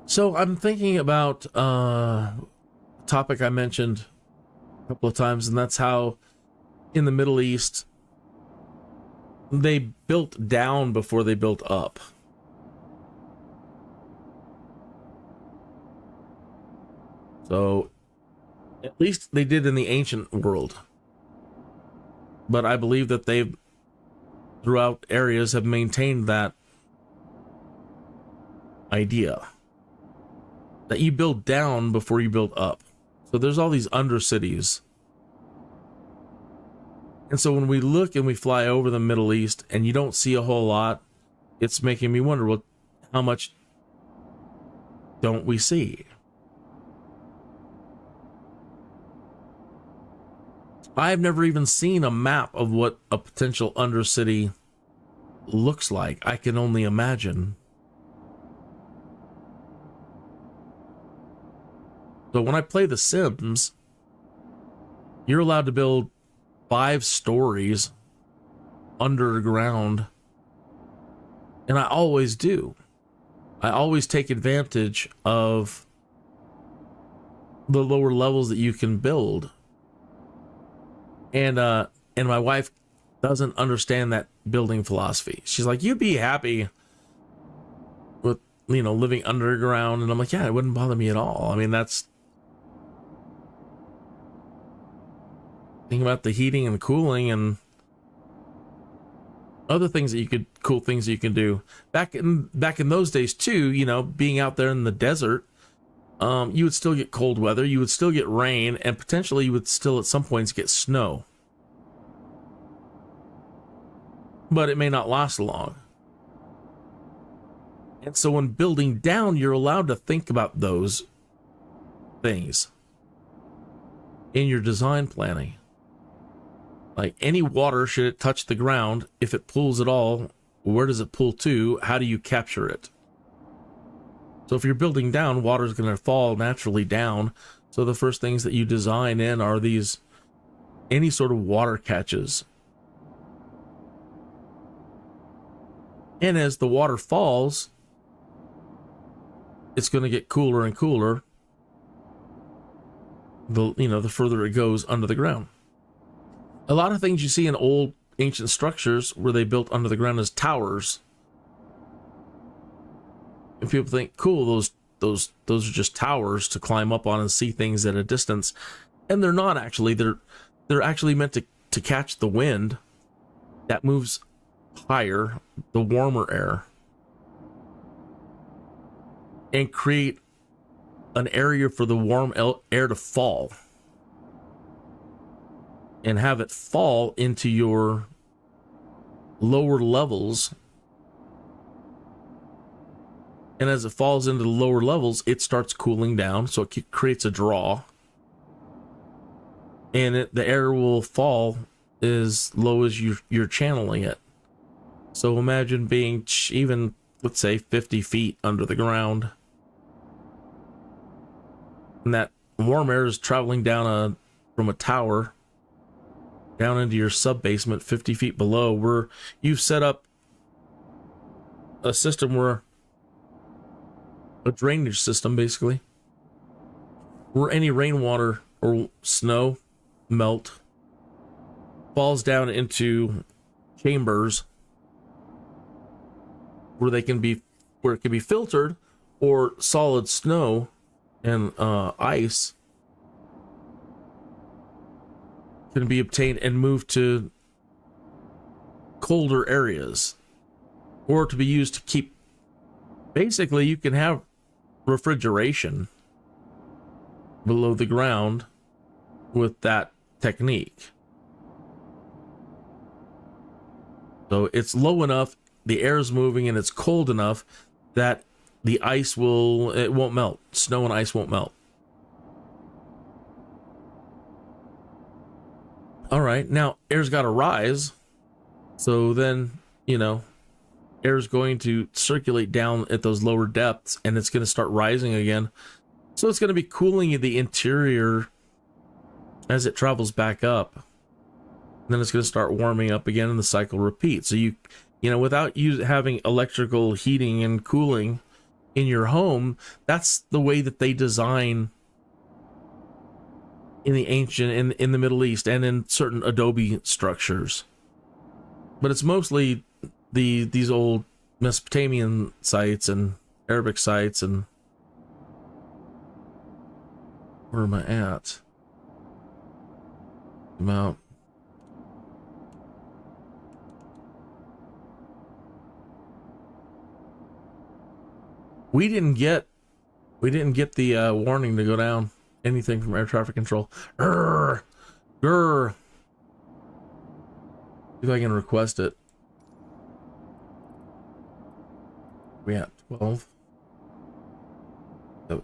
So I'm thinking about a topic I mentioned a couple of times, and that's how in the Middle East they built down before they built up. So at least they did in the ancient world. But I believe that they've, throughout areas, have maintained that idea. That you build down before you build up. So there's all these undercities. And so when we look and we fly over the Middle East and you don't see a whole lot, it's making me wonder, well, how much don't we see? I've never even seen a map of what a potential undercity looks like. I can only imagine. So when I play The Sims, you're allowed to build 5 stories underground. And I always do. I always take advantage of the lower levels that you can build. And my wife doesn't understand that building philosophy. She's like, you'd be happy with, you know, living underground. And I'm like, yeah, it wouldn't bother me at all. I mean, that's... Think about the heating and cooling and other things that you could, cool things that you can do. Back in those days too, you know, being out there in the desert, you would still get cold weather, you would still get rain, and potentially you would still at some points get snow. But it may not last long. And so when building down, you're allowed to think about those things in your design planning. Like any water, should it touch the ground, if it pools at all, where does it pool to? How do you capture it? So if you're building down, water is going to fall naturally down. So the first things that you design in are these, any sort of water catches. And as the water falls, it's going to get cooler and cooler. The further it goes under the ground. A lot of things you see in old ancient structures where they built under the ground as towers. And people think, cool, those are just towers to climb up on and see things at a distance. And they're not actually. They're actually meant to catch the wind that moves higher, the warmer air, and create an area for the warm air to fall. And have it fall into your lower levels. And as it falls into the lower levels, it starts cooling down, so it creates a draw. And the air will fall as low as you're channeling it. So imagine being even, let's say, 50 feet under the ground. And that warm air is traveling down from a tower down into your sub-basement 50 feet below, where you've set up a system where a drainage system, basically, where any rainwater or snow melt falls down into chambers where it can be filtered, or solid snow and ice can be obtained and moved to colder areas, or to be used to keep. Basically, you can have refrigeration below the ground with that technique. So it's low enough, the air is moving, and it's cold enough that the ice won't melt. Snow and ice won't melt. All right, now air's got to rise. So then, air's going to circulate down at those lower depths, and it's going to start rising again. So it's going to be cooling the interior as it travels back up. And then it's going to start warming up again, and the cycle repeats. So without you having electrical heating and cooling in your home, that's the way that they design in the ancient, in the Middle East, and in certain adobe structures. But it's mostly these old Mesopotamian sites and Arabic sites. And where am I at? About we didn't get the warning to go down anything from air traffic control. Grr. See if I can request it. We at 12. No.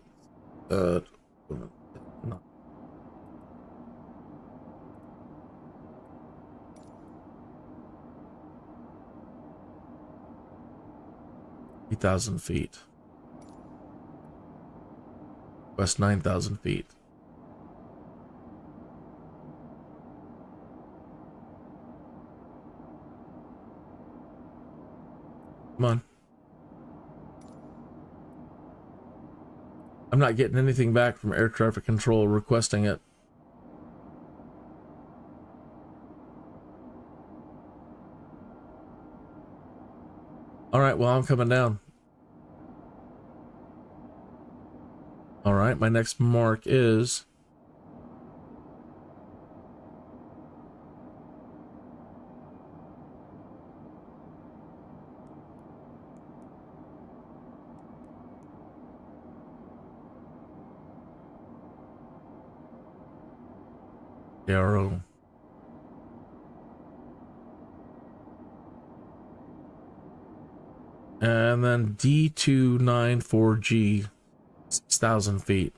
3,000 feet. West 9,000 feet. Come on. I'm not getting anything back from air traffic control requesting it. All right, well, I'm coming down. All right, my next mark is arrow. And then D294G, 6,000 feet.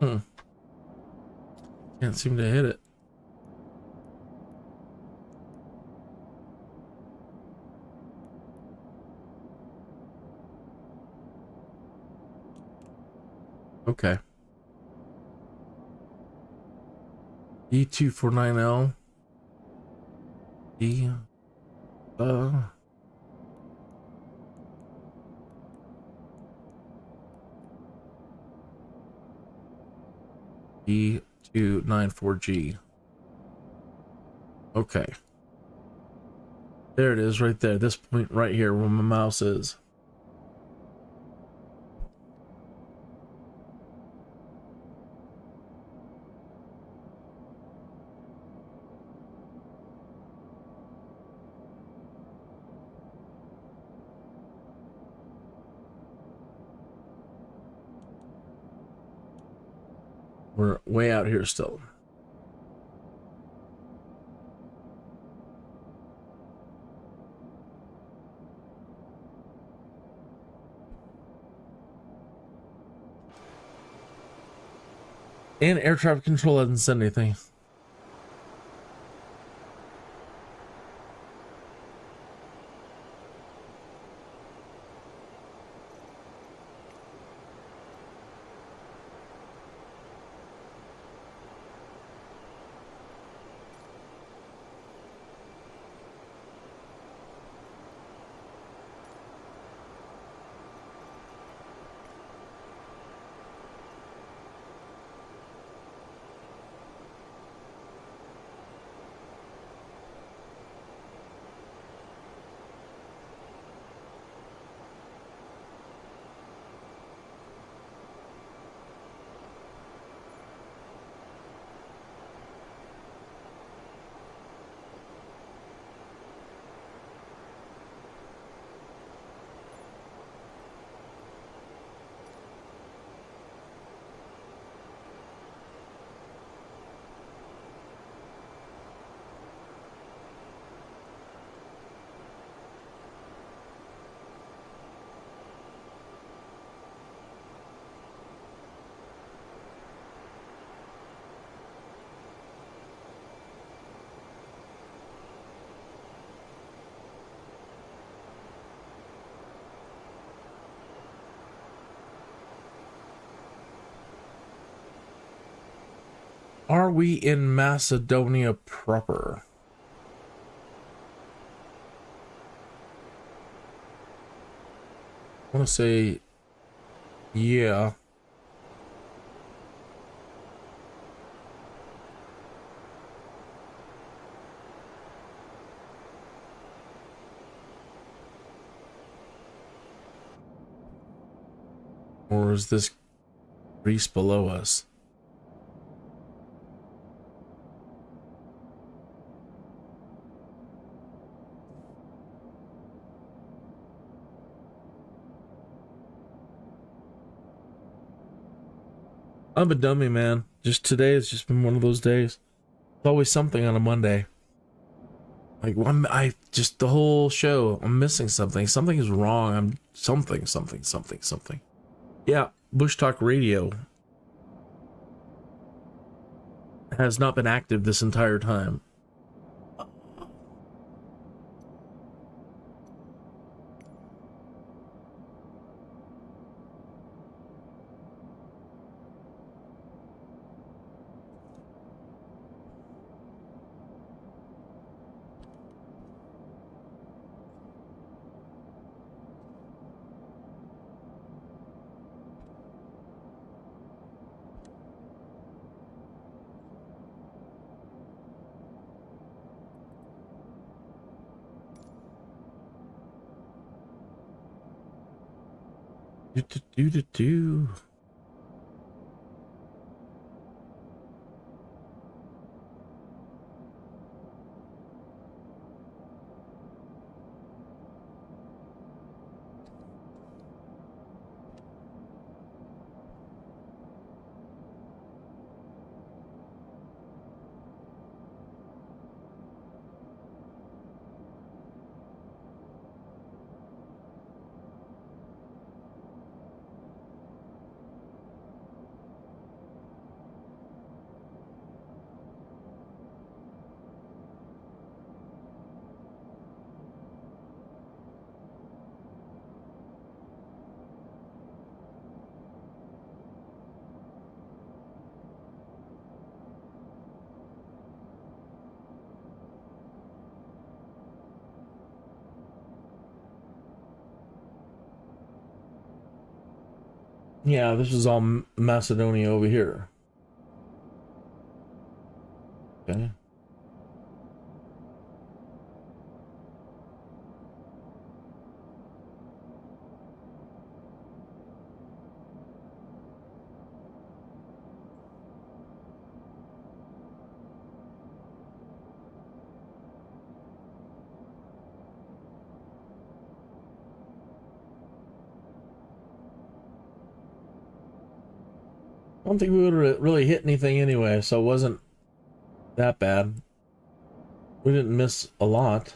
Can't seem to hit it. Okay. E249L. E. E294G. Okay. There it is right there. This point right here where my mouse is. We're way out here still. And air traffic control hasn't said anything. Are we in Macedonia proper? I want to say, yeah. Or is this Greece below us? I'm a dummy, man. Just today has just been one of those days. It's always something on a Monday. Like, I just, the whole show, I'm missing something. Something is wrong. I'm something. Yeah, Bush Talk Radio has not been active this entire time. Do. Yeah, this is all Macedonia over here. Okay. I don't think we would have really hit anything anyway, so it wasn't that bad. We didn't miss a lot.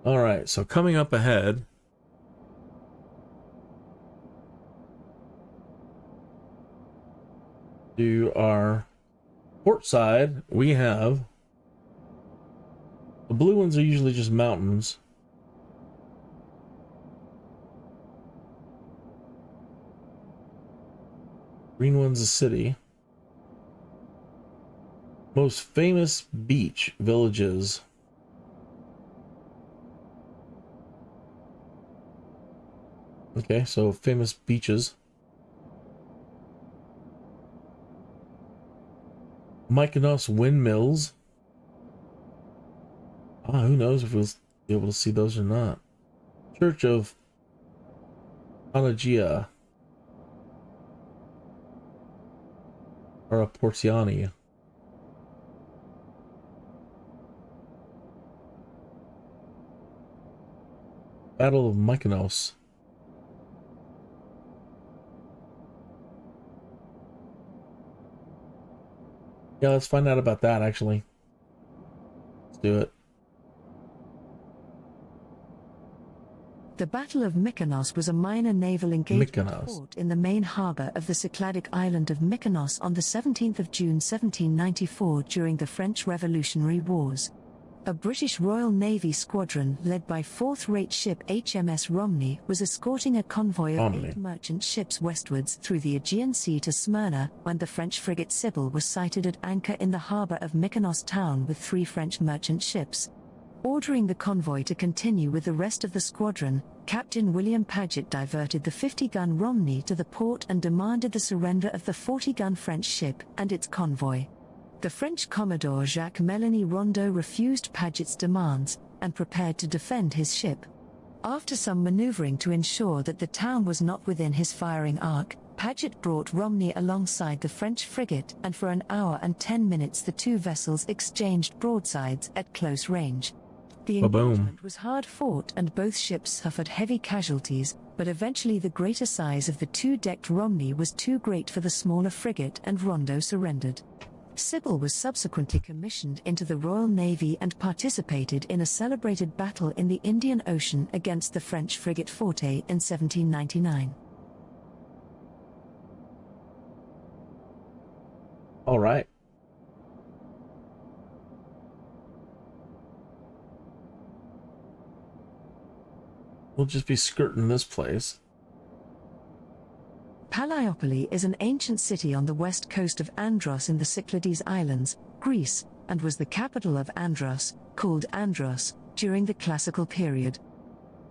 Alright, so coming up ahead, to our port side, we have the blue ones are usually just mountains. Green one's a city. Most famous beach villages. Okay, so famous beaches. Mykonos windmills. Who knows if we'll be able to see those or not. Church of Panagia. Or a Portiani. Battle of Mykonos. Yeah, let's find out about that actually. Let's do it. The Battle of Mykonos was a minor naval engagement fought in the main harbour of the Cycladic island of Mykonos on the 17th of June 1794 during the French Revolutionary Wars. A British Royal Navy squadron led by 4th-rate ship HMS Romney was escorting a convoy of 8 merchant ships westwards through the Aegean Sea to Smyrna when the French frigate Sybil was sighted at anchor in the harbour of Mykonos town with 3 French merchant ships. Ordering the convoy to continue with the rest of the squadron, Captain William Paget diverted the 50-gun Romney to the port and demanded the surrender of the 40-gun French ship and its convoy. The French Commodore Jacques Melanie Rondeau refused Paget's demands and prepared to defend his ship. After some maneuvering to ensure that the town was not within his firing arc, Paget brought Romney alongside the French frigate, and for an hour and 10 minutes the two vessels exchanged broadsides at close range. The engagement was hard fought and both ships suffered heavy casualties, but eventually the greater size of the two-decked Romney was too great for the smaller frigate and Rondeau surrendered. Sybil was subsequently commissioned into the Royal Navy and participated in a celebrated battle in the Indian Ocean against the French frigate Forte in 1799. All right. We'll just be skirting this place. Palaiopolis is an ancient city on the west coast of Andros in the Cyclades Islands, Greece, and was the capital of Andros, called Andros, during the Classical period.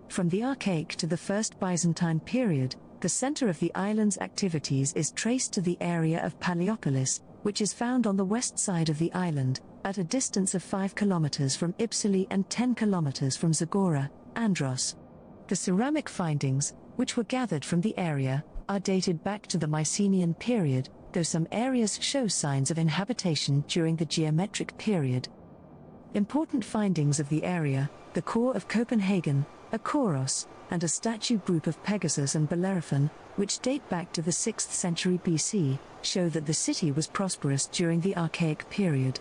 From the Archaic to the First Byzantine period, the center of the island's activities is traced to the area of Palaiopolis, which is found on the west side of the island, at a distance of 5 kilometers from Ipsili and 10 kilometers from Zagora, Andros. The ceramic findings, which were gathered from the area, are dated back to the Mycenaean period, though some areas show signs of inhabitation during the geometric period. Important findings of the area, the core of Copenhagen, a Kouros, and a statue group of Pegasus and Bellerophon, which date back to the 6th century BC, show that the city was prosperous during the Archaic period.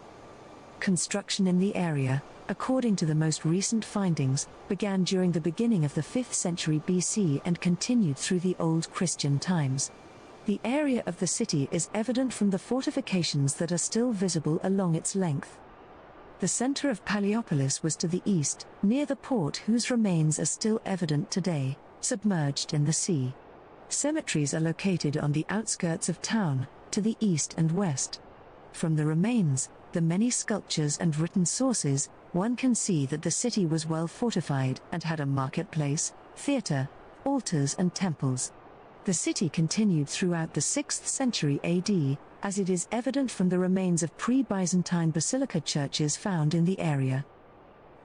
Construction in the area, according to the most recent findings, began during the beginning of the 5th century BC and continued through the Old Christian times. The area of the city is evident from the fortifications that are still visible along its length. The center of Palaiopolis was to the east, near the port whose remains are still evident today, submerged in the sea. Cemeteries are located on the outskirts of town, to the east and west. From the remains, the many sculptures and written sources, one can see that the city was well fortified and had a marketplace, theatre, altars and temples. The city continued throughout the 6th century AD, as it is evident from the remains of pre-Byzantine basilica churches found in the area.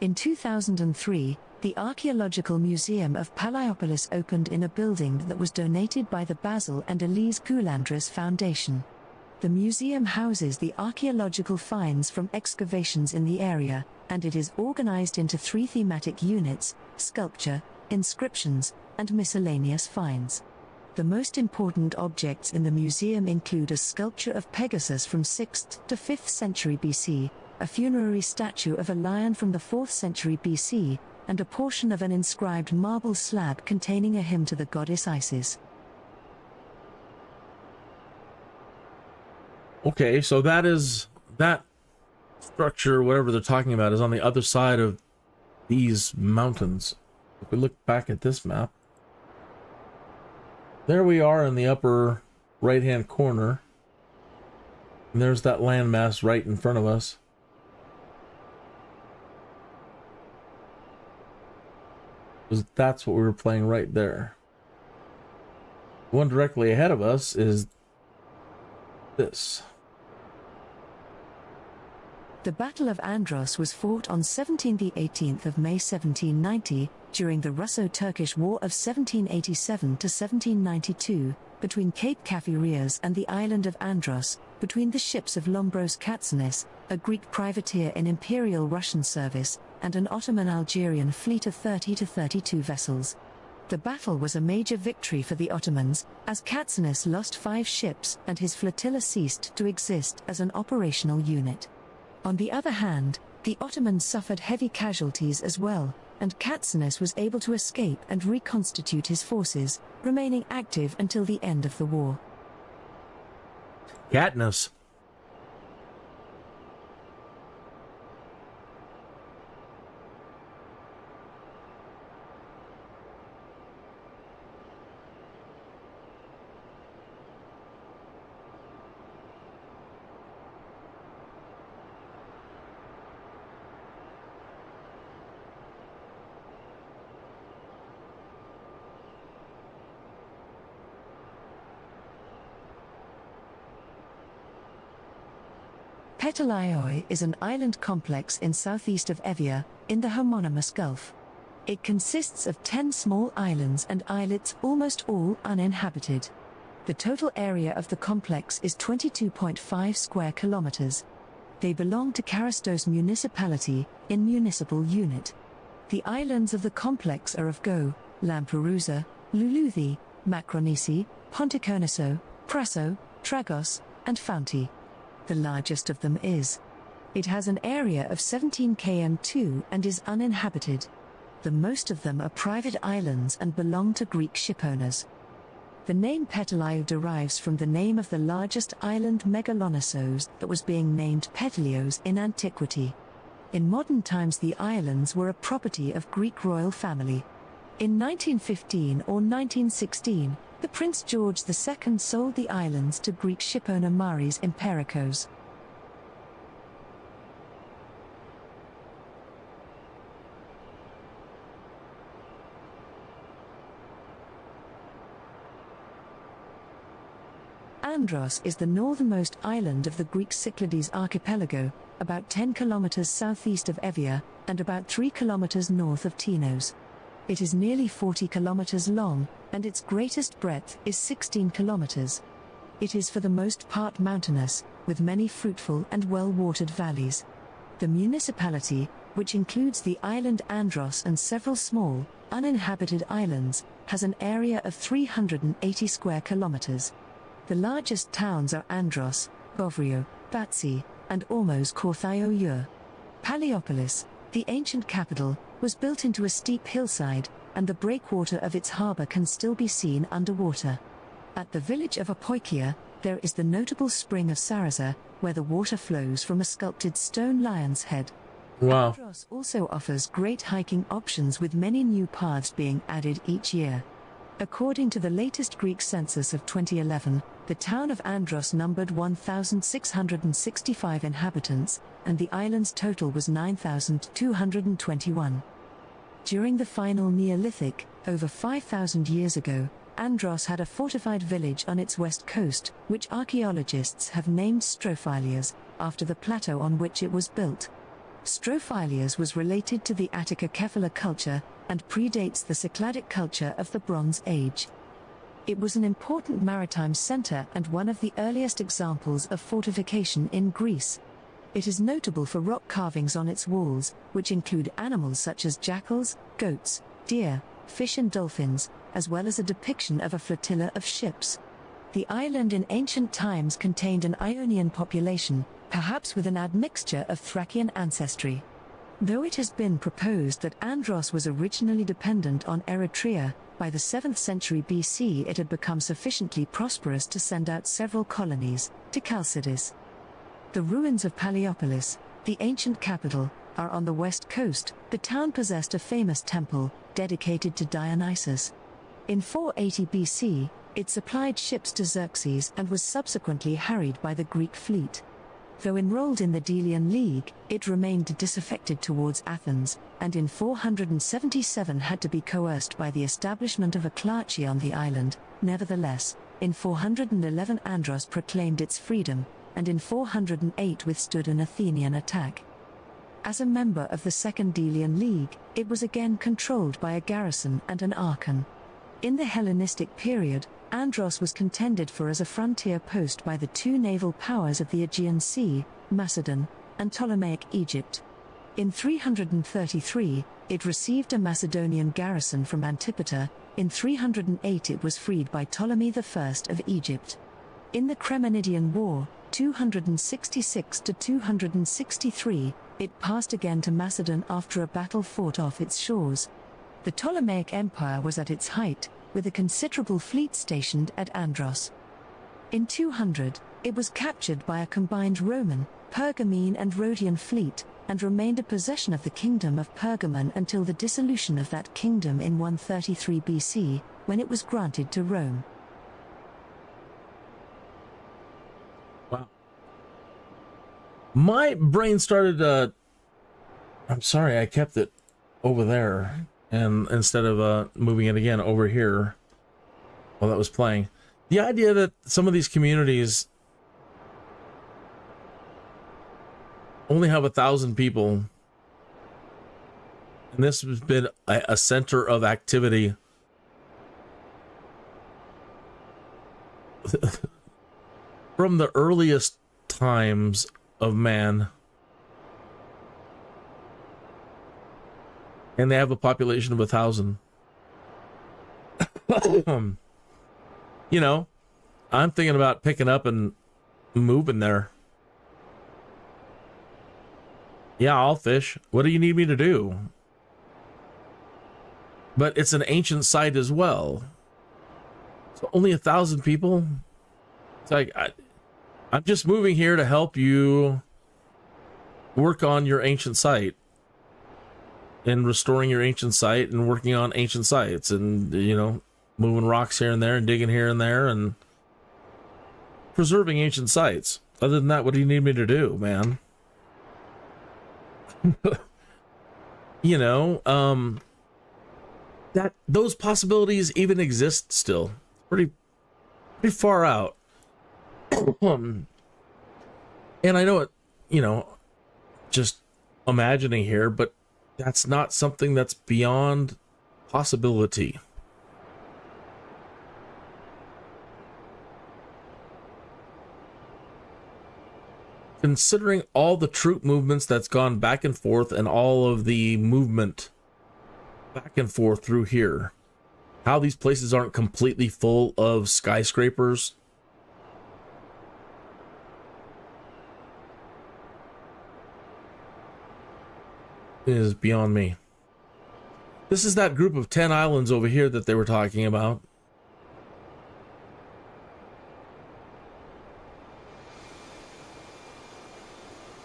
In 2003, the Archaeological Museum of Paliopolis opened in a building that was donated by the Basil and Elise Goulandris Foundation. The museum houses the archaeological finds from excavations in the area, and it is organized into 3 thematic units: sculpture, inscriptions, and miscellaneous finds. The most important objects in the museum include a sculpture of Pegasus from 6th to 5th century BC, a funerary statue of a lion from the 4th century BC, and a portion of an inscribed marble slab containing a hymn to the goddess Isis. Okay, so that structure, whatever they're talking about, is on the other side of these mountains. If we look back at this map, there we are in the upper right-hand corner. And there's that landmass right in front of us. That's what we were playing right there. The one directly ahead of us is this. The Battle of Andros was fought on 17–18 of May 1790, during the Russo-Turkish War of 1787 to 1792, between Cape Kafireas and the island of Andros, between the ships of Lombros Katsanis, a Greek privateer in Imperial Russian service, and an Ottoman-Algerian fleet of 30 to 32 vessels. The battle was a major victory for the Ottomans, as Katsanis lost 5 ships and his flotilla ceased to exist as an operational unit. On the other hand, the Ottomans suffered heavy casualties as well, and Katsanis was able to escape and reconstitute his forces, remaining active until the end of the war. Katniss. Petalioi is an island complex in southeast of Evia, in the homonymous Gulf. It consists of 10 small islands and islets, almost all uninhabited. The total area of the complex is 22.5 square kilometers. They belong to Karastos municipality, in municipal unit. The islands of the complex are of Go, Lamperousa, Luluthi, Macronisi, Ponticoniso, Prasso, Tragos, and Founti. The largest of them is. It has an area of 17 km2 and is uninhabited. The most of them are private islands and belong to Greek shipowners. The name Petaliou derives from the name of the largest island Megalonissos that was being named Petalios in antiquity. In modern times the islands were a property of Greek royal family. In 1915 or 1916, the Prince George II sold the islands to Greek shipowner Maris Imperikos. Andros is the northernmost island of the Greek Cyclades archipelago, about 10 kilometers southeast of Evia, and about 3 kilometers north of Tinos. It is nearly 40 kilometers long, and its greatest breadth is 16 kilometers. It is for the most part mountainous, with many fruitful and well-watered valleys. The municipality, which includes the island Andros and several small, uninhabited islands, has an area of 380 square kilometers. The largest towns are Andros, Bovrio, Batsi, and Ormos Korthiour. Paliopolis, the ancient capital, was built into a steep hillside, and the breakwater of its harbour can still be seen underwater. At the village of Apoikia, there is the notable spring of Sarasa, where the water flows from a sculpted stone lion's head. Wow. Andros also offers great hiking options, with many new paths being added each year. According to the latest Greek census of 2011, The town of Andros numbered 1,665 inhabitants, and the island's total was 9,221. During the final Neolithic, over 5,000 years ago, Andros had a fortified village on its west coast, which archaeologists have named Strophilias, after the plateau on which it was built. Strophilias was related to the Attica Kephala culture, and predates the Cycladic culture of the Bronze Age. It was an important maritime center and one of the earliest examples of fortification in Greece. It is notable for rock carvings on its walls, which include animals such as jackals, goats, deer, fish and dolphins, as well as a depiction of a flotilla of ships. The island in ancient times contained an Ionian population, perhaps with an admixture of Thracian ancestry. Though it has been proposed that Andros was originally dependent on Eritrea, by the 7th century BC it had become sufficiently prosperous to send out several colonies to Chalcidice. The ruins of Palaeopolis, the ancient capital, are on the west coast. The town possessed a famous temple, dedicated to Dionysus. In 480 BC, it supplied ships to Xerxes and was subsequently harried by the Greek fleet. Though enrolled in the Delian League, it remained disaffected towards Athens, and in 477 had to be coerced by the establishment of a clergy on the island. Nevertheless, in 411 Andros proclaimed its freedom, and in 408 withstood an Athenian attack. As a member of the Second Delian League, it was again controlled by a garrison and an archon. In the Hellenistic period, Andros was contended for as a frontier post by the two naval powers of the Aegean Sea, Macedon, and Ptolemaic Egypt. In 333, it received a Macedonian garrison from Antipater. In 308 it was freed by Ptolemy I of Egypt. In the Cremenidian War, 266 to 263, it passed again to Macedon after a battle fought off its shores. The Ptolemaic Empire was at its height, with a considerable fleet stationed at Andros. In 200, it was captured by a combined Roman, Pergamene and Rhodian fleet, and remained a possession of the kingdom of Pergamon until the dissolution of that kingdom in 133 BC, when it was granted to Rome. Wow. My brain started, I'm sorry, I kept it over there. And instead of moving it again over here while that was playing, the idea that some of these communities only have 1,000 people, and this has been a center of activity from the earliest times of man. And they have a population of 1,000. You know, I'm thinking about picking up and moving there. Yeah, I'll fish. What do you need me to do? But it's an ancient site as well. So only 1,000 people? It's like, I'm just moving here to help you work on your ancient site. And restoring your ancient site and working on ancient sites and, you know, moving rocks here and there and digging here and there and preserving ancient sites. Other than that, what do you need me to do, man? You know, that those possibilities even exist still. Pretty far out. And I know it, you know, just imagining here, but that's not something that's beyond possibility. Considering all the troop movements that's gone back and forth and all of the movement back and forth through here, how these places aren't completely full of skyscrapers is beyond me. This is that group of 10 islands over here that they were talking about.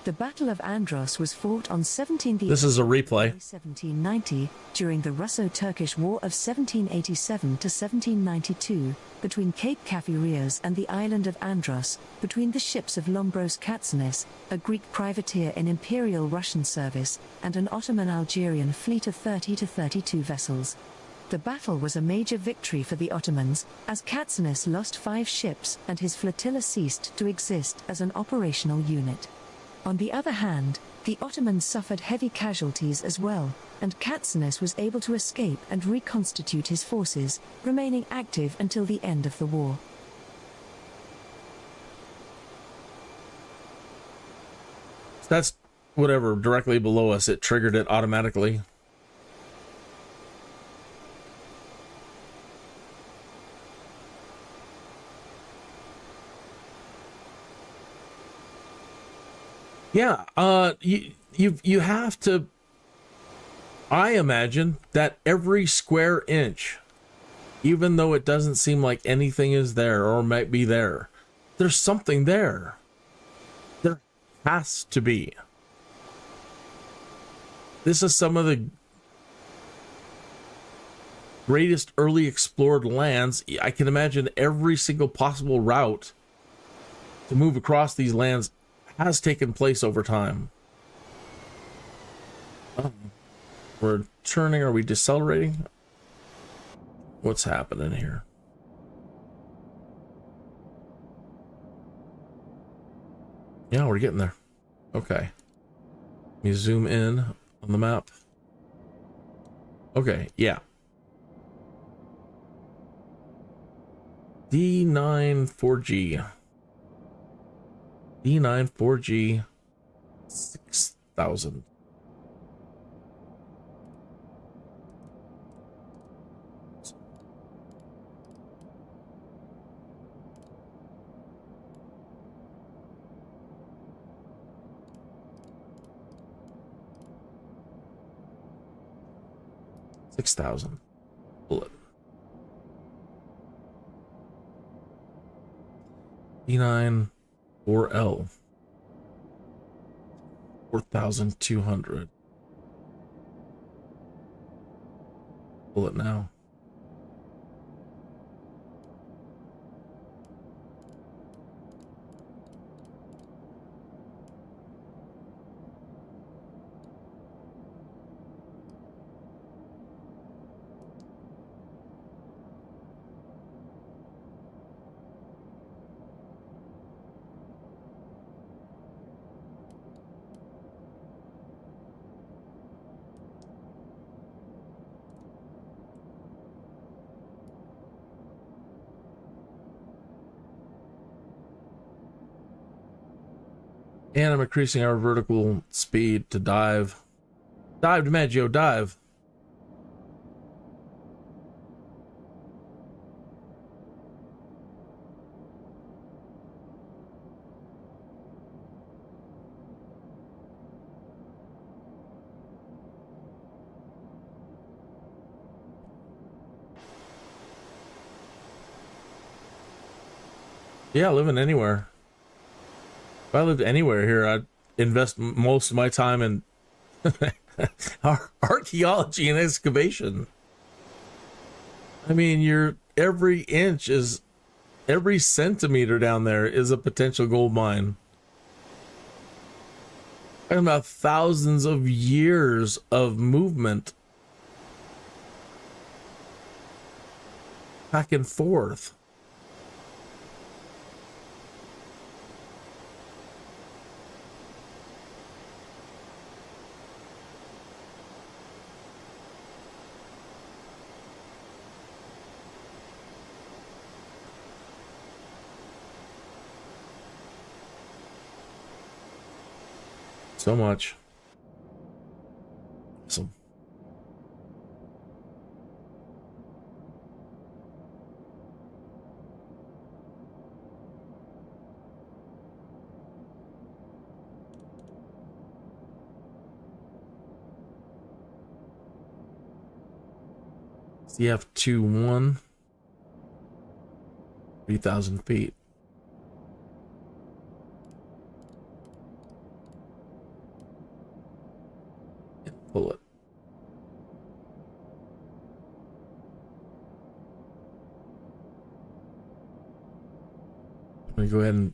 The Battle of Andros was fought on 17th This is a replay. 1790 during the Russo-Turkish War of 1787 to 1792 between Cape Kafireas and the island of Andros, between the ships of Lombros Katsanis, a Greek privateer in Imperial Russian service, and an Ottoman-Algerian fleet of 30 to 32 vessels. The battle was a major victory for the Ottomans, as Katsanis lost 5 ships and his flotilla ceased to exist as an operational unit. On the other hand, the Ottomans suffered heavy casualties as well, and Katsanis was able to escape and reconstitute his forces, remaining active until the end of the war. That's whatever, directly below us, it triggered it automatically. Yeah, you have to, I imagine that every square inch, even though it doesn't seem like anything is there or might be there, there's something there. There has to be. This is some of the greatest early explored lands. I can imagine every single possible route to move across these lands has taken place over time. We're turning. Are we decelerating? What's happening here? Yeah, we're getting there. Okay. Let me zoom in on the map. Okay, yeah. D9 4G. D9 4G 6000. Bullet. D9 4L 4,200. Bullet now. And I'm increasing our vertical speed to dive. Dive, DiMaggio, dive. Yeah, living anywhere. If I lived anywhere here, I'd invest most of my time in archaeology and excavation. I mean, every inch is, every centimeter down there is a potential gold mine. Talking about thousands of years of movement back and forth. So much. Awesome. CF21, 3,000 feet. pull it. I'm going to go ahead and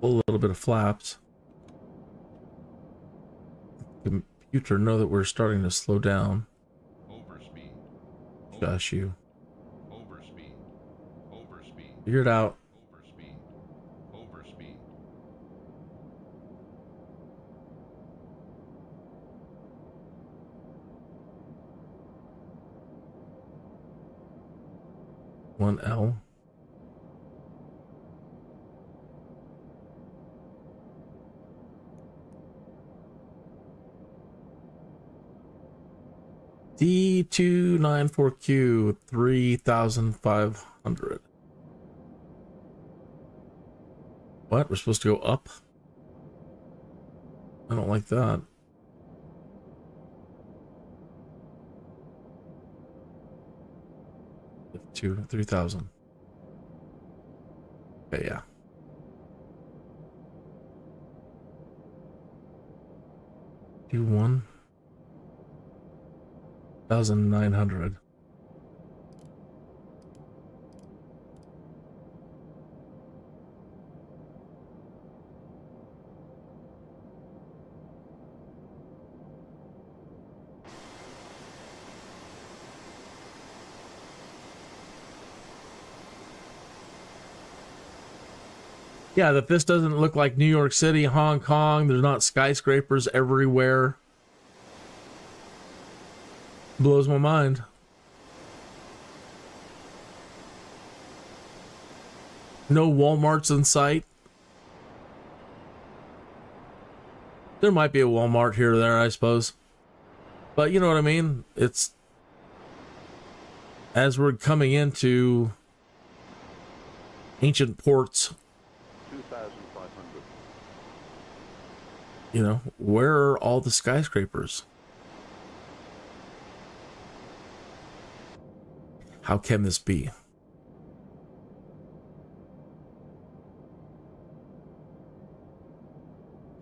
pull a little bit of flaps. The computer know that we're starting to slow down. Overspeed. Gosh, you. Overspeed. Overspeed. Figure it out. Overspeed. Overspeed. One L. D294Q 3500. What? We're supposed to go up? I don't like that. To 3000. Okay, yeah. Do 1,900. Yeah, that this doesn't look like New York City, Hong Kong. There's not skyscrapers everywhere. Blows my mind. No Walmarts in sight. There might be a Walmart here or there, I suppose. But you know what I mean? It's as we're coming into ancient ports. 2,500. You know, where are all the skyscrapers? How can this be?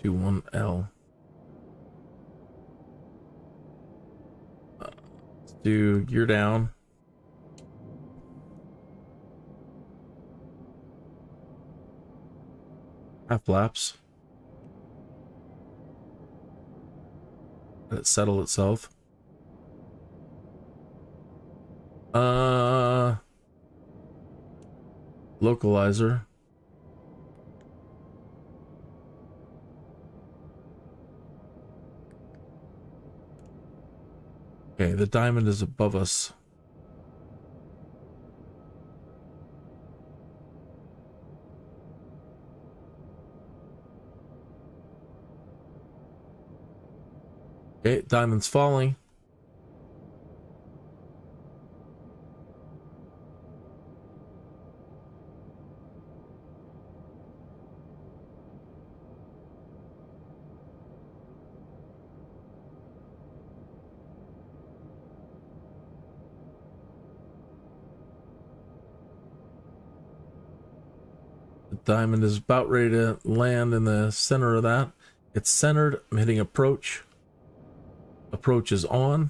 Do 1L. Let's do gear down. Half flaps. Let it settle itself. Localizer. Okay, the diamond is above us. Okay, diamond's falling. Diamond is about ready to land in the center of that. It's centered. I'm hitting approach. Approach is on.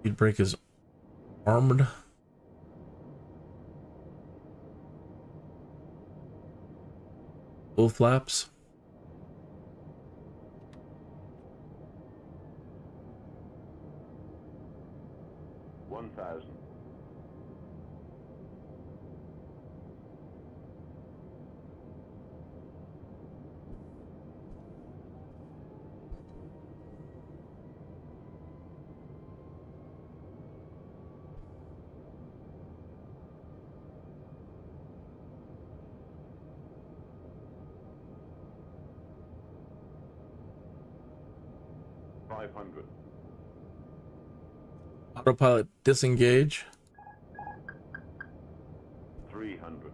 Speed brake is armed. Full flaps. 500. Autopilot disengage. 300.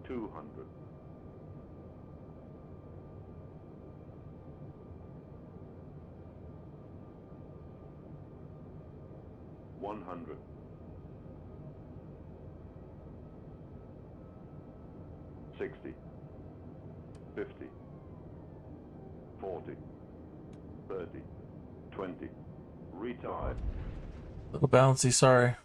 200. 100. 60. 50. 40. 30. 20. Retard. Little bouncy, sorry.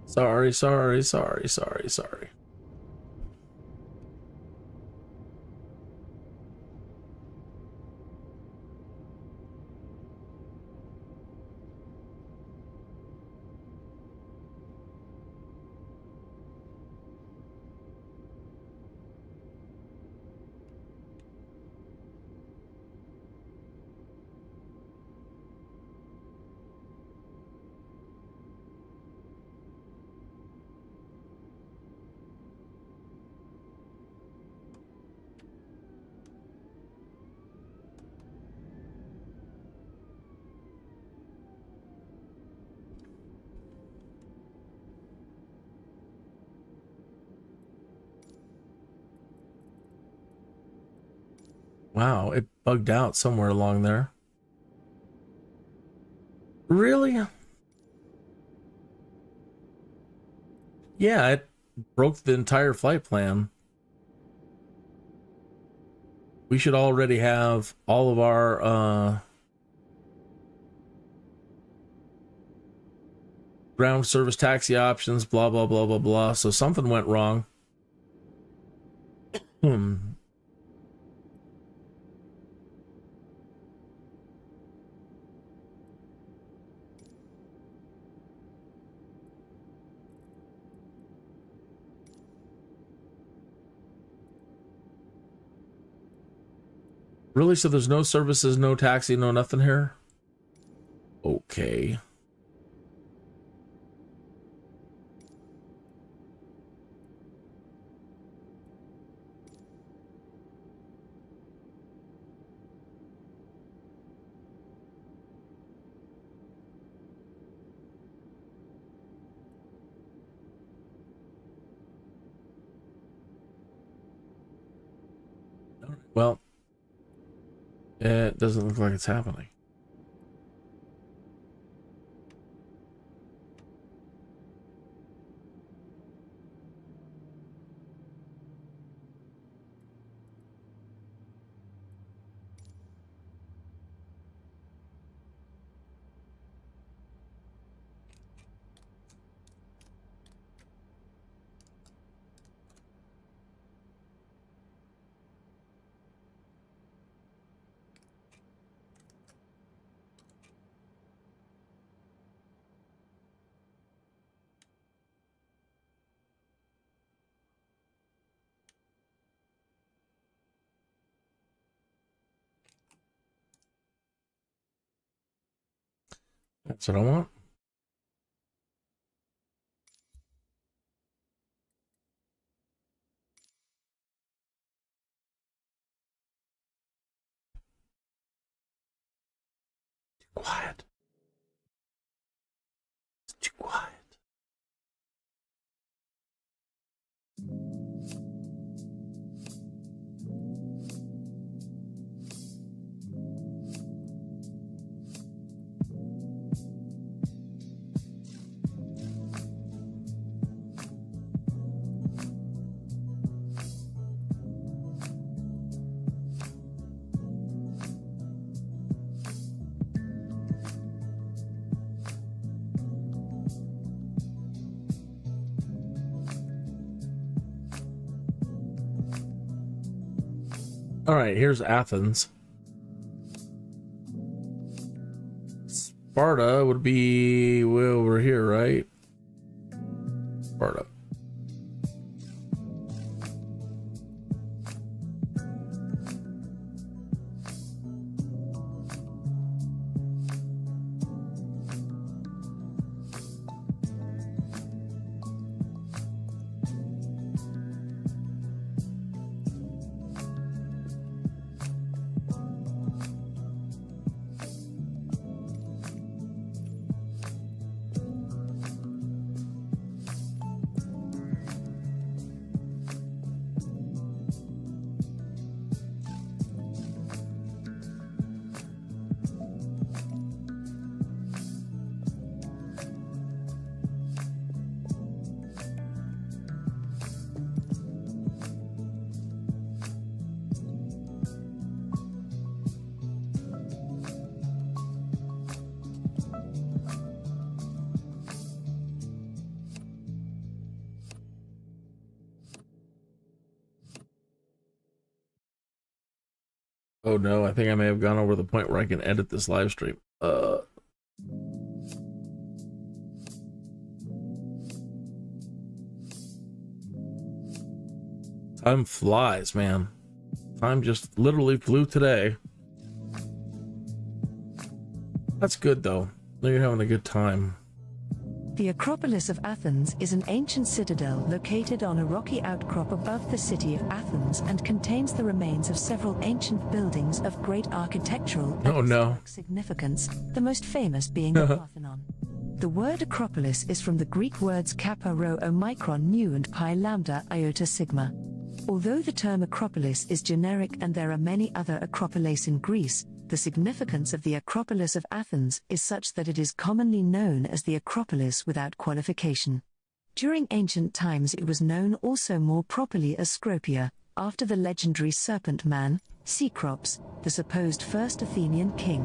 Sorry. Wow, it bugged out somewhere along there. Really? Yeah, it broke the entire flight plan. We should already have all of our ground service taxi options, blah, blah, blah, blah, blah. So something went wrong. Really? So there's no services, no taxi, no nothing here? Okay. Well, it doesn't look like it's happening. That's what I want. Quiet. It's too quiet. All right, here's Athens. Sparta would be way over here, right? Sparta. Oh no, I think I may have gone over the point where I can edit this live stream. Time flies, man. Time just literally flew today. That's good though. You're having a good time. The Acropolis of Athens is an ancient citadel located on a rocky outcrop above the city of Athens and contains the remains of several ancient buildings of great architectural and historic significance, the most famous being the Parthenon. The word Acropolis is from the Greek words kappa rho omicron nu and pi lambda iota sigma. Although the term Acropolis is generic and there are many other Acropolis in Greece, the significance of the Acropolis of Athens is such that it is commonly known as the Acropolis without qualification. During ancient times it was known also more properly as Scropia, after the legendary serpent man, Cecrops, the supposed first Athenian king.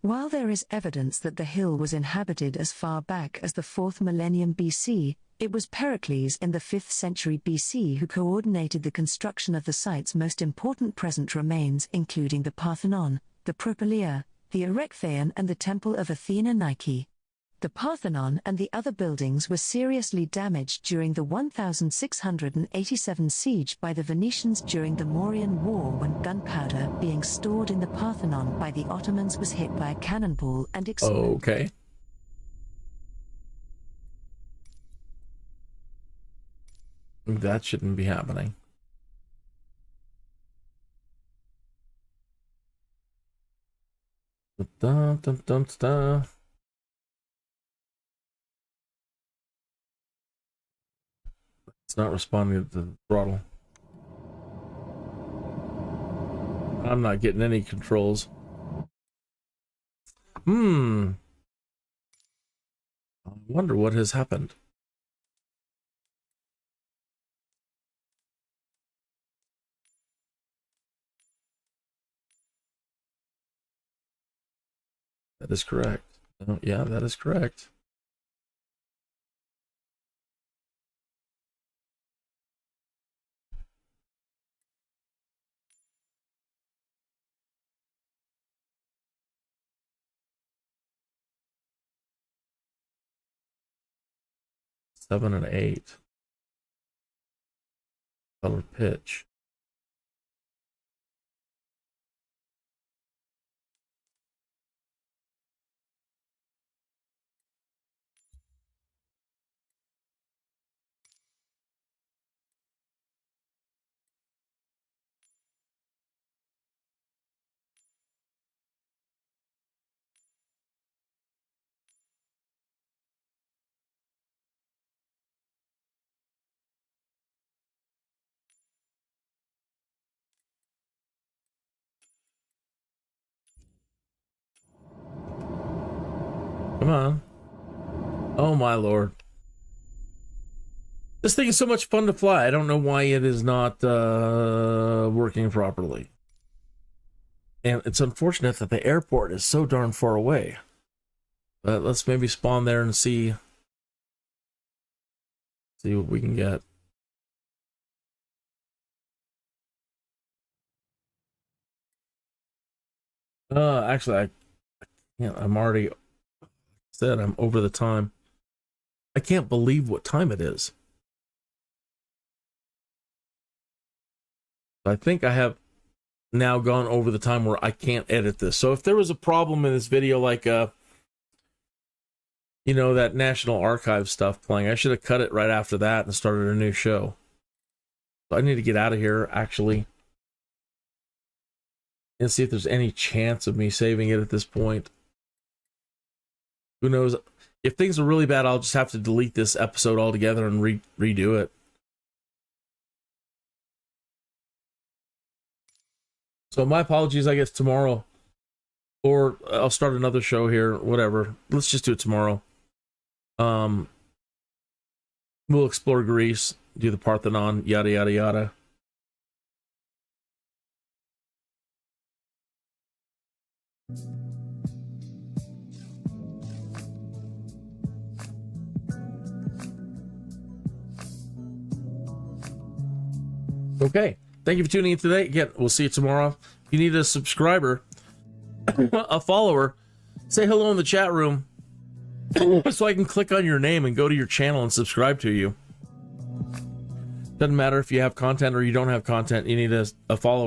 While there is evidence that the hill was inhabited as far back as the 4th millennium BC, it was Pericles in the 5th century BC who coordinated the construction of the site's most important present remains, including the Parthenon, the Propylaea, the Erechtheion and the Temple of Athena Nike. The Parthenon and the other buildings were seriously damaged during the 1687 siege by the Venetians during the Mauryan War, when gunpowder being stored in the Parthenon by the Ottomans was hit by a cannonball and exploded. Okay. That shouldn't be happening. Dun, dun, dun, dun. It's not responding to the throttle. I'm not getting any controls. I wonder what has happened. That is correct. Oh, yeah, that is correct. Seven and 8. Color pitch. Come on. Oh my lord. This thing is so much fun to fly. I don't know why it is not working properly. And it's unfortunate that the airport is so darn far away. But let's maybe spawn there and see what we can get. Actually, I can't. I'm already said I'm over the time. I can't believe what time it is. I think I have now gone over the time where I can't edit this. So if there was a problem in this video, like you know, that National Archives stuff playing, I should have cut it right after that and started a new show. So I need to get out of here actually and see if there's any chance of me saving it at this point. Who knows? If things are really bad, I'll just have to delete this episode altogether and redo it. So my apologies, I guess tomorrow. Or I'll start another show here, whatever. Let's just do it tomorrow. We'll explore Greece, do the Parthenon, yada, yada, yada. Okay. Thank you for tuning in today. Again, we'll see you tomorrow. you need a subscriber, a follower, say hello in the chat room so I can click on your name and go to your channel and subscribe to you. Doesn't matter if you have content or you don't have content, you need a follower.